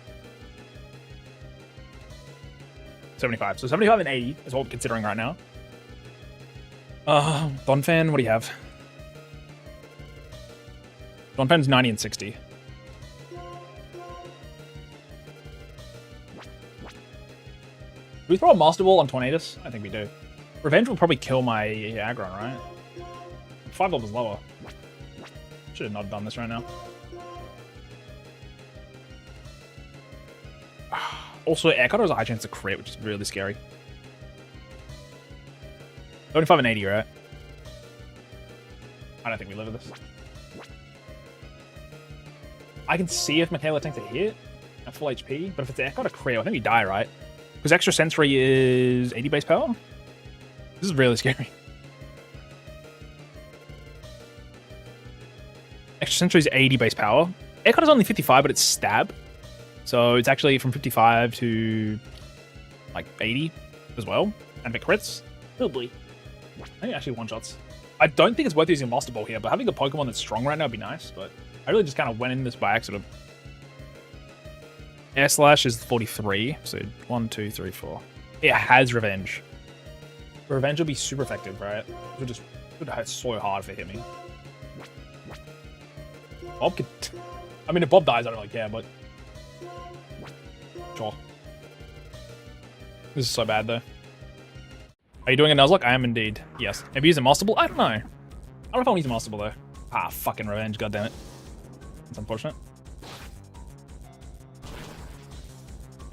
75. So 75 and 80 is what we're considering right now. Donphan, what do you have? Donphan's 90 and 60. Do we throw a Master Ball on Tornadus? I think we do. Revenge will probably kill my aggron, right? 5 levels lower. Should have not done this right now. Also, Air Cutter has a high chance to crit, which is really scary. 75 and 80, right? I don't think we live with this. I can see if Michaela takes a hit at full HP, but if it's Air Cutter crit, I think we die, right? Because Extra Sensory is 80 base power? This is really scary. Extra Sensory is 80 base power. Air Cutter is only 55, but it's stab. So it's actually from 55 to like 80 as well. And if it crits, oh boy. I think it actually one-shots. I don't think it's worth using a Master Ball here, but having a Pokemon that's strong right now would be nice. But I really just kind of went in this by accident. Air Slash is 43. So 1, 2, 3, 4. It has Revenge. Revenge will be super effective, right? It would hurt so hard if it hit me. Bob could... I mean, if Bob dies, I don't really care, but... Sure. This is so bad, though. Are you doing a Nuzlocke? I am indeed. Yes. Have you used a Master Ball? I don't know. I don't know if I'll use a Master Ball, though. Ah, fucking Revenge, goddammit. That's unfortunate.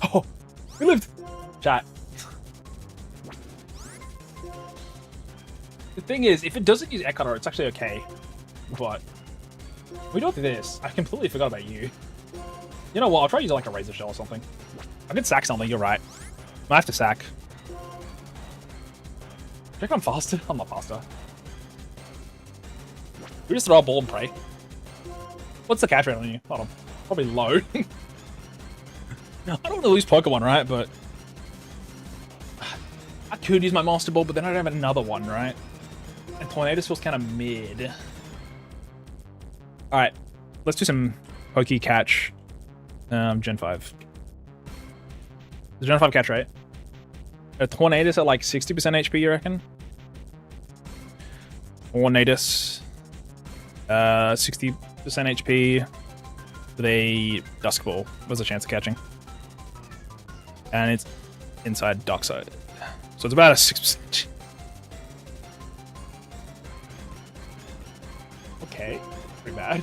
Oh! We lived! Chat. The thing is, if it doesn't use Air Cutter, it's actually okay. But... we do this. I completely forgot about you. You know what? I'll try using like a Razor Shell or something. I could sack something, you're right. I have to sack. Do you think I'm faster? I'm not faster. We just throw a ball and pray. What's the catch rate on you? Hold on. Probably low. I don't want to lose Pokemon, right? But I could use my Master Ball, but then I don't have another one, right? And Tornadus feels kind of mid. Alright, let's do some Poke Catch. Gen 5. The Gen 5 catch rate. A Tornadus at like 60% HP, you reckon? Tornadus. 60% HP with a Dusk Ball. What's the chance of catching? And it's inside Dark Side. So it's about a 6%. Okay. Pretty bad.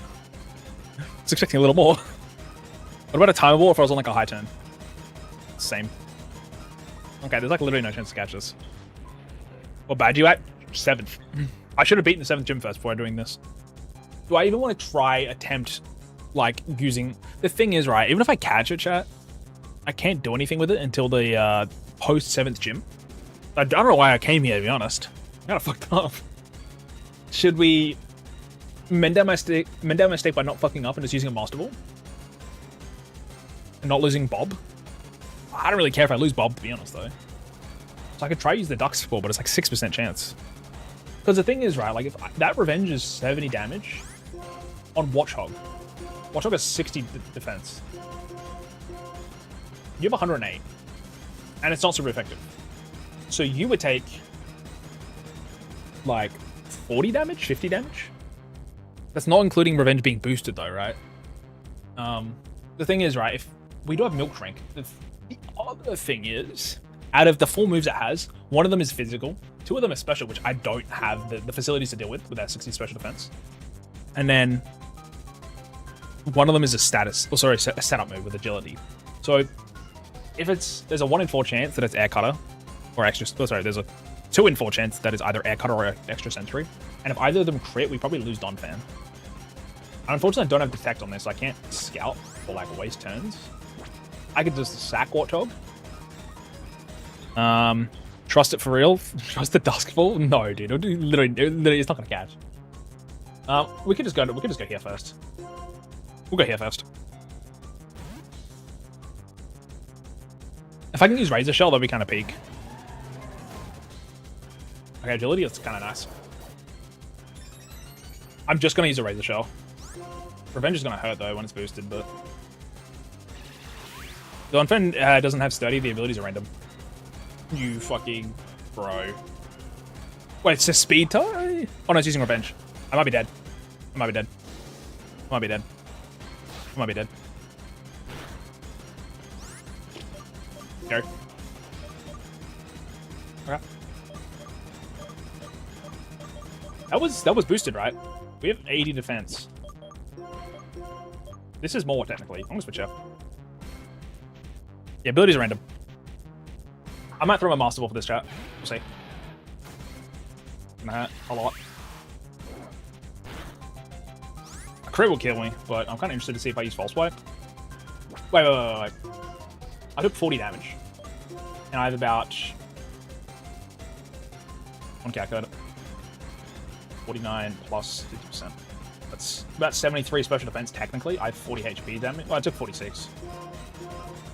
I was expecting a little more. What about a Timer Ball if I was on like a high turn? Same. Okay, there's like literally no chance to catch this. What bad you at? 7th. I should have beaten the 7th gym first before doing this. Do I even want to attempt like using... The thing is, right, even if I catch it, chat, I can't do anything with it until the post 7th gym. I don't know why I came here, to be honest. I kind of fucked up. Should we mend down my mistake by not fucking up and just using a Master Ball? And not losing Bob? I don't really care if I lose Bob, to be honest, though. So I could try to use the Dusk Ball, but it's like 6% chance. Because the thing is, right, like, if that Revenge is 70 damage on Watchog. Watchog has 60 defense. You have 108. And it's not super effective. So you would take, like, 40 damage? 50 damage? That's not including Revenge being boosted, though, right? The thing is, right, if we do have Milk Shrink, the other thing is, out of the 4 moves it has, one of them is physical, 2 of them are special, which I don't have the facilities to deal with that 60 special defense. And then one of them is a status, or sorry, a setup move with agility. So if there's a 1 in 4 chance that it's Air Cutter, or extra, there's a 2 in 4 chance that is either Air Cutter or Extra Sensory. And if either of them crit, we probably lose Donphan. Unfortunately, I don't have Detect on this, so I can't scout or like waste turns. I could just sack Warthog. Trust it for real? Trust the Dusk Ball? No, dude. Literally, it's not gonna catch. We could just go here first. We'll go here first. If I can use Razor Shell, that'd be kind of peak. Okay, agility, that's kind of nice. I'm just gonna use a Razor Shell. Revenge is gonna hurt though when it's boosted, but the Donphan doesn't have sturdy. The abilities are random. You fucking bro. Wait, it's a speed tie? Oh no, it's using Revenge. I might be dead. I might be dead. I might be dead. Go. Okay. That was boosted, right? We have 80 defense. This is more technically. I'm gonna switch out. Yeah, abilities are random. I might throw my master ball for this chat. We'll see. Nah, a lot. A crit will kill me, but I'm kind of interested to see if I use false swipe. Wait. I took 40 damage. And I have about... one calculator. 49 plus 50%. That's about 73 special defense technically. I have 40 HP damage. Well, I took 46.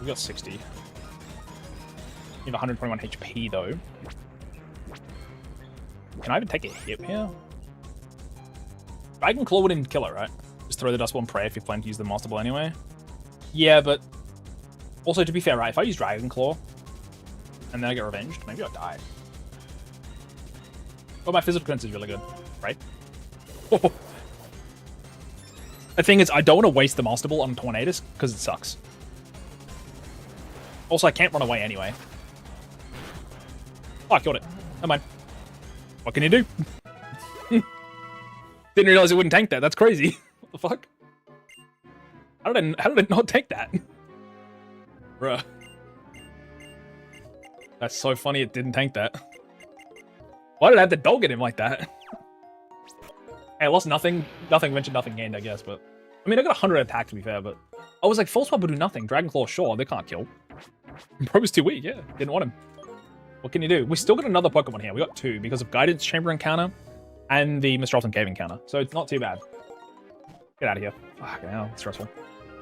We got 60. You have 121 HP though. Can I even take a hit here? Dragon Claw wouldn't kill it, right? Just throw the Dust Ball and pray if you plan to use the Master Ball anyway. Yeah, but also to be fair, right? If I use Dragon Claw and then I get revenged, maybe I'll die. But my physical defense is really good, right? The thing is, I don't want to waste the Master Ball on Tornadus because it sucks. Also, I can't run away anyway. Oh, I killed it. Never mind. What can you do? Didn't realize it wouldn't tank that. That's crazy. What the fuck? How did it not tank that? Bruh. That's so funny it didn't tank that. Why did I have to dog at him like that? Hey, I lost nothing. Nothing mentioned, nothing gained, I guess, but... I mean, I got 100 attack, to be fair, but... I was like, False Swipe will do nothing. Dragon Claw, sure, they can't kill. Bro was too weak, yeah. Didn't want him. What can you do? We still got another Pokemon here. We got two, because of Guidance Chamber encounter and the Mistralton Cave encounter. So it's not too bad. Get out of here. Fucking hell, it's stressful.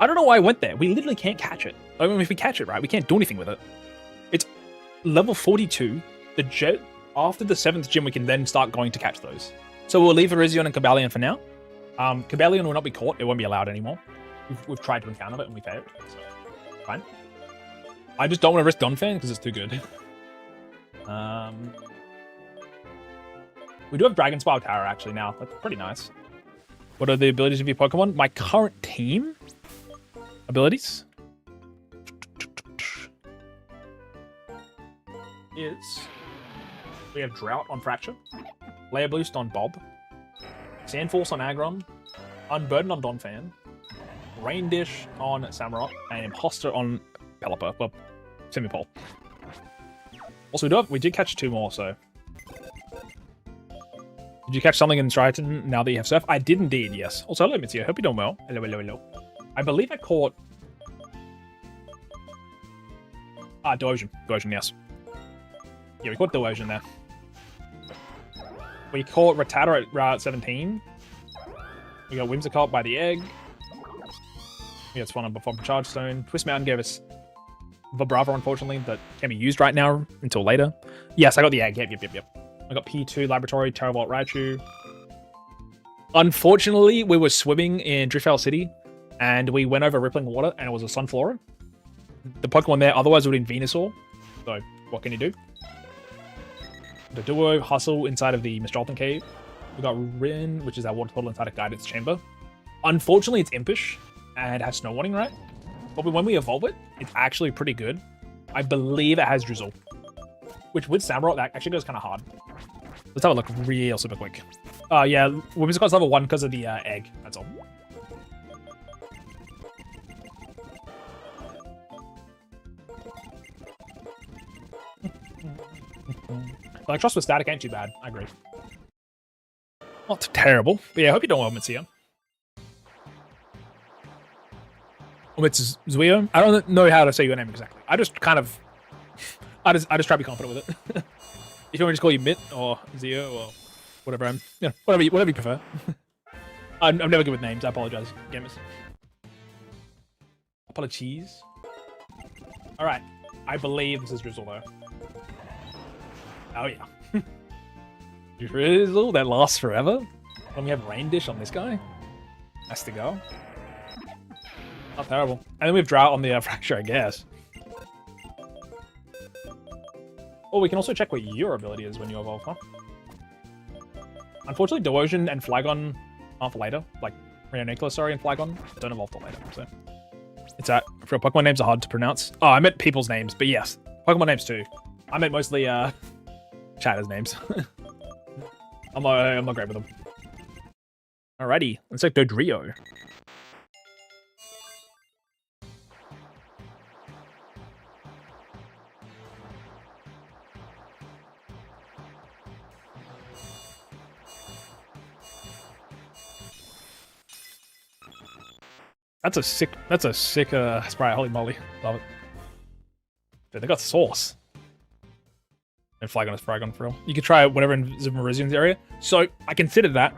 I don't know why I went there. We literally can't catch it. I mean, if we catch it, right, we can't do anything with it. It's level 42. The jet... After the 7th gym, we can then start going to catch those. So we'll leave Irizion and Cobalion for now. Cobalion will not be caught. It won't be allowed anymore. We've tried to encounter it and we failed. So, fine. I just don't want to risk Donphan because it's too good. We do have Dragon Spire Tower actually now. That's pretty nice. What are the abilities of your Pokemon? My current team abilities is... We have Drought on Fracture, Layer Boost on Bob, Sand Force on Aggron, Unburden on Donphan, Rain Dish on Samurott, and Imposter on Pelipper. Well, Semipole. Also, we did catch two more, so... Did you catch something in Striaton now that you have Surf? I did indeed, yes. Also, hello, Mitsuya. Hope you're doing well. Hello, hello, hello. I believe I caught... Duosion. Duosion, yes. Yeah, we caught Duosion there. We caught Rattata at Route 17. We got Whimsicott by the egg. We got Swan on before Charge Stone. Twist Mountain gave us Vibrava, unfortunately, that can't be used right now until later. Yes, I got the egg. Yep. I got P2 Laboratory, Terravolt Raichu. Unfortunately, we were swimming in Driftveil City, and we went over Rippling Water, and it was a Sunflora. The Pokemon there, otherwise, would have been Venusaur. So, what can you do? The Duo Hustle inside of the Mistralton Cave. We got Rin, which is our water turtle inside of Guidance Chamber. Unfortunately, it's Impish and has Snow Warning, right? But when we evolve it, it's actually pretty good. I believe it has Drizzle, which with Samurott, that actually goes kind of hard. Let's have a look real super quick. Yeah, Whimsicott's level 1 because of the egg. That's all. Like, Trust with Static ain't too bad. I agree. Not terrible. But yeah, I hope you don't want Mitsuya. Mitsuya? I don't know how to say your name exactly. I just kind of... I just try to be confident with it. If you want me to just call you Mitt or Zia or whatever whatever you prefer. I'm never good with names. I apologize, gamers. Apologies. Alright. I believe this is Drizzle though. Oh yeah. Drizzle that lasts forever? When we have Rain Dish on this guy? Has to go. Not terrible. And then we have Drought on the Fracture, I guess. Oh, we can also check what your ability is when you evolve, huh? Unfortunately, Duosion and Flygon aren't for later. Like, Rheoniclus, sorry, and Flygon don't evolve till later. So it's at for Pokemon names are hard to pronounce. Oh, I meant people's names, but yes, Pokemon names too. I meant mostly chatters names. I'm not great with them. Alrighty, let's take Dodrio. That's a sick spray. Holy moly. Love it. Dude, they got sauce. And Flygon is Flygon for real. You could try whatever in Merizian's area. So I considered that,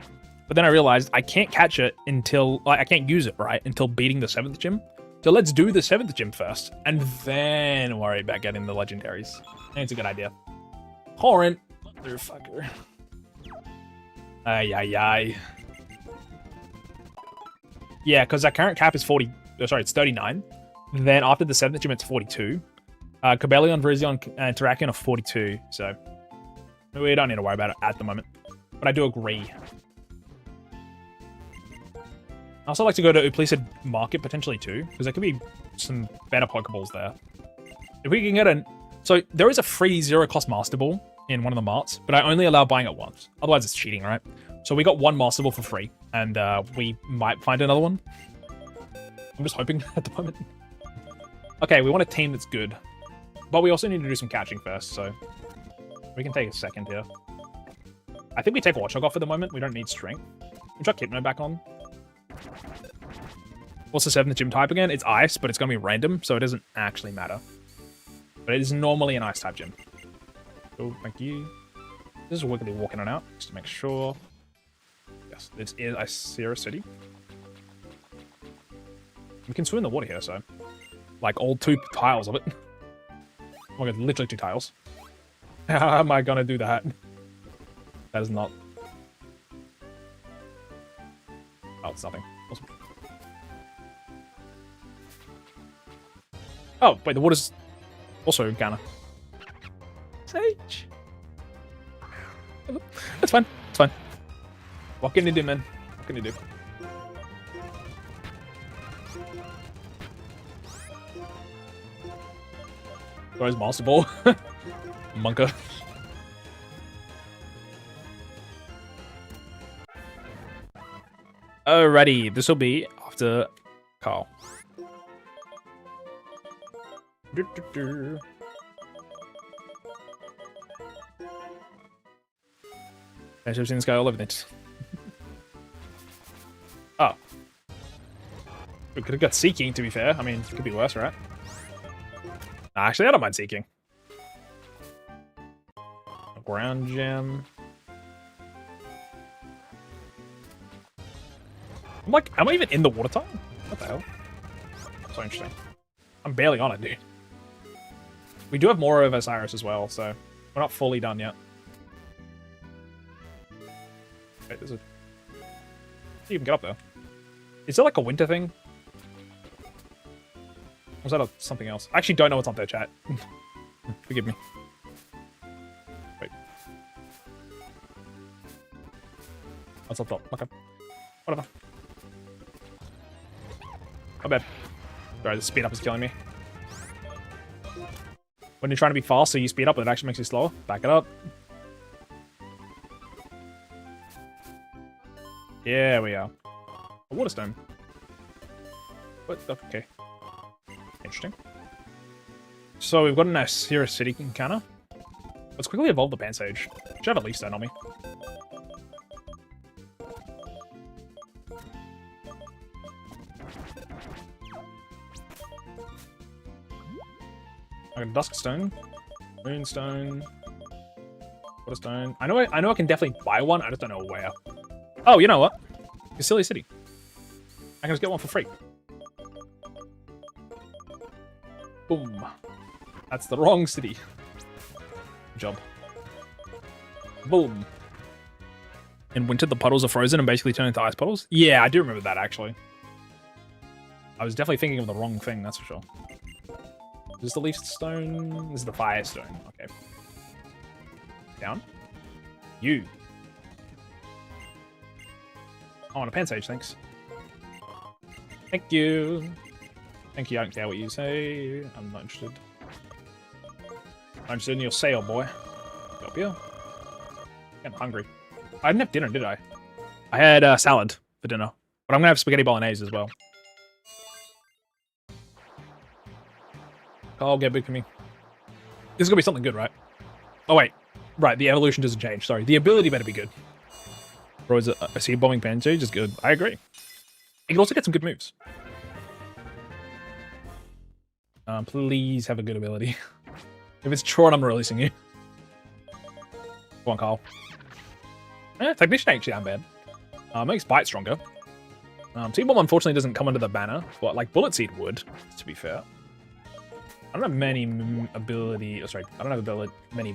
but then I realized I can't catch it until, like, I can't use it, right, until beating the 7th gym. So let's do the 7th gym first, and then worry about getting the legendaries. I think it's a good idea. Cheren, motherfucker. Ay. Yeah, because our current cap is 40. Sorry, it's 39. Then after the 7th gym, it's 42. Cobalion, Virizion, and Terrakion are 42. So we don't need to worry about it at the moment. But I do agree. I also like to go to Uplicid Market potentially too, because there could be some better Pokeballs there. If we can get an... So there is a free 0-cost Master Ball in one of the marts, but I only allow buying it once. Otherwise it's cheating, right? So we got one Master Ball for free, and we might find another one. I'm just hoping at the moment. Okay, we want a team that's good. But we also need to do some catching first, so we can take a second here. I think we take Watchdog off at the moment. We don't need Strength. We chuck Hypno back on. What's the 7th gym type again? It's Ice, but it's going to be random, so it doesn't actually matter. But it is normally an Ice-type gym. Oh, thank you. This is Wiggly walking on out, just to make sure. Yes, this is Icera City. We can swim in the water here, so... Like, all 2 tiles of it. Oh my god, literally 2 tiles. How am I gonna do that? That is not... Oh, it's nothing. Awesome. Oh, wait, the water's also Ghana. Sage! That's fine. It's fine. What can you do, man? What can you do? Throws Master Ball. Monka. Alrighty, this will be after Carl. I've seen this guy all over it. Oh. We could have got Seeking, to be fair. I mean, it could be worse, right? Actually, I don't mind Seeking. Ground Gem. I'm like, am I even in the water type? What the hell? So interesting. I'm barely on it, dude. We do have more of Osiris as well, so we're not fully done yet. Wait, there's a... You can get up there. Is there like a winter thing? Or is that something else? I actually don't know what's up there, chat. Forgive me. Wait. What's up top? Okay. Whatever. Not bad. Sorry, the speed up is killing me. When you're trying to be fast, so you speed up, it actually makes you slower. Back it up. Yeah, we are. A water stone. What? Okay. Interesting. So we've got an Icera City encounter. Let's quickly evolve the Pansage. Should have a Leaf Stone on me. I got a Dusk Stone, Moonstone, Water Stone. I know I can definitely buy one. I just don't know where. Oh, you know what? Cassylia City. I can just get one for free. Boom. That's the wrong city. Good job. Boom. In winter, the puddles are frozen and basically turn into ice puddles? Yeah, I do remember that, actually. I was definitely thinking of the wrong thing, that's for sure. Is this the Leaf Stone? This is the Fire Stone. Okay. Down. You. I want a Pansage, thanks. Thank you. Thank you, I don't care what you say. I'm not interested. I'm interested in your sale, boy. Get up here. Getting hungry. I didn't have dinner, did I? I had salad for dinner. But I'm gonna have spaghetti bolognese as well. Oh, get big for me. This is gonna be something good, right? Oh, wait. Right, the evolution doesn't change. Sorry. The ability better be good. Bro, is a seed bombing pansage is good. I agree. You can also get some good moves. Please have a good ability. If it's Cheren, I'm releasing you. Come on, Carl. Technician actually aren't bad. Makes Bite stronger. Seed Bomb unfortunately doesn't come under the banner, but like Bullet Seed would, to be fair. I don't have many ability. Oh, sorry, I don't have many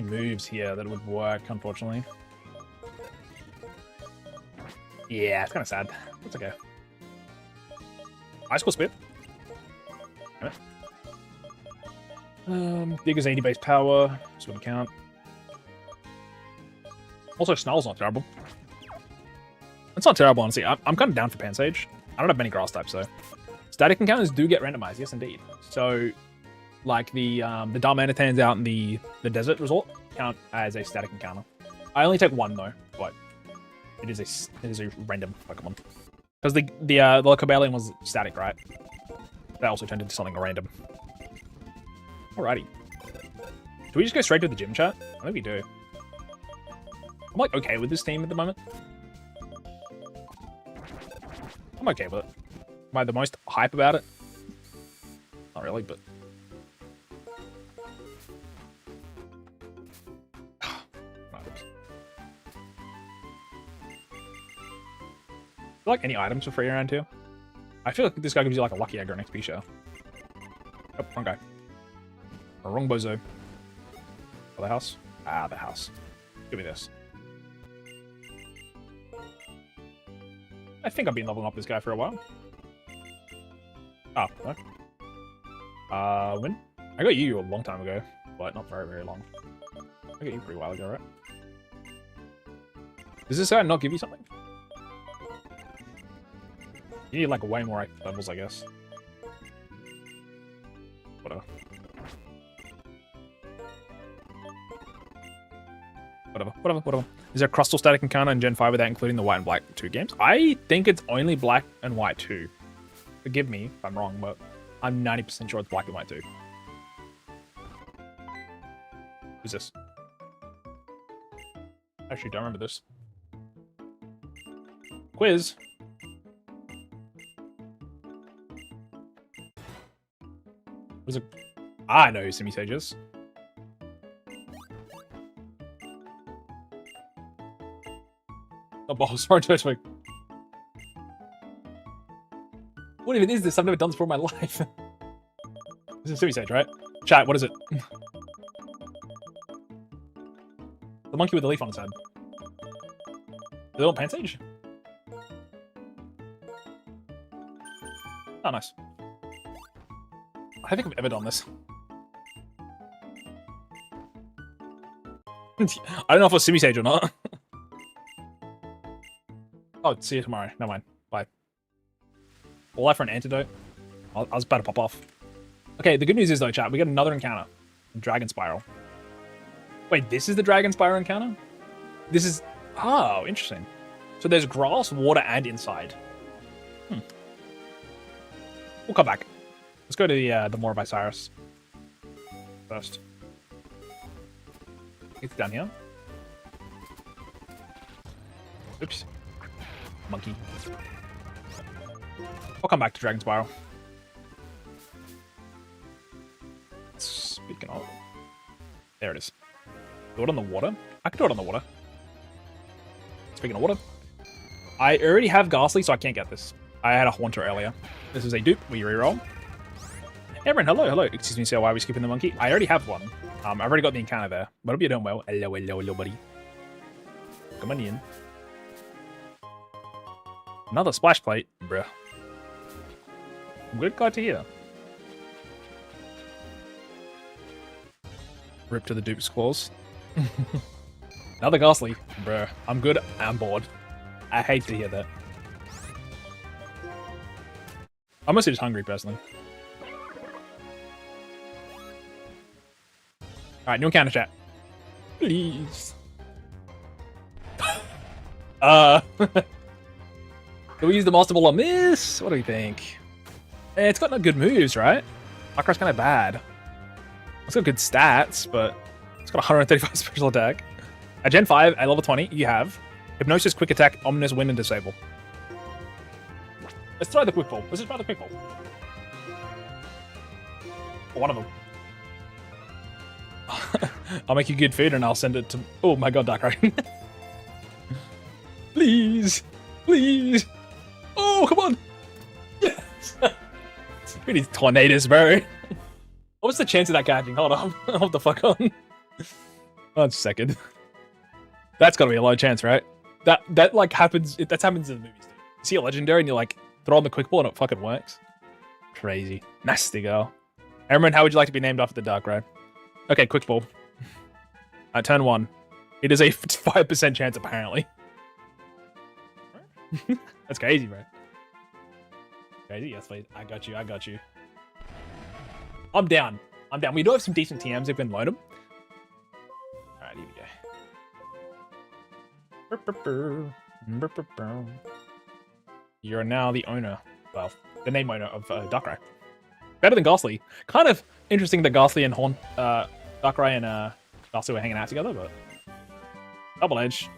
moves here that would work, unfortunately. Yeah, it's kind of sad. It's okay. Ice Cold Spit. Digger's 80 base power. This wouldn't count. Also, Snarl's not terrible. It's not terrible, honestly. I'm kind of down for Pansage. I don't have many grass types, though. Static encounters do get randomized, yes, indeed. So, like the Darmanitans out in the desert resort count as a static encounter. I only take one, though, but it is a random Pokemon. Because the Cobalion was static, right? That also turned into something random. Alrighty. Do we just go straight to the gym chat? I think we do. I'm like okay with this team at the moment. I'm okay with it. Am I the most hype about it? Not really, but... like any items for free around here? I feel like this guy gives you like a lucky egg or an XP share. Oh, wrong guy. Wrong bozo. Oh, the house? Ah, the house. Give me this. I think I've been leveling up this guy for a while. Ah, no. When? I got you a long time ago, but not very, very long. I got you a pretty while ago, right? Does this guy not give you something? You need like way more levels, I guess. Whatever. Whatever. Is there a Crustal static encounter in Gen 5 without including the White and Black 2 games? I think it's only Black and White 2. Forgive me if I'm wrong, but I'm 90% sure it's Black and White 2. Who's this? Actually, don't remember this. Quiz. What is it? I know who Simisage is. Oh, balls. Sorry, Twitch. What even is this? I've never done this before in my life. This is Simisage, right? Chat, what is it? The monkey with the leaf on its head. The little Pansage? Oh, nice. I think I've ever done this. I don't know if it's Simisage or not. Oh, see you tomorrow. Never mind. Bye. All that for an antidote? I was about to pop off. Okay, the good news is though, chat, we got another encounter. Dragon Spiral. Wait, this is the Dragon Spiral encounter? This is... Oh, interesting. So there's grass, water, and inside. We'll come back. Let's go to the Moor of Osiris first. It's down here. Oops. Monkey. I'll come back to Dragon Spiral. Speaking of... There it is. Do it on the water? I can do it on the water. Speaking of water. I already have Ghastly, so I can't get this. I had a Haunter earlier. This is a dupe. We reroll. Everyone, hello. Excuse me, sir, why are we skipping the monkey? I already have one. I've already got the encounter there. But I hope you're doing well. Hello, buddy. Come on in. Another splash plate, bruh. Good glad to hear. Rip to the dupe's claws. Another Ghastly, bruh. I'm good. I'm bored. I hate to hear that. I'm mostly just hungry, personally. Alright, new encounter chat. Please. Do we use the Master Ball on this? What do we think? It's got no good moves, right? Darkrai's kind of bad. It's got good stats, but it's got 135 special attack. At Gen 5, at level 20, you have Hypnosis, Quick Attack, Ominous, Wind, and Disable. Let's try the Quick Ball. Let's just try the Quick Ball. One of them. I'll make you good food and I'll send it to... Oh my god, Darkrai. Please. Please. Oh, come on. Yes. We need tornadoes, bro. What's the chance of that catching? Hold on. Hold the fuck on. 1 second. That's gotta be a low chance, right? That like happens. That happens in the movies. You see a legendary and you like throw on the quick ball and it fucking works. Crazy. Nasty girl. Aaron, how would you like to be named after the Darkrai? Okay, quick ball. Turn 1. It is a 5% chance apparently. That's crazy, bro. Crazy? Yes, please. I got you. I got you. I'm down. I'm down. We do have some decent TMs if we can load them. Alright, here we go. You're now the owner. Well, the name owner of Darkrai. Better than Ghastly. Kind of interesting that Ghastly and Darkrai and Ghastly were hanging out together, but... Double Edge.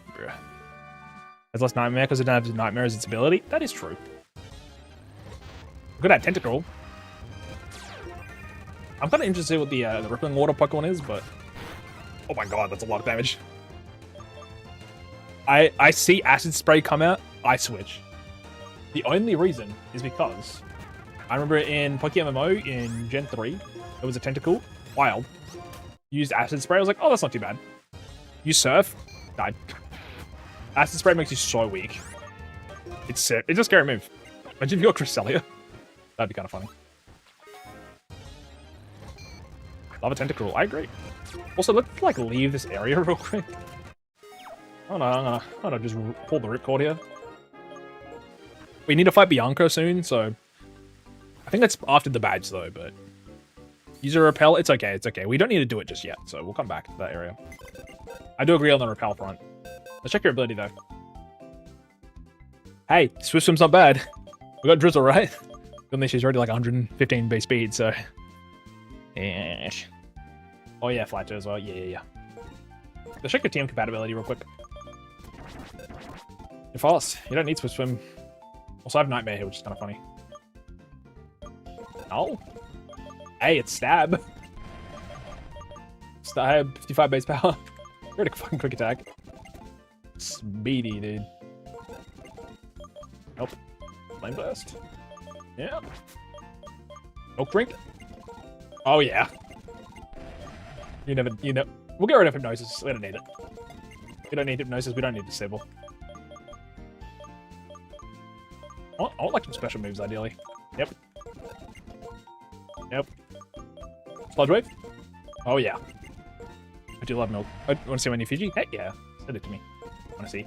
Has less Nightmare because it doesn't have Nightmare as its ability. That is true. Look at that Tentacruel. I'm kind of interested what the Rippling Water Pokemon is, but... Oh my god, that's a lot of damage. I see Acid Spray come out, I switch. The only reason is because I remember in Pokemon MMO in Gen 3, there was a Tentacle, Wild. Used Acid Spray, I was like, oh, that's not too bad. Use Surf, died. Acid Spray makes you so weak. It's a scary move. Imagine if you got Cresselia. That'd be kind of funny. Love a Tentacruel, I agree. Also, let's like leave this area real quick. Oh no, I'm gonna just pull the ripcord here. We need to fight Bianca soon, so I think that's after the badge though, but use a repel, it's okay, it's okay. We don't need to do it just yet, so we'll come back to that area. I do agree on the repel front. Let's check your ability though. Hey, Swift Swim's not bad. We got Drizzle, right? Only she's already like 115 base speed, so yeah. Oh yeah, Flatter as well. Yeah. Let's check your team compatibility real quick. You're fast. You don't need Swift Swim. Also, I have Nightmare here, which is kind of funny. Oh. Hey, it's Stab. Stab, 55 base power. Really fucking quick attack. Speedy, dude. Nope. Flame Burst. Yeah. Milk Drink. Oh, yeah. You know. We'll get rid of Hypnosis. We don't need it. We don't need Hypnosis. We don't need Disable. I want like some special moves, ideally. Yep. Sludge Wave. Oh, yeah. I do love milk. I want to see my new Fiji? Heck yeah. Send it to me. I want to see.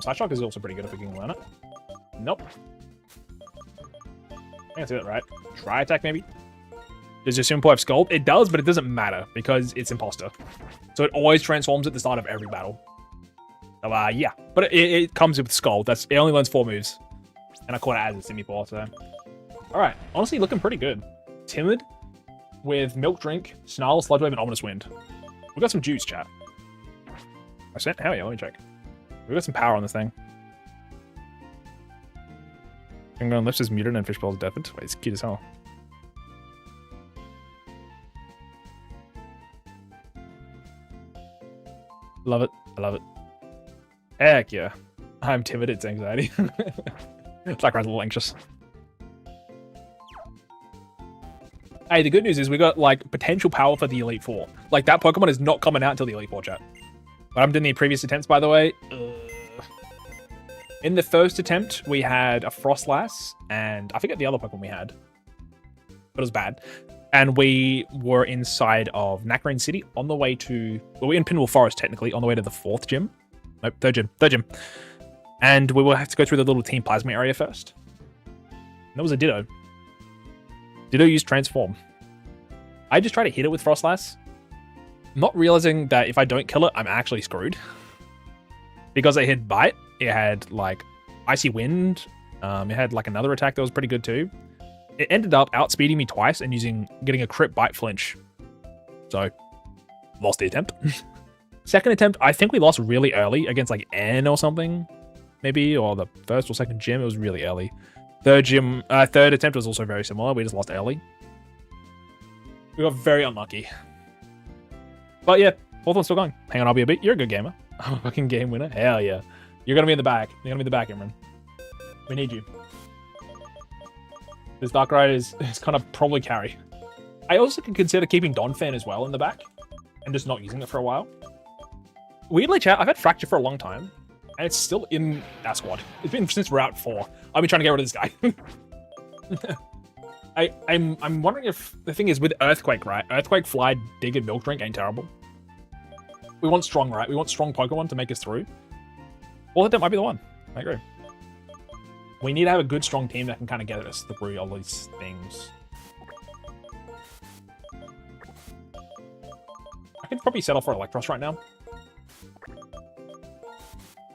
Side Shock is also pretty good if we can learn it. Nope. I can see that right. Try attack, maybe? Does your Simple have Scald? It does, but it doesn't matter because it's Imposter. So it always transforms at the start of every battle. So, yeah. But it comes with Scald. It only learns 4 moves. And I caught it as a Simipour, so... Alright. Honestly, looking pretty good. Timid with Milk Drink, Snarl, Sludge Wave, and Ominous Wind. We got some juice, chat. Hell yeah, let me check. We got some power on this thing. Fingon Lips is muted and Fishbowl's deafened. Wait, it's cute as hell. Love it. I love it. Heck yeah. I'm timid, it's anxiety. It's like I'm a little anxious. Hey, the good news is we got like potential power for the Elite Four. Like that Pokemon is not coming out until the Elite Four, chat. But I'm doing the previous attempts, by the way. In the first attempt, we had a Frostlass, and I forget the other Pokemon we had. But it was bad. And we were inside of Nacrane City on the way to... Well, we're in Pinwheel Forest, technically, on the way to the 4th gym. Nope, 3rd gym. And we will have to go through the little Team Plasma area first. That was a Ditto. Ditto used Transform. I just try to hit it with Frostlass, not realizing that if I don't kill it, I'm actually screwed. Because it had Bite, it had like Icy Wind, it had like another attack that was pretty good too. It ended up outspeeding me twice and getting a crit Bite flinch. So, lost the attempt. Second attempt, I think we lost really early against like N or something, maybe, or the first or second gym. It was really early. Third attempt was also very similar. We just lost early. We got very unlucky. But yeah, fourth one's still going. Hang on, I'll be a bit. You're a good gamer. I'm a fucking game winner. Hell yeah. You're gonna be in the back. You're gonna be in the back, Imran. We need you. This Darkrai is gonna probably carry. I also could consider keeping Donphan as well in the back and just not using it for a while. Weirdly, chat, I've had Fracture for a long time, and it's still in our squad. It's been since Route 4. I've been trying to get rid of this guy. I'm wondering if the thing is with Earthquake, right? Earthquake, Fly, Dig, and Milk Drink ain't terrible. We want strong, right? We want strong Pokemon to make us through. Well, that might be the one. I agree. We need to have a good, strong team that can kind of get us through all these things. I could probably settle for Electros right now.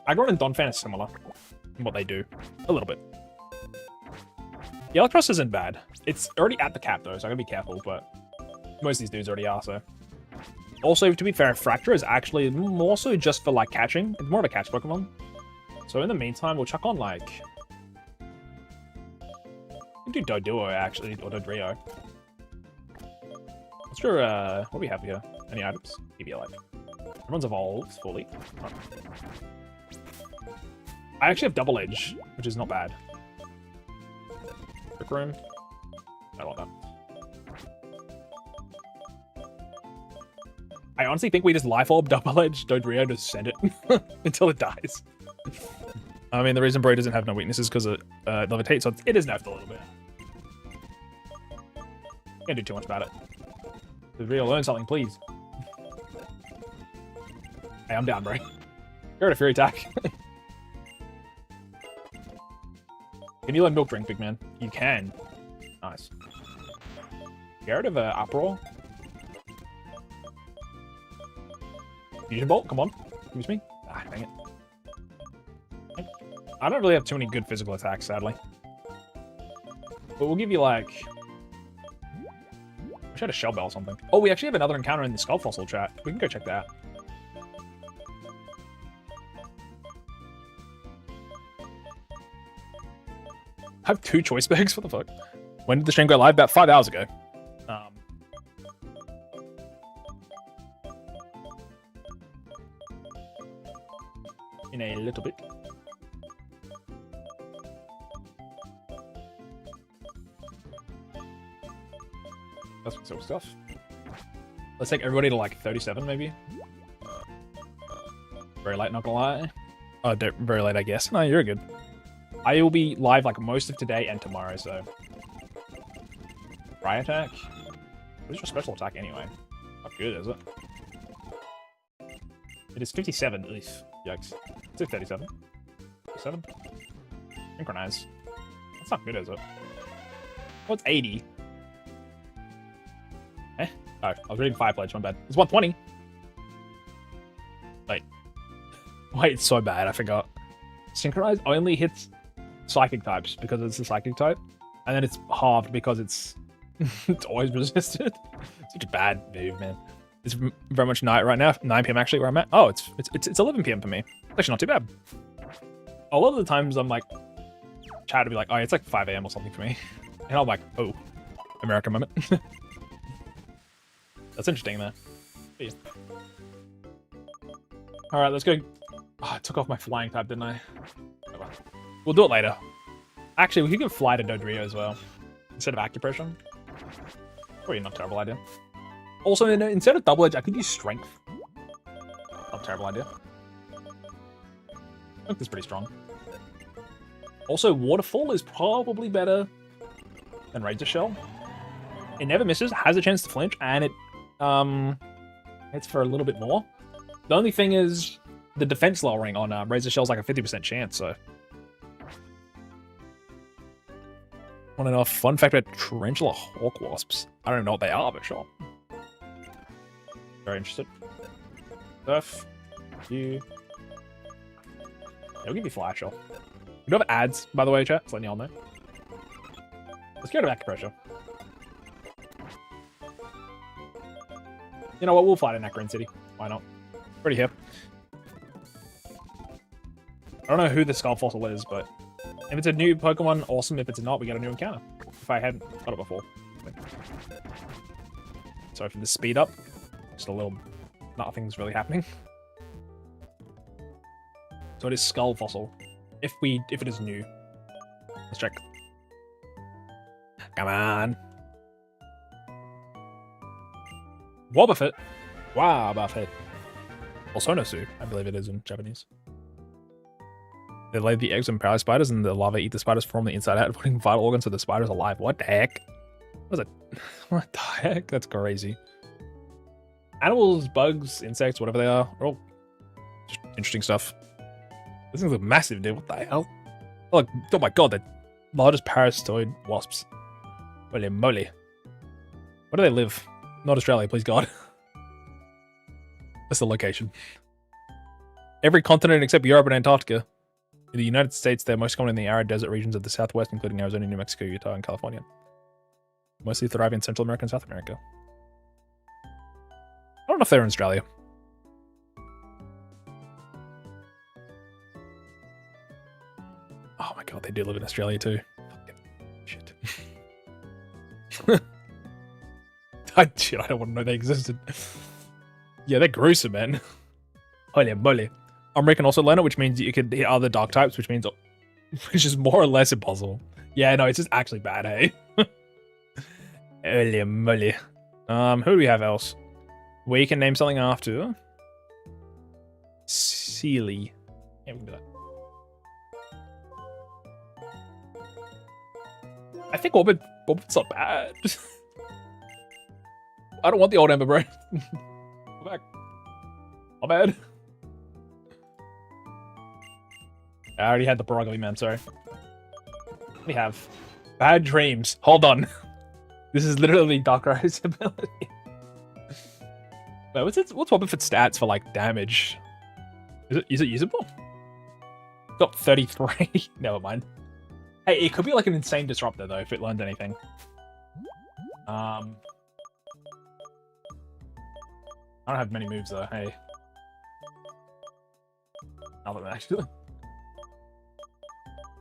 Aggron and Donphan is similar in what they do. A little bit. The Electros isn't bad. It's already at the cap, though, so I gotta be careful, but most of these dudes already are, so. Also, to be fair, Fracture is actually more so just for, like, catching. It's more of a catch Pokemon. So in the meantime, we'll chuck on, like... we can do Doduo, actually, or Dodrio. Let's go, what do we have here? Any items? EBLF. Everyone's evolved fully. Oh. I actually have Double Edge, which is not bad. Trick Room. I want that. I honestly think we just Life Orb Double Edge Dodrio to send it until it dies. I mean, the reason Bro doesn't have no weaknesses is because it levitates, so it is nerfed a little bit. Can't do too much about it. Dodrio, learn something, please. Hey, I'm down, bro. You're at a Fury Attack. Can you learn Milk Drink, big man? You can. Nice. Get rid of Uproar. Fusion Bolt, come on. Excuse me. Ah, dang it. I don't really have too many good physical attacks, sadly. But we'll give you, like... I wish I had a Shell Bell or something. Oh, we actually have another encounter in the Skull Fossil chat. We can go check that out. I have 2 choice bags? What the fuck? When did the stream go live? About 5 hours ago. In a little bit. That's some stuff. Let's take everybody to like 37 maybe. Very late, not gonna lie. Oh, very late, I guess. No, you're good. I will be live like most of today and tomorrow, so. Fry attack? What is your special attack anyway? Not good, is it? It is 57. Ugh, yikes. It's at 37. 37? Synchronize. That's not good, is it? Oh, it's 80. Eh? Oh, I was reading 5 pledge, my bad. It's 120. Wait. Wait, it's so bad, I forgot. Synchronize only hits psychic types because it's a psychic type, and then it's halved because it's it's always resisted. Such a bad move, man. It's very much night right now. 9 PM actually where I'm at. Oh, it's 11 PM for me. It's actually not too bad. A lot of the times I'm like, chat to be like, oh, it's like 5 AM or something for me, and I'm like, oh, American moment. That's interesting there. Yeah. All right, let's go. Oh, I took off my flying type, didn't I? Oh, well. We'll do it later. Actually, we could fly to Dodrio as well instead of acupressure. Probably not a terrible idea. Also, instead of double edge, I could use strength. Not a terrible idea. I think this is pretty strong. Also, waterfall is probably better than Razor Shell. It never misses, has a chance to flinch, and it hits for a little bit more. The only thing is the defense lowering on Razor Shell's like a 50% chance, so. Want to know a fun fact about tarantula hawk wasps? I don't know what they are, but sure. Very interested. Surf. You. It'll give you fly, sure. We do have ads, by the way, chat. Just letting y'all know. Let's go to acupressure. You know what? We'll fly to Green City. Why not? Pretty hip. I don't know who the skull fossil is, but if it's a new Pokemon, awesome. If it's not, we get a new encounter. If I hadn't got it before. Sorry for the speed up. Just a little... Nothing's really happening. So it is skull fossil. If it is new. Let's check. Come on. Wobbuffet. Wobbuffet. Or Sonosu, I believe it is in Japanese. They lay the eggs on paralyzed spiders and the larvae eat the spiders from the inside out, putting vital organs of the spiders alive. What the heck? What is it? What the heck? That's crazy. Animals, bugs, insects, whatever they are all just interesting stuff. This thing's a massive, dude. What the hell? Oh, like, oh my god, they're largest parasitoid wasps. Holy moly. Where do they live? Not Australia, please God. That's the location. Every continent except Europe and Antarctica. In the United States, they're most common in the arid desert regions of the Southwest, including Arizona, New Mexico, Utah, and California. Mostly thrive in Central America and South America. I don't know if they're in Australia. Oh my god, they do live in Australia too. Fucking shit. Shit, I don't want to know they existed. Yeah, they're gruesome, man. Holy moly. Umbric can also learn it, which means you can hit other dark types, which is more or less impossible. Yeah, no, it's just actually bad, hey? Holy moly. Who do we have else? We can name something after. Sealy. Yeah, we can do that. I think Orbit's not bad. I don't want the old Ember, bro. Go back. Not bad. I already had the Barogly, man, sorry. We have bad dreams. Hold on. This is literally Darkrai's ability. Wait, what's Wobbuffet's stats for like damage? Is it usable? Got 33. Never mind. Hey, it could be like an insane disruptor though if it learned anything. I don't have many moves though. Hey. Nothing actually.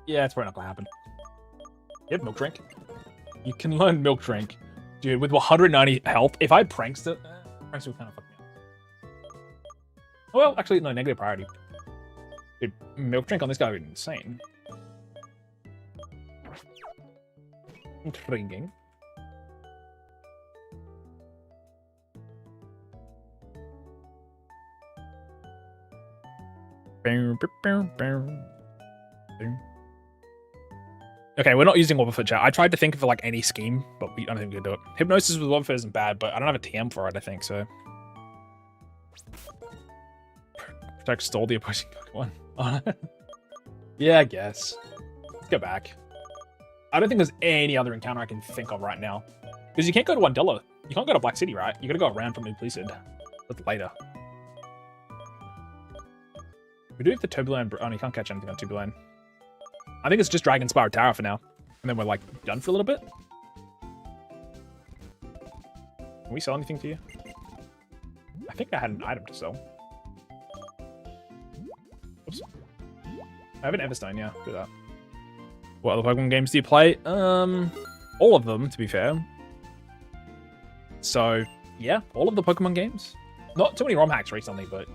Yeah, it's probably not gonna happen. Yep, Milk Drink. You can learn Milk Drink. Dude, with 190 health, if I prankster it, prankster would kind of fuck me up. Well, actually, no, negative priority. Dude, Milk Drink on this guy would be insane. Intriguing. Okay, we're not using Wobbuffet chat. I tried to think of like any scheme, but I don't think we can do it. Hypnosis with Wobbuffet isn't bad, but I don't have a TM for it, I think, so. Protect stole the opposing Pokemon. Yeah, I guess. Let's go back. I don't think there's any other encounter I can think of right now. Because you can't go to Wandella. You can't go to Black City, right? You gotta go around from Implicit. That's later. We do have the Turbuline. Oh, no, you can't catch anything on Turbuline. I think it's just Dragon Spire Tower for now. And then we're like done for a little bit. Can we sell anything to you? I think I had an item to sell. Oops. I have an Everstone, yeah. Do that. What other Pokemon games do you play? All of them, to be fair. So, yeah, all of the Pokemon games. Not too many ROM hacks recently, but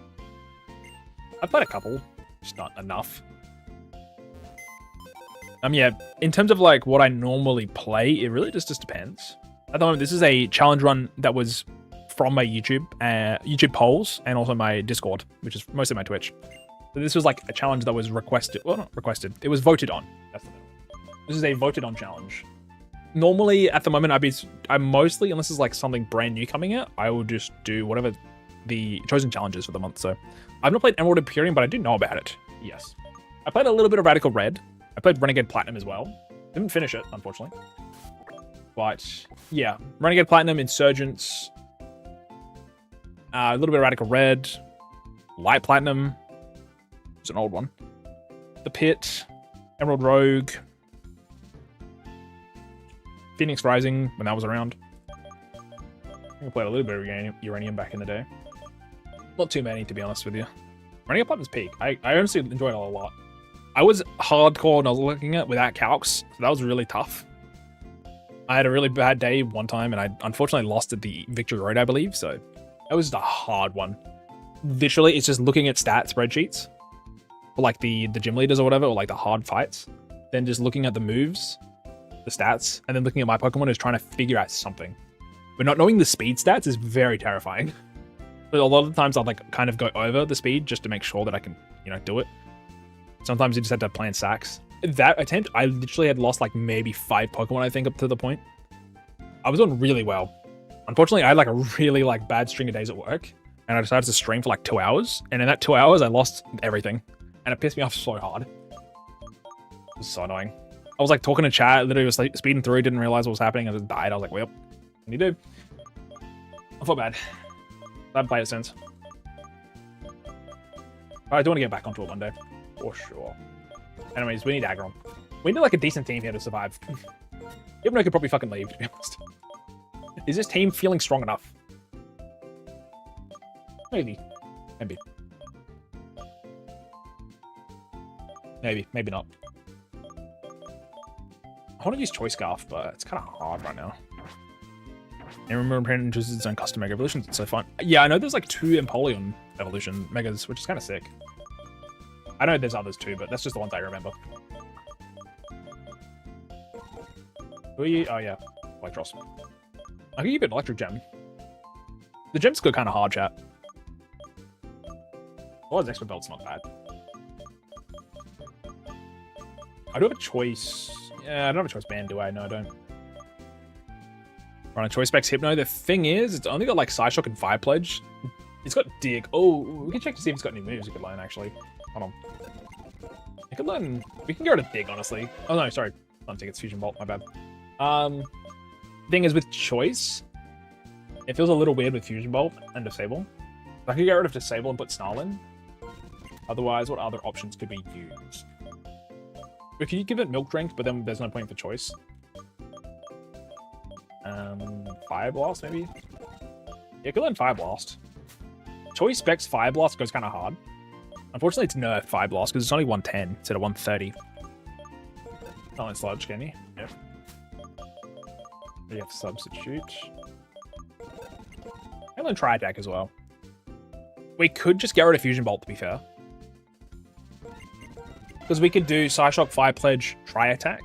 I've played a couple. Just not enough. Yeah, in terms of like what I normally play, it really just depends. At the moment, this is a challenge run that was from my YouTube polls and also my Discord, which is mostly my Twitch. So this was like a challenge that was requested. Well, not requested. It was voted on. That's the name. This is a voted on challenge. Normally, at the moment, I'm mostly, unless it's like something brand new coming out, I will just do whatever the chosen challenges for the month. So I've not played Emerald Imperium, but I do know about it. Yes. I played a little bit of Radical Red. I played Renegade Platinum as well. Didn't finish it, unfortunately. But yeah, Renegade Platinum, Insurgents, a little bit of Radical Red, Light Platinum. It's an old one. The Pit, Emerald Rogue, Phoenix Rising when that was around. I think I played a little bit of Uranium back in the day. Not too many, to be honest with you. Renegade Platinum's peak. I honestly enjoyed it a lot. I was hardcore Nuzlocking it without calcs, so that was really tough. I had a really bad day one time, and I unfortunately lost at the Victory Road, I believe, so that was a hard one. Literally, it's just looking at stat spreadsheets for like the gym leaders or whatever, or like the hard fights, then just looking at the moves, the stats, and then looking at my Pokemon is trying to figure out something. But not knowing the speed stats is very terrifying. But a lot of the times I'll like kind of go over the speed just to make sure that I can, you know, do it. Sometimes you just have to plan sacks. That attempt, I literally had lost like maybe 5 Pokemon, I think, up to the point. I was doing really well. Unfortunately, I had like a really like bad string of days at work, and I decided to stream for like 2 hours. And in that 2 hours, I lost everything, and it pissed me off so hard. It was so annoying. I was like talking to chat, literally was like speeding through, didn't realize what was happening, and just died. I was like, well, what do you do? I felt bad. I haven't played it since. I do want to get back onto it one day, for sure. Anyways, we need Aggron. We need like a decent team here to survive. Hypno could probably fucking leave, to be honest. Is this team feeling strong enough? Maybe. Maybe. Maybe. Maybe not. I want to use Choice Scarf, but it's kind of hard right now. And remember, introduces its own custom Mega Evolutions. It's so fun. Yeah, I know there's like 2 Empoleon Evolution Megas, which is kind of sick. I know there's others too, but that's just the ones I remember. Who are you? Oh yeah, Electros. I can give it Electric Gem. The gem's good, kind of hard, chat. Oh, his Expert Belt's not bad. I do have a choice. Yeah, I don't have a choice band, do I? No, I don't. Run a choice specs Hypno. The thing is, it's only got like Psyshock and Fire Pledge. It's got Dig. Oh, we can check to see if it's got any moves we could learn, actually. Hold on. I could learn... We can get rid of Dig, honestly. Oh, no, sorry. Not Dig, it's Fusion Bolt. My bad. Thing is, with Choice, it feels a little weird with Fusion Bolt and Disable. I could get rid of Disable and put Snarl in. Otherwise, what other options could be used? We could give it Milk Drink, but then there's no point for Choice. Fire Blast, maybe? Yeah, could learn Fire Blast. Choice specs Fire Blast goes kind of hard. Unfortunately, it's nerfed Fire Blast because it's only 110 instead of 130. Not in Sludge, can you? Yep. You have to substitute. And then Tri Attack as well. We could just get rid of Fusion Bolt, to be fair. Because we could do Psyshock, Fire Pledge, Tri Attack.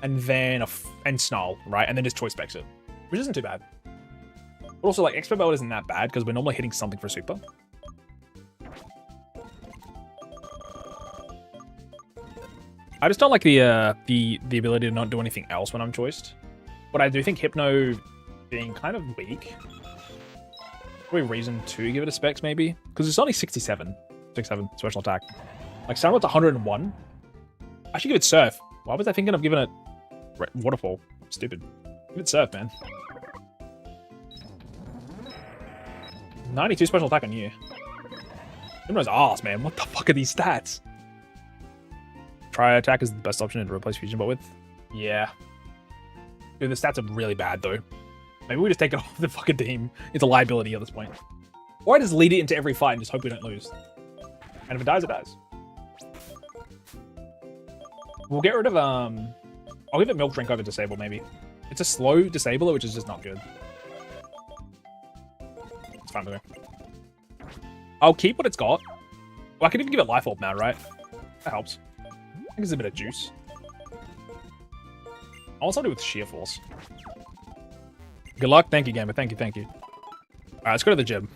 And then and Snarl, right? And then just Choice Specs it. Which isn't too bad. But also, like, Expert Belt isn't that bad because we're normally hitting something for Super. I just don't like the ability to not do anything else when I'm choiced. But I do think Hypno being kind of weak. Probably reason to give it a specs, maybe. Because it's only 67. 67 special attack. Like, Soundwhat's 101. I should give it Surf. Why was I thinking of giving it Waterfall? Stupid. Give it Surf, man. 92 special attack on you. Hypno's ass, man. What the fuck are these stats? Tri Attack is the best option to replace Fusion Bolt with. Yeah. Dude, the stats are really bad, though. Maybe we just take it off the fucking team. It's a liability at this point. Or I just lead it into every fight and just hope we don't lose. And if it dies, it dies. We'll get rid of, I'll give it Milk Drink over Disable, maybe. It's a slow Disabler, which is just not good. It's fine with me. I'll keep what it's got. Well, I can even give it Life Orb now, right? That helps. I think it's a bit of juice. I want something with Sheer Force. Good luck. Thank you, gamer. Thank you, thank you. Alright, let's go to the gym.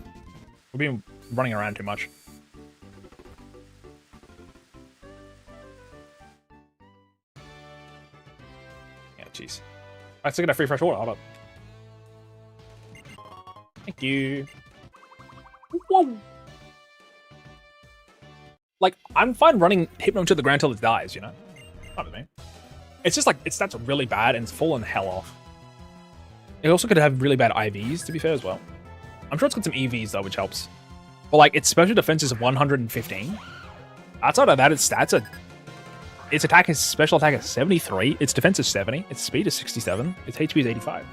We've been running around too much. Yeah, jeez. Let's get a free fresh water. Hold up. Thank you. Whoa! Like, I'm fine running Hypno to the ground till it dies, you know? Not with me. It's just like, its stats are really bad and it's fallen hell off. It also could have really bad IVs, to be fair, as well. I'm sure it's got some EVs, though, which helps. But, like, its special defense is 115. Outside of that, its stats are... Its attack is special attack is 73. Its defense is 70. Its speed is 67. Its HP is 85.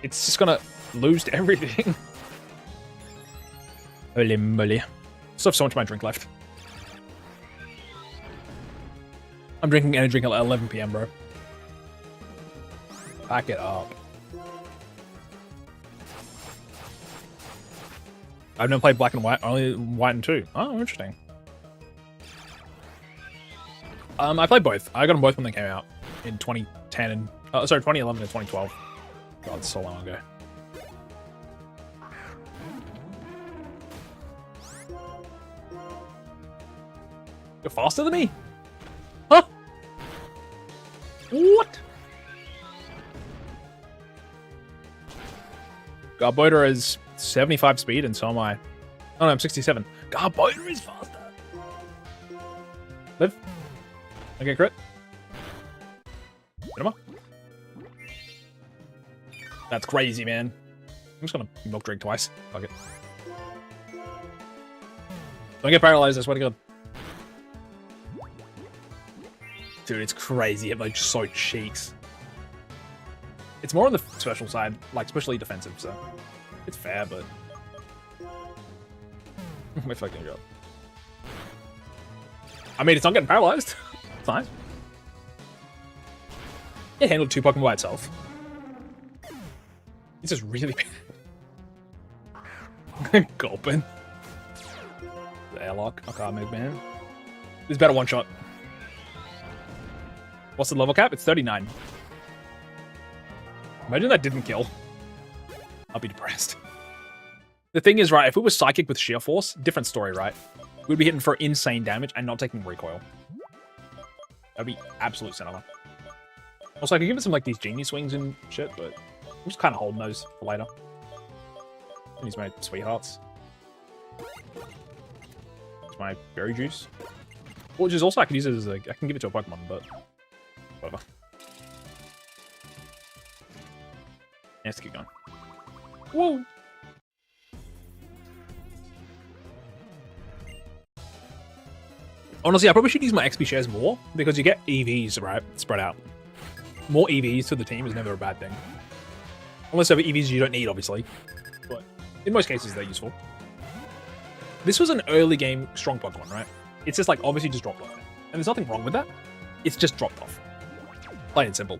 It's just gonna lose to everything. Holy moly. Still have so much of my drink left. I'm drinking energy drink at 11 PM, bro. Pack it up. I've never played black and white, only white and 2. Oh, interesting. I played both. I got them both when they came out in 2010 and 2011 and 2012. God, it's so long ago. You're faster than me? Huh? What? Garboider is 75 speed and so am I. Oh no, I'm 67. Garboider is faster. Live. Okay, crit. Get him up. That's crazy, man. I'm just gonna milk drink twice. Fuck it. Don't get paralyzed, I swear to God. Dude, it's crazy. It like so cheeks. It's more on the special side, like especially defensive, so it's fair, but my fucking god. I mean, it's not getting paralyzed. It's nice. It handled 2 Pokemon by itself. It's just really bad. Gulpin. The airlock. Okay, man. This is better one shot. What's the level cap? It's 39. Imagine that didn't kill. I'll be depressed. The thing is, right, if it was Psychic with Sheer Force, different story, right? We'd be hitting for insane damage and not taking recoil. That'd be absolute cinema. Also, I could give it some, like, these genie swings and shit, but I'm just kind of holding those for later. Use my sweethearts. It's my berry juice. Which is also, I can use it as a... I can give it to a Pokemon, but... whatever. Yeah, let's keep going. Whoa! Honestly, I probably should use my XP shares more, because you get EVs, right? Spread out. More EVs to the team is never a bad thing. Unless there are EVs you don't need, obviously. But in most cases, they're useful. This was an early game strong Pokemon, right? It's just like, obviously just dropped off. And there's nothing wrong with that. It's just dropped off. Plain and simple.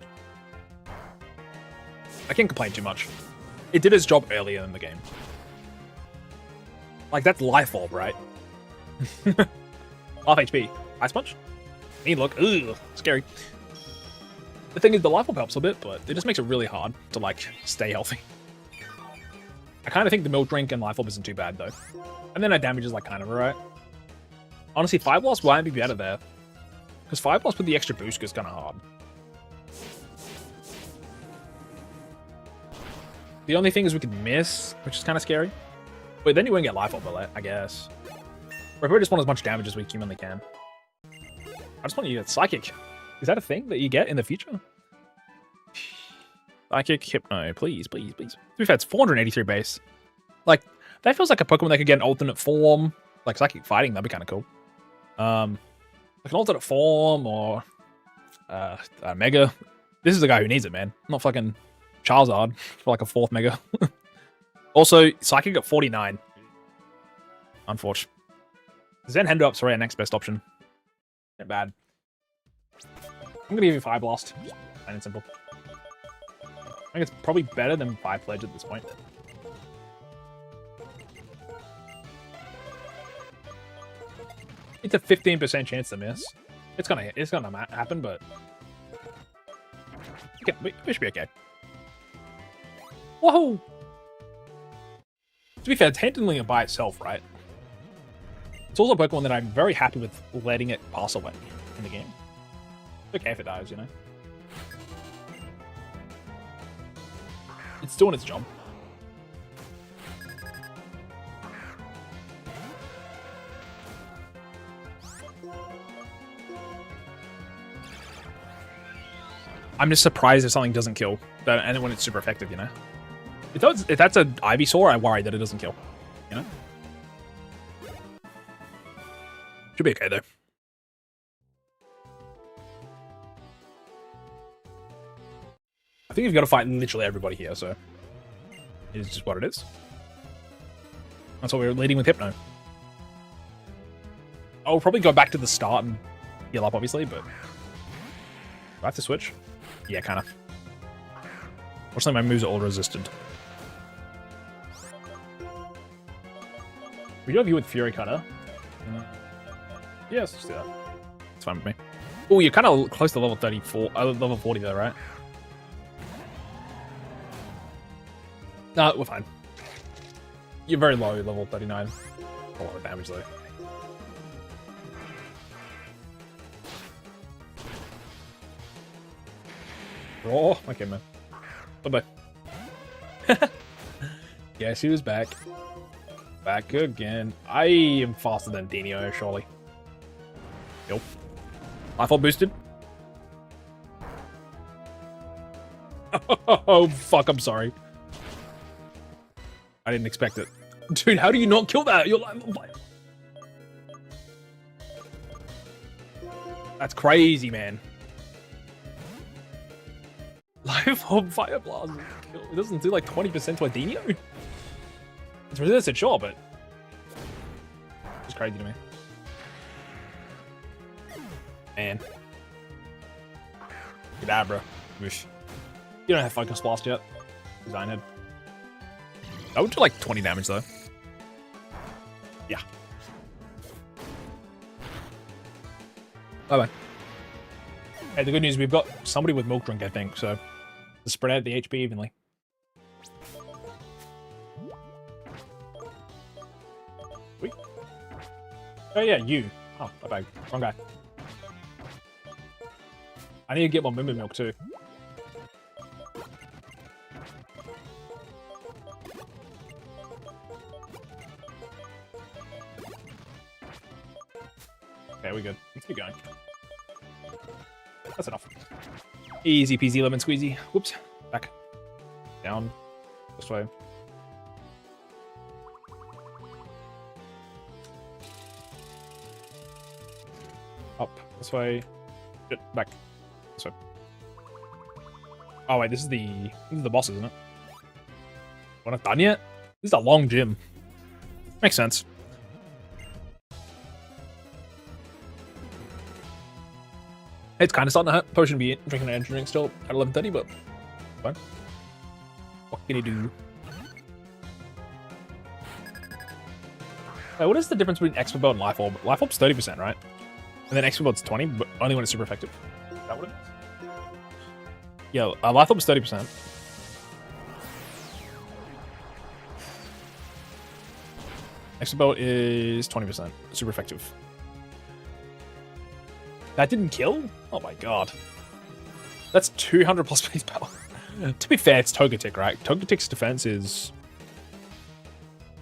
I can't complain too much. It did its job earlier in the game. Like, that's Life Orb, right? Half HP. Ice Punch? Mean look. Ugh. Scary. The thing is, the Life Orb helps a bit, but it just makes it really hard to, like, stay healthy. I kind of think the Milk Drink and Life Orb isn't too bad, though. And then our damage is, like, kind of alright. Honestly, Fire Blast might be better there. Because Fire Blast with the extra boost is kind of hard. The only thing is we could miss, which is kind of scary. But then you won't get Life Orb, I guess. Or if we just want as much damage as we humanly can. I just want you to get Psychic. Is that a thing that you get in the future? Psychic, Hypno, please, please, please. To be fair, it's 483 base. Like, that feels like a Pokemon that could get an alternate form. Like Psychic Fighting, that'd be kind of cool. Like an alternate form or Mega. This is the guy who needs it, man. Not fucking Charizard for like a 4th Mega. Also, Psychic at 49. Unfortunate. Zen Hendo Up's our next best option. Not bad. I'm gonna give you Fire Blast. Plain and simple. I think it's probably better than Fire Pledge at this point. It's a 15% chance to miss. It's gonna happen, but we should be okay. Whoa! To be fair, it's handling it by itself, right? It's also a Pokemon that I'm very happy with letting it pass away in the game. It's okay if it dies, you know? It's doing its job. I'm just surprised if something doesn't kill, and when it's super effective, you know. If that's an Ivysaur, I worry that it doesn't kill, you know. Should be okay though. I think you've got to fight literally everybody here, so it is just what it is. That's what we were leading with Hypno. I'll probably go back to the start and heal up, obviously, but... Do I have to switch? Yeah, kind of. Fortunately, my moves are all resisted. We do have you with Fury Cutter. Yeah, let's just do that. It's fine with me. Oh, you're kind of close to level 34, level 40 though, right? No, we're fine. You're very low, level 39. A lot of damage though. Oh, okay, man. Bye-bye. Yeah, she was back. Back again. I am faster than Dinio, surely. Nope. Life Orb boosted. Oh, fuck, I'm sorry. I didn't expect it. Dude, how do you not kill that? You're like... That's crazy, man. Life Orb Fire Blast. It doesn't do like 20% to a Dinio? It's resisted, sure, but... It's crazy to me. Man. Kadabra. Whoosh. You don't have Focus Blast yet. Design Head. That would do like 20 damage though. Yeah. Bye-bye. Hey, the good news, we've got somebody with Milk Drink, I think, so... To spread out the HP evenly. Wait. Oh yeah, you. Oh, bye-bye. Wrong guy. I need to get more Moo Milk too. Okay, we're good. Let's keep going. That's enough. Easy peasy lemon squeezy. Whoops. Back. Down. This way. Up. This way. Shit. Back. This way. Oh wait, this is the boss, isn't it? We're not done yet? This is a long gym. Makes sense. It's kind of starting to hurt. Probably shouldn't be drinking an energy drink still at 11:30, but fine. What can you do? Wait, what is the difference between Expert Belt and Life Orb? Life Orb's 30%, right? And then Expert Belt's 20, but only when it's super effective. Is that what it is? Yeah, Life Orb's 30%. Expert Belt is 20%. Super effective. That didn't kill? Oh my god. That's 200 plus base power. To be fair, it's Togetic, right? Togetic's defense is...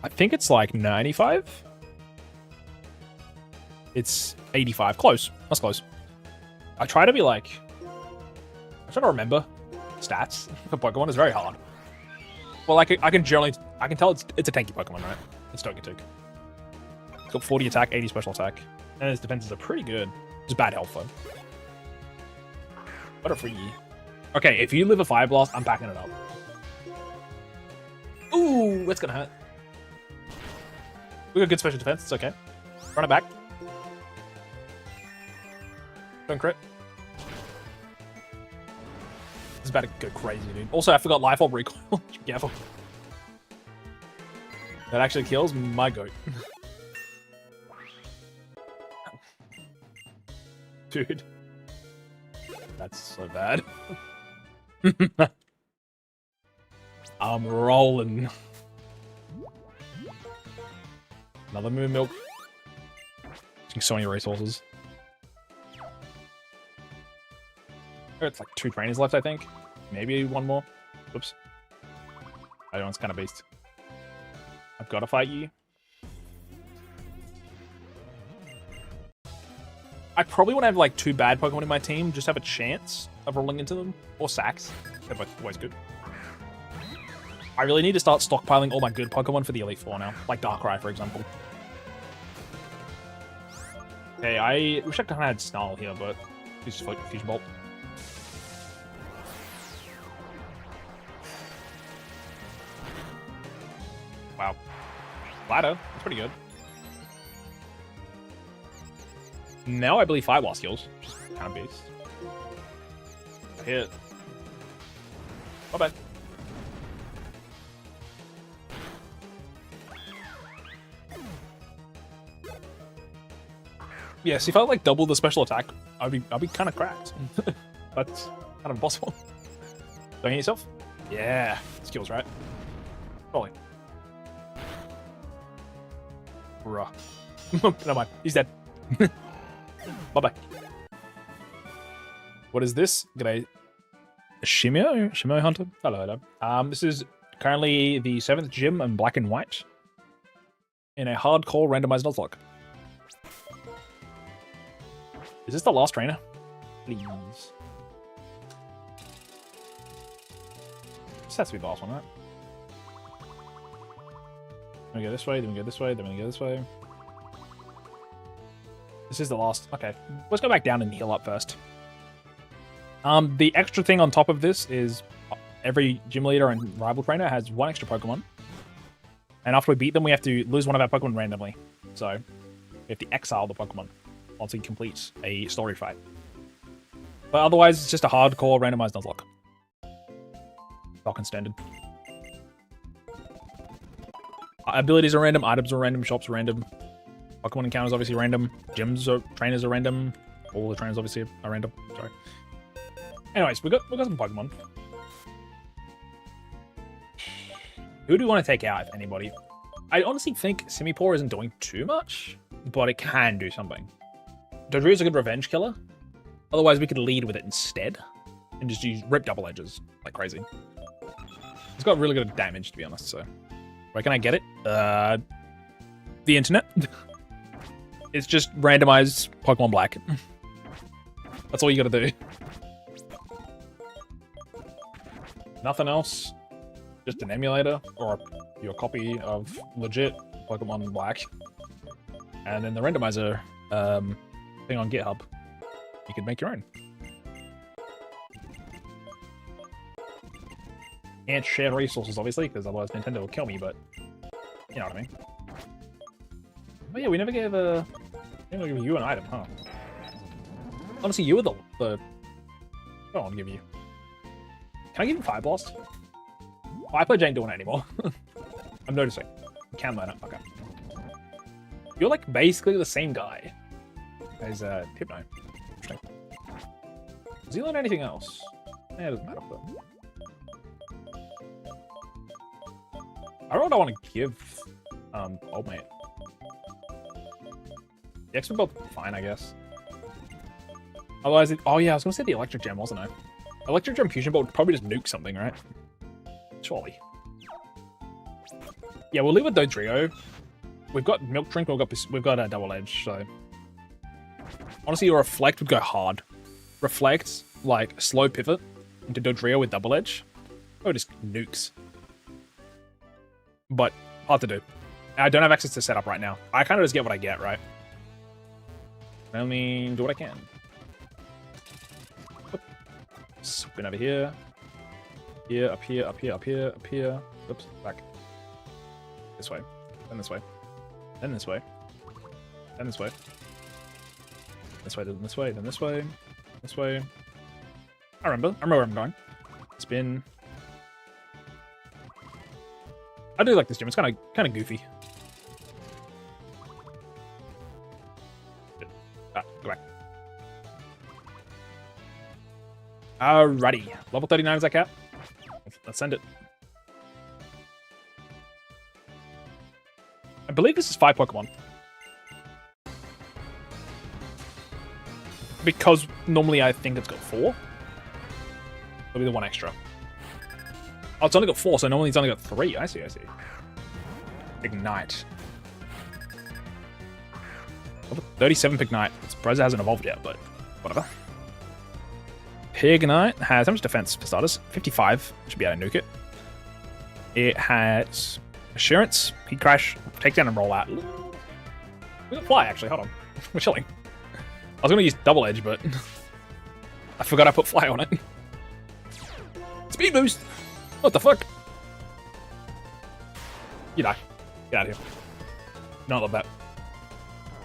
I think it's like 95? It's 85. Close. That's close. I try to be like... I try to remember stats for Pokemon. It's very hard. Well, I can generally... I can tell it's a tanky Pokemon, right? It's Togetic. It's got 40 attack, 80 special attack. And his defenses are pretty good. Just bad health, though. What a free. Okay, if you live a Fire Blast, I'm backing it up. Ooh, that's gonna hurt. We got good special defense, it's okay. Run it back. Don't crit. This is about to go crazy, dude. Also, I forgot Life Orb recoil. Be careful. That actually kills my goat. Dude. That's so bad. I'm rolling. Another Moo Milk. Using so many resources. It's like 2 trainers left, I think. Maybe one more. Whoops. That one's kind of beast. I've got to fight you. I probably want to have like 2 bad Pokemon in my team, just have a chance of rolling into them, or sacks. They're both always good. I really need to start stockpiling all my good Pokemon for the Elite Four now, like Darkrai, for example. Okay, I wish I kind of had Snarl here, but he's just like Fusion Bolt. Wow. Ladder, that's pretty good. Now I believe Fire Blast heals, which is kind of beast. Hit. My bad. Yes, if I like double the special attack, I'd be kind of cracked. That's kind of impossible. Don't hit yourself? Yeah, skills, right? Probably. Bruh. Never mind, he's dead. Bye-bye. What is this? G'day. Shimio Hunter? Hello. This is currently the 7th gym in black and white in a hardcore randomized Nuzlocke. Is this the last trainer? Please. This has to be the last one, right? We go this way, then we go this way, then we go this way. This is the last. Okay, let's go back down and heal up first. The extra thing on top of this is every gym leader and rival trainer has 1 extra Pokemon. And after we beat them, we have to lose one of our Pokemon randomly. So we have to exile the Pokemon once we complete a story fight. But otherwise, it's just a hardcore randomized Nuzlocke. Stock and standard. Abilities are random, items are random, shops are random. Pokemon encounters obviously random. Gyms or trainers are random. All the trainers obviously are random. Sorry. Anyways, we got some Pokemon. Who do we want to take out, if anybody? I honestly think Simipour isn't doing too much, but it can do something. Dodrio is a good revenge killer. Otherwise, we could lead with it instead and just use rip double edges like crazy. It's got really good damage, to be honest. So, where can I get it? The internet. It's just randomized Pokemon Black. That's all you gotta do. Nothing else. Just an emulator or your copy of legit Pokemon Black, and then the randomizer thing on GitHub. You could make your own. Can't share resources, obviously, because otherwise Nintendo will kill me. But you know what I mean. But yeah, we never gave you an item, huh? Honestly, you were the. I don't want to give you. Can I give him Fire Blast? Oh, I ain't doing it anymore. I'm noticing. You can learn it. Okay. You're like basically the same guy as Hypno. Interesting. Does he learn anything else? Yeah, it doesn't matter. But... I don't know what I want to give old mate. The X-Men both fine, I guess. Otherwise, oh yeah, I was gonna say the Electric Gem, wasn't I? Electric Gem Fusion Bolt would probably just nuke something, right? Surely. Yeah, we'll leave with Dodrio. We've got Milk Drink, we've got a Double Edge, so... Honestly, your Reflect would go hard. Reflect, like, slow pivot into Dodrio with Double Edge. Oh, just nukes. But, hard to do. I don't have access to setup right now. I kind of just get what I get, right? I mean, do what I can. Spin over here. Here, up here, up here, up here, up here. Oops, back. This way. Then this way. Then this way. Then this way. This way, then this way, then this way. This way. I remember where I'm going. Spin. I do like this gym. It's kind of goofy. Ah, go back. Alrighty. Level 39 is that cap? Let's send it. I believe this is 5 Pokemon. Because normally I think it's got 4. It'll be the 1 extra. Oh, it's only got 4, so normally it's only got 3. I see. Ignite. Level 37 Pignite. Surprised it hasn't evolved yet, but whatever. Pignite has how much defense for starters? 55. Should be able to nuke it. It has assurance, heat crash, take down and roll out. We got fly actually. Hold on, we're chilling. I was gonna use double edge, but I forgot I put fly on it. Speed boost. What the fuck? You die. Get out of here. Not love that.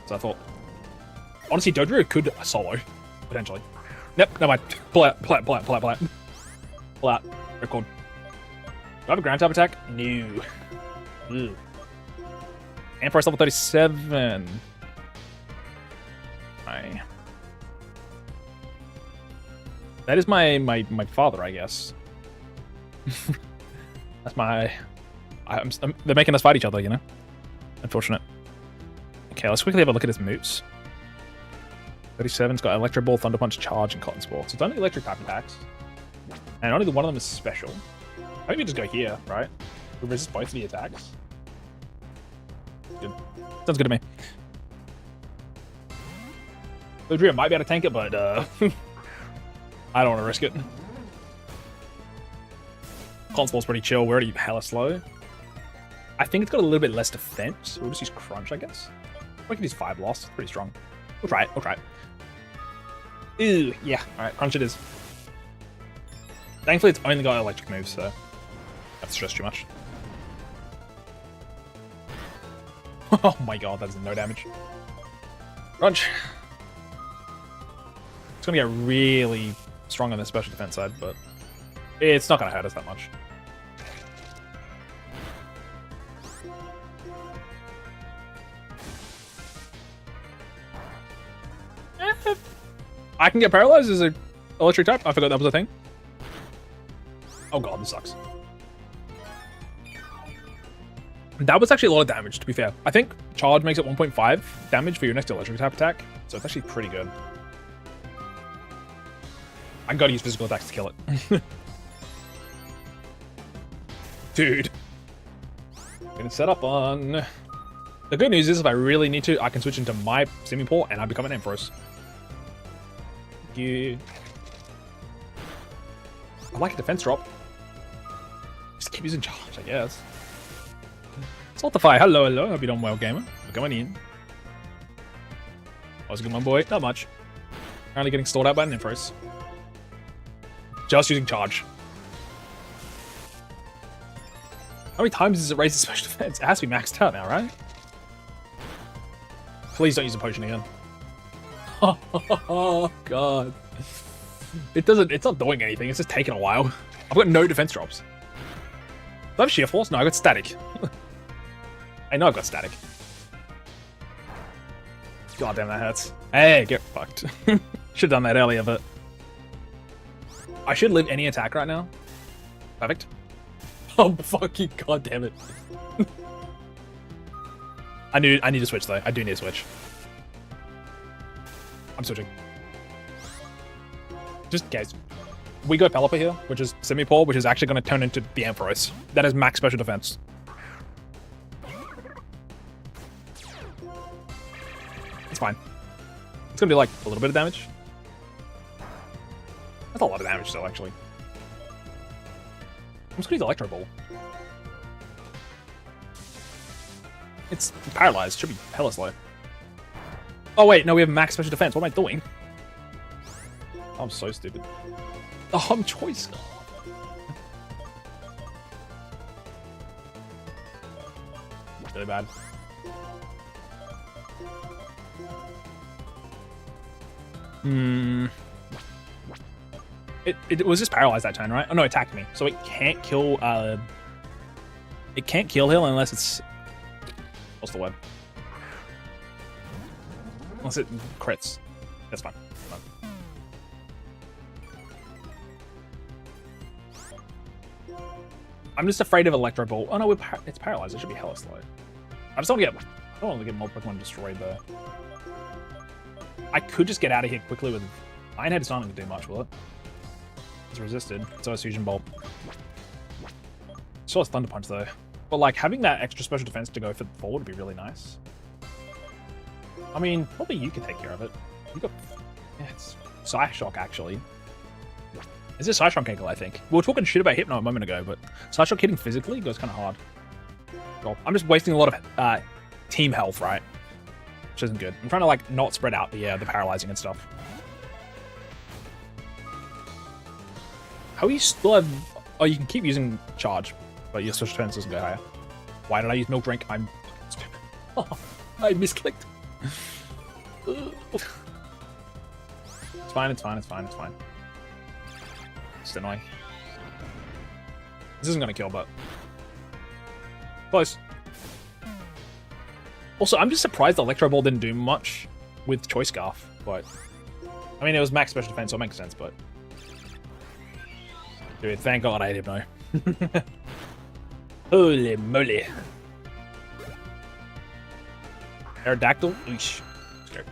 So I thought. Honestly, Dodrio could solo potentially. Nope, never mind. Pull out, pull out, pull out, pull out, pull out. Pull out. Record. Do I have a ground type attack? No. Ugh. Empress level 37. That is my father, I guess. That's my... they're making us fight each other, you know? Unfortunate. Okay, let's quickly have a look at his moves. 37's got Electro Ball, Thunder Punch, Charge, and Cotton Spore. So it's only electric type attacks. And only one of them is special. I think we just go here, right? We resist both of the attacks. Good. Sounds good to me. Ludria might be able to tank it, but I don't want to risk it. Cotton Spore's pretty chill. We're already hella slow. I think it's got a little bit less defense. We'll just use Crunch, I guess. We can use 5 loss. Pretty strong. We'll try it. We'll try it. Ew, yeah. Alright, Crunch it is. Thankfully, it's only got electric moves, so that's stress too much. Oh my god, that's no damage. Crunch. It's gonna get really strong on the special defense side, but it's not gonna hurt us that much. I can get paralyzed as an electric type. I forgot that was a thing. Oh god, this sucks. That was actually a lot of damage, to be fair. I think charge makes it 1.5 damage for your next electric type attack, so it's actually pretty good. I gotta use physical attacks to kill it. Dude. I'm gonna set up on... The good news is, if I really need to, I can switch into my semi-pole and I become an Empress. I like a defense drop. Just keep using charge, I guess. Saltify, hello, hello. Hope you're doing well, gamer. We're going in. I was a good one, boy. Not much. Apparently getting stalled out by an Empress. Just using charge. How many times does it raise the special defense? It has to be maxed out now, right? Please don't use a potion again. Oh god. It's not doing anything, it's just taking a while. I've got no defense drops. Do I have sheer force? No, I got static. I know I've got static. God damn, that hurts. Hey, get fucked. Should have done that earlier, but I should live any attack right now. Perfect. Oh fucking god damn it. I need to switch though. I do need to switch. I'm switching. Just guys, we go Pelipper here, which is semi-pole, which is actually going to turn into the Ampharos. That is max special defense. It's fine. It's going to be like a little bit of damage. That's a lot of damage still, actually. I'm just going to use Electro Ball. It's paralyzed. Should be hella slow. Oh wait, no, we have max special defense. What am I doing? I'm so stupid. Oh, I'm choice. Really bad. It was just paralyzed that turn, right? Oh no, it attacked me. So it can't kill it can't kill heal unless it's... What's the word? Unless it crits. That's fine. I'm just afraid of Electro Ball. Oh no, it's paralyzed. It should be hella slow. I just don't want to get more Pokemon destroyed though. I could just get out of here quickly with Iron Head. It's not going to do much, will it? It's resisted. So it's Fusion Bolt. Still has Thunder Punch though. But like having that extra special defense to go forward would be really nice. I mean, probably you can take care of it. You got... Yeah, it's Psyshock, actually. Is this Psyshock angle, I think? We were talking shit about Hypno a moment ago, but Psyshock hitting physically goes kind of hard. Well, I'm just wasting a lot of team health, right? Which isn't good. I'm trying to, like, not spread out the paralyzing and stuff. How you still have... Oh, you can keep using charge, but your switch turns doesn't go higher. Why did I use milk drink? I'm stupid. Oh, I misclicked. It's fine, it's fine, it's fine, it's fine. It's annoying. This isn't gonna kill, but... Close. Also, I'm just surprised the Electro Ball didn't do much with Choice Scarf, but... I mean, it was max special defense, so it makes sense, but... Dude, thank God I had Hypno. Holy moly. Aerodactyl? Eesh. Scared.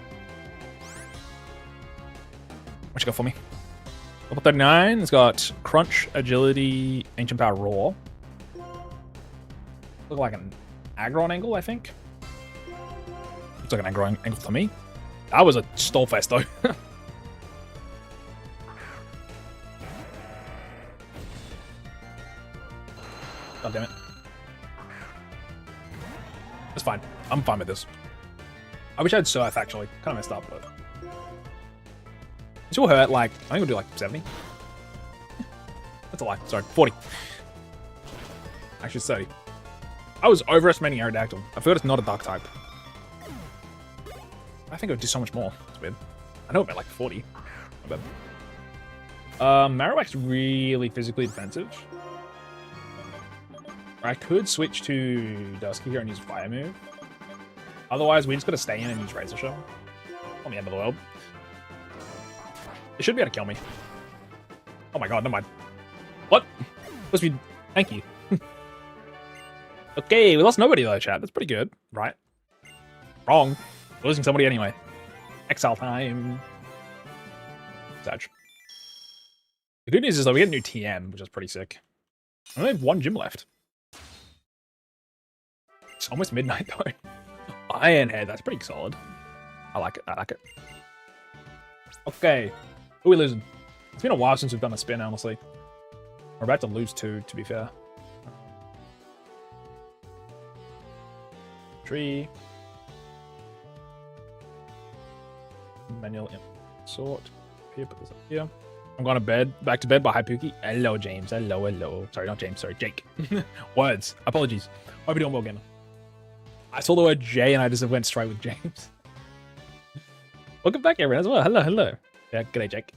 What you got for me? Level 39, it's got Crunch, Agility, Ancient Power, Roar. Look like an aggro angle, I think. Looks like an aggro angle to me. That was a stall fest, though. God damn it. It's fine. I'm fine with this. I wish I had Surf, actually. Kind of messed up, but... It's all hurt, like... I think we'll do, like, 70. That's a lie. Sorry, 40. Actually, it's 30. I was overestimating Aerodactyl. I forgot it's not a Dark type. I think it would do so much more. It's weird. I know about, like, 40. Not bad. Marowak's really physically defensive. I could switch to Deschy here and use Fire Move. Otherwise, we just gotta stay in and use Razor Shell. On the end of the world. It should be able to kill me. Oh my god, never mind. What? Supposed to be... Thank you. Okay, we lost nobody though, chat. That's pretty good, right? Wrong. We're losing somebody anyway. Exile time. Sag. The good news is that we get a new TM, which is pretty sick. I only have one gym left. It's almost midnight though. Ironhead, that's pretty solid. I like it, I like it. Okay. Who are we losing? It's been a while since we've done a spin, honestly. We're about to lose two, to be fair. Tree. Manual sort. Here, put this up here. I'm going to bed. Back to bed by Hypuki. Hello, James. Hello, hello. Sorry, not James. Sorry, Jake. Words. Apologies. Hope you're doing well, gamer. I saw the word J and I just went straight with James. Welcome back, everyone, as well. Hello, hello. Yeah, g'day, Jake.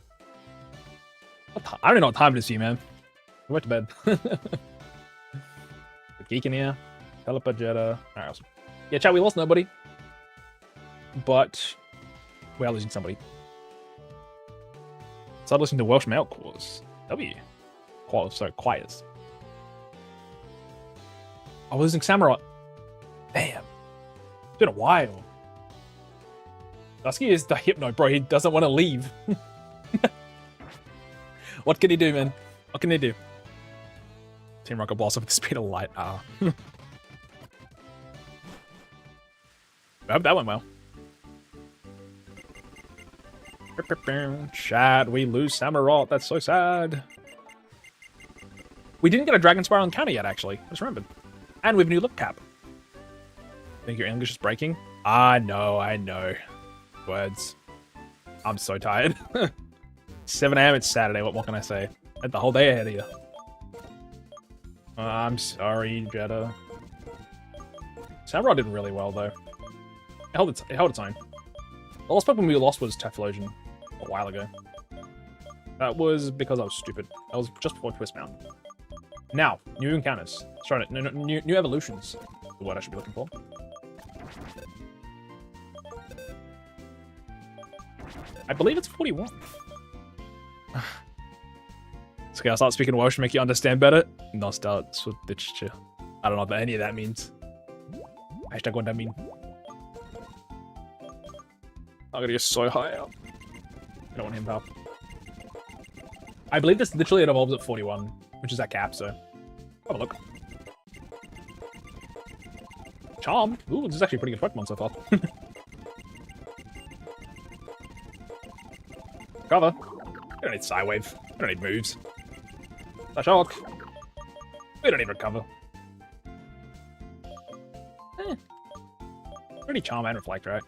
I don't know what time it is for you, man. I went to bed. The geek in here. Teleport Jetta. Alright, awesome. Yeah, chat, we lost nobody. But we are losing somebody. Started listening to Welsh Male Cause. W. Sorry, Choirs. I was losing Samurai. Damn. It's been a while. Deschy is the Hypno, bro. He doesn't want to leave. What can he do, man? What can he do? Team Rocket Blast with the speed of light. I hope that went well. Chat, we lose Samurott. That's so sad. We didn't get a Dragon Spiral encounter yet, actually. I just remembered. And we have a new lip cap. Think your English is breaking? I know. Words. I'm so tired. 7 AM, it's Saturday. What can I say? I had the whole day ahead of you. I'm sorry, Jetta. Samurott did really well, though. It held its own. The last Pokemon we lost was Typhlosion a while ago. That was because I was stupid. That was just before Twist Mount. Now, new encounters. Sorry, no, new evolutions. The word I should be looking for. I believe it's 41. So I'll start speaking Welsh to make you understand better. No, start switch. I don't know what any of that means. Hashtag what that mean. I'm gonna get so high up. I don't want him up. I believe this literally it evolves at 41, which is that cap, so have a look. Charmed. Ooh, this is actually a pretty good Pokemon so far. Cover. We don't need Psywave. We don't need moves. Shock. We don't need recover. Pretty charm and reflect, right?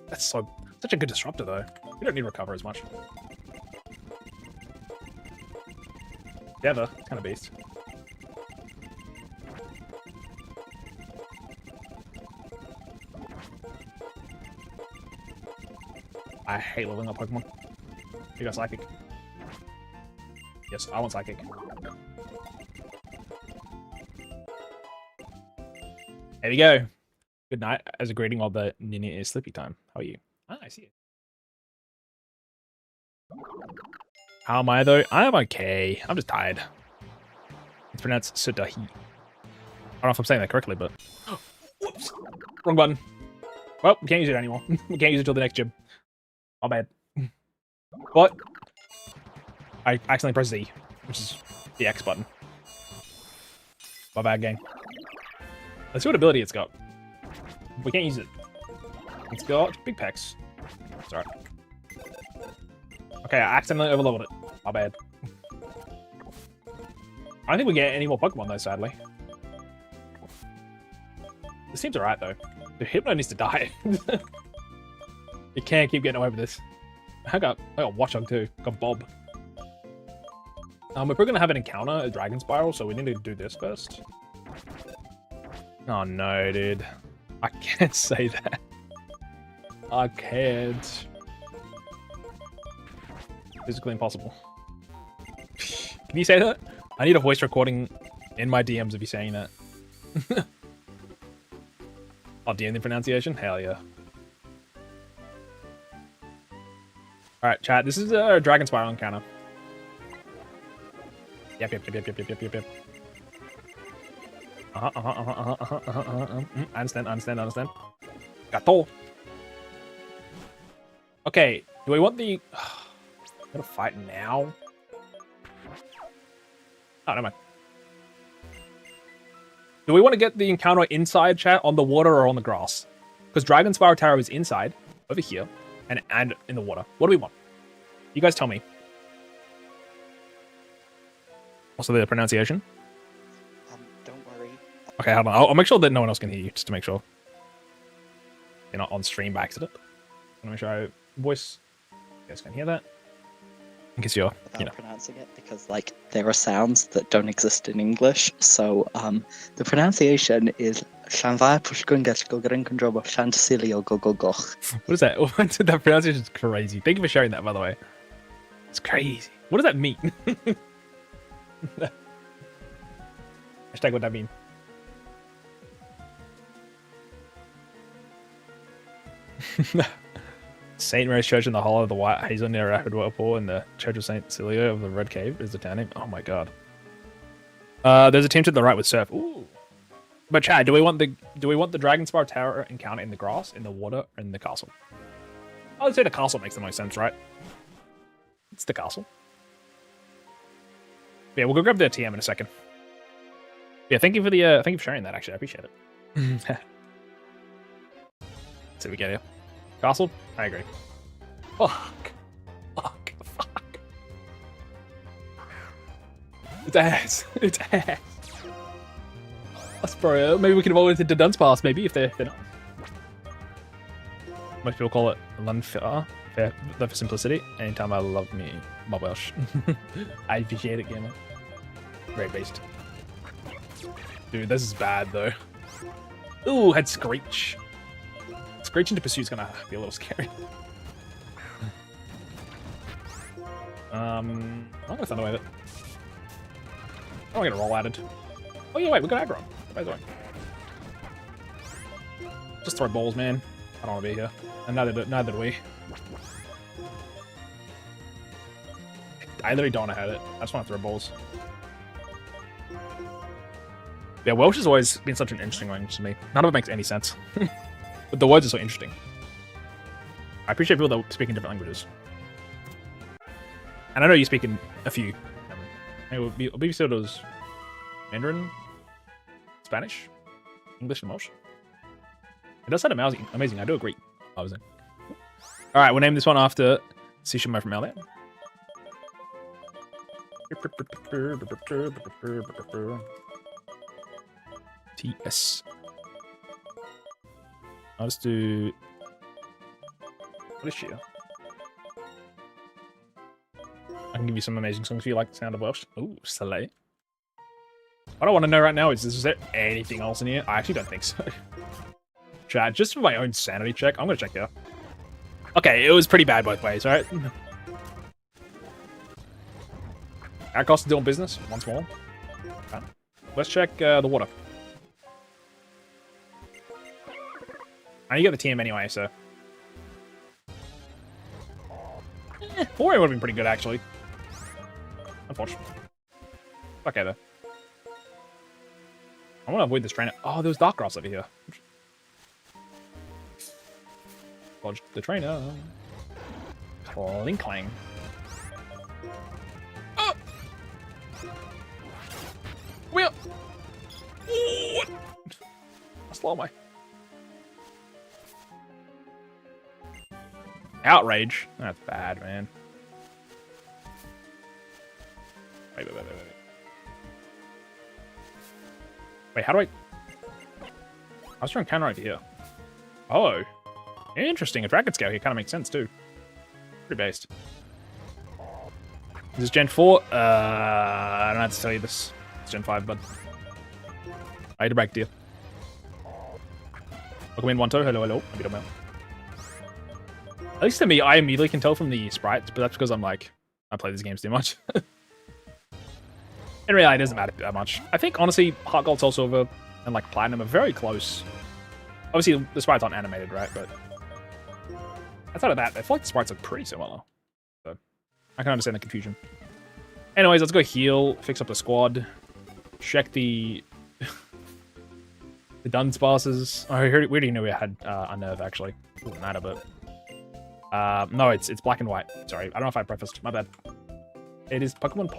That's such a good disruptor though. We don't need recover as much. Together, it's kind of beast. I hate leveling up Pokemon. You got Psychic. Yes, I want Psychic. There we go. Good night. As a greeting while the Nina is sleepy time. How are you? Ah, I see it. How am I though? I am okay. I'm just tired. It's pronounced Sudahi. I don't know if I'm saying that correctly, but whoops, wrong button. Well, we can't use it anymore. We can't use it till the next gym. My bad. What? I accidentally pressed Z, which is the X button. My bad, gang. Let's see what ability it's got. We can't use it. It's got big pecs. Sorry. Okay, I accidentally overleveled it. My bad. I don't think we get any more Pokemon though, sadly. This seems alright though. The Hypno needs to die. You can't keep getting away with this. I got Watchog too. Got Bob. We're probably gonna have an encounter, a Dragon Spiral, so we need to do this first. Oh no, dude. I can't say that. I can't. Physically impossible. Can you say that? I need a voice recording in my DMs of you saying that. I'll DM the pronunciation? Hell yeah. Alright, chat. This is a Dragon Spiral encounter. Yep. I understand. Gato. Okay, do we want the... I'm gonna fight now? Oh, never mind. Do we want to get the encounter inside, chat, on the water or on the grass? Because Dragon Spiral Tower is inside, over here, and in the water. What do we want? You guys tell me. Also the pronunciation? Don't worry. Okay, hold on. I'll make sure that no one else can hear you, just to make sure you're not on stream by accident. I'm gonna make sure I voice. You guys can hear that. In case you're, Without pronouncing it, because like there are sounds that don't exist in English, so the pronunciation is Shanvai Pushkungash Gogarinkandroba Shantasilio Gogogoch. What is that? That pronunciation is crazy. Thank you for sharing that, by the way. It's crazy. What does that mean? Hashtag what that mean? Saint Mary's Church in the Hollow of the White Hazel near Rapid Whirlpool, and the Church of Saint Celia of the Red Cave is the town name. Oh my god. There's a team to the right with Surf. Ooh. But Chad, do we want the Dragon Spiral Tower encounter in the grass, in the water, or in the castle? I would say the castle makes the most sense, right? It's the castle. Yeah, we'll go grab the TM in a second. Yeah, thank you for sharing that. Actually, I appreciate it. Let's see what we get here. Castle? I agree. Fuck. It's ass. It's ass. That's probably, maybe we can evolve into Dunce Pass, maybe, if they're not. Most people call it Lunfar, for simplicity. Anytime I love me, my Welsh. I appreciate it, gamer. Great based. Dude, this is bad, though. Ooh, had Screech. Screech into Pursuit is gonna be a little scary. I'm gonna Thunder Wave it. I don't get a roll added. Oh yeah, wait, we got aggro. By the way. Just throw balls, man. I don't want to be here. And neither do we. I literally don't want to have it. I just want to throw balls. Yeah, Welsh has always been such an interesting language to me. None of it makes any sense. But the words are so interesting. I appreciate people that speak in different languages. And I know you speak in a few. Maybe we said it was Mandarin, Spanish, English, and Welsh. It does sound amazing. I do agree. Alright, we'll name this one after Sishimo from earlier. TS. I'll just do... What is she? I can give you some amazing songs if you like the sound of Welsh. Ooh, Soleil. What I want to know right now is there anything else in here? I actually don't think so. Chat, just for my own sanity check, I'm going to check here. Okay, it was pretty bad both ways, right? Our cost of doing business, once more. Okay. Let's check the water. You get the TM anyway, so... 4 would have been pretty good, actually. Unfortunately. Okay, though. I want to avoid this trainer. Oh, there was dark grass over here. Dodged the trainer. Cling clang. Oh! Wheel! Slow my. Outrage. That's bad, man. Wait. Wait, how do I... I was trying to counter over here. Oh. Interesting. A dragon scale here kind of makes sense, too. Pretty based. Is this Gen 4? I don't have to tell you this. It's Gen 5, bud. I had a break, dear. Welcome in, Wanto. Hello. I beat him out. At least to me, I immediately can tell from the sprites, but that's because I'm like, I play these games too much. In reality, it doesn't matter that much. I think, honestly, Heart Gold, Soul Silver, and like Platinum are very close. Obviously, the sprites aren't animated, right? But outside of that, I feel like the sprites are pretty similar. So I can understand the confusion. Anyways, let's go heal, fix up the squad, check the the Dunsparces. Oh, we already knew we had Unnerve, actually. It doesn't matter, but... no, it's black and white. Sorry, I don't know if I prefaced. My bad. It is Pokemon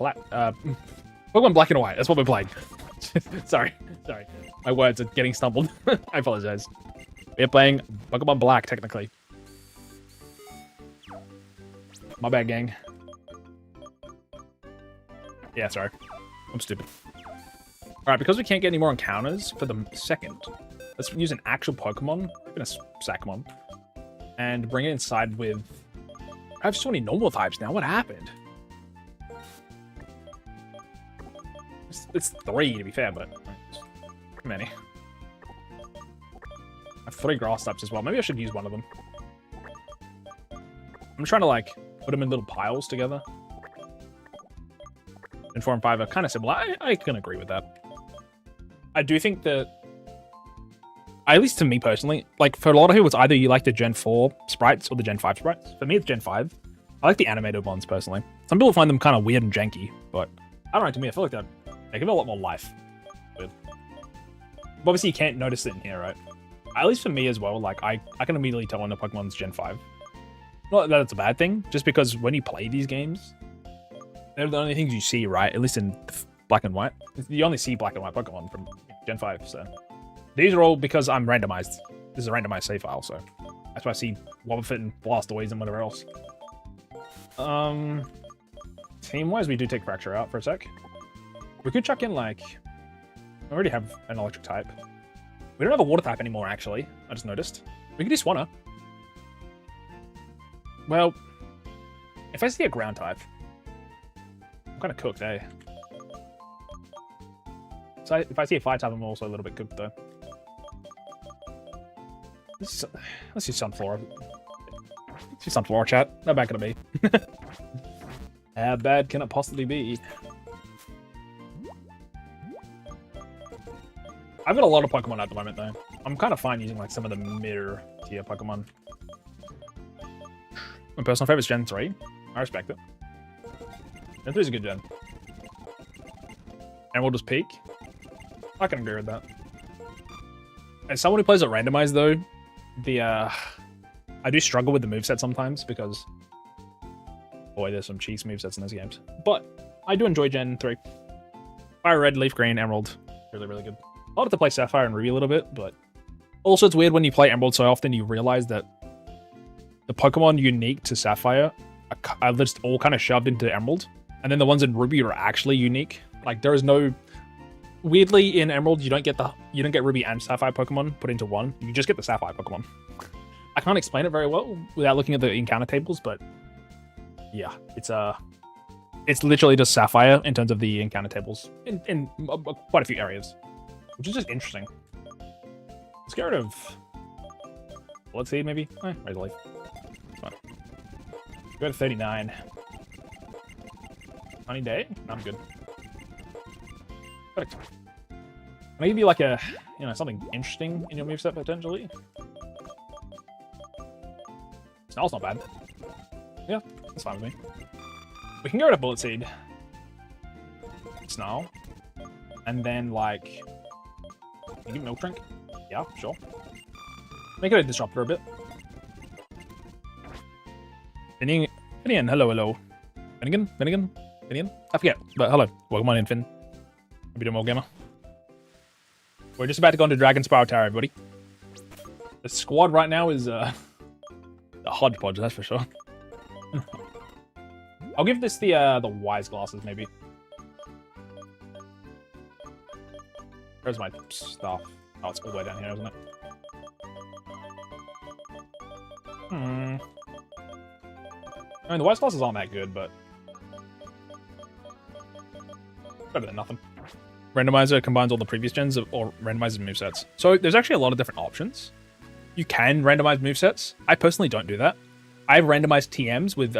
Pokemon Black and White. That's what we're playing. Sorry. My words are getting stumbled. I apologize. We're playing Pokemon Black, technically. My bad, gang. Yeah, sorry. I'm stupid. Alright, because we can't get any more encounters for the second, let's use an actual Pokemon, even a Sackmon, and bring it inside with... I have so many normal types now. What happened? It's 3, to be fair, but... Too many. I have 3 grass types as well. Maybe I should use one of them. I'm trying to, like, put them in little piles together. And 4 and 5 are kind of similar. I can agree with that. I do think that... At least to me personally, like, for a lot of people, it's either you like the Gen 4 sprites or the Gen 5 sprites. For me, it's Gen 5. I like the animated ones, personally. Some people find them kind of weird and janky, but I don't know, to me, I feel like they give it a lot more life. But obviously, you can't notice it in here, right? At least for me as well, like, I can immediately tell when the Pokemon's Gen 5. Not that it's a bad thing, just because when you play these games, they're the only things you see, right? At least in black and white. You only see black and white Pokemon from Gen 5, so... These are all because I'm randomized. This is a randomized save file, so... That's why I see Wobbuffet and Blastoise and whatever else. Team-wise, we do take Fracture out for a sec. We could chuck in, like... We already have an electric type. We don't have a water type anymore, actually. I just noticed. We could do Swanna. Well... If I see a ground type... I'm kind of cooked, eh? So if I see a fire type, I'm also a little bit cooked, though. Let's do Sunflora. Let's do Sunflora, chat. How bad can it be? How bad can it possibly be? I've got a lot of Pokemon at the moment, though. I'm kind of fine using like some of the mid-tier Pokemon. My personal favorite is Gen 3. I respect it. Gen 3 is a good gen. And we'll just peak. I can agree with that. As someone who plays at Randomized, though, I do struggle with the moveset sometimes because, boy, there's some cheese movesets in those games. But I do enjoy Gen 3. Fire Red, Leaf Green, Emerald. Really, really good. I wanted to play Sapphire and Ruby a little bit, but also it's weird when you play Emerald so often you realize that the Pokemon unique to Sapphire are just all kind of shoved into Emerald. And then the ones in Ruby are actually unique. Like there is no... Weirdly, in Emerald, you don't get Ruby and Sapphire Pokemon put into one. You just get the Sapphire Pokemon. I can't explain it very well without looking at the encounter tables, but yeah, it's literally just Sapphire in terms of the encounter tables in quite a few areas, which is just interesting. Let's get rid of... Let's see, maybe? Raise a leaf. Fine. Go to 39. Sunny day? No, I'm good. Perfect. Can I give you like a, something interesting in your moveset potentially? Snarl's not bad. Yeah, that's fine with me. We can go to Bullet Seed. Snarl. And then like... Can you give Milk Drink? Yeah, sure. Make it a disruptor a bit. Finian, hello. Finnegan? I forget, but hello. Welcome on in, Finn. Hope you're doing well, gamer. We're just about to go into Dragon Spiral Tower, everybody. The squad right now is a hodgepodge, that's for sure. I'll give this the wise glasses, maybe. Where's my stuff? Oh, it's all the way down here, isn't it? I mean, the wise glasses aren't that good, but better than nothing. Randomizer combines all the previous gens or randomizes movesets. So there's actually a lot of different options. You can randomize movesets. I personally don't do that. I have randomized TMs with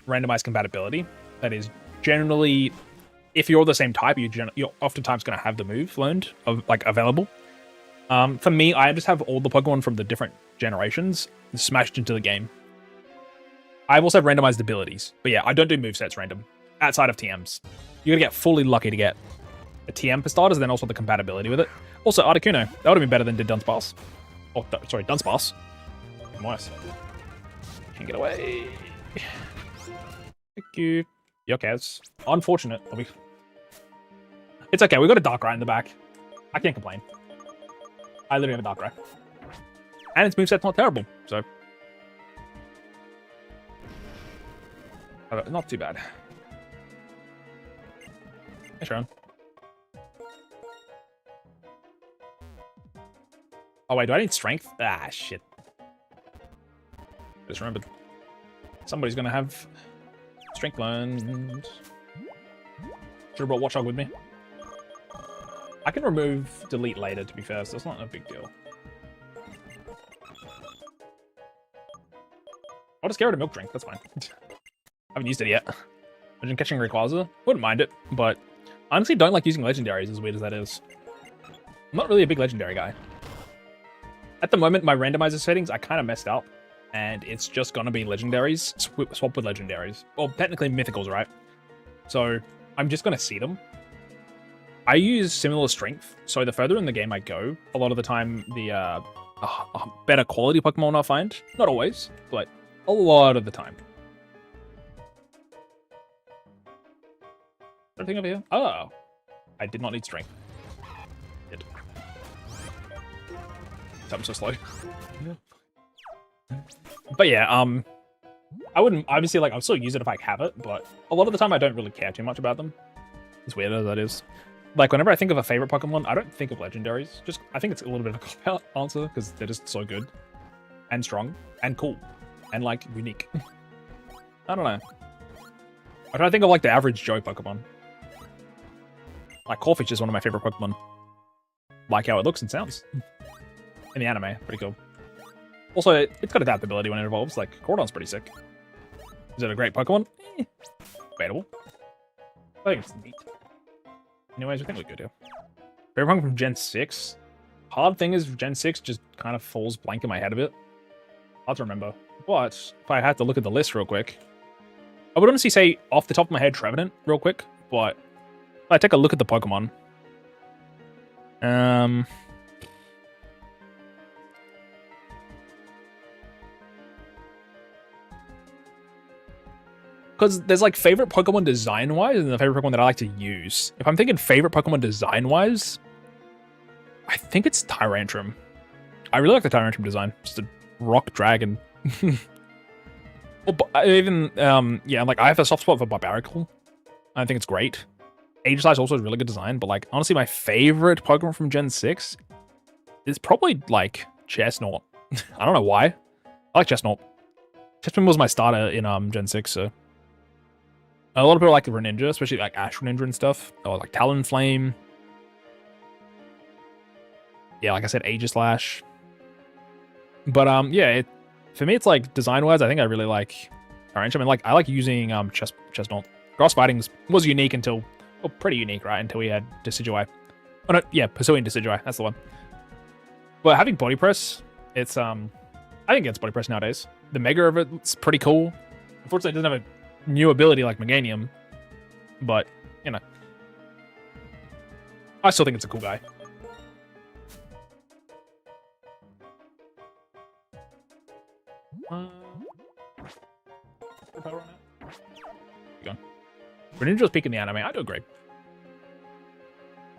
randomized compatibility. That is generally, if you're the same type, you're oftentimes going to have the move learned, available. For me, I just have all the Pokemon from the different generations smashed into the game. I've also randomized abilities. But yeah, I don't do movesets random outside of TMs. You gotta get fully lucky to get a TM for starters, and then also the compatibility with it. Also, Articuno. That would have been better than did Dunsparce. Oh, sorry, Dunsparce. Even worse. Can't get away. Thank you. Yeah, okay, it's unfortunate. It's okay, we got a Darkrai in the back. I can't complain. I literally have a Darkrai. And its moveset's not terrible, so... Not too bad. Hey, Cheren. Oh, wait, do I need strength? Ah, shit. Just remembered. Somebody's gonna have strength learned. Should have brought Watchdog with me. I can remove delete later, to be fair, so it's not a big deal. I'll just get rid of Milk Drink, that's fine. I haven't used it yet. Imagine catching Rayquaza. Wouldn't mind it, but honestly don't like using legendaries, as weird as that is. I'm not really a big legendary guy. At the moment, my randomizer settings are kind of messed up, and it's just gonna be legendaries, swap with legendaries. Well, technically mythicals, right? So I'm just gonna see them. I use similar strength, so the further in the game I go, a lot of the time the better quality Pokemon I find. Not always, but a lot of the time. Anything over here? Oh, I did not need strength. Did. I'm so slow. But yeah, I wouldn't obviously I'll still use it if I have it, but a lot of the time I don't really care too much about them. As weird as that is. Like whenever I think of a favorite Pokemon, I don't think of legendaries. I think it's a little bit of a cop-out answer because they're just so good and strong and cool and unique. I don't know. I try to think of the average Joe Pokemon. Like Corphish is one of my favorite Pokemon. Like how it looks and sounds. In the anime, pretty cool. Also, it's got adaptability when it evolves. Cordon's pretty sick. Is it a great Pokemon? Debatable. I think it's neat. Anyways, I think we're good here. Favorite Pokemon from Gen 6? Hard thing is, Gen 6 just kind of falls blank in my head a bit. Hard to remember. But, if I had to look at the list real quick, I would honestly say, off the top of my head, Trevenant, real quick. But, if I take a look at the Pokemon... Because there's favorite Pokemon design-wise and the favorite Pokemon that I like to use. If I'm thinking favorite Pokemon design-wise, I think it's Tyrantrum. I really like the Tyrantrum design. Just a rock dragon. Well, even yeah, like I have a soft spot for Barbarical. I think it's great. Aegislash also is really good design, but like honestly, my favorite Pokemon from Gen 6 is probably like Chestnut. I don't know why. I like Chestnut. Chestnut was my starter in Gen 6, so a lot of people like the Greninja, especially like Ash Greninja and stuff, or like Talonflame. Yeah, like I said, Aegislash. But yeah, for me, it's like design-wise, I think I really like Orange. I mean, like I like using Chestnut. Grass Fighting was unique until, well, pretty unique, right? Until we had Decidueye. Oh no, yeah, Pursuing Decidueye, that's the one. But having Body Press, it's I think it's Body Press nowadays. The Mega of it's pretty cool. Unfortunately, it doesn't have a new ability like Meganium, but you know, I still think it's a cool guy. Greninja's peak in the anime. I do agree.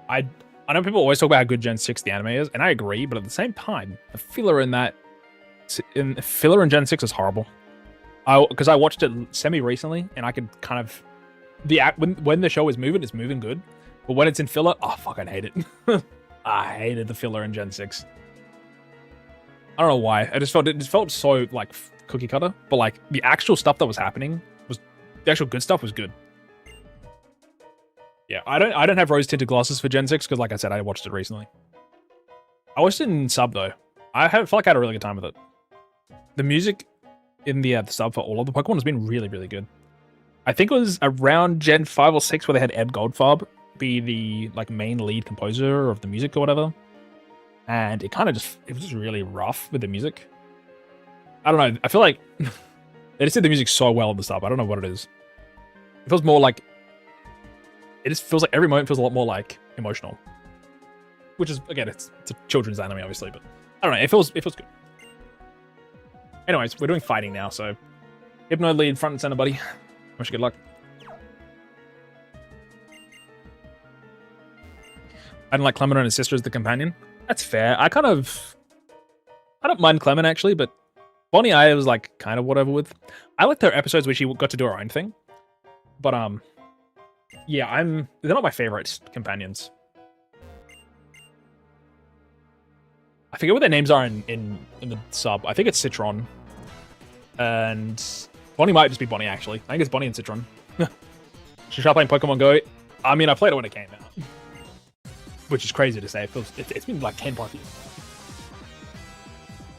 I know people always talk about how good Gen 6 the anime is, and I agree, but at the same time, the filler in Gen 6 is horrible. Because I watched it semi-recently, and I could kind of... When the show is moving, it's moving good. But when it's in filler, oh, fuck, I hate it. I hated the filler in Gen 6. I don't know why. It just felt so, like, cookie cutter. But, like, the actual stuff that was happening, the actual good stuff was good. Yeah, I don't have rose-tinted glasses for Gen 6, because, like I said, I watched it recently. I watched it in sub, though. I felt like I had a really good time with it. The music in the sub for all of the Pokemon has been really, really good. I think it was around Gen 5 or 6 where they had Ed Goldfarb be the like main lead composer of the music or whatever. And it kind of it was just really rough with the music. I don't know. I feel like they just did the music so well at the sub. I don't know what it is. It feels more like... It just feels like every moment feels a lot more like emotional. Which is, again, it's a children's anime, obviously, but I don't know. It feels good. Anyways, we're doing fighting now, so Hypno lead front and center, buddy. Wish you good luck. I don't like Clement and his sister as the companion. That's fair. I don't mind Clement actually, but Bonnie I was like kind of whatever with. I liked her episodes where she got to do her own thing. But yeah, they're not my favorite companions. I forget what their names are in the sub. I think it's Citron. And Bonnie might just be Bonnie, actually. I think it's Bonnie and Citron. She started playing Pokemon Go. I mean, I played it when it came out. Which is crazy to say. It's been like 10 plus years.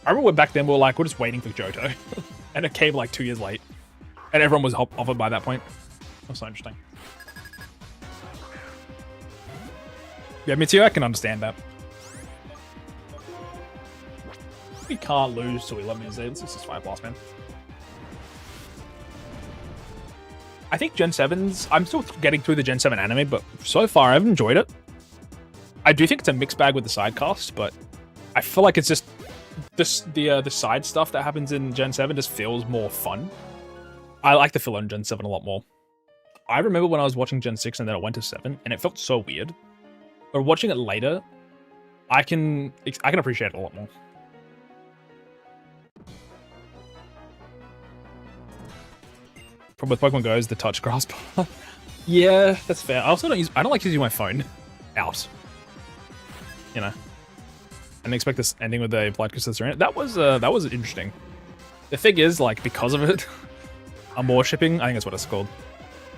I remember back then we were like, we're just waiting for Johto. And it came like 2 years late. And everyone was offered by that point. That was so interesting. Yeah, me too. I can understand that. We can't lose till 11 minutes. Let's just Fire Blast, man. I think Gen 7's... I'm still getting through the Gen 7 anime, but so far I've enjoyed it. I do think it's a mixed bag with the side cast, but I feel like it's just... The side stuff that happens in Gen 7 just feels more fun. I like the filler in Gen 7 a lot more. I remember when I was watching Gen 6 and then it went to 7, and it felt so weird. But watching it later, I can appreciate it a lot more. Problem with Pokemon Go is the touch grasp. Yeah, that's fair. I also I don't like using my phone out. You know. I didn't expect this ending with a Blight Crystal in it. That was interesting. The thing is, like, because of it, more shipping, I think that's what it's called,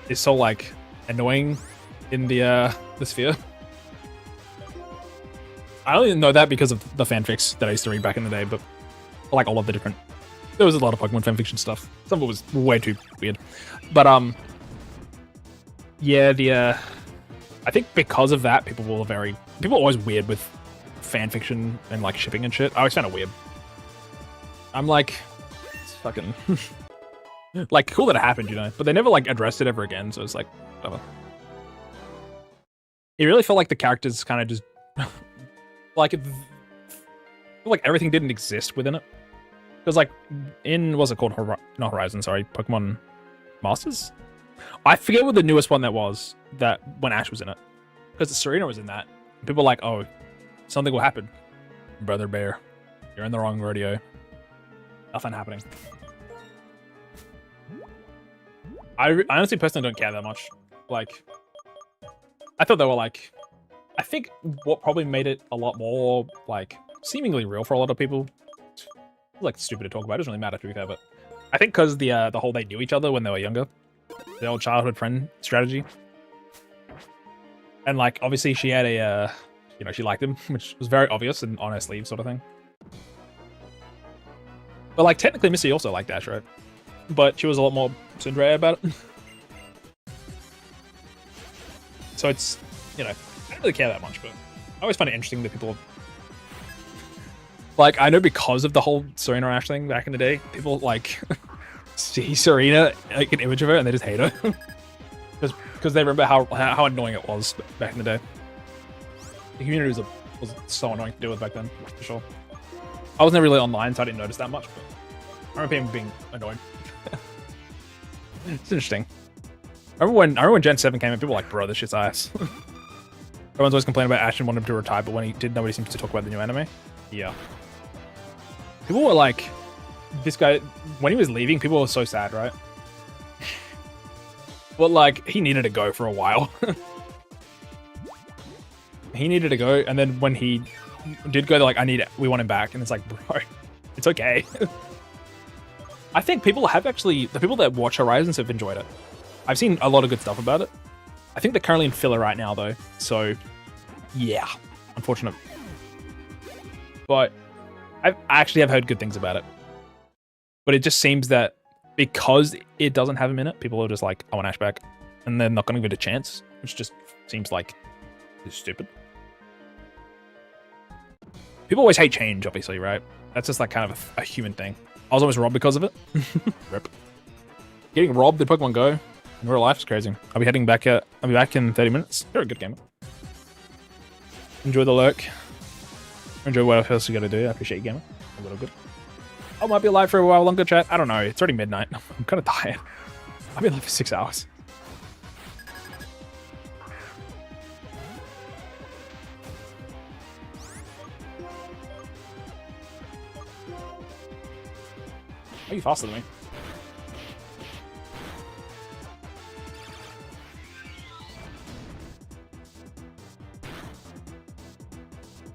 is so like annoying in the sphere. I only know that because of the fanfics that I used to read back in the day, but like all of the different... There was a lot of Pokemon fanfiction stuff. Some of it was way too weird. But, yeah, I think because of that, people are always weird with fanfiction and, like, shipping and shit. I always found it weird. I'm like, it's fucking... like, cool that it happened, you know? But they never, like, addressed it ever again, so it's like, whatever. It really felt like the characters kind of just... like, everything didn't exist within it. Because, like, what's it called? Not Horizon, sorry. Pokemon Masters? I forget what the newest one that was, when Ash was in it. Because the Serena was in that. People were like, oh, something will happen. Brother Bear, you're in the wrong rodeo. Nothing happening. I honestly personally don't care that much. Like, I thought they were like, I think what probably made it a lot more like seemingly real for a lot of people. It's like stupid to talk about. It doesn't really matter to be fair, but I think because the whole they knew each other when they were younger, the old childhood friend strategy, and like obviously she had a you know, she liked him, which was very obvious and on her sleeve sort of thing. But like technically Missy also liked Dash, right? But she was a lot more tsundere about it. So it's, you know, I don't really care that much, but I always find it interesting that people, like, I know because of the whole Serena Ash thing back in the day, people like see Serena, like an image of her, and they just hate her because they remember how annoying it was back in the day. The community was so annoying to deal with back then, for sure. I was never really online, so I didn't notice that much, but I remember people being annoyed. It's interesting. I remember when Gen 7 came in, people were like, bro, this shit's ass. Everyone's always complaining about Ash and wanted him to retire, but when he did, nobody seems to talk about the new anime. Yeah. People were like, this guy, when he was leaving, people were so sad, right? But like, he needed to go for a while. He needed to go, and then when he did go, they're like, we want him back. And it's like, bro, it's okay. I think people have actually, the people that watch Horizons have enjoyed it. I've seen a lot of good stuff about it. I think they're currently in filler right now, though. So, yeah, unfortunate. But I actually have heard good things about it. But it just seems that because it doesn't have him in it, people are just like, I want Ash back. And they're not going to give it a chance, which just seems like it's stupid. People always hate change, obviously, right? That's just like kind of a human thing. I was always robbed because of it. Rip. Getting robbed in Pokemon Go in real life is crazy. I'll be back in 30 minutes. You're a good gamer. Enjoy the lurk. Enjoy what else you gotta do. I appreciate you, gamer. A little good. I might be alive for a while longer, chat. I don't know. It's already midnight. I'm kind of tired. I'll be alive for 6 hours. Are you faster than me?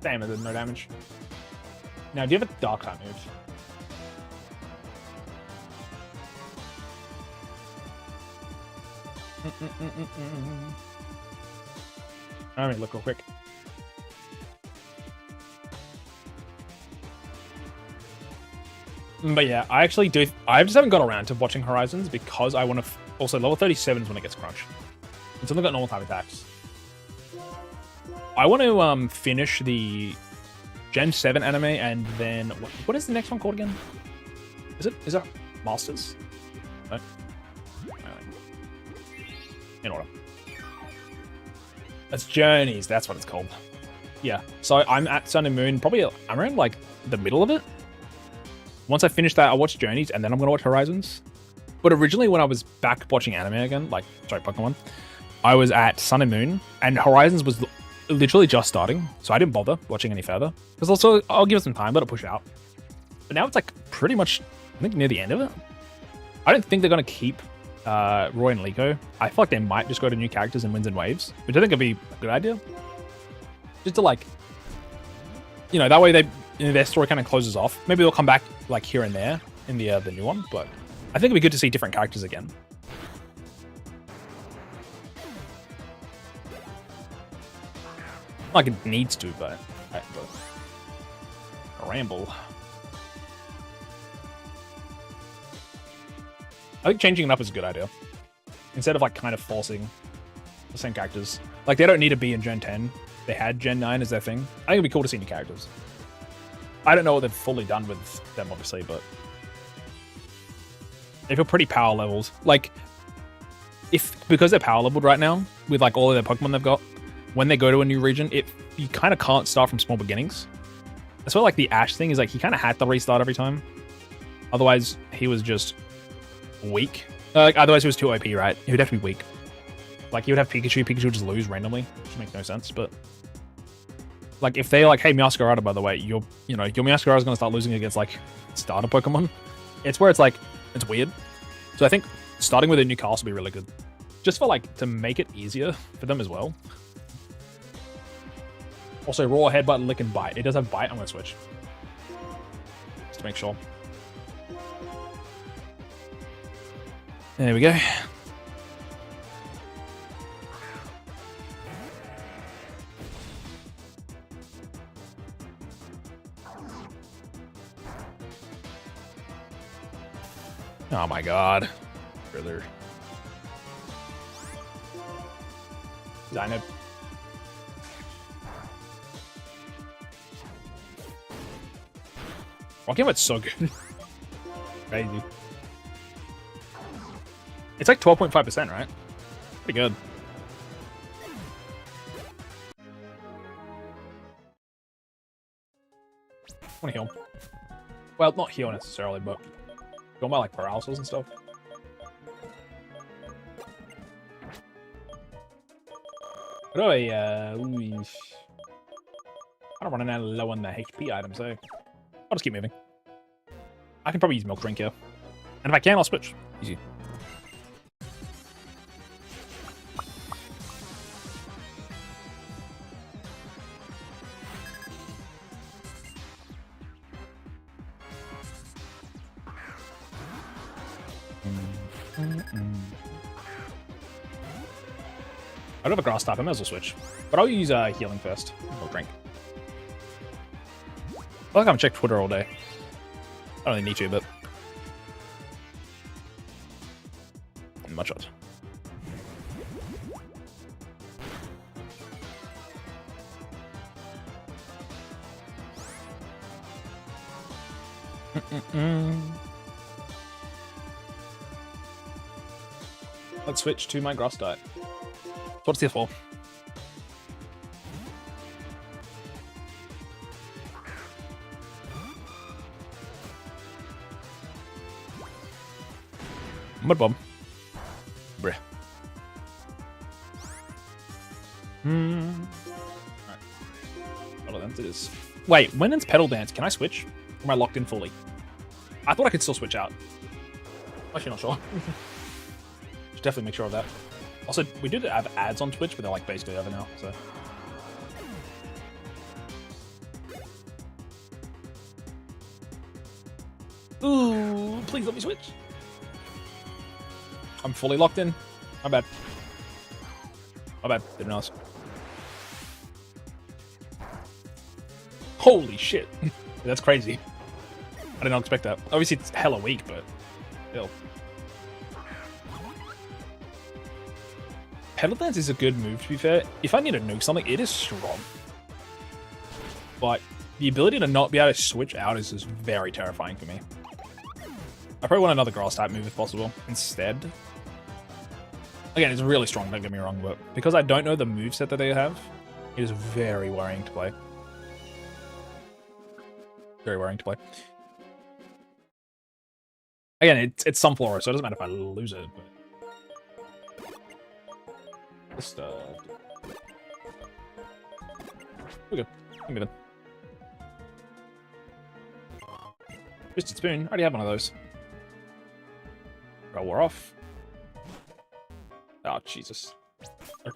Damn, it did no damage. Now, do you have a dark type move? Let me look real quick. But yeah, I actually do. I just haven't got around to watching Horizons because I want to. Also, level 37 is when it gets crunched. It's only got normal type attacks. I want to finish the Gen 7 anime and then what is the next one called again? Is that Masters? No. In order. That's Journeys. That's what it's called. Yeah. So I'm at Sun and Moon. Probably I'm around like the middle of it. Once I finish that, I'll watch Journeys and then I'm gonna watch Horizons. But originally, when I was back watching anime again, like sorry, Pokemon, I was at Sun and Moon, and Horizons was literally just starting, so I didn't bother watching any further. Because also, I'll give it some time, let it push out. But now it's like pretty much, I think, near the end of it. I don't think they're gonna keep Roy and Liko. I feel like they might just go to new characters in Winds and Waves, which I think would be a good idea. Just to like, you know, that way their story kind of closes off. Maybe they'll come back like here and there in the new one, but I think it'd be good to see different characters again. Like it needs to, but ramble. I think changing it up is a good idea. Instead of like kind of forcing the same characters. Like they don't need to be in Gen 10. They had Gen 9 as their thing. I think it'd be cool to see new characters. I don't know what they've fully done with them, obviously, but they feel pretty power levels. Like, because they're power leveled right now, with like all of their Pokemon they've got, when they go to a new region, you kind of can't start from small beginnings. That's why like the Ash thing is like he kind of had to restart every time. Otherwise, he was just weak. Otherwise, he was too OP, right? He would have to be weak. Like he would have Pikachu would just lose randomly, which makes no sense. But like if they're like, hey, Meowscarada, by the way, your Meowscarada is gonna start losing against like starter Pokemon. It's where it's like it's weird. So I think starting with a new cast will be really good. Just for like, to make it easier for them as well. Also, raw, headbutt, lick, and bite. It does have bite. I'm gonna switch. Just to make sure. There we go. Oh my god. Further. I know. Rock Invert's so good. Crazy. It's like 12.5%, right? Pretty good. I want to heal. Well, not heal necessarily, but going by like paralysis and stuff. But I don't run out low on the HP items, so I'll just keep moving. I can probably use Milk Drink here. And if I can, I'll switch. Easy. I don't have a grass type, I may as well switch. But I'll use healing first. Milk Drink. I feel like I haven't checked Twitter all day. I don't really need to, but... much odds. Let's switch to my grass diet. What's this for? Mud bomb. Bruh. Alright. Pedal dance it is. Wait, when it's pedal dance, can I switch? Or am I locked in fully? I thought I could still switch out. Actually, not sure. Should definitely make sure of that. Also, we did have ads on Twitch, but they're like basically over now, so. Ooh, please let me switch. I'm fully locked in. My bad. My bad. Didn't realize. Holy shit. That's crazy. I did not expect that. Obviously, it's hella weak, but still. Pedal Dance is a good move, to be fair. If I need to nuke something, it is strong. But the ability to not be able to switch out is just very terrifying for me. I probably want another grass type move if possible instead. Again, it's really strong, don't get me wrong, but because I don't know the moveset that they have, it is very worrying to play. Very worrying to play. Again, it's Sunflora, so it doesn't matter if I lose it, but... Just, we're good. I'm moving. Twisted Spoon. I already have one of those. Got war off. Oh, Jesus. I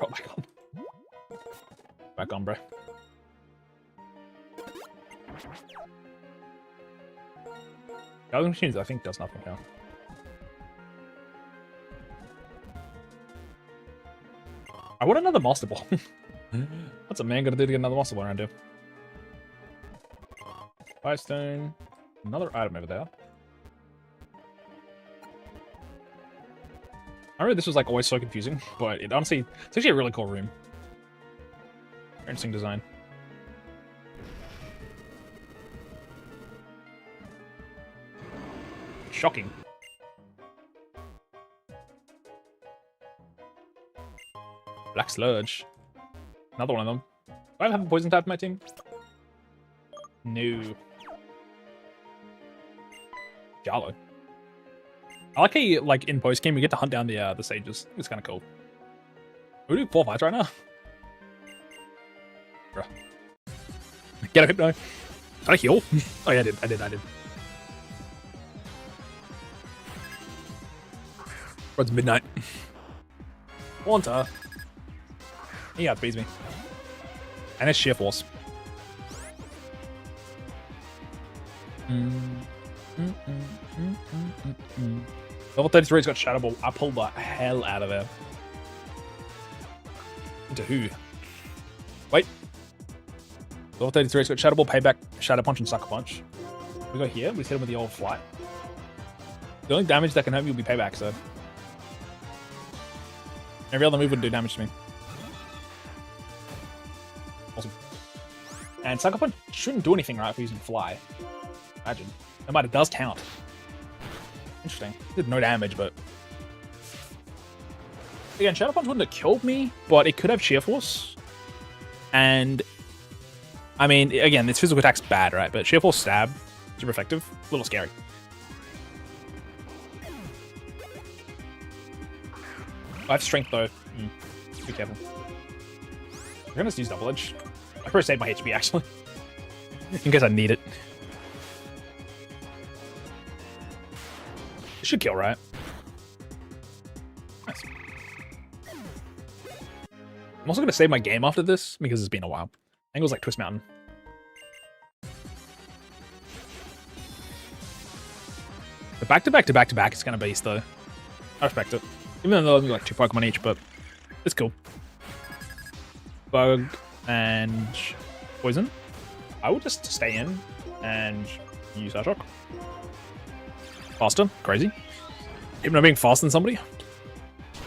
got back on. Back on, bro. Gathering Machines, I think, does nothing now. I want another Master Ball. What's a man gonna do to get another Master Ball around here? Firestone. Another item over there. I remember this was like always so confusing, but it honestly, it's actually a really cool room. Very interesting design. Shocking. Black Sludge. Another one of them. Do I have a poison type in my team? No. Jarlo. I like how you, like in post game we get to hunt down the sages. It's kind of cool. We do 4 fights right now. Bruh. Get a hypno. Did I heal? Oh yeah, I did. It's midnight. Haunter. He outbeats me. And it's sheer force. Level 33's got Shadow Ball. I pulled the hell out of there. Into who? Wait. Level 33's got Shadow Ball, Payback, Shadow Punch, and Sucker Punch. We go here. We hit him with the old flight. The only damage that can hurt me will be Payback, so. Every other move would do damage to me. Awesome. And Sucker Punch shouldn't do anything, right, if we're using Fly. Imagine. No matter, it does count. Interesting. Did no damage, but... Again, Shadow Punch wouldn't have killed me, but it could have Sheer Force. And... I mean, again, its physical attack's bad, right? But Sheer Force Stab, super effective. A little scary. I have Strength, though. Be careful. I'm gonna just use Double Edge. I probably saved my HP, actually. In case I need it. It should kill, right? Nice. I'm also gonna save my game after this, because it's been a while. Angles like Twist Mountain. The back-to-back to back-to-back is gonna beast, though. I respect it. Even though they're only like 2 Pokemon each, but it's cool. Bug and Poison. I would just stay in and use that shock. Faster. Crazy. Even though being faster than somebody.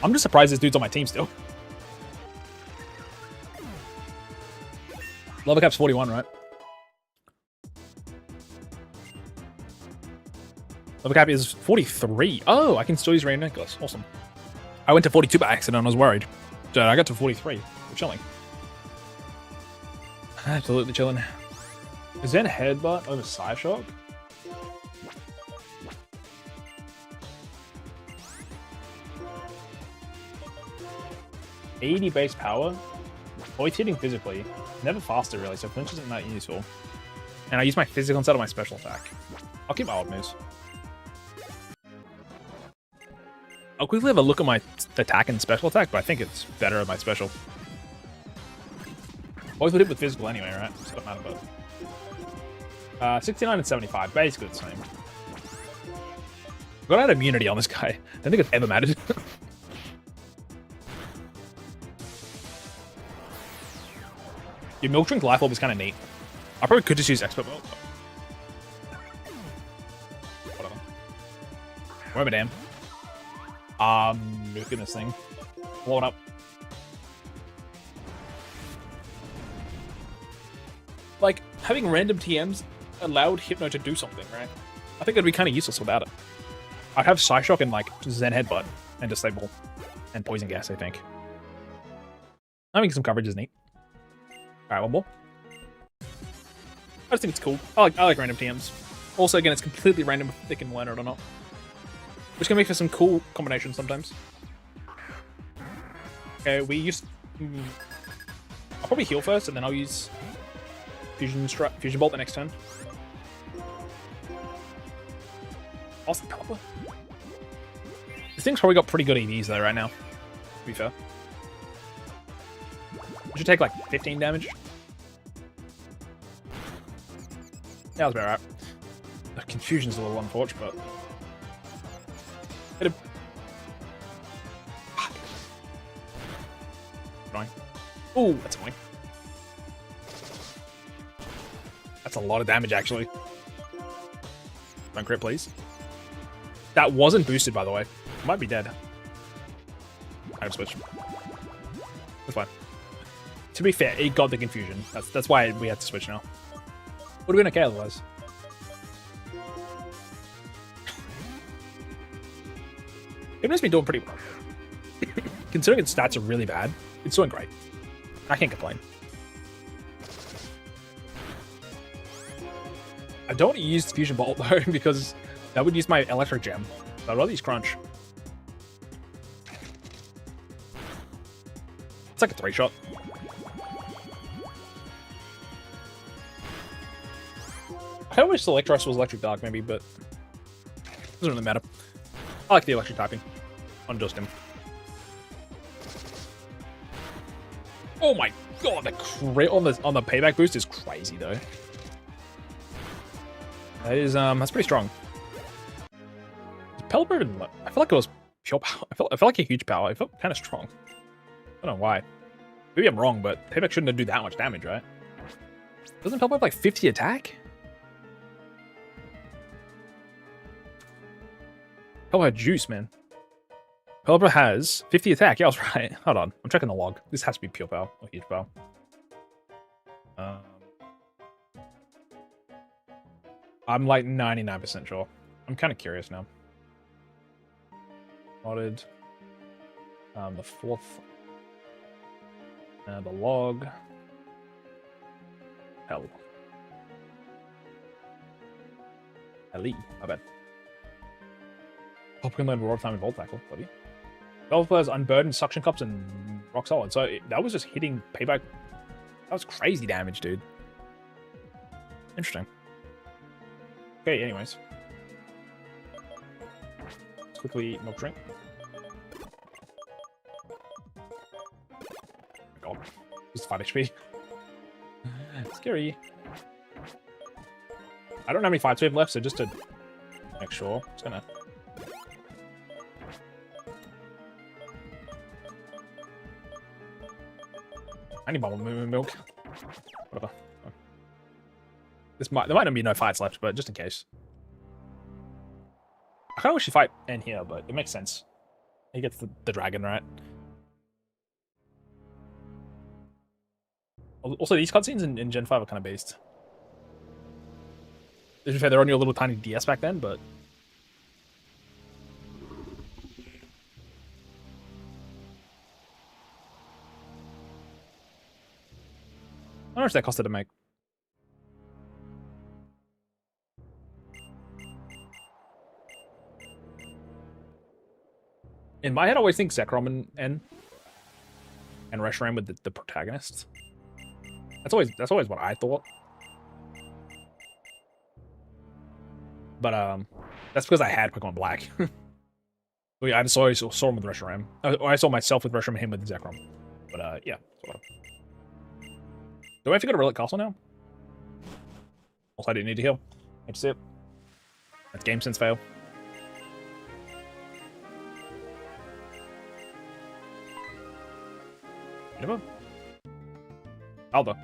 I'm just surprised this dude's on my team still. Level cap's 41, right? Level cap is 43. Oh, I can still use Rain Necklace. Awesome. I went to 42 by accident and I was worried. So I got to 43. We're chilling. Absolutely chilling. Zen Headbutt over Psyshock? $80 base power. Always hitting physically. Never faster really, so flinch isn't that useful. And I use my physical instead of my special attack. I'll keep my old moves. I'll quickly have a look at my attack and special attack, but I think it's better at my special. Always would hit with physical anyway, right? So it doesn't matter, but... 69 and 75, basically the same. I've got out immunity on this guy. I don't think it's ever mattered. Your Milk Drink Life Orb is kind of neat. I probably could just use Expert Mode. Whatever. Where am I damn? Look at this thing. Blow it up. Like, having random TMs allowed Hypno to do something, right? I think it'd be kind of useless without it. I'd have Psyshock and, like, Zen Headbutt and Disable. And Poison Gas, I think. Having some coverage is neat. Alright, one more. I just think it's cool. I like random TMs. Also, again, it's completely random if they can learn it or not. Which can make for some cool combinations sometimes. Okay, we use... I'll probably heal first, and then I'll use Fusion Bolt the next turn. Awesome Teleport. This thing's probably got pretty good EVs though right now, to be fair. It should take like 15 damage. Yeah, that's about right. The confusion's a little unfortunate, but... Hit him. Annoying. Ooh, that's annoying. That's a lot of damage, actually. Don't crit, please. That wasn't boosted, by the way. I might be dead. I have to switch. That's fine. To be fair, it got the confusion. That's why we had to switch now. Would have been okay otherwise. It must be doing pretty well. Considering its stats are really bad, it's doing great. I can't complain. I don't use Fusion Bolt though, because that would use my Electric Gem. So I'd rather use Crunch. It's like a 3-shot. I wish Electros was Electric Dark maybe, but it doesn't really matter. I like the electric typing. on just him. Oh my god, the crit on the payback boost is crazy though. That is that's pretty strong. Pelipper, I feel like it was pure power. I felt like a huge power. I felt kind of strong. I don't know why. Maybe I'm wrong, but payback shouldn't do that much damage, right? Doesn't Pelipper have like 50 attack? Pelipper had juice, man. Pelipper has 50 attack. Yeah, I was right. Hold on. I'm checking the log. This has to be pure power or huge power. I'm like 99% sure. I'm kind of curious now. Modded. The fourth. The log. Hell. Ellie. I bet. Pop can learn raw time and volt tackle, buddy. Pelipper has unburdened suction cups and rock solid. So that was just hitting payback. That was crazy damage, dude. Interesting. Okay, anyways. Let's quickly milk drink. Oh god. Just 5 HP. Scary. I don't know how many fights we have left, so just to make sure, I'm just gonna. I need bubble milk. Whatever. There might not be no fights left, but just in case. I kind of wish you fight in here, but it makes sense. He gets the dragon, right? Also, these cutscenes in Gen 5 are kind of based. To be fair, they're on your little tiny DS back then, but... How much that costed to make? In my head, I always think Zekrom and Reshiram with the protagonists. That's always what I thought. But that's because I had Pokemon Black. I just always saw him with Reshiram. I saw myself with Reshiram and him with Zekrom. But yeah. Do I have to go to Relic Castle now? Also, I didn't need to heal. Hate to see it. That's game sense fail. Never. Aldo.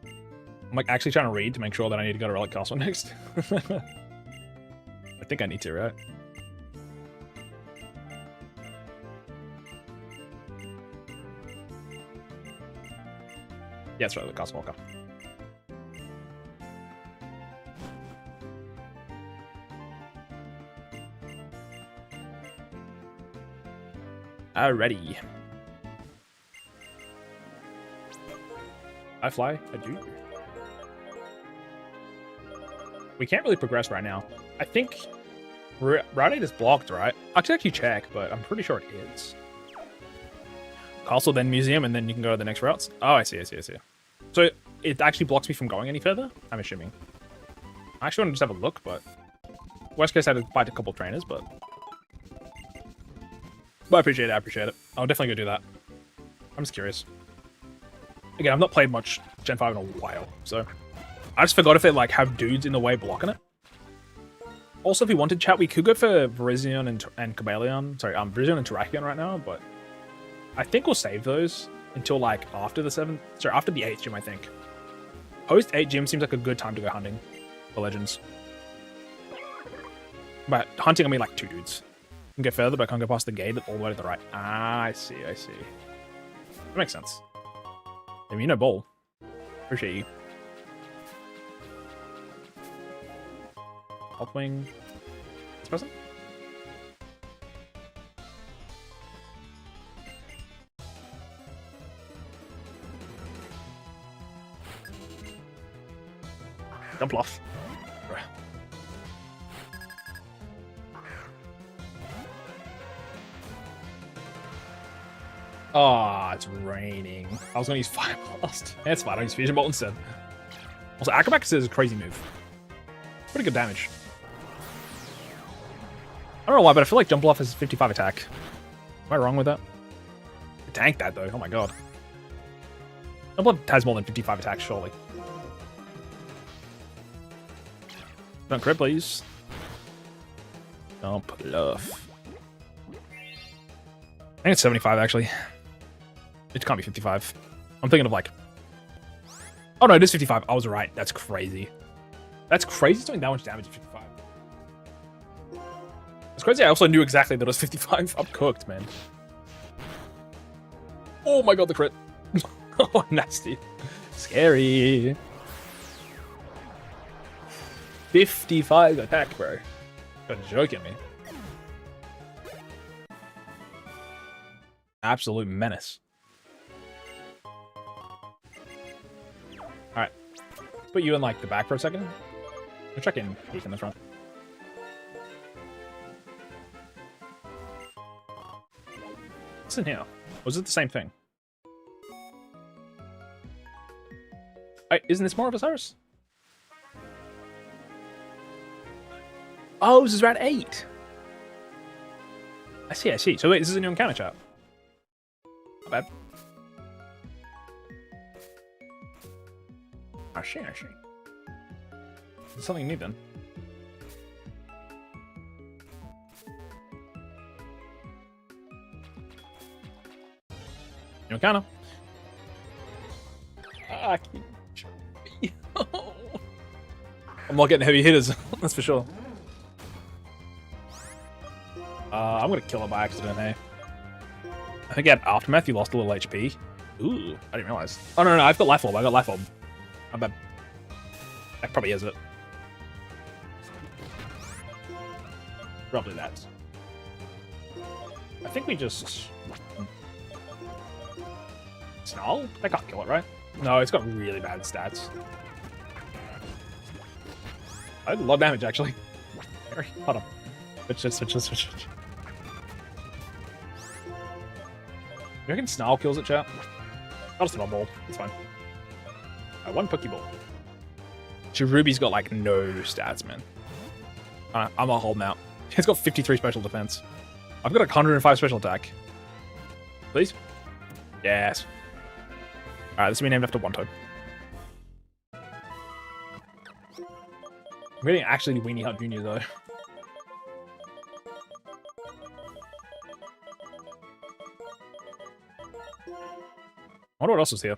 I'm like actually trying to read to make sure that I need to go to Relic Castle next. I think I need to, right? Yeah, it's Relic Castle. Okay. Alrighty. I fly? I do. We can't really progress right now. I think Route 8 is blocked, right? I should actually check, but I'm pretty sure it is. Castle, then museum, and then you can go to the next routes. Oh, I see. So it actually blocks me from going any further? I'm assuming. I actually want to just have a look, but... Worst case, I had to fight a couple of trainers, but I appreciate it. I'll definitely go do that. I'm just curious. Again, I've not played much Gen 5 in a while, so... I just forgot if it, like, have dudes in the way blocking it. Also, if we wanted chat, we could go for Virizion and Cobalion. Sorry, Virizion and Terrakion right now, but... I think we'll save those until, like, after the 7th... Sorry, after the 8th gym, I think. Post 8 gym seems like a good time to go hunting for Legends. By hunting, I mean, like, 2 dudes. I can go further, but I can't go past the gate all the way to the right. Ah, I see. That makes sense. Maybe you know Ball. Appreciate you. Upwing. This person? Jump off. Oh, it's raining. I was going to use Fire Blast. That's fine. I'll use Fusion Bolt instead. Also, Acrobatics is a crazy move. Pretty good damage. I don't know why, but I feel like Jump Bluff has 55 attack. Am I wrong with that? Tank that though. Oh my god. Jump Bluff has more than 55 attack, surely. Don't crit, please. Jump Bluff. I think it's 75 actually. It can't be 55. I'm thinking of like. Oh no, it is 55. I was right. That's crazy. That's crazy. It's doing that much damage at 55. It's crazy. I also knew exactly that it was 55. I'm cooked, man. Oh my god, the crit. Oh, nasty. Scary. 55 attack, bro. You're joking me. Absolute menace. Alright. Let's put you in like the back for a second. We'll check in peek in the front. What's in here? Was it the same thing? Isn't this more of Osiris? Oh, this is round 8. I see, I see. So wait, this is a new encounter chat. Not bad. I see, I see. There's something new then. New encounter. Ah, I'm not getting heavy hitters, that's for sure. I'm gonna kill it by accident, hey. I think at Aftermath you lost a little HP. Ooh, I didn't realize. Oh no, I've got Life Orb, I got Life Orb. I'm bad. That probably is it. Probably that. I think we just... Snarl? I can't kill it, right? No, it's got really bad stats. I did a lot of damage, actually. Hold on. Switch. You reckon Snarl kills it, chat? I'll just Snowball. It's fine. One Pokeball. Cherubi's got, like, no stats, man. I'm gonna hold him out. He's got 53 special defense. I've got 105 special attack. Please? Yes. Alright, this will be named after One Toe. I'm getting actually Weenie Hut Jr. though. I wonder what else is here.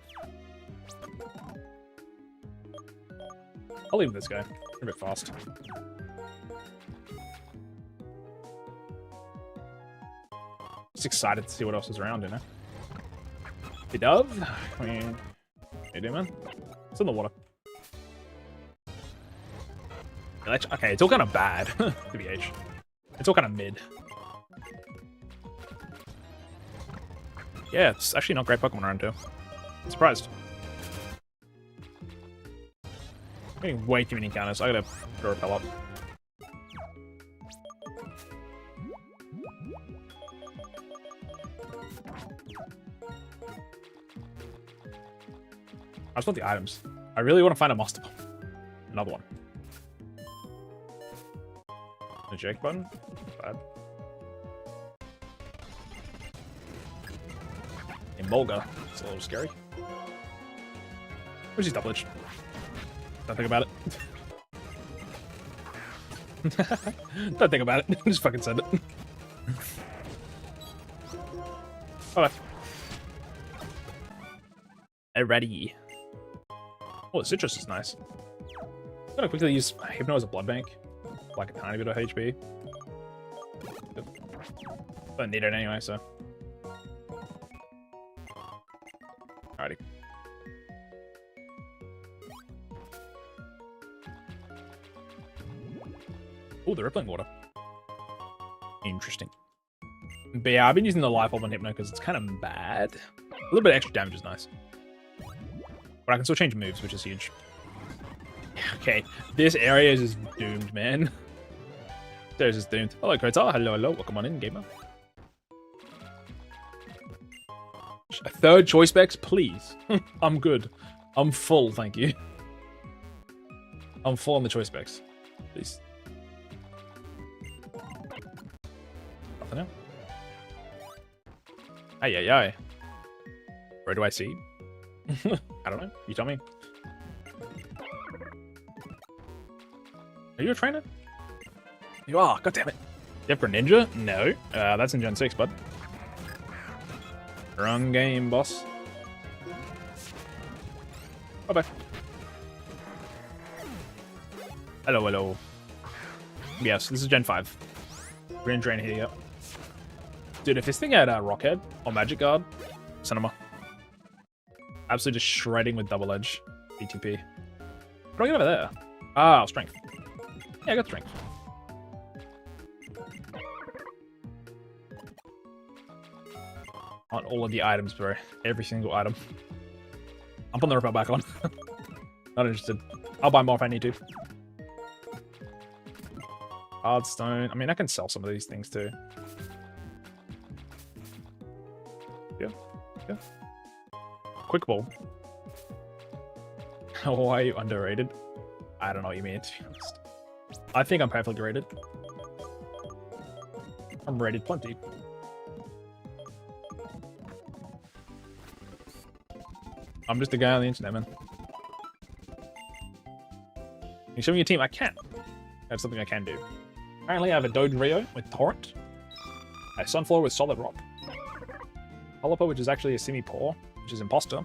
I'll leave this guy. You're a bit fast. Just excited to see what else is around, you know? Hey, Dove? I mean, how you doing, man? It's in the water. Okay, it's all kind of bad, TBH. It's all kind of mid. Yeah, it's actually not great Pokemon around too. I'm surprised. I'm getting way too many encounters. I gotta throw a repel up. I just want the items. I really want to find a Master Bomb. Another one. The Jake button? Bad. Emolga. It's a little scary. Where's his double edge? Don't think about it. Don't think about it. Just fucking send it. Alright. Alrighty. Oh, the citrus is nice. I'm gonna quickly use Hypno as a blood bank. Like a tiny bit of HP. Don't need it anyway, so. Alrighty. Oh, the rippling water. Interesting. But yeah, I've been using the Life Orb on Hypno because it's kind of bad. A little bit of extra damage is nice. But I can still change moves, which is huge. Okay, this area is just doomed, man. There's just doomed. Hello, Kotar. Hello, hello. Welcome on in, gamer. A third choice specs, please. I'm good. I'm full, thank you. I'm full on the choice specs. Please. Nothing else. Ay, ay, ay. Where do I see? I don't know. You tell me. Are you a trainer? You are. God damn it. Different ninja? No. That's in Gen 6, bud. Wrong game, boss. Bye-bye. Hello, hello. Yes, this is Gen 5. Green Drain here. Dude, if this thing had Rockhead or Magic Guard, Cinema. Absolutely just shredding with double edge. BTP. What do I get over there? Ah, strength. Yeah, I got strength. On all of the items, bro. Every single item. I'm putting the rip back on. Not interested. I'll buy more if I need to. Hardstone. I mean, I can sell some of these things too. Yeah. Yeah. Quick ball. Why are you underrated? I don't know what you mean, to be honest. I think I'm perfectly rated. I'm rated plenty. I'm just a guy on the internet, man. Can you show me your team? I can. That's something I can do. Apparently I have a Doge Rio with Torrent. A Sunflower with Solid Rock. Holopo, which is actually a Semi-Paw, which is Imposter.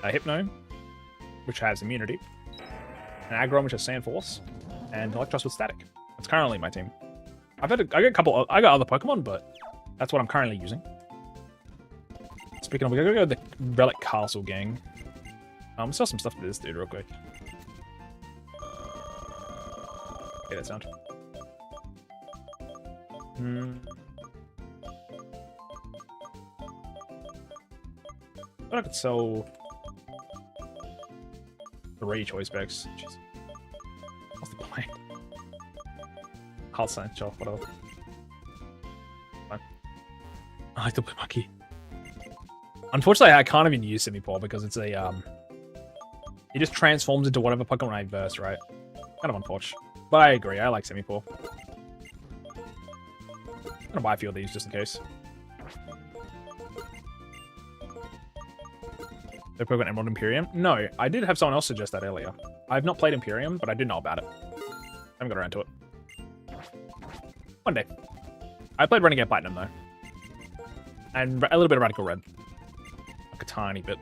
A Hypno, which has Immunity. An Aggron, which has Sand Force. And Electros with Static. That's currently my team. I got a couple. I got other Pokemon, but that's what I'm currently using. Speaking of, we gotta go to the Relic Castle gang. Sell some stuff to this dude real quick. Okay, that sound. I could sell 3 choice bags. Jeez. What's the point? I'll sign, sure, whatever. Fine. I like to play Monkey. Unfortunately, I can't even use Semi-Paw because it's a, it just transforms into whatever Pokemon I verse, right? Kind of unfortunate. But I agree, I like Semi-Paw. I'm gonna buy a few of these just in case. The Pokemon Emerald Imperium? No, I did have someone else suggest that earlier. I've not played Imperium, but I did know about it. I haven't got around to it. One day. I played Renegade Platinum, though. And a little bit of Radical Red. Like a tiny bit.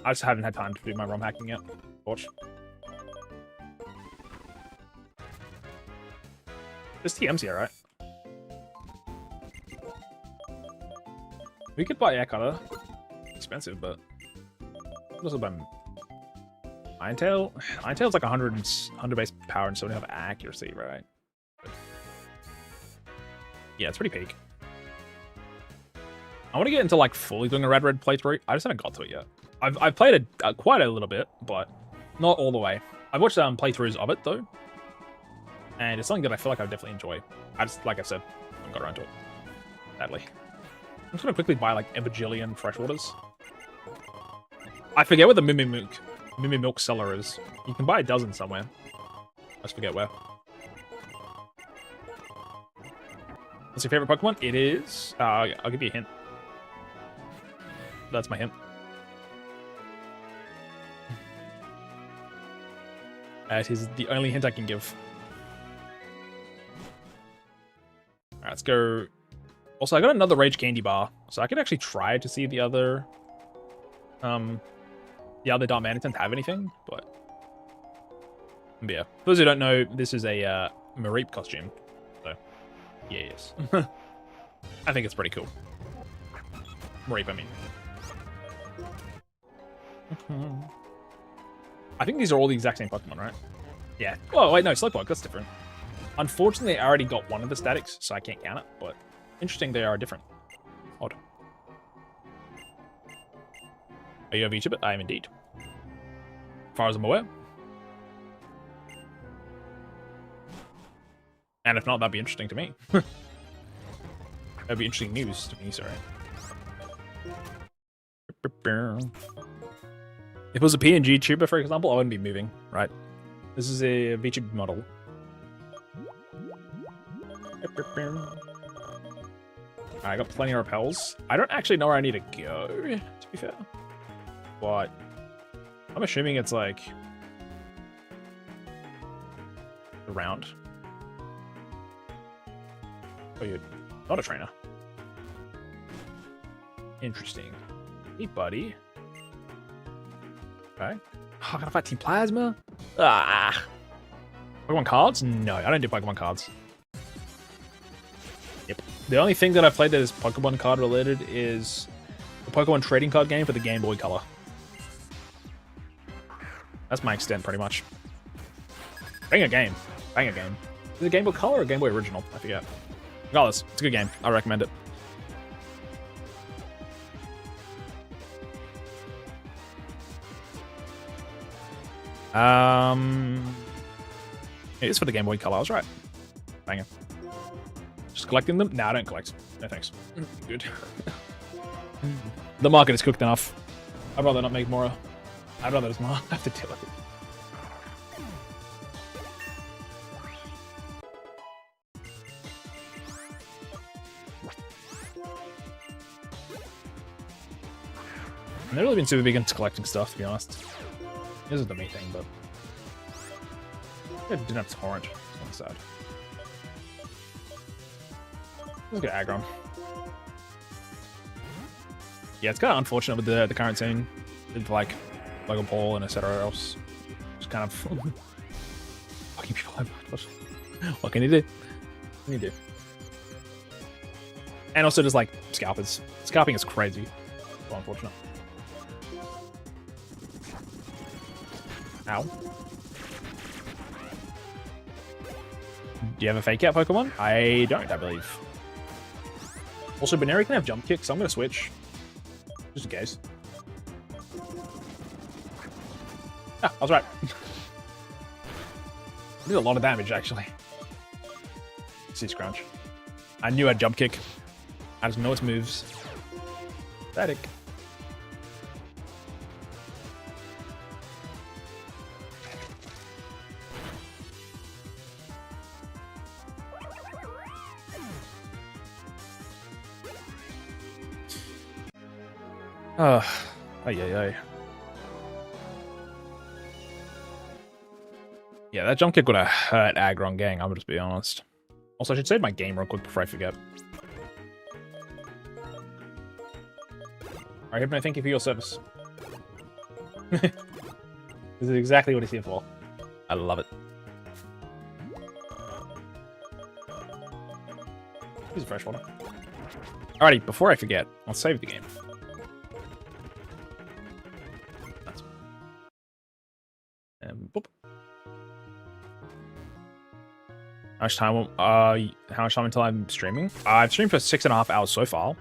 I just haven't had time to do my ROM hacking yet. Watch. There's TMs here, right? We could buy Air Cutter. Expensive, but also buy Iron Tail. Iron Tail's like 100 base power and 75 accuracy, right? Yeah, it's pretty peak. I want to get into like fully doing a red playthrough. I just haven't got to it yet. I've played it quite a little bit, but not all the way. I've watched playthroughs of it though, and it's something that I feel like I definitely enjoy. I just, like I said, I haven't got around to it. Sadly. I'm just gonna quickly buy like a bajillion freshwaters. I forget where the Mimi Milk seller is. You can buy a dozen somewhere. I just forget where. What's your favorite Pokemon? It is. I'll give you a hint. That's my hint. It is the only hint I can give. Alright, let's go. Also, I got another Rage Candy Bar, so I could actually try to see the other Darmanitans have anything, but yeah. For those who don't know, this is a Mareep costume, so yeah, yes. I think it's pretty cool. Mareep, I mean. I think these are all the exact same Pokemon, right? Yeah. Oh, wait, no, Slowpoke, that's different. Unfortunately, I already got one of the statics, so I can't count it, but interesting, they are different. Odd. Are you a VTuber? I am indeed. As far as I'm aware. And if not, that'd be interesting to me. That'd be interesting news to me, sorry. If it was a PNG tuber, for example, I wouldn't be moving, right? This is a VTuber model. I got plenty of repels. I don't actually know where I need to go, to be fair. But I'm assuming it's like around. Oh, you're not a trainer. Interesting. Hey, buddy. Okay. Oh, I gotta fight Team Plasma? Ah. Pokemon cards? No, I don't do Pokemon cards. Yep. The only thing that I've played that is Pokemon card related is the Pokemon trading card game for the Game Boy Color. That's my extent, pretty much. Banger game. Banger game. Is it Game Boy Color or Game Boy Original? I forget. Regardless, it's a good game. I recommend it. It is for the Game Boy Color. I was right. Banger. Just collecting them? Nah, I don't collect. No thanks. Good. The market is cooked enough. I'd rather not make more. I'd rather just not have to deal with it. I've never really been super big into collecting stuff, to be honest. This is the main thing, but I didn't have Torrent. It's kind of sad. Let's get Aggron. Yeah, it's kind of unfortunate with the current scene with like Logan Paul and etc. else. Just kind of fucking people over. What can you do? What can you do? And also just like scalpers. Scalping is crazy. So unfortunate. Ow. Do you have a fake out Pokemon? I don't, I believe. Also, Baneri can have jump kick, so I'm going to switch. Just in case. Ah, I was right. Did a lot of damage, actually. Sea Scrunch. I knew I'd jump kick. I just know its moves. Static. Ay, ay, ay. Yeah, that jump kick would have hurt Aggron gang, I'm gonna just be honest. Also, I should save my game real quick before I forget. Alright, Hypno, thank you for your service. This is exactly what he's here for. I love it. Use a fresh water. Alrighty, before I forget, I'll save the game. Boop. How much time until I'm streaming? I've streamed for 6.5 hours so far.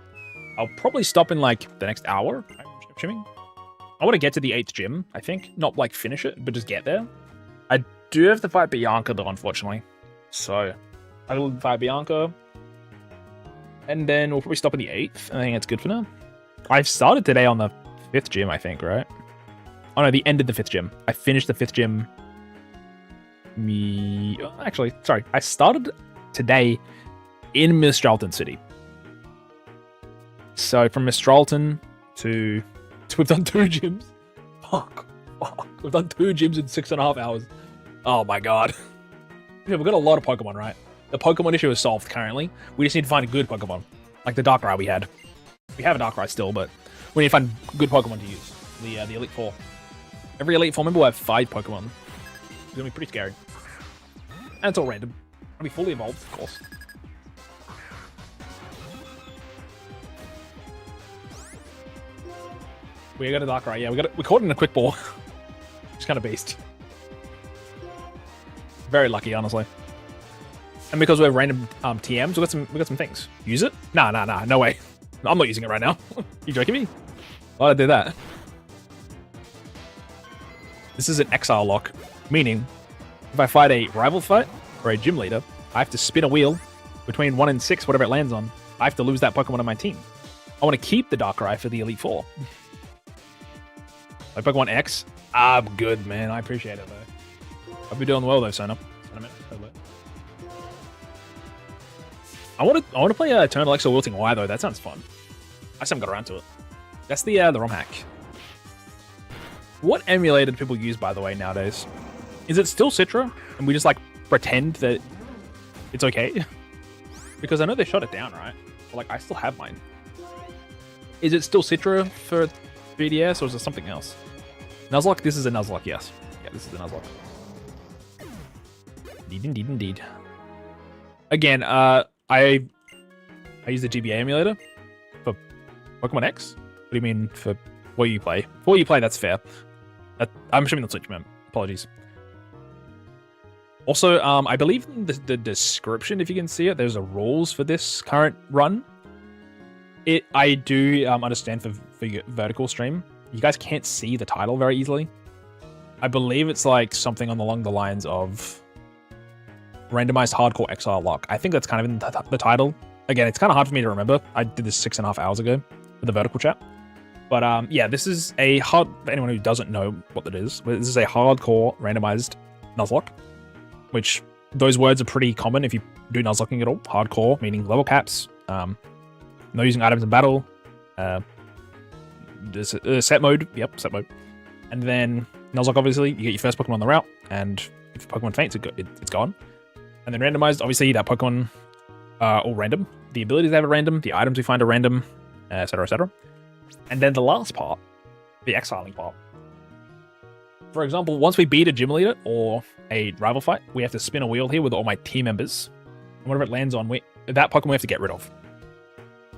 I'll probably stop in like the next hour. I'm streaming. I want to get to the 8th gym, I think. Not like finish it, but just get there. I do have to fight Bianca though, unfortunately. So I will fight Bianca. And then we'll probably stop at the 8th. I think that's good for now. I've started today on the 5th gym, I think, right? Oh no, the end of the 5th gym. I finished the 5th gym. Actually, sorry. I started today in Mistralton City. So from Mistralton to we've done 2 gyms. Fuck. We've done 2 gyms in 6.5 hours. Oh my god. Yeah, we've got a lot of Pokemon, right? The Pokemon issue is solved currently. We just need to find a good Pokemon. Like the Darkrai we had. We have a Darkrai still, but we need to find good Pokemon to use. The Elite Four. Every Elite Four member will have 5 Pokemon. It's gonna be pretty scary. And it's all random. It'll be fully evolved, of course. We got a Darkrai, yeah. We caught it in a quick ball. It's kind of beast. Very lucky, honestly. And because we have random TMs, we got some things. Use it? Nah, no way. I'm not using it right now. You joking me? Why'd I do that? This is an ExileLocke, meaning if I fight a rival fight or a gym leader, I have to spin a wheel between 1 and 6, whatever it lands on. I have to lose that Pokemon on my team. I want to keep the Darkrai for the Elite Four. Like Pokemon X, I'm good, man. I appreciate it, though. Hope you're doing well, though, Sona. I want to play Eternal Exile Wilting Y though. That sounds fun. I just haven't got around to it. That's the ROM hack. What emulator do people use, by the way, nowadays? Is it still Citra, and we just like pretend that it's okay? Because I know they shut it down, right? But, like, I still have mine. Is it still Citra for 3DS, or is it something else? Nuzlocke? This is a Nuzlocke, yes. Yeah, this is a Nuzlocke. Indeed. Again, I use the GBA emulator for Pokemon X. What do you mean for what you play? For what you play, that's fair. I'm assuming that's Switch, man. Apologies. Also, I believe in the description, if you can see it, there's a rules for this current run. I do understand for vertical stream, you guys can't see the title very easily. I believe it's like something along the lines of Randomized Hardcore ExileLocke. I think that's kind of in the title. Again, it's kind of hard for me to remember. I did this 6.5 hours ago for the vertical chat. But yeah, this is a for anyone who doesn't know what that is, this is a hardcore randomized Nuzlocke, which those words are pretty common if you do Nuzlocking at all. Hardcore, meaning level caps, no using items in battle, set mode, yep, set mode. And then Nuzlocke, obviously, you get your first Pokemon on the route, and if Pokemon faints, it's gone. And then randomized, obviously, that Pokemon are all random. The abilities they have are random, the items we find are random, etc., etc. And then the last part, the exiling part. For example, once we beat a gym leader or a rival fight, we have to spin a wheel here with all my team members. And whatever it lands on, that Pokemon we have to get rid of.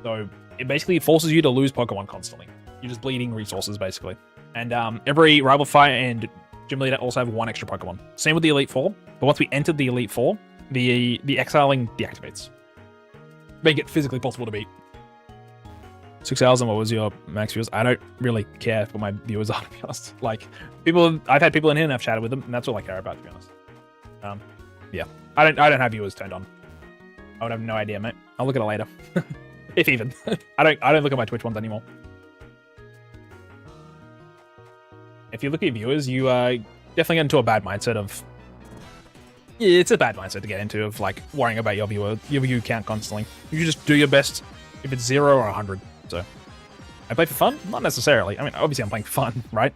So it basically forces you to lose Pokemon constantly. You're just bleeding resources, basically. And every rival fight and gym leader also have one extra Pokemon. Same with the Elite Four. But once we enter the Elite Four, the exiling deactivates. Make it physically possible to beat. 6 hours, and what was your max viewers? I don't really care for my viewers are, to be honest. Like, I've had people in here and I've chatted with them, and that's all I care about, to be honest. Yeah, I don't have viewers turned on. I would have no idea, mate. I'll look at it later, if even. I don't look at my Twitch ones anymore. If you look at your viewers, you definitely get into a bad mindset of. Yeah, it's a bad mindset to get into of like worrying about your view count constantly. You just do your best if it's 0 or 100. So, I play for fun? Not necessarily. I mean, obviously I'm playing for fun, right?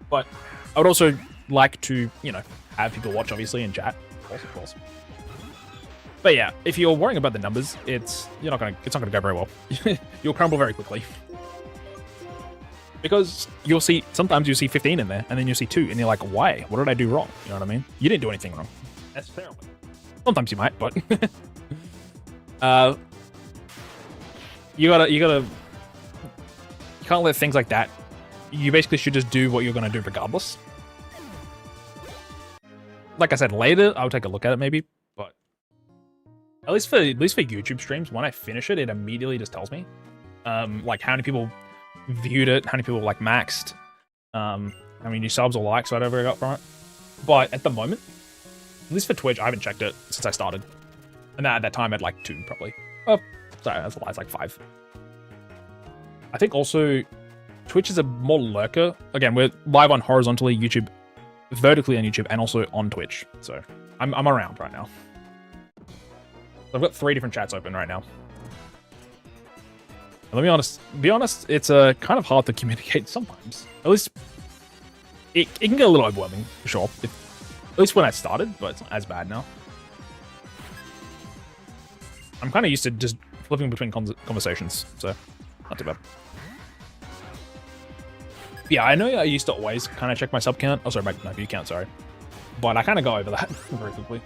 But I would also like to, you know, have people watch, obviously, and chat. Of course. But yeah, if you're worrying about the numbers, it's not gonna go very well. You'll crumble very quickly. Because sometimes you'll see 15 in there, and then you'll see 2, and you're like, why? What did I do wrong? You know what I mean? You didn't do anything wrong. Necessarily. Sometimes you might, but you can't let things like that. You basically should just do what you're gonna do regardless. Like I said, later I'll take a look at it maybe, but at least for YouTube streams, when I finish it, it immediately just tells me like how many people viewed it, how many people like maxed, how many new subs or likes, whatever I got from it. But at the moment, at least for Twitch, I haven't checked it since I started, and at that time I had like 2 probably. Oh, sorry, that's a lie. It's like 5. I think also Twitch is a more lurker. Again, we're live on horizontally YouTube, vertically on YouTube, and also on Twitch. So I'm around right now. So I've got 3 different chats open right now. And let me be honest, it's kind of hard to communicate sometimes. At least it can get a little overwhelming, for sure. At least when I started, but it's not as bad now. I'm kind of used to just flipping between conversations, so not too bad. Yeah, I know I used to always kind of check my sub count. Oh, sorry, my view count, sorry. But I kind of go over that very quickly.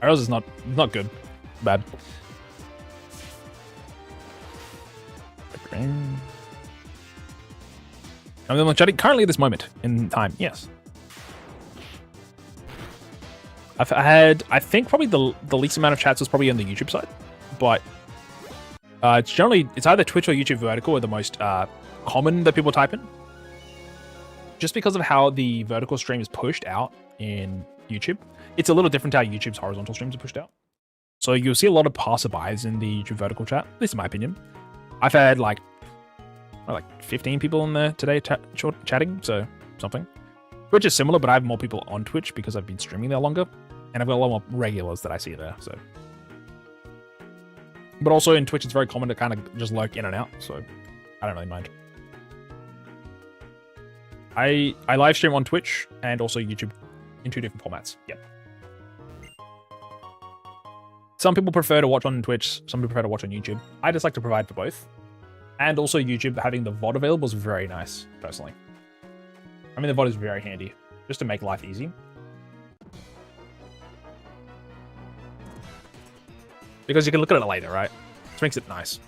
Or else it's not good. Bad. I'm chatting currently at this moment in time, yes. I've had, I think probably the least amount of chats was probably on the YouTube side, but it's either Twitch or YouTube vertical are the most common that people type in. Just because of how the vertical stream is pushed out in YouTube, it's a little different to how YouTube's horizontal streams are pushed out. So you'll see a lot of passerbys in the YouTube vertical chat, at least in my opinion. I've had like 15 people in there today chatting, so something. Twitch is similar, but I have more people on Twitch because I've been streaming there longer, and I've got a lot more regulars that I see there, so But also in Twitch, it's very common to kind of just lurk in and out, so I don't really mind. I live stream on Twitch and also YouTube in 2 different formats. Yep. Some people prefer to watch on Twitch, some people prefer to watch on YouTube. I just like to provide for both. And also YouTube having the VOD available is very nice, personally. I mean, the VOD is very handy, just to make life easy. Because you can look at it later, right? Which makes it nice.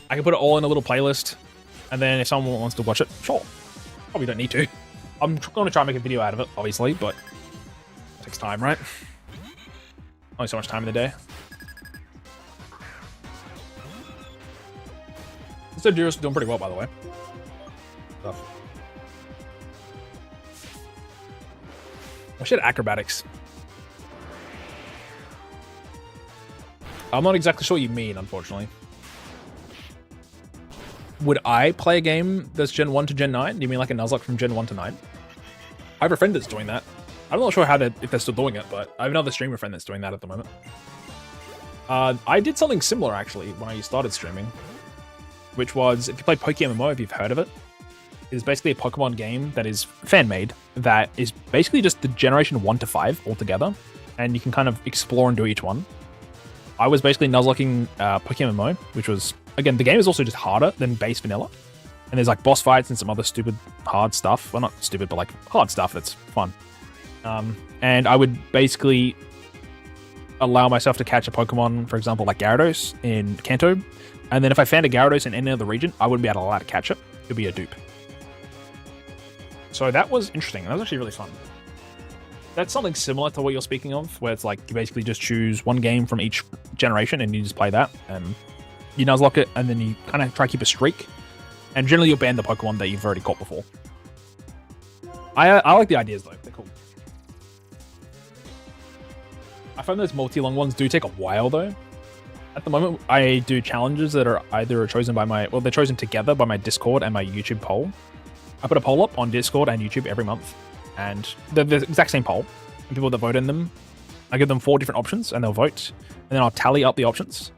I can put it all in a little playlist, and then if someone wants to watch it, sure. Probably don't need to. I'm going to try and make a video out of it, obviously, but it takes time, right? Only so much time in the day. So Duro's doing pretty well, by the way. I should acrobatics. I'm not exactly sure what you mean, unfortunately. Would I play a game that's Gen 1 to Gen 9? Do you mean like a Nuzlocke from Gen 1 to 9? I have a friend that's doing that. I'm not sure if they're still doing it, but I have another streamer friend that's doing that at the moment. I did something similar, actually, when I started streaming. Which was, if you play PokeMMO, if you've heard of it, it's basically a Pokemon game that is fan-made, that is basically just the generation 1 to 5 altogether, and you can kind of explore and do each one. I was basically Nuzlocking PokeMMO, which was, again, the game is also just harder than base vanilla, and there's like boss fights and some other stupid hard stuff. Well, not stupid, but like hard stuff that's fun. And I would basically allow myself to catch a Pokemon, for example, like Gyarados in Kanto, and then if I found a Gyarados in any other region, I wouldn't be able to catch it. It would be a dupe. So that was interesting. That was actually really fun. That's something similar to what you're speaking of, where it's like you basically just choose one game from each generation and you just play that, and you Nuzlocke it, and then you kind of try to keep a streak. And generally you'll ban the Pokemon that you've already caught before. I like the ideas though. They're cool. I find those multi-long ones do take a while though. At the moment, I do challenges that are either chosen by they're chosen together by my Discord and my YouTube poll. I put a poll up on Discord and YouTube every month, and they're the exact same poll. And people that vote in them, I give them 4 different options, and they'll vote, and then I'll tally up the options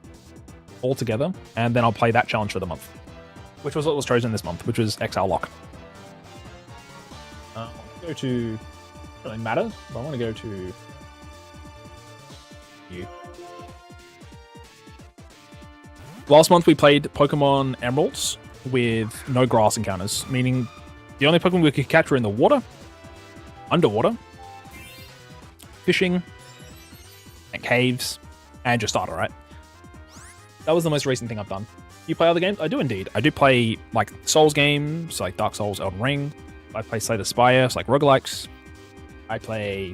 all together, and then I'll play that challenge for the month, which was what was chosen this month, which was ExileLocke. Go to, doesn't really matter, but I want to go to you. Last month we played Pokemon Emeralds with no grass encounters, meaning the only Pokemon we could catch were in the water, underwater, fishing, and caves, and just starter, right? That was the most recent thing I've done. You play other games? I do indeed. I do play like Souls games, like Dark Souls, Elden Ring. I play Slay the Spire, like roguelikes. I play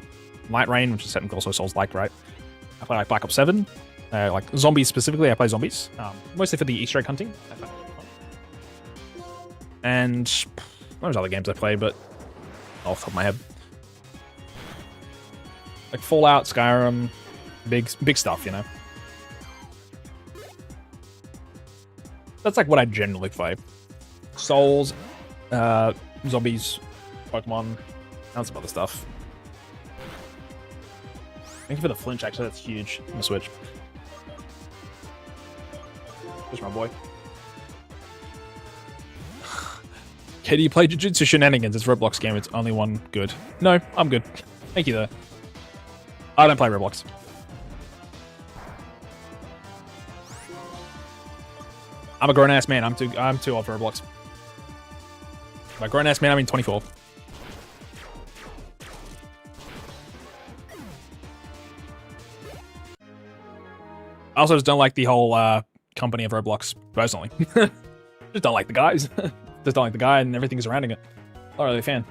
Light Rain, which is technically also Souls-like, right? I play like Black Ops 7. Like zombies specifically, I play zombies. Mostly for the Easter egg hunting. And there's other games I play, but off the top of my head. Like Fallout, Skyrim, big stuff, you know. That's like what I generally play. Souls, zombies, Pokemon, and some other stuff. Thank you for the flinch, actually, that's huge on the Switch. There's my boy. Okay, do you play Jujutsu Shenanigans? It's a Roblox game, it's only one good. No, I'm good. Thank you, though. I don't play Roblox. I'm a grown-ass man, I'm too old for Roblox. By grown-ass man, I mean 24. I also just don't like the whole company of Roblox, personally. Just don't like the guys. Just don't like the guy and everything surrounding it. Not really a fan.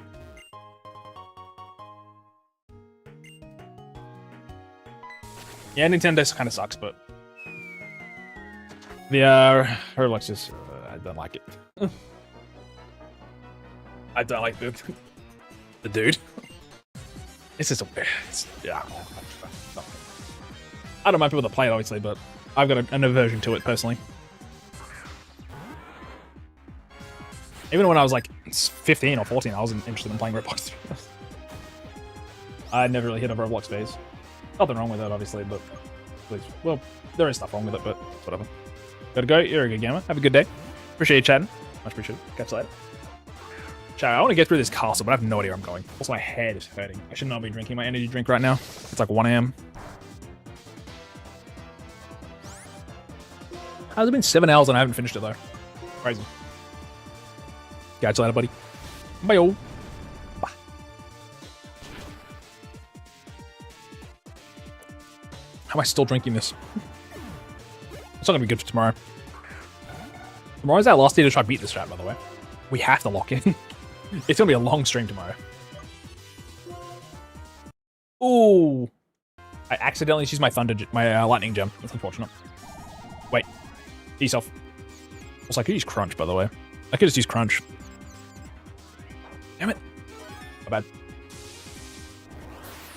Yeah, Nintendo kind of sucks, but the Roblox just I don't like it. I don't like the dude. It's just yeah. I don't mind people that play it, obviously, but I've got an aversion to it personally. Even when I was like 15 or 14, I wasn't interested in playing Roblox. I never really hit a Roblox phase. Nothing wrong with that, obviously, but Please. Well, there is stuff wrong with it, but whatever. Gotta go. You're a good gamer. Have a good day. Appreciate you chatting. Much appreciated. Catch you later. Chat, I want to get through this castle, but I have no idea where I'm going. Also, my head is hurting. I should not be drinking my energy drink right now. It's like 1 a.m. How's it been 7 hours and I haven't finished it, though? Crazy. Catch you later, buddy. Bye-o. Bye. How am I still drinking this? It's not going to be good for tomorrow. Tomorrow's our last day to try to beat this strat, by the way. We have to lock in. It's going to be a long stream tomorrow. Ooh. I accidentally used my lightning gem. That's unfortunate. Wait. Ease off. Also, I could use crunch, by the way. I could just use crunch. Damn it. My bad.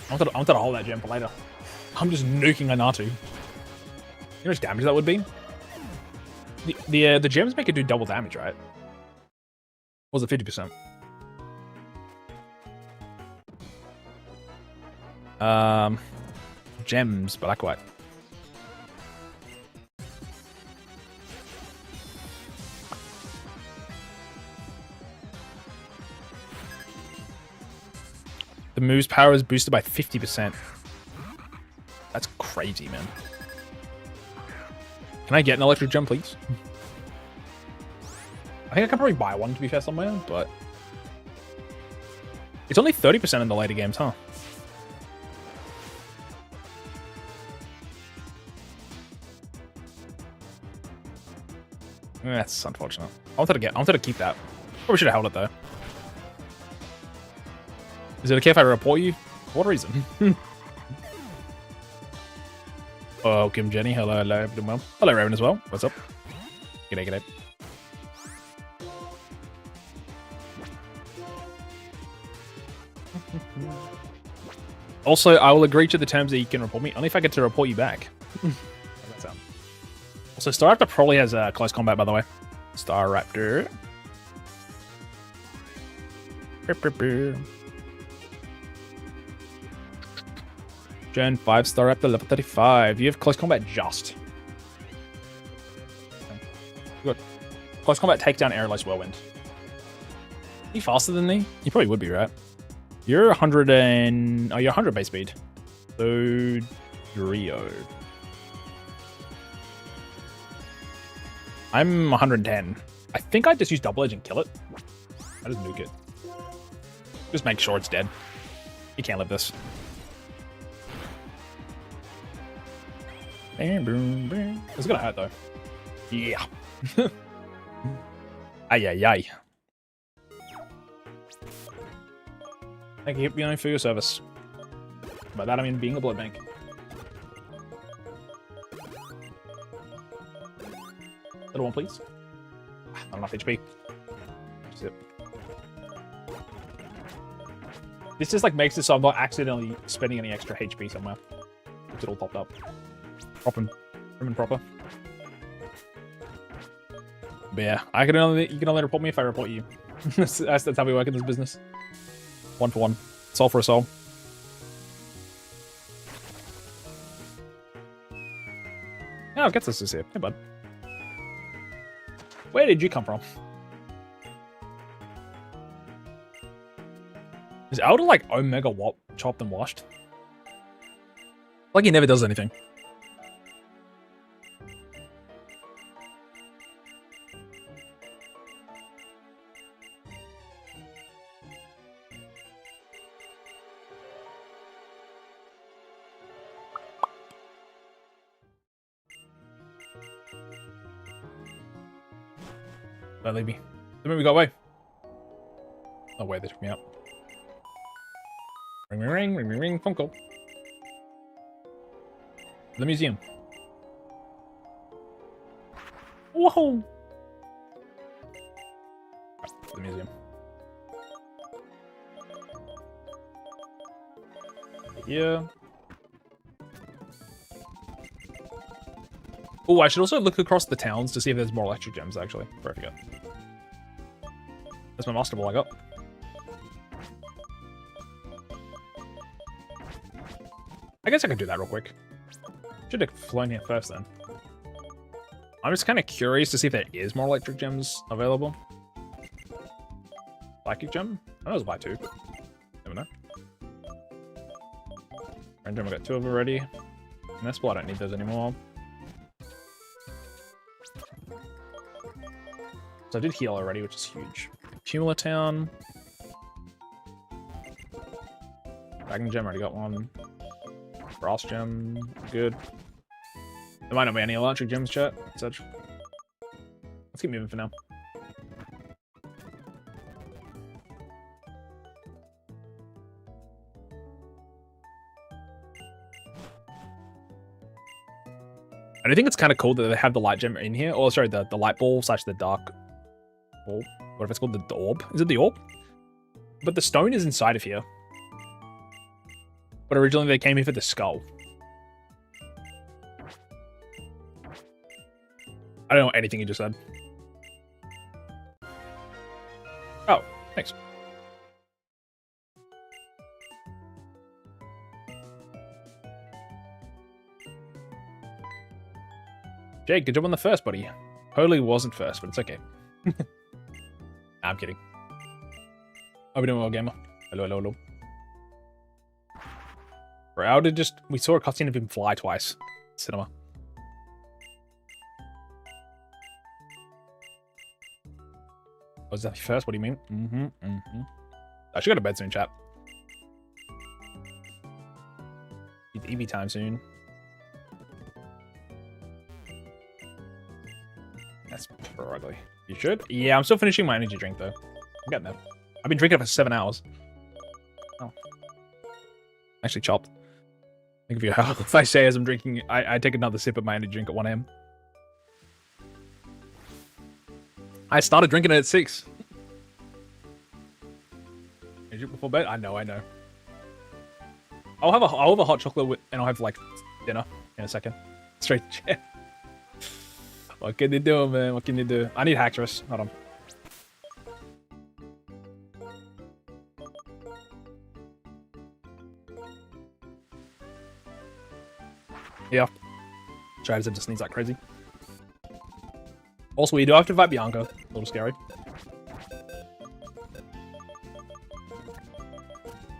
I wanted to hold that gem for later. I'm just nuking Anatu. You know how much damage that would be? The gems make it do double damage, right? Or was it 50%? Gems, black white. The move's power is boosted by 50%. That's crazy, man. Can I get an electric gem, please? I think I can probably buy one, to be fair, somewhere, but... It's only 30% in the later games, huh? That's unfortunate. I wanted to keep that. Probably should have held it, though. Is it okay if I report you? For what reason? Oh, Kim Jenny. Hello, doing well. Hello, Raven as well. What's up? G'day, g'day. Also, I will agree to the terms that you can report me, only if I get to report you back. How does that sound? Also, Star Raptor probably has close combat, by the way. Star Raptor. Gen 5 Star Raptor level 35. You have close combat just. Good. Close combat takedown airless whirlwind. Are you faster than me? You probably would be, right? You're 100 and... Oh, you're 100 base speed. So... Drio. I'm 110. I think I just use double edge and kill it. I just nuke it. Just make sure it's dead. You can't live this. It's gonna hurt though. Yeah. Ay ay ay. Thank you, Bianca, for your service. By that I mean being a blood bank. Little one, please. Not enough HP. That's it. This just like makes it so I'm not accidentally spending any extra HP somewhere. It's all topped up. Prim and proper. But yeah, you can only report me if I report you. that's how we work in this business. 1 for 1. Soul for a soul. Oh, it gets us this here. Hey, bud. Where did you come from? Is Elder like Omega chopped and washed? Like he never does anything. Don't leave me. The movie got away. No way, they took me out. Ring, ring, ring, ring, ring, ring, phone call. The museum. Whoa! The museum. Yeah. Oh, I should also look across the towns to see if there's more electric gems, actually. Before I forget. That's my master ball I got. I guess I could do that real quick. Should have flown here first then. I'm just kind of curious to see if there is more electric gems available. Psychic gem? I know it's buy 2. Never know. Random, I got 2 of already. And that's why I don't need those anymore. So I did heal already, which is huge. Cumula Town. Dragon gem, already got one. Brass gem, good. There might not be any electric gems, chat. Such. Let's keep moving for now. And I think it's kind of cool that they have the light gem in here. Or sorry, the light ball / the dark ball. What if it's called the orb? Is it the orb? But the stone is inside of here. But originally they came here for the skull. I don't know anything you just said. Oh, thanks. Jake, good job on the first, buddy. Totally wasn't first, but it's okay. Nah, I'm kidding. How we doing, well, gamer? Hello, hello, hello. Bro, how did just... We saw a cutscene of him fly twice. Cinema. Was that first? What do you mean? I should go to bed soon, chat. It's EV time soon. That's ugly. You should? Yeah, I'm still finishing my energy drink, though. I'm getting there. I've been drinking it for 7 hours. Oh. Actually chopped. Think of you how if I say as I'm drinking, I take another sip of my energy drink at 1 AM. I started drinking it at 6. Did you before bed? I know. I'll have a hot chocolate with, and I'll have like dinner in a second. Straight to chat. What can you do, man? What can you do? I need Hacktress. Hold on. Yeah. Travis just sneeze like crazy. Also, we do have to fight Bianca. A little scary.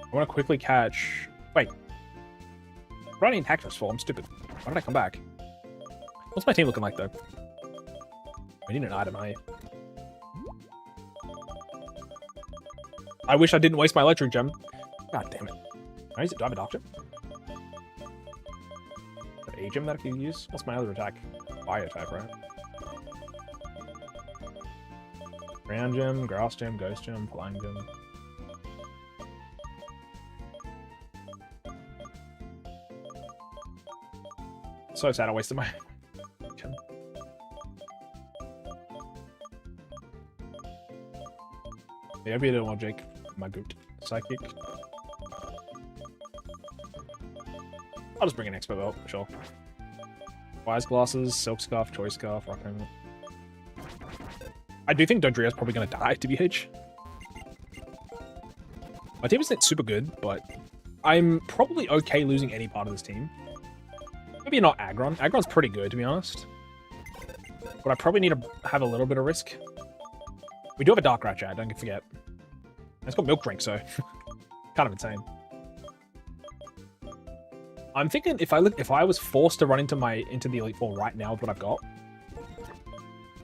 I want to quickly catch... Wait. What do I need Hacktress for? I'm stupid. Why did I come back? What's my team looking like, though? I need an item, I wish I didn't waste my electric gem. God damn it. Can I use it? Do I have a dark gem? A gem that I can use? What's my other attack? Fire attack, right? Ground gem, grass gem, ghost gem, flying gem. So sad I wasted my gem. Yeah, maybe I don't want Jake. My goot. Psychic. I'll just bring an expo belt, for sure. Wise glasses, silk scarf, choice scarf, rock helmet. I do think Dodria's probably going to die, TBH. My team isn't super good, but I'm probably okay losing any part of this team. Maybe not Aggron. Aggron's pretty good, to be honest. But I probably need to have a little bit of risk. We do have a Dark Rat, Chad, don't forget. It's got Milk Drink, so kind of insane. I'm thinking if I was forced to run into the Elite Four right now with what I've got,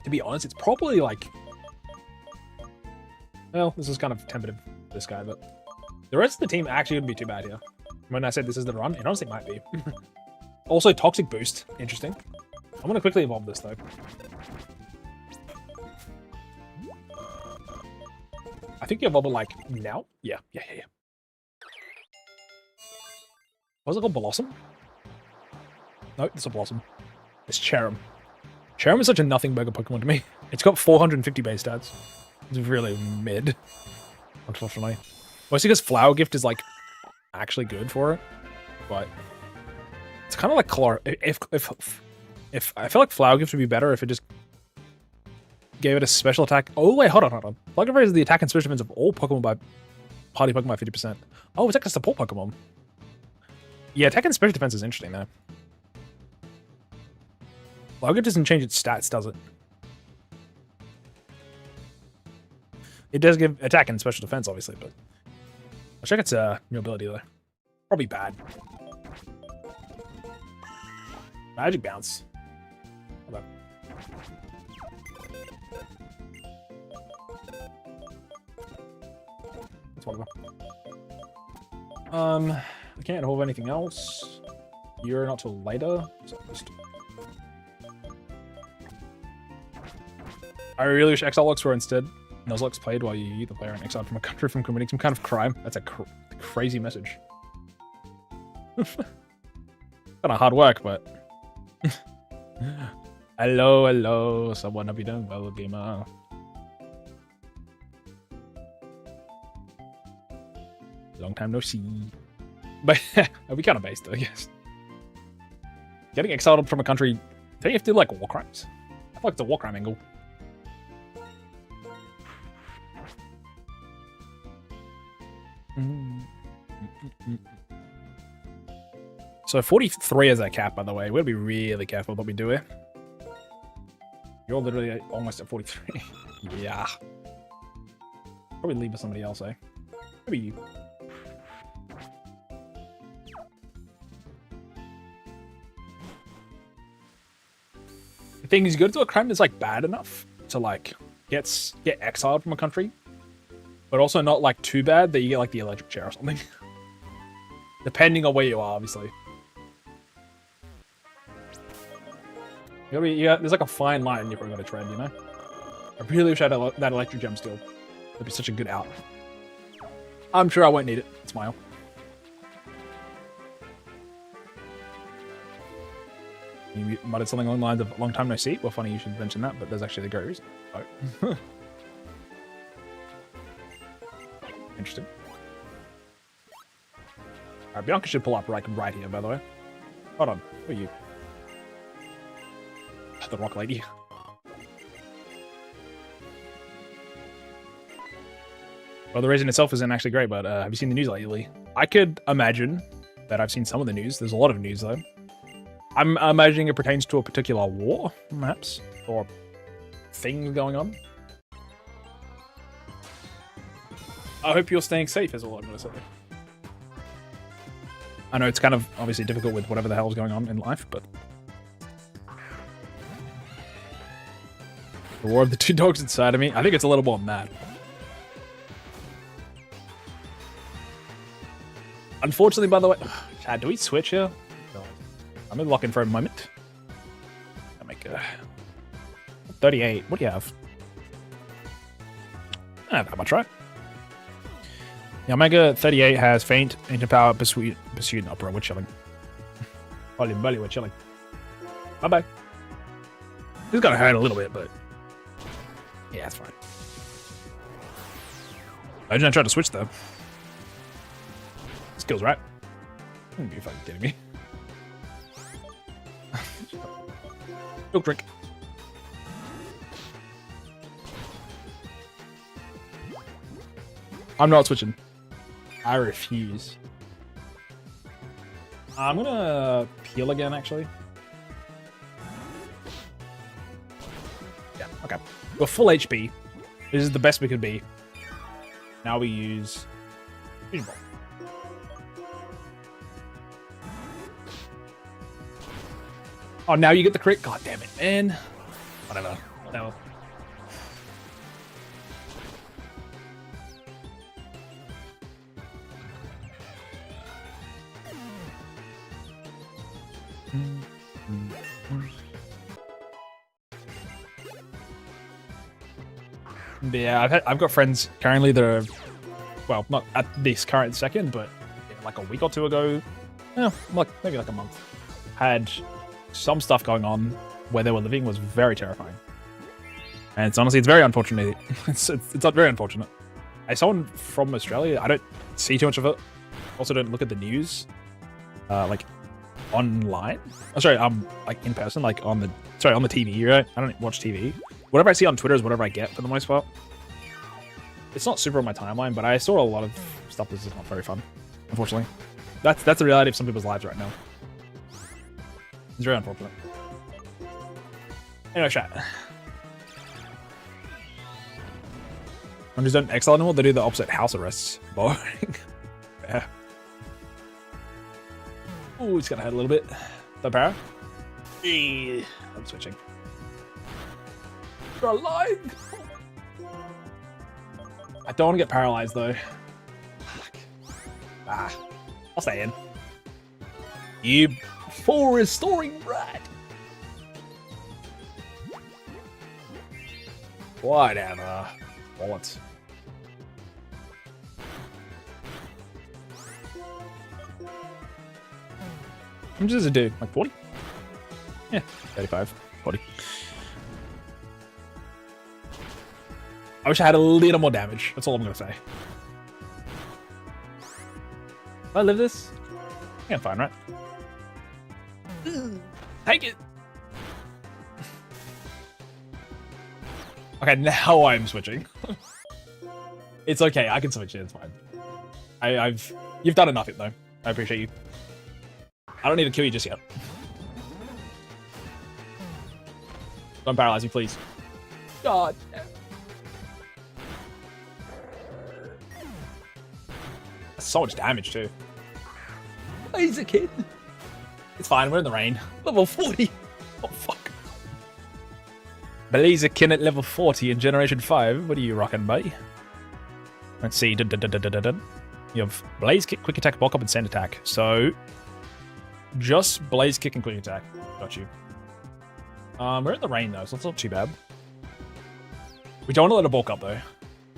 to be honest, it's probably like, well, this is kind of tentative, this guy, but the rest of the team actually wouldn't be too bad here. When I said this is the run, it honestly might be. Also, Toxic Boost, interesting. I'm gonna quickly evolve this though. I think you evolve it like now. Yeah. Was it called Blossom? No, it's a Blossom. It's Cheren. Cheren is such a nothing burger Pokemon to me. It's got 450 base stats. It's really mid, unfortunately. Mostly because Flower Gift is like actually good for it, but it's kind of like Chlor. If I feel like Flower Gift would be better if it just gave it a special attack. Oh wait, hold on. Flower Gift raises the attack and special defense of all Pokemon by party Pokemon by 50%. Oh, it's like a support Pokemon. Yeah, attack and special defense is interesting though. Logo doesn't change its stats, does it? It does give attack and special defense, obviously, but I'll check its new ability though. Probably bad. Magic bounce. Hold on. That's whatever. I can't hold anything else. You're not till later. I really wish ExileLocks were instead Nuzlocke's played while you the player and exiled from a country from committing some kind of crime. That's a crazy message. Kind of hard work, but hello, someone have you done well, gamer? Long time no see. But I'll be kind of based, I guess. Getting exiled from a country, don't you have to do like war crimes? I feel like it's a war crime angle. So 43 is our cap, by the way. We'll be really careful what we do here. You're literally almost at 43. Yeah. Probably leave with somebody else, eh? Maybe you. The thing is, you go to do a crime that's like bad enough to like get exiled from a country, but also not like too bad that you get like the electric chair or something. Depending on where you are, obviously. There's like a fine line you're going to tread, you know? I really wish I had that electric gem still. That'd be such a good out. I'm sure I won't need it. Smile. You muttered something along the lines of long time no see. Well, funny you should mention that, but there's actually the great reason. Oh. Interesting. Alright, Bianca should pull up right here, by the way. Hold on. Who are you? The rock lady. Well, the reason itself isn't actually great, but have you seen the news lately? I could imagine that I've seen some of the news. There's a lot of news, though. I'm imagining it pertains to a particular war, perhaps, or things going on. I hope you're staying safe, is all I'm going to say. I know it's kind of obviously difficult with whatever the hell is going on in life, but... The war of the two dogs inside of me. I think it's a little more mad. Unfortunately, by the way... Chad, do we switch here? I'm in locking for a moment. I make a 38. What do you have? I don't have that much, right? The Omega 38 has Feint, Ancient Power, Pursuit, and Opera. We're chilling. Holy moly, we're chilling. Bye-bye. It's gonna hurt a little bit, but... Yeah, it's fine. I didn't try to switch, though. Skills, right? You're fucking kidding me. Milk drink. I'm not switching. I refuse. I'm gonna peel again, actually. Yeah, okay. We're full HP. This is the best we could be. Now we use Fusion Ball. Oh, now you get the crit? God damn it, man. Whatever. No. But yeah, I've got friends currently that are, well, not at this current second, but like a week or two ago, like maybe like a month, had some stuff going on where they were living was very terrifying. And it's honestly, it's very unfortunate. it's not very unfortunate. As someone from Australia, I don't see too much of it. Also don't look at the news, like online. Oh, sorry, like in person, like on the TV, right? I don't watch TV. Whatever I see on Twitter is whatever I get for the most part. It's not super on my timeline, but I saw a lot of stuff that's just not very fun, unfortunately. That's the reality of some people's lives right now. It's very unfortunate. Anyway, chat. When you don't exile anymore, they do the opposite house arrests. Boring. Yeah. Ooh, it's gonna hurt a little bit. The power. I'm switching. You're alive! I don't want to get paralyzed though. Fuck. Ah, I'll stay in. You for restoring Brad. Whatever. Bullets. How much does it do? Like 40? Yeah, 35, 40. I wish I had a little more damage. That's all I'm gonna say. If I live this, yeah, I'm fine, right? Take it. Okay, now I'm switching. It's okay. I can switch it. It's fine. You've done enough, though. I appreciate you. I don't need to kill you just yet. Don't paralyze me, please. God. That's so much damage, too. He's a kid. It's fine, we're in the rain. Level 40. Oh, fuck. Blaziken at level 40 in Generation 5. What are you rocking, buddy? Let's see. You have Blaze Kick, Quick Attack, Bulk Up, and Sand Attack. So, just Blaze Kick and Quick Attack. Got you. We're in the rain, though, so it's not too bad. We don't want to let it bulk up, though.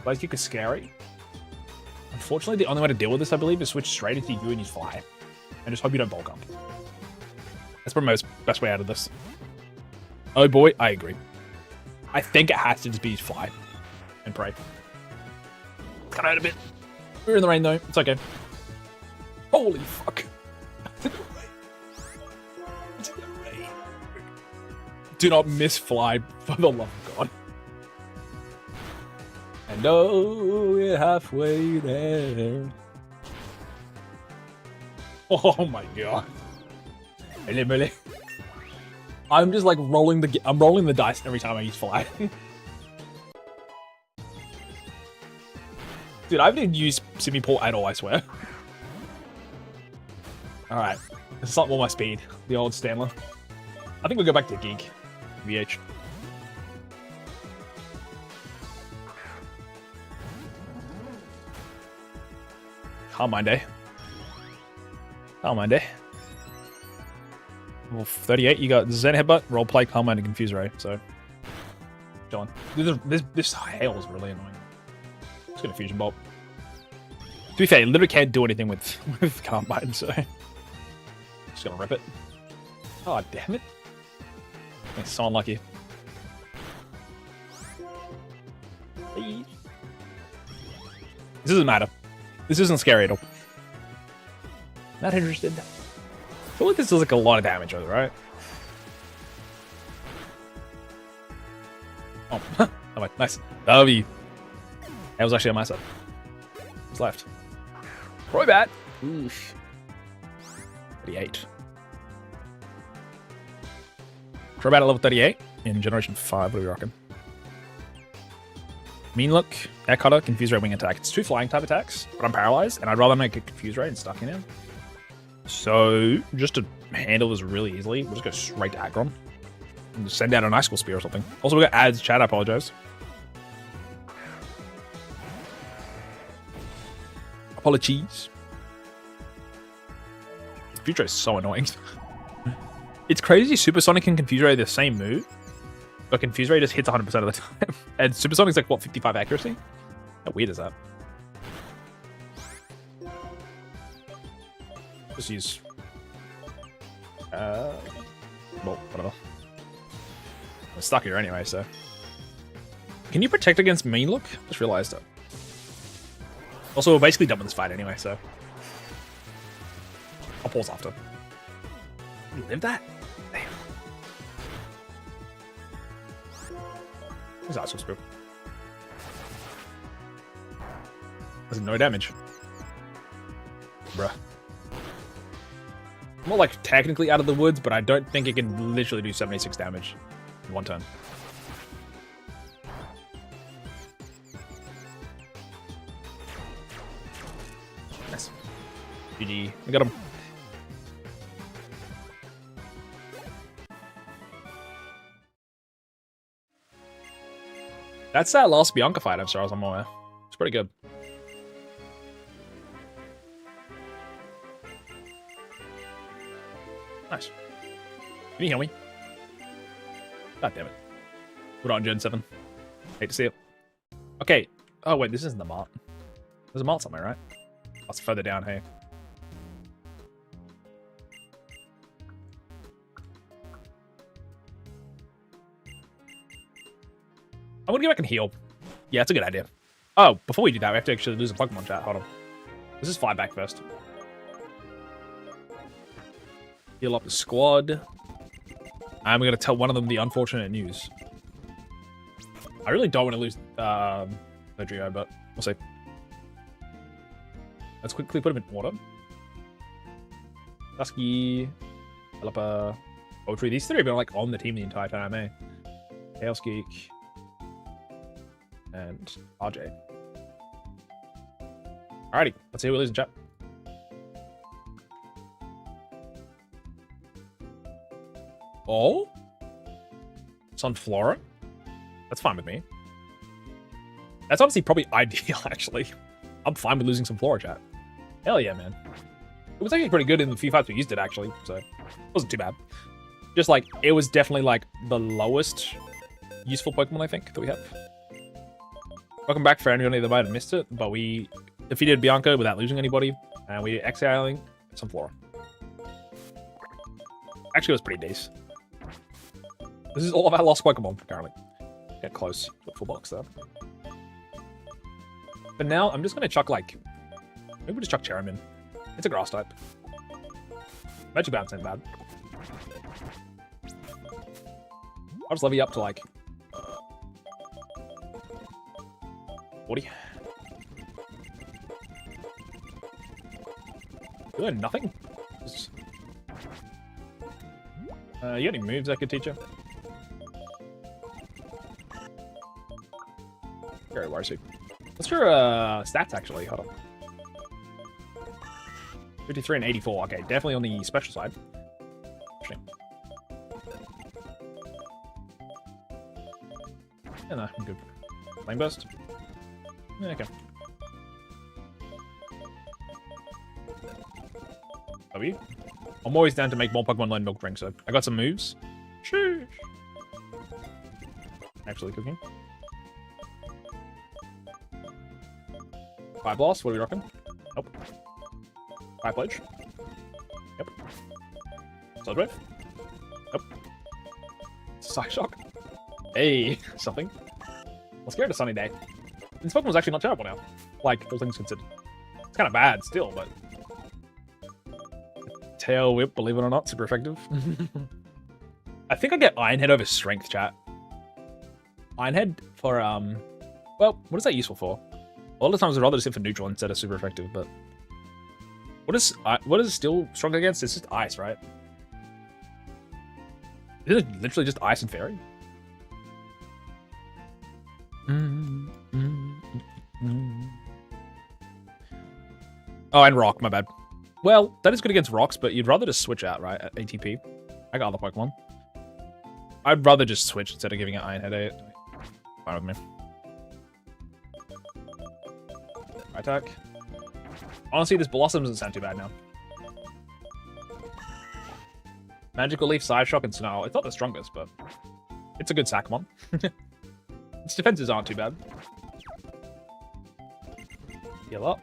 Blaze Kick is scary. Unfortunately, the only way to deal with this, I believe, is switch straight into you and use Fly. And just hope you don't bulk up. That's probably the best way out of this. Oh boy, I agree. I think it has to just be Fly and pray. Cut out a bit. We're in the rain, though. It's okay. Holy fuck. Do not miss Fly, for the love of God. And oh, we're halfway there. Oh my God. I'm just like rolling the dice every time I use Fly. Dude, I haven't even used Simi-Port at all, I swear. Alright. This is not more my speed. The old Stanler. I think we'll go back to Geek. VH. Calm Mind Day. Calm Mind Day. Level 38, you got Zen Headbutt, Roleplay, Calm Mind, and Confuse Ray, so... John. This hail is really annoying. It's gonna Fusion Bolt. To be fair, you literally can't do anything with Calm Mind, so... Just gonna rip it. Oh, damn it. It's so unlucky. This doesn't matter. This isn't scary at all. Not interested. I feel like this does like a lot of damage, right? Oh, oh nice. W. That was actually on my side. What's left? Crobat. Oof. 38. Crobat at level 38 in Generation 5. What are we rocking? Mean Look, Air Cutter, Confuse Ray, Wing Attack. It's 2 flying type attacks, but I'm paralyzed, and I'd rather make a Confuse Ray and stuck in him. So, just to handle this really easily, we'll just go straight to Aggron. And just send out an Icicle Spear or something. Also, we got ads, chat, I apologize. Apologies. Future is so annoying. It's crazy Supersonic and Confuse Ray are the same move, but Confuse Ray just hits 100% of the time. And Supersonic's like, what, 55 accuracy? How weird is that? Just use... well, whatever. I'm stuck here anyway, so... Can you protect against Mean Look? Just realized it. Also, we're basically done with this fight anyway, so... I'll pause after. You live that? Damn. What's that supposed to be? There's no damage. Bruh. I'm not like technically out of the woods, but I don't think it can literally do 76 damage. in one turn. Nice. GG. We got him. That's that last Bianca fight, as far as I'm aware. It's pretty good. Nice. Can you heal me? God damn it. We're on Gen 7. Hate to see it. Okay. Oh, wait, this isn't the mart. There's a mart somewhere, right? That's further down here. I'm gonna go back and heal. Yeah, it's a good idea. Oh, before we do that, we have to actually lose a Pokemon chat. Hold on. Let's just fly back first. Heal up the squad. And we're gonna tell one of them the unfortunate news. I really don't want to lose the Dreamyard, but we'll see. Let's quickly put him in order. Dusky, Developer, Poetry. These three have been like on the team the entire time, eh? Chaos Geek. And RJ. Alrighty, let's see who we lose in chat. Oh? Sunflora? That's fine with me. That's honestly probably ideal, actually. I'm fine with losing some Flora chat. Hell yeah, man. It was actually pretty good in the few fights we used it, actually, so it wasn't too bad. Just like, it was definitely like the lowest useful Pokemon, I think, that we have. Welcome back for anyone that might have missed it, but we defeated Bianca without losing anybody, and we exiling some Flora. Actually, it was pretty decent. This is all of our lost Pokemon, apparently. Get close to the full box, though. But now, I'm just going to chuck, like... Maybe we'll just chuck Cheren in. It's a grass type. Magic Bounce ain't bad. I'll just level you up to, like... 40. Doing nothing? Just... you got any moves I could teach you? Very worrisome. What's your stats actually? Hold on. 53 and 84. Okay, definitely on the special side. Yeah, no, I'm good. Flame burst. Yeah, okay. W. I'm always down to make more Pokemon learn milk drink, so I got some moves. Sheesh. Actually cooking. Fire Blast, what are we rocking? Nope. Fire Pledge. Yep. Solid Wave. Nope. Psych Shock. Hey, something. Let's go to Sunny Day. This Pokemon's actually not terrible now. Like, all things considered. It's kind of bad still, but... Tail Whip, believe it or not, super effective. I think I get Iron Head over Strength, chat. Iron Head for, well, what is that useful for? A lot of times I'd rather just hit for neutral instead of super effective, but... What is it still strong against? It's just ice, right? Isn't it literally just ice and fairy? Oh, and rock, my bad. Well, that is good against rocks, but you'd rather just switch out, right? At ATP. I got other Pokemon. I'd rather just switch instead of giving it Iron Head 8. Fine with me. Attack. Honestly, this Blossom doesn't sound too bad now. Magical Leaf, Side Shock, and Snarl. It's not the strongest, but it's a good Sackmon. Its defenses aren't too bad. Heal up.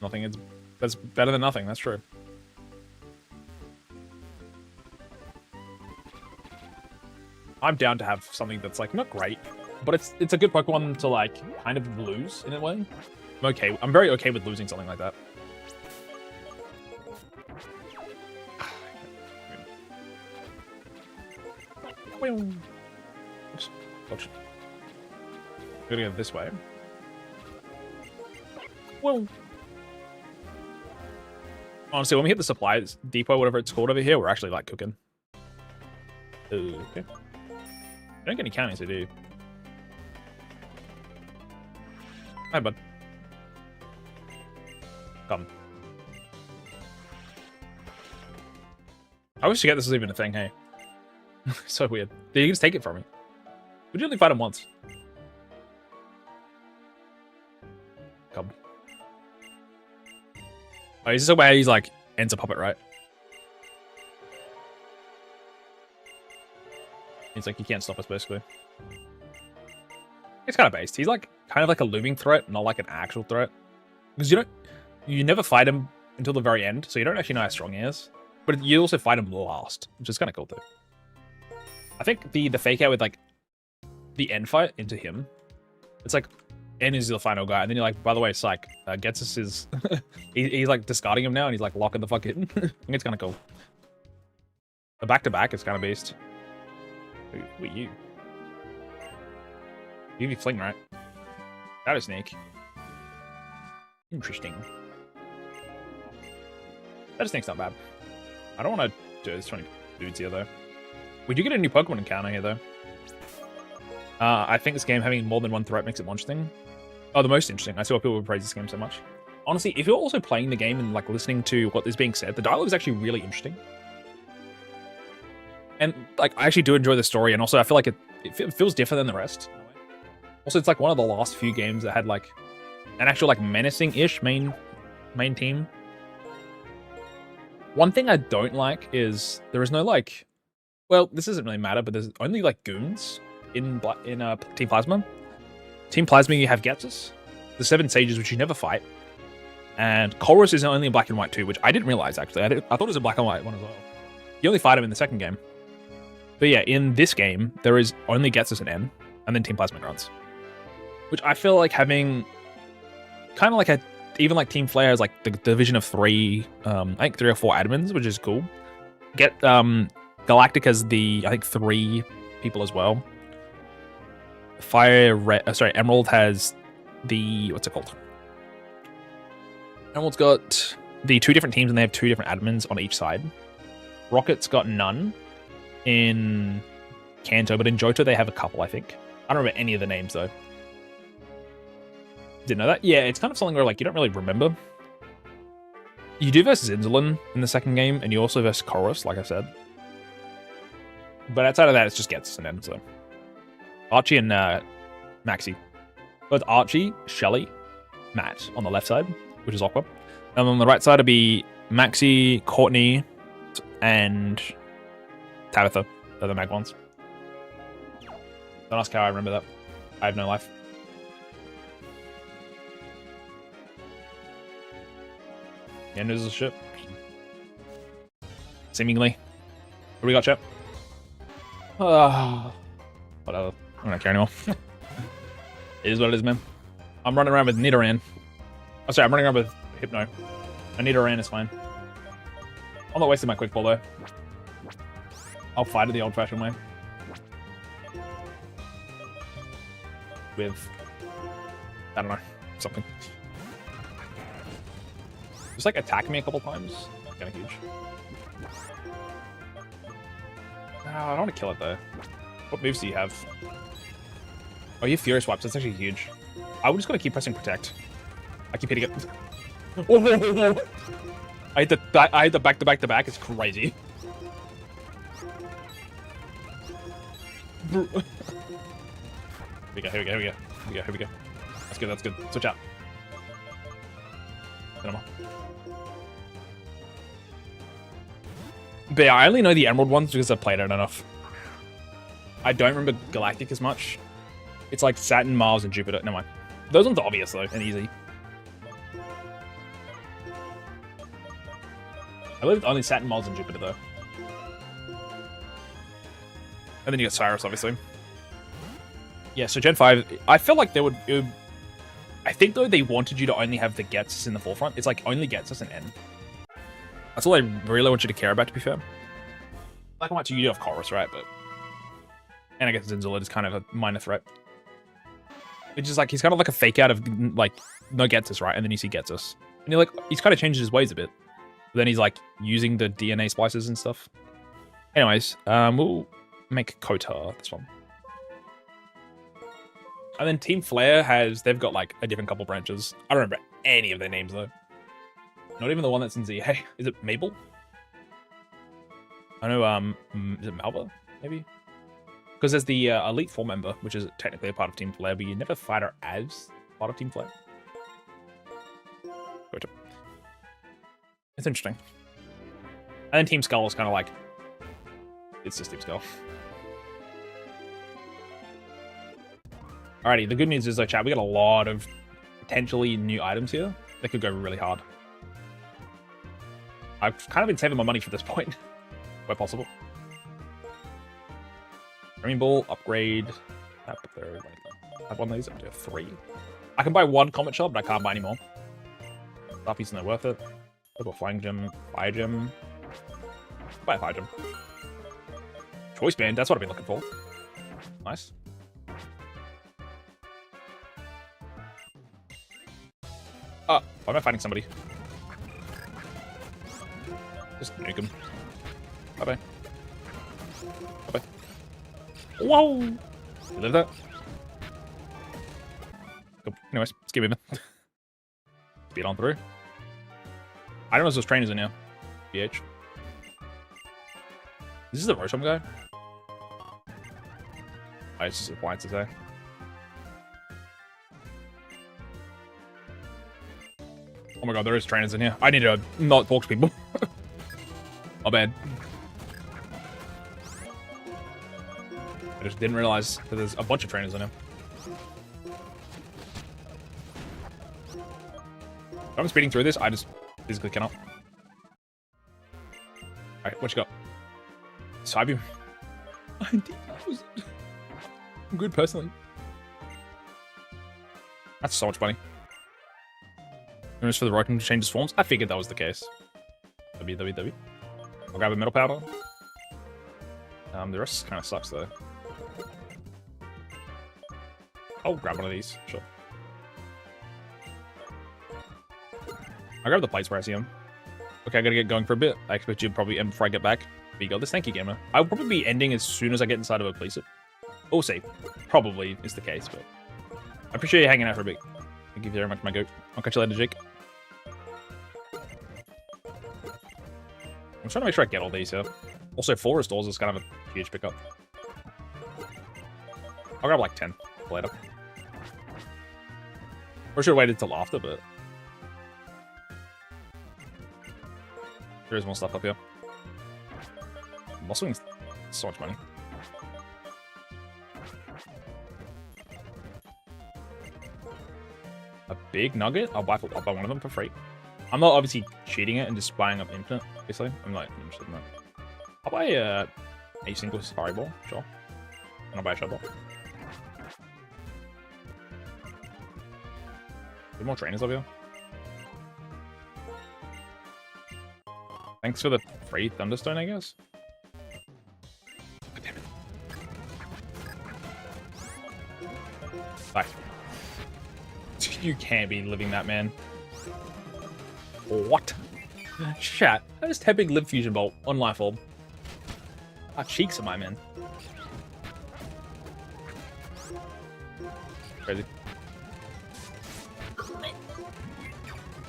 Nothing. That's better than nothing. That's true. I'm down to have something that's like not great, but it's a good Pokemon to like kind of lose in a way. I'm okay. I'm very okay with losing something like that. Oops. Watch. We're gonna go this way. Whoa. Honestly, when we hit the supply depot, whatever it's called over here, we're actually like cooking. Okay. I don't get any counties, I do. Hi, bud. Come. I always forget this is even a thing, hey. So weird. Did you just take it from me? Would you only fight him once? Come. Oh, is this a way he's like ends a puppet, right? He's like, you can't stop us, basically. It's kind of based. He's like kind of like a looming threat, not like an actual threat. Because you never fight him until the very end, so you don't actually know how strong he is. But you also fight him last, which is kind of cool too. I think the fake out with like the end fight into him, it's like N is the final guy, and then you're like, by the way, psych, Getsus is he's like discarding him now, and he's like locking the fuck in. I think it's kind of cool. The back-to-back is kind of beast. Who are you? You be fling, right? That is sneak. Interesting. That snake's not bad. I don't want to do this 20 dudes here, though. We do get a new Pokemon encounter here, though. I think this game having more than one threat makes it more interesting. Oh, the most interesting. I see why people praise this game so much. Honestly, if you're also playing the game and like listening to what is being said, the dialogue is actually really interesting. And like, I actually do enjoy the story, and also I feel like it feels different than the rest. Also, it's like one of the last few games that had like an actual like menacing-ish main team. One thing I don't like is there is no like, well, this doesn't really matter, but there's only like goons in Team Plasma. Team Plasma, you have Getsus, the 7 Sages, which you never fight, and Chorus is only in black and white too, which I didn't realize actually. I thought it was a black and white one as well. You only fight him in the second game. But yeah, in this game, there is only Getsus and N, and then Team Plasma grunts. Which I feel like having kind of like even like Team Flare has like the division of 3, I think 3 or 4 admins, which is cool. Get Galactic has I think 3 people as well. Emerald has what's it called? Emerald's got the 2 different teams, and they have 2 different admins on each side. Rocket's got none in Kanto, but in Johto they have a couple, I think. I don't remember any of the names though. Didn't know that? Yeah, it's kind of something where like you don't really remember. You do versus Insulin in the second game, and you also versus Chorus, like I said. But outside of that, it's just Getsus and N, so. Archie and Maxi. Both Archie, Shelly, Matt on the left side, which is Aqua. And on the right side, it'd be Maxi, Courtney, and Tabitha. They're the mag ones. Don't ask how I remember that. I have no life. Yeah, news is shit. Seemingly. What do we got, chat? Whatever. I don't care anymore. It is what it is, man. I'm running around with Nidoran. Oh, sorry, I'm running around with Hypno. And Nidoran is fine. I'm not wasting my quick ball, though. I'll fight it the old-fashioned way. With... I don't know. Something. Just like attack me a couple times. Kind of huge. Oh, I don't want to kill it though. What moves do you have? Oh, you have Fury Swipes. That's actually huge. I would just gotta keep pressing Protect. I keep hitting it. Oh, I hit the back to back to back. It's crazy. Here we go. Here we go. Here we go. Here we go. Here we go. That's good. That's good. Switch out. But yeah, I only know the Emerald ones because I've played it enough. I don't remember Galactic as much. It's like Saturn, Mars, and Jupiter. Never mind. Those ones are obvious though, and easy. I lived only Saturn, Mars, and Jupiter though. And then you got Cyrus, obviously. Yeah, so Gen 5, I feel like I think though they wanted you to only have the Getsus in the forefront. It's like only Getsus and N. That's all I really want you to care about, to be fair. Like how much you do have Chorus, right? But and I guess Zinzolid is kind of a minor threat. It's just like he's kind of like a fake out of like no Getsus, right? And then you see Getsus, and you're like, he's kind of changed his ways a bit. Then he's like using the DNA splices and stuff. Anyways, we'll make Kotar this one. And then Team Flare they've got like a different couple branches. I don't remember any of their names though. Not even the one that's in ZA. Is it Mabel? I know, is it Malva, maybe? Because there's the Elite 4 member, which is technically a part of Team Flare, but you never fight her as part of Team Flare. It's interesting. And then Team Skull is kind of like, it's just Team Skull. Alrighty, the good news is though, chat, we got a lot of potentially new items here that could go really hard. I've kind of been saving my money for this point, where possible. Dream Ball, upgrade. I have one of these, up to 3. I can buy 1 Comet Shell, but I can't buy any more. Stuffy's not worth it. I've got Flying Gem, Fire Gem. I'll buy a Fire Gem. Choice Band, that's what I've been looking for. Nice. Why am I fighting somebody? Just nuke him. Bye-bye. Bye-bye. Whoa! You live that? Cool. Anyways, let's keep moving. Speed on through. I don't know if those trainers in here. BH. This is the Rosham guy? Oh, it's just appliances there. Oh my god, there is trainers in here. I need to not talk to people. My bad. I just didn't realize that there's a bunch of trainers in here. If I'm speeding through this, I just physically cannot. Alright, what you got? Cybeam. I'm good personally. That's so much money. Just for the Roken to change his forms. I figured that was the case. W. I'll grab a metal powder. The rest kind of sucks though. I'll grab one of these. Sure. I'll grab the plates where I see them. Okay, I gotta get going for a bit. I expect you to probably end before I get back. But you got this. Thank you, gamer. I'll probably be ending as soon as I get inside of a police. We'll see. Probably is the case, but I appreciate you hanging out for a bit. Thank you very much, my goat. I'll catch you later, Jake. I'm trying to make sure I get all these here. Also, 4 restores is kind of a huge pickup. I'll grab like 10 later. Or should have waited till after, but there is more stuff up here. Muscling so much money. A big nugget? I'll buy one of them for free. I'm not obviously cheating it and just buying up infinite, obviously. I'm not interested in that. I'll buy a single Safari Ball, sure. And I'll buy a Shell Ball. There's more trainers over here. Thanks for the free Thunderstone, I guess. God damn it. Bye. You can't be living that, man. What? Chat. I just had big Live Fusion Bolt on Life Orb. Our cheeks are my man. Crazy.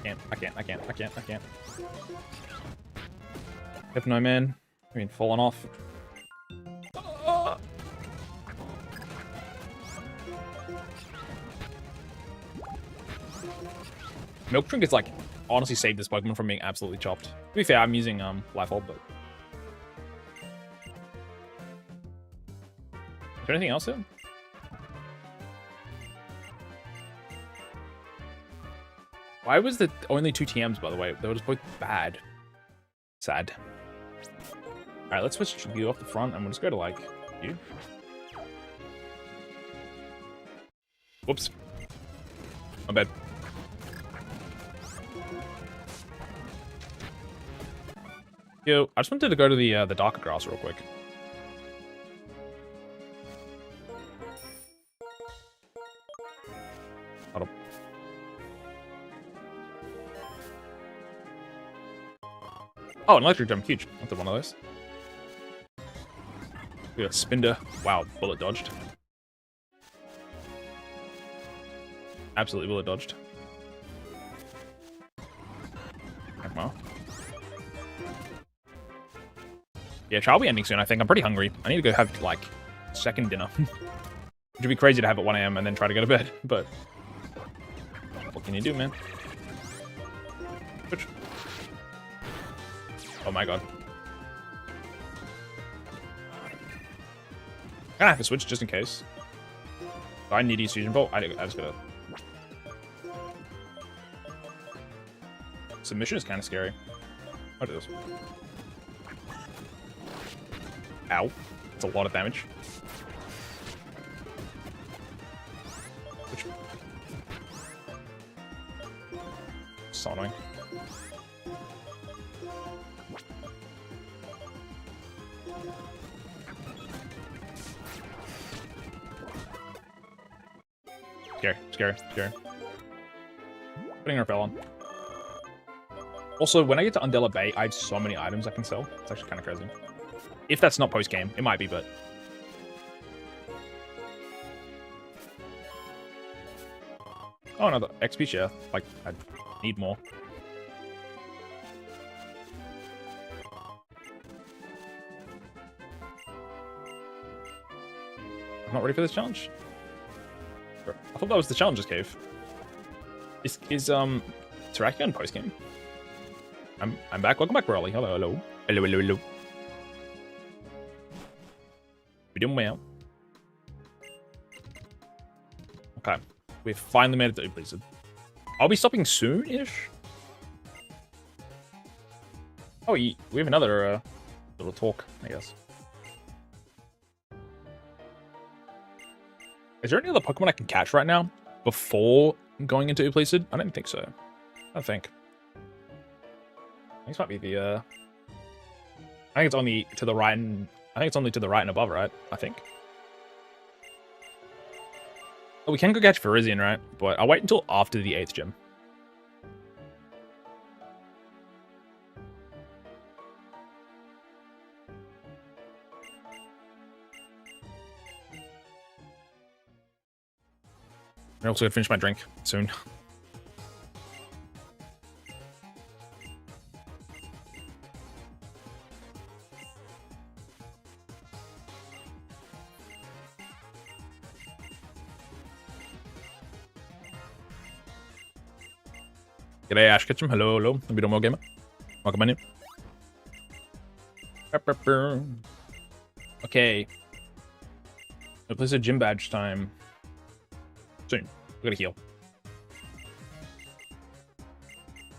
I can't. Hypno man. I mean, falling off. Milk Drink is like honestly saved this Pokemon from being absolutely chopped. To be fair, I'm using Life Orb, but is there anything else here? Why was the only 2 TMs, by the way? They were just both bad. Sad. Alright, let's switch you off the front and we'll just go to like you. Whoops. My bad. Yo, I just wanted to go to the darker grass real quick. Hold up. Oh, an electric jump, huge. I'll do one of those. We got a Spinder. Wow, bullet dodged. Absolutely bullet dodged. Well. Yeah, shall be ending soon, I think. I'm pretty hungry. I need to go have, like, second dinner. It'd be crazy to have at 1 AM and then try to go to bed, but... what can you do, man? Switch. Oh my god. I'm gonna have to switch just in case. If I need to use Fusion Bolt, I just gotta... Submission is kind of scary. I'll do this. Ow. That's a lot of damage. Which... so annoying. Scary, scary, scary. Putting our fell on. Also, when I get to Undella Bay, I have so many items I can sell. It's actually kind of crazy. If that's not post-game, it might be, but... oh, another XP share. Like, I need more. I'm not ready for this challenge. I thought that was the challenges cave. Is Terrakia on post-game? I'm back. Welcome back, Raleigh. Hello, hello. Hello, hello, hello. We're doing well. Okay. We've finally made it to Blizzard. I'll be stopping soon-ish. Oh, we have another little talk, I guess. Is there any other Pokemon I can catch right now before going into Blizzard? I don't think so. I don't think. This might be the, I think it's only to the right and... I think it's only to the right and above, right? I think. Oh, we can go catch Virizion, right? But I'll wait until after the 8th gym. I'm also gonna finish my drink soon. G'day, Ash Ketchum. Hello, hello. I'll be doing more gamer. Welcome in. Okay. Gonna place a gym badge time. Soon. We're gonna heal.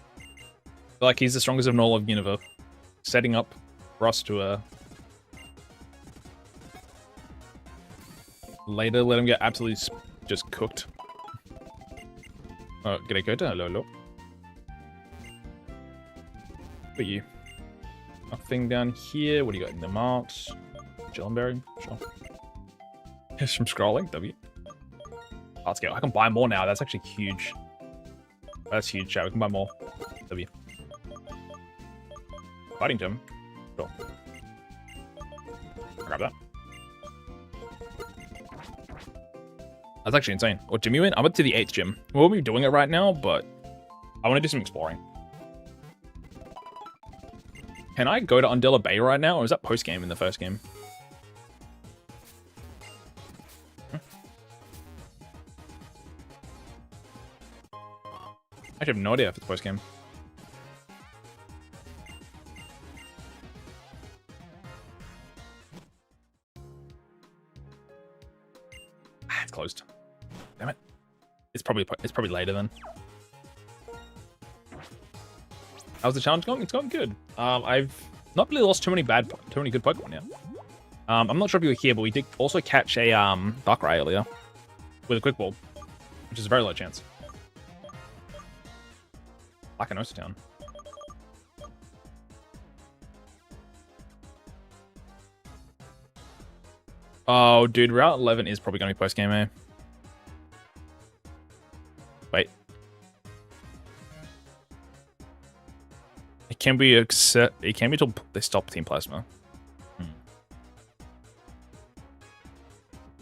I feel like he's the strongest of all of Universe. Setting up for us to later let him get absolutely just cooked. Oh, g'day, Kota. Hello, hello. For you. Nothing down here. What do you got in the marks? Jellenberry? Sure. Yes, from scrolling. W. Art scale. I can buy more now. That's actually huge. That's huge, chat. We can buy more. W. Fighting gym. Sure. I'll grab that. That's actually insane. What gym you in? I'm up to the 8th gym. We won't be doing it right now, but I want to do some exploring. Can I go to Undella Bay right now, or is that post-game in the first game? I actually have no idea if it's post-game. Ah, it's closed. Damn it. It's probably later then. How's the challenge going? It's going good. I've not really lost too many good Pokemon yet. I'm not sure if you were here, but we did also catch a Darkrai earlier with a Quick Ball, which is a very low chance. Like an Town. Oh, dude, Route 11 is probably going to be post-game, eh? Wait. can we accept? It can be till they stop team plasma.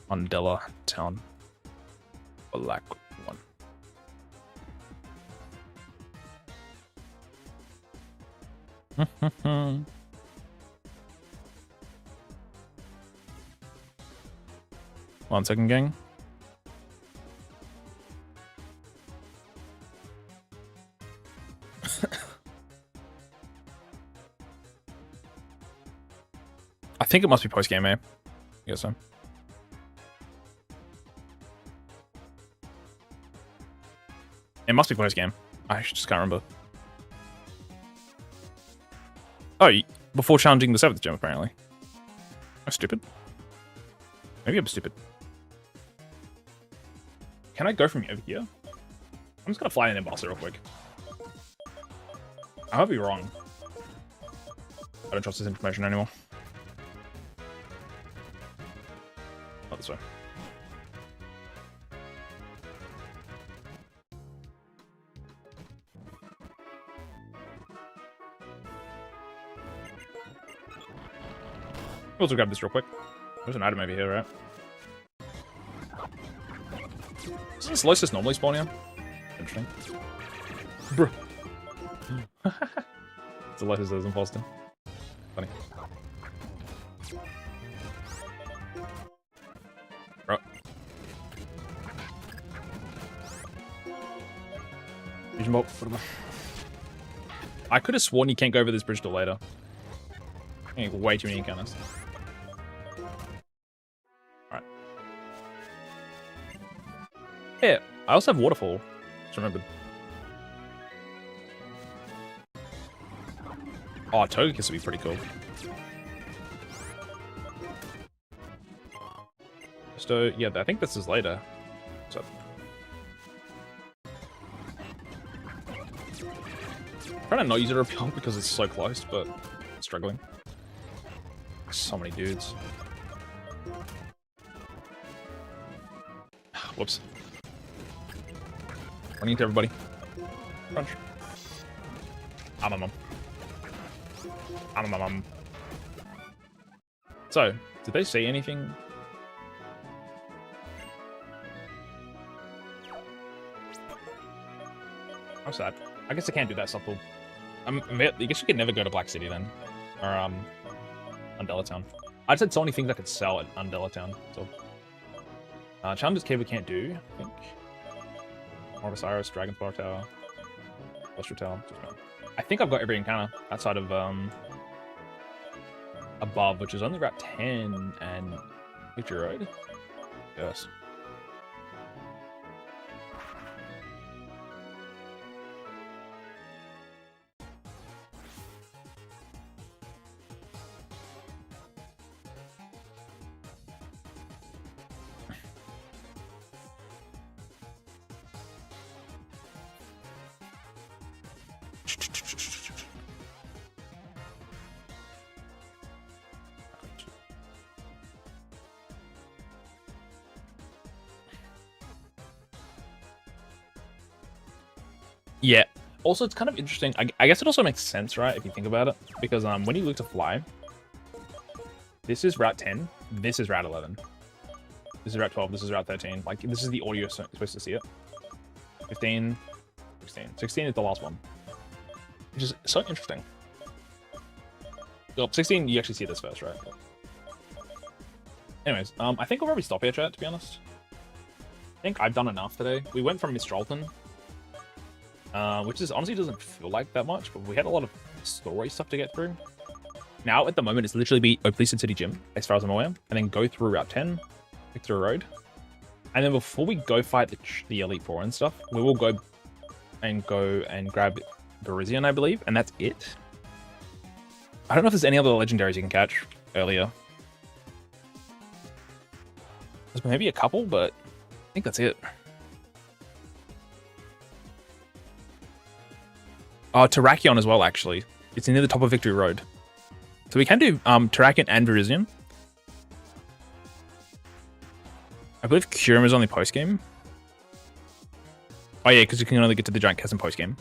Undella Town. Black one. One second, gang. I think it must be post game, eh? I guess so. It must be post game. I just can't remember. Oh, before challenging the 7th gem, apparently. I'm stupid. Maybe I'm stupid. Can I go from over here? I'm just gonna fly in and boss it real quick. I might be wrong. I don't trust this information anymore. Not this way. We'll also grab this real quick. There's an item over here, right? Doesn't Slices normally spawn here? Interesting. Bruh. Slices doesn't foster. Funny. Bro. Vision bolt. I could have sworn you can't go over this bridge till later. I think way too many encounters. Alright. Yeah, I also have waterfall. Just remembered. Oh, Togekiss would be pretty cool. So, yeah, I think this is later. So. I'm trying to not use it repeal because it's so close, but struggling. So many dudes. Whoops. Running into everybody. Crunch. I'm a mum. So, did they say anything? I'm sad. I guess I can't do that stuff. I guess you could never go to Black City then. Or, Undella Town. I said so many things I could sell at Undella Town. So, challenges Cave we can't do, I think. Mortis Iris, Dragon Spark Tower, Luster Tower. I think I've got every encounter outside of above, which is only Route 10 and Victory Road. Yes. Yeah. Also, it's kind of interesting. I guess it also makes sense, right, if you think about it, because when you look to fly, this is Route 10, this is Route 11, this is Route 12, this is Route 13. Like, this is the order you're supposed to see it. 15, 16. 16 is the last one, which is so interesting. Well, 16, you actually see this first, right? Anyways, I think we'll probably stop here, chat, to be honest. I think I've done enough today. We went from Miss Drolton, which is honestly doesn't feel like that much, but we had a lot of story stuff to get through. Now, at the moment, it's literally be Operation City Gym, as far as I'm aware, and then go through Route 10, Victory Road. And then before we go fight the Elite Four and stuff, we will go and grab Virizion, I believe, and that's it. I don't know if there's any other legendaries you can catch earlier. There's maybe a couple, but I think that's it. Terrakion as well, actually. It's near the top of Victory Road. So we can do Terrakion and Virizion. I believe Cheren is only post-game. Oh yeah, because you can only get to the Giant Chasm post-game.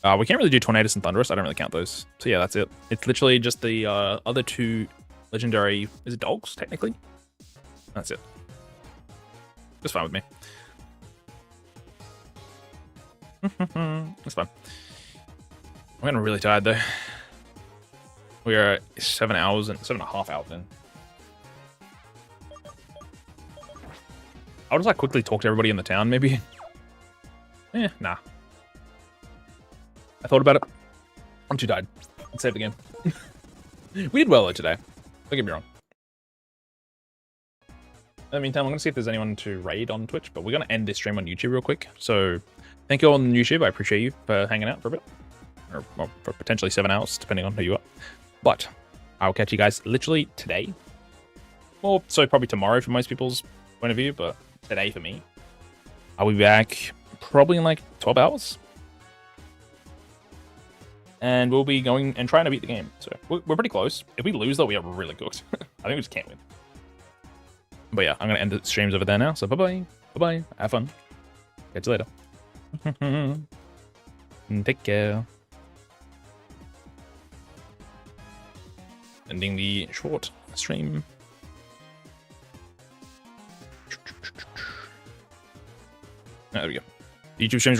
We can't really do Tornadus and Thunderous. I don't really count those. So yeah, that's it. It's literally just the other 2 legendary... Is it dogs, technically? That's it. It's fine with me. That's fine. I'm getting really tired, though. We are 7 hours and 7.5 hours in. I'll just like quickly talk to everybody in the town, maybe. Nah. I thought about it. I'm too tired. Let's save the game. We did well though today. Don't get me wrong. In the meantime, I'm going to see if there's anyone to raid on Twitch, but we're going to end this stream on YouTube real quick. So thank you all on YouTube. I appreciate you for hanging out for a bit. Or well, for potentially 7 hours, depending on who you are. But I'll catch you guys literally today. Or so probably tomorrow for most people's point of view, but today for me. I'll be back probably in like 12 hours. And we'll be going and trying to beat the game. So we're pretty close. If we lose, though, we are really cooked. I think we just can't win. But yeah, I'm going to end the streams over there now. So bye-bye. Bye-bye. Have fun. Catch you later. Take care. Ending the short stream. There we go. YouTube streams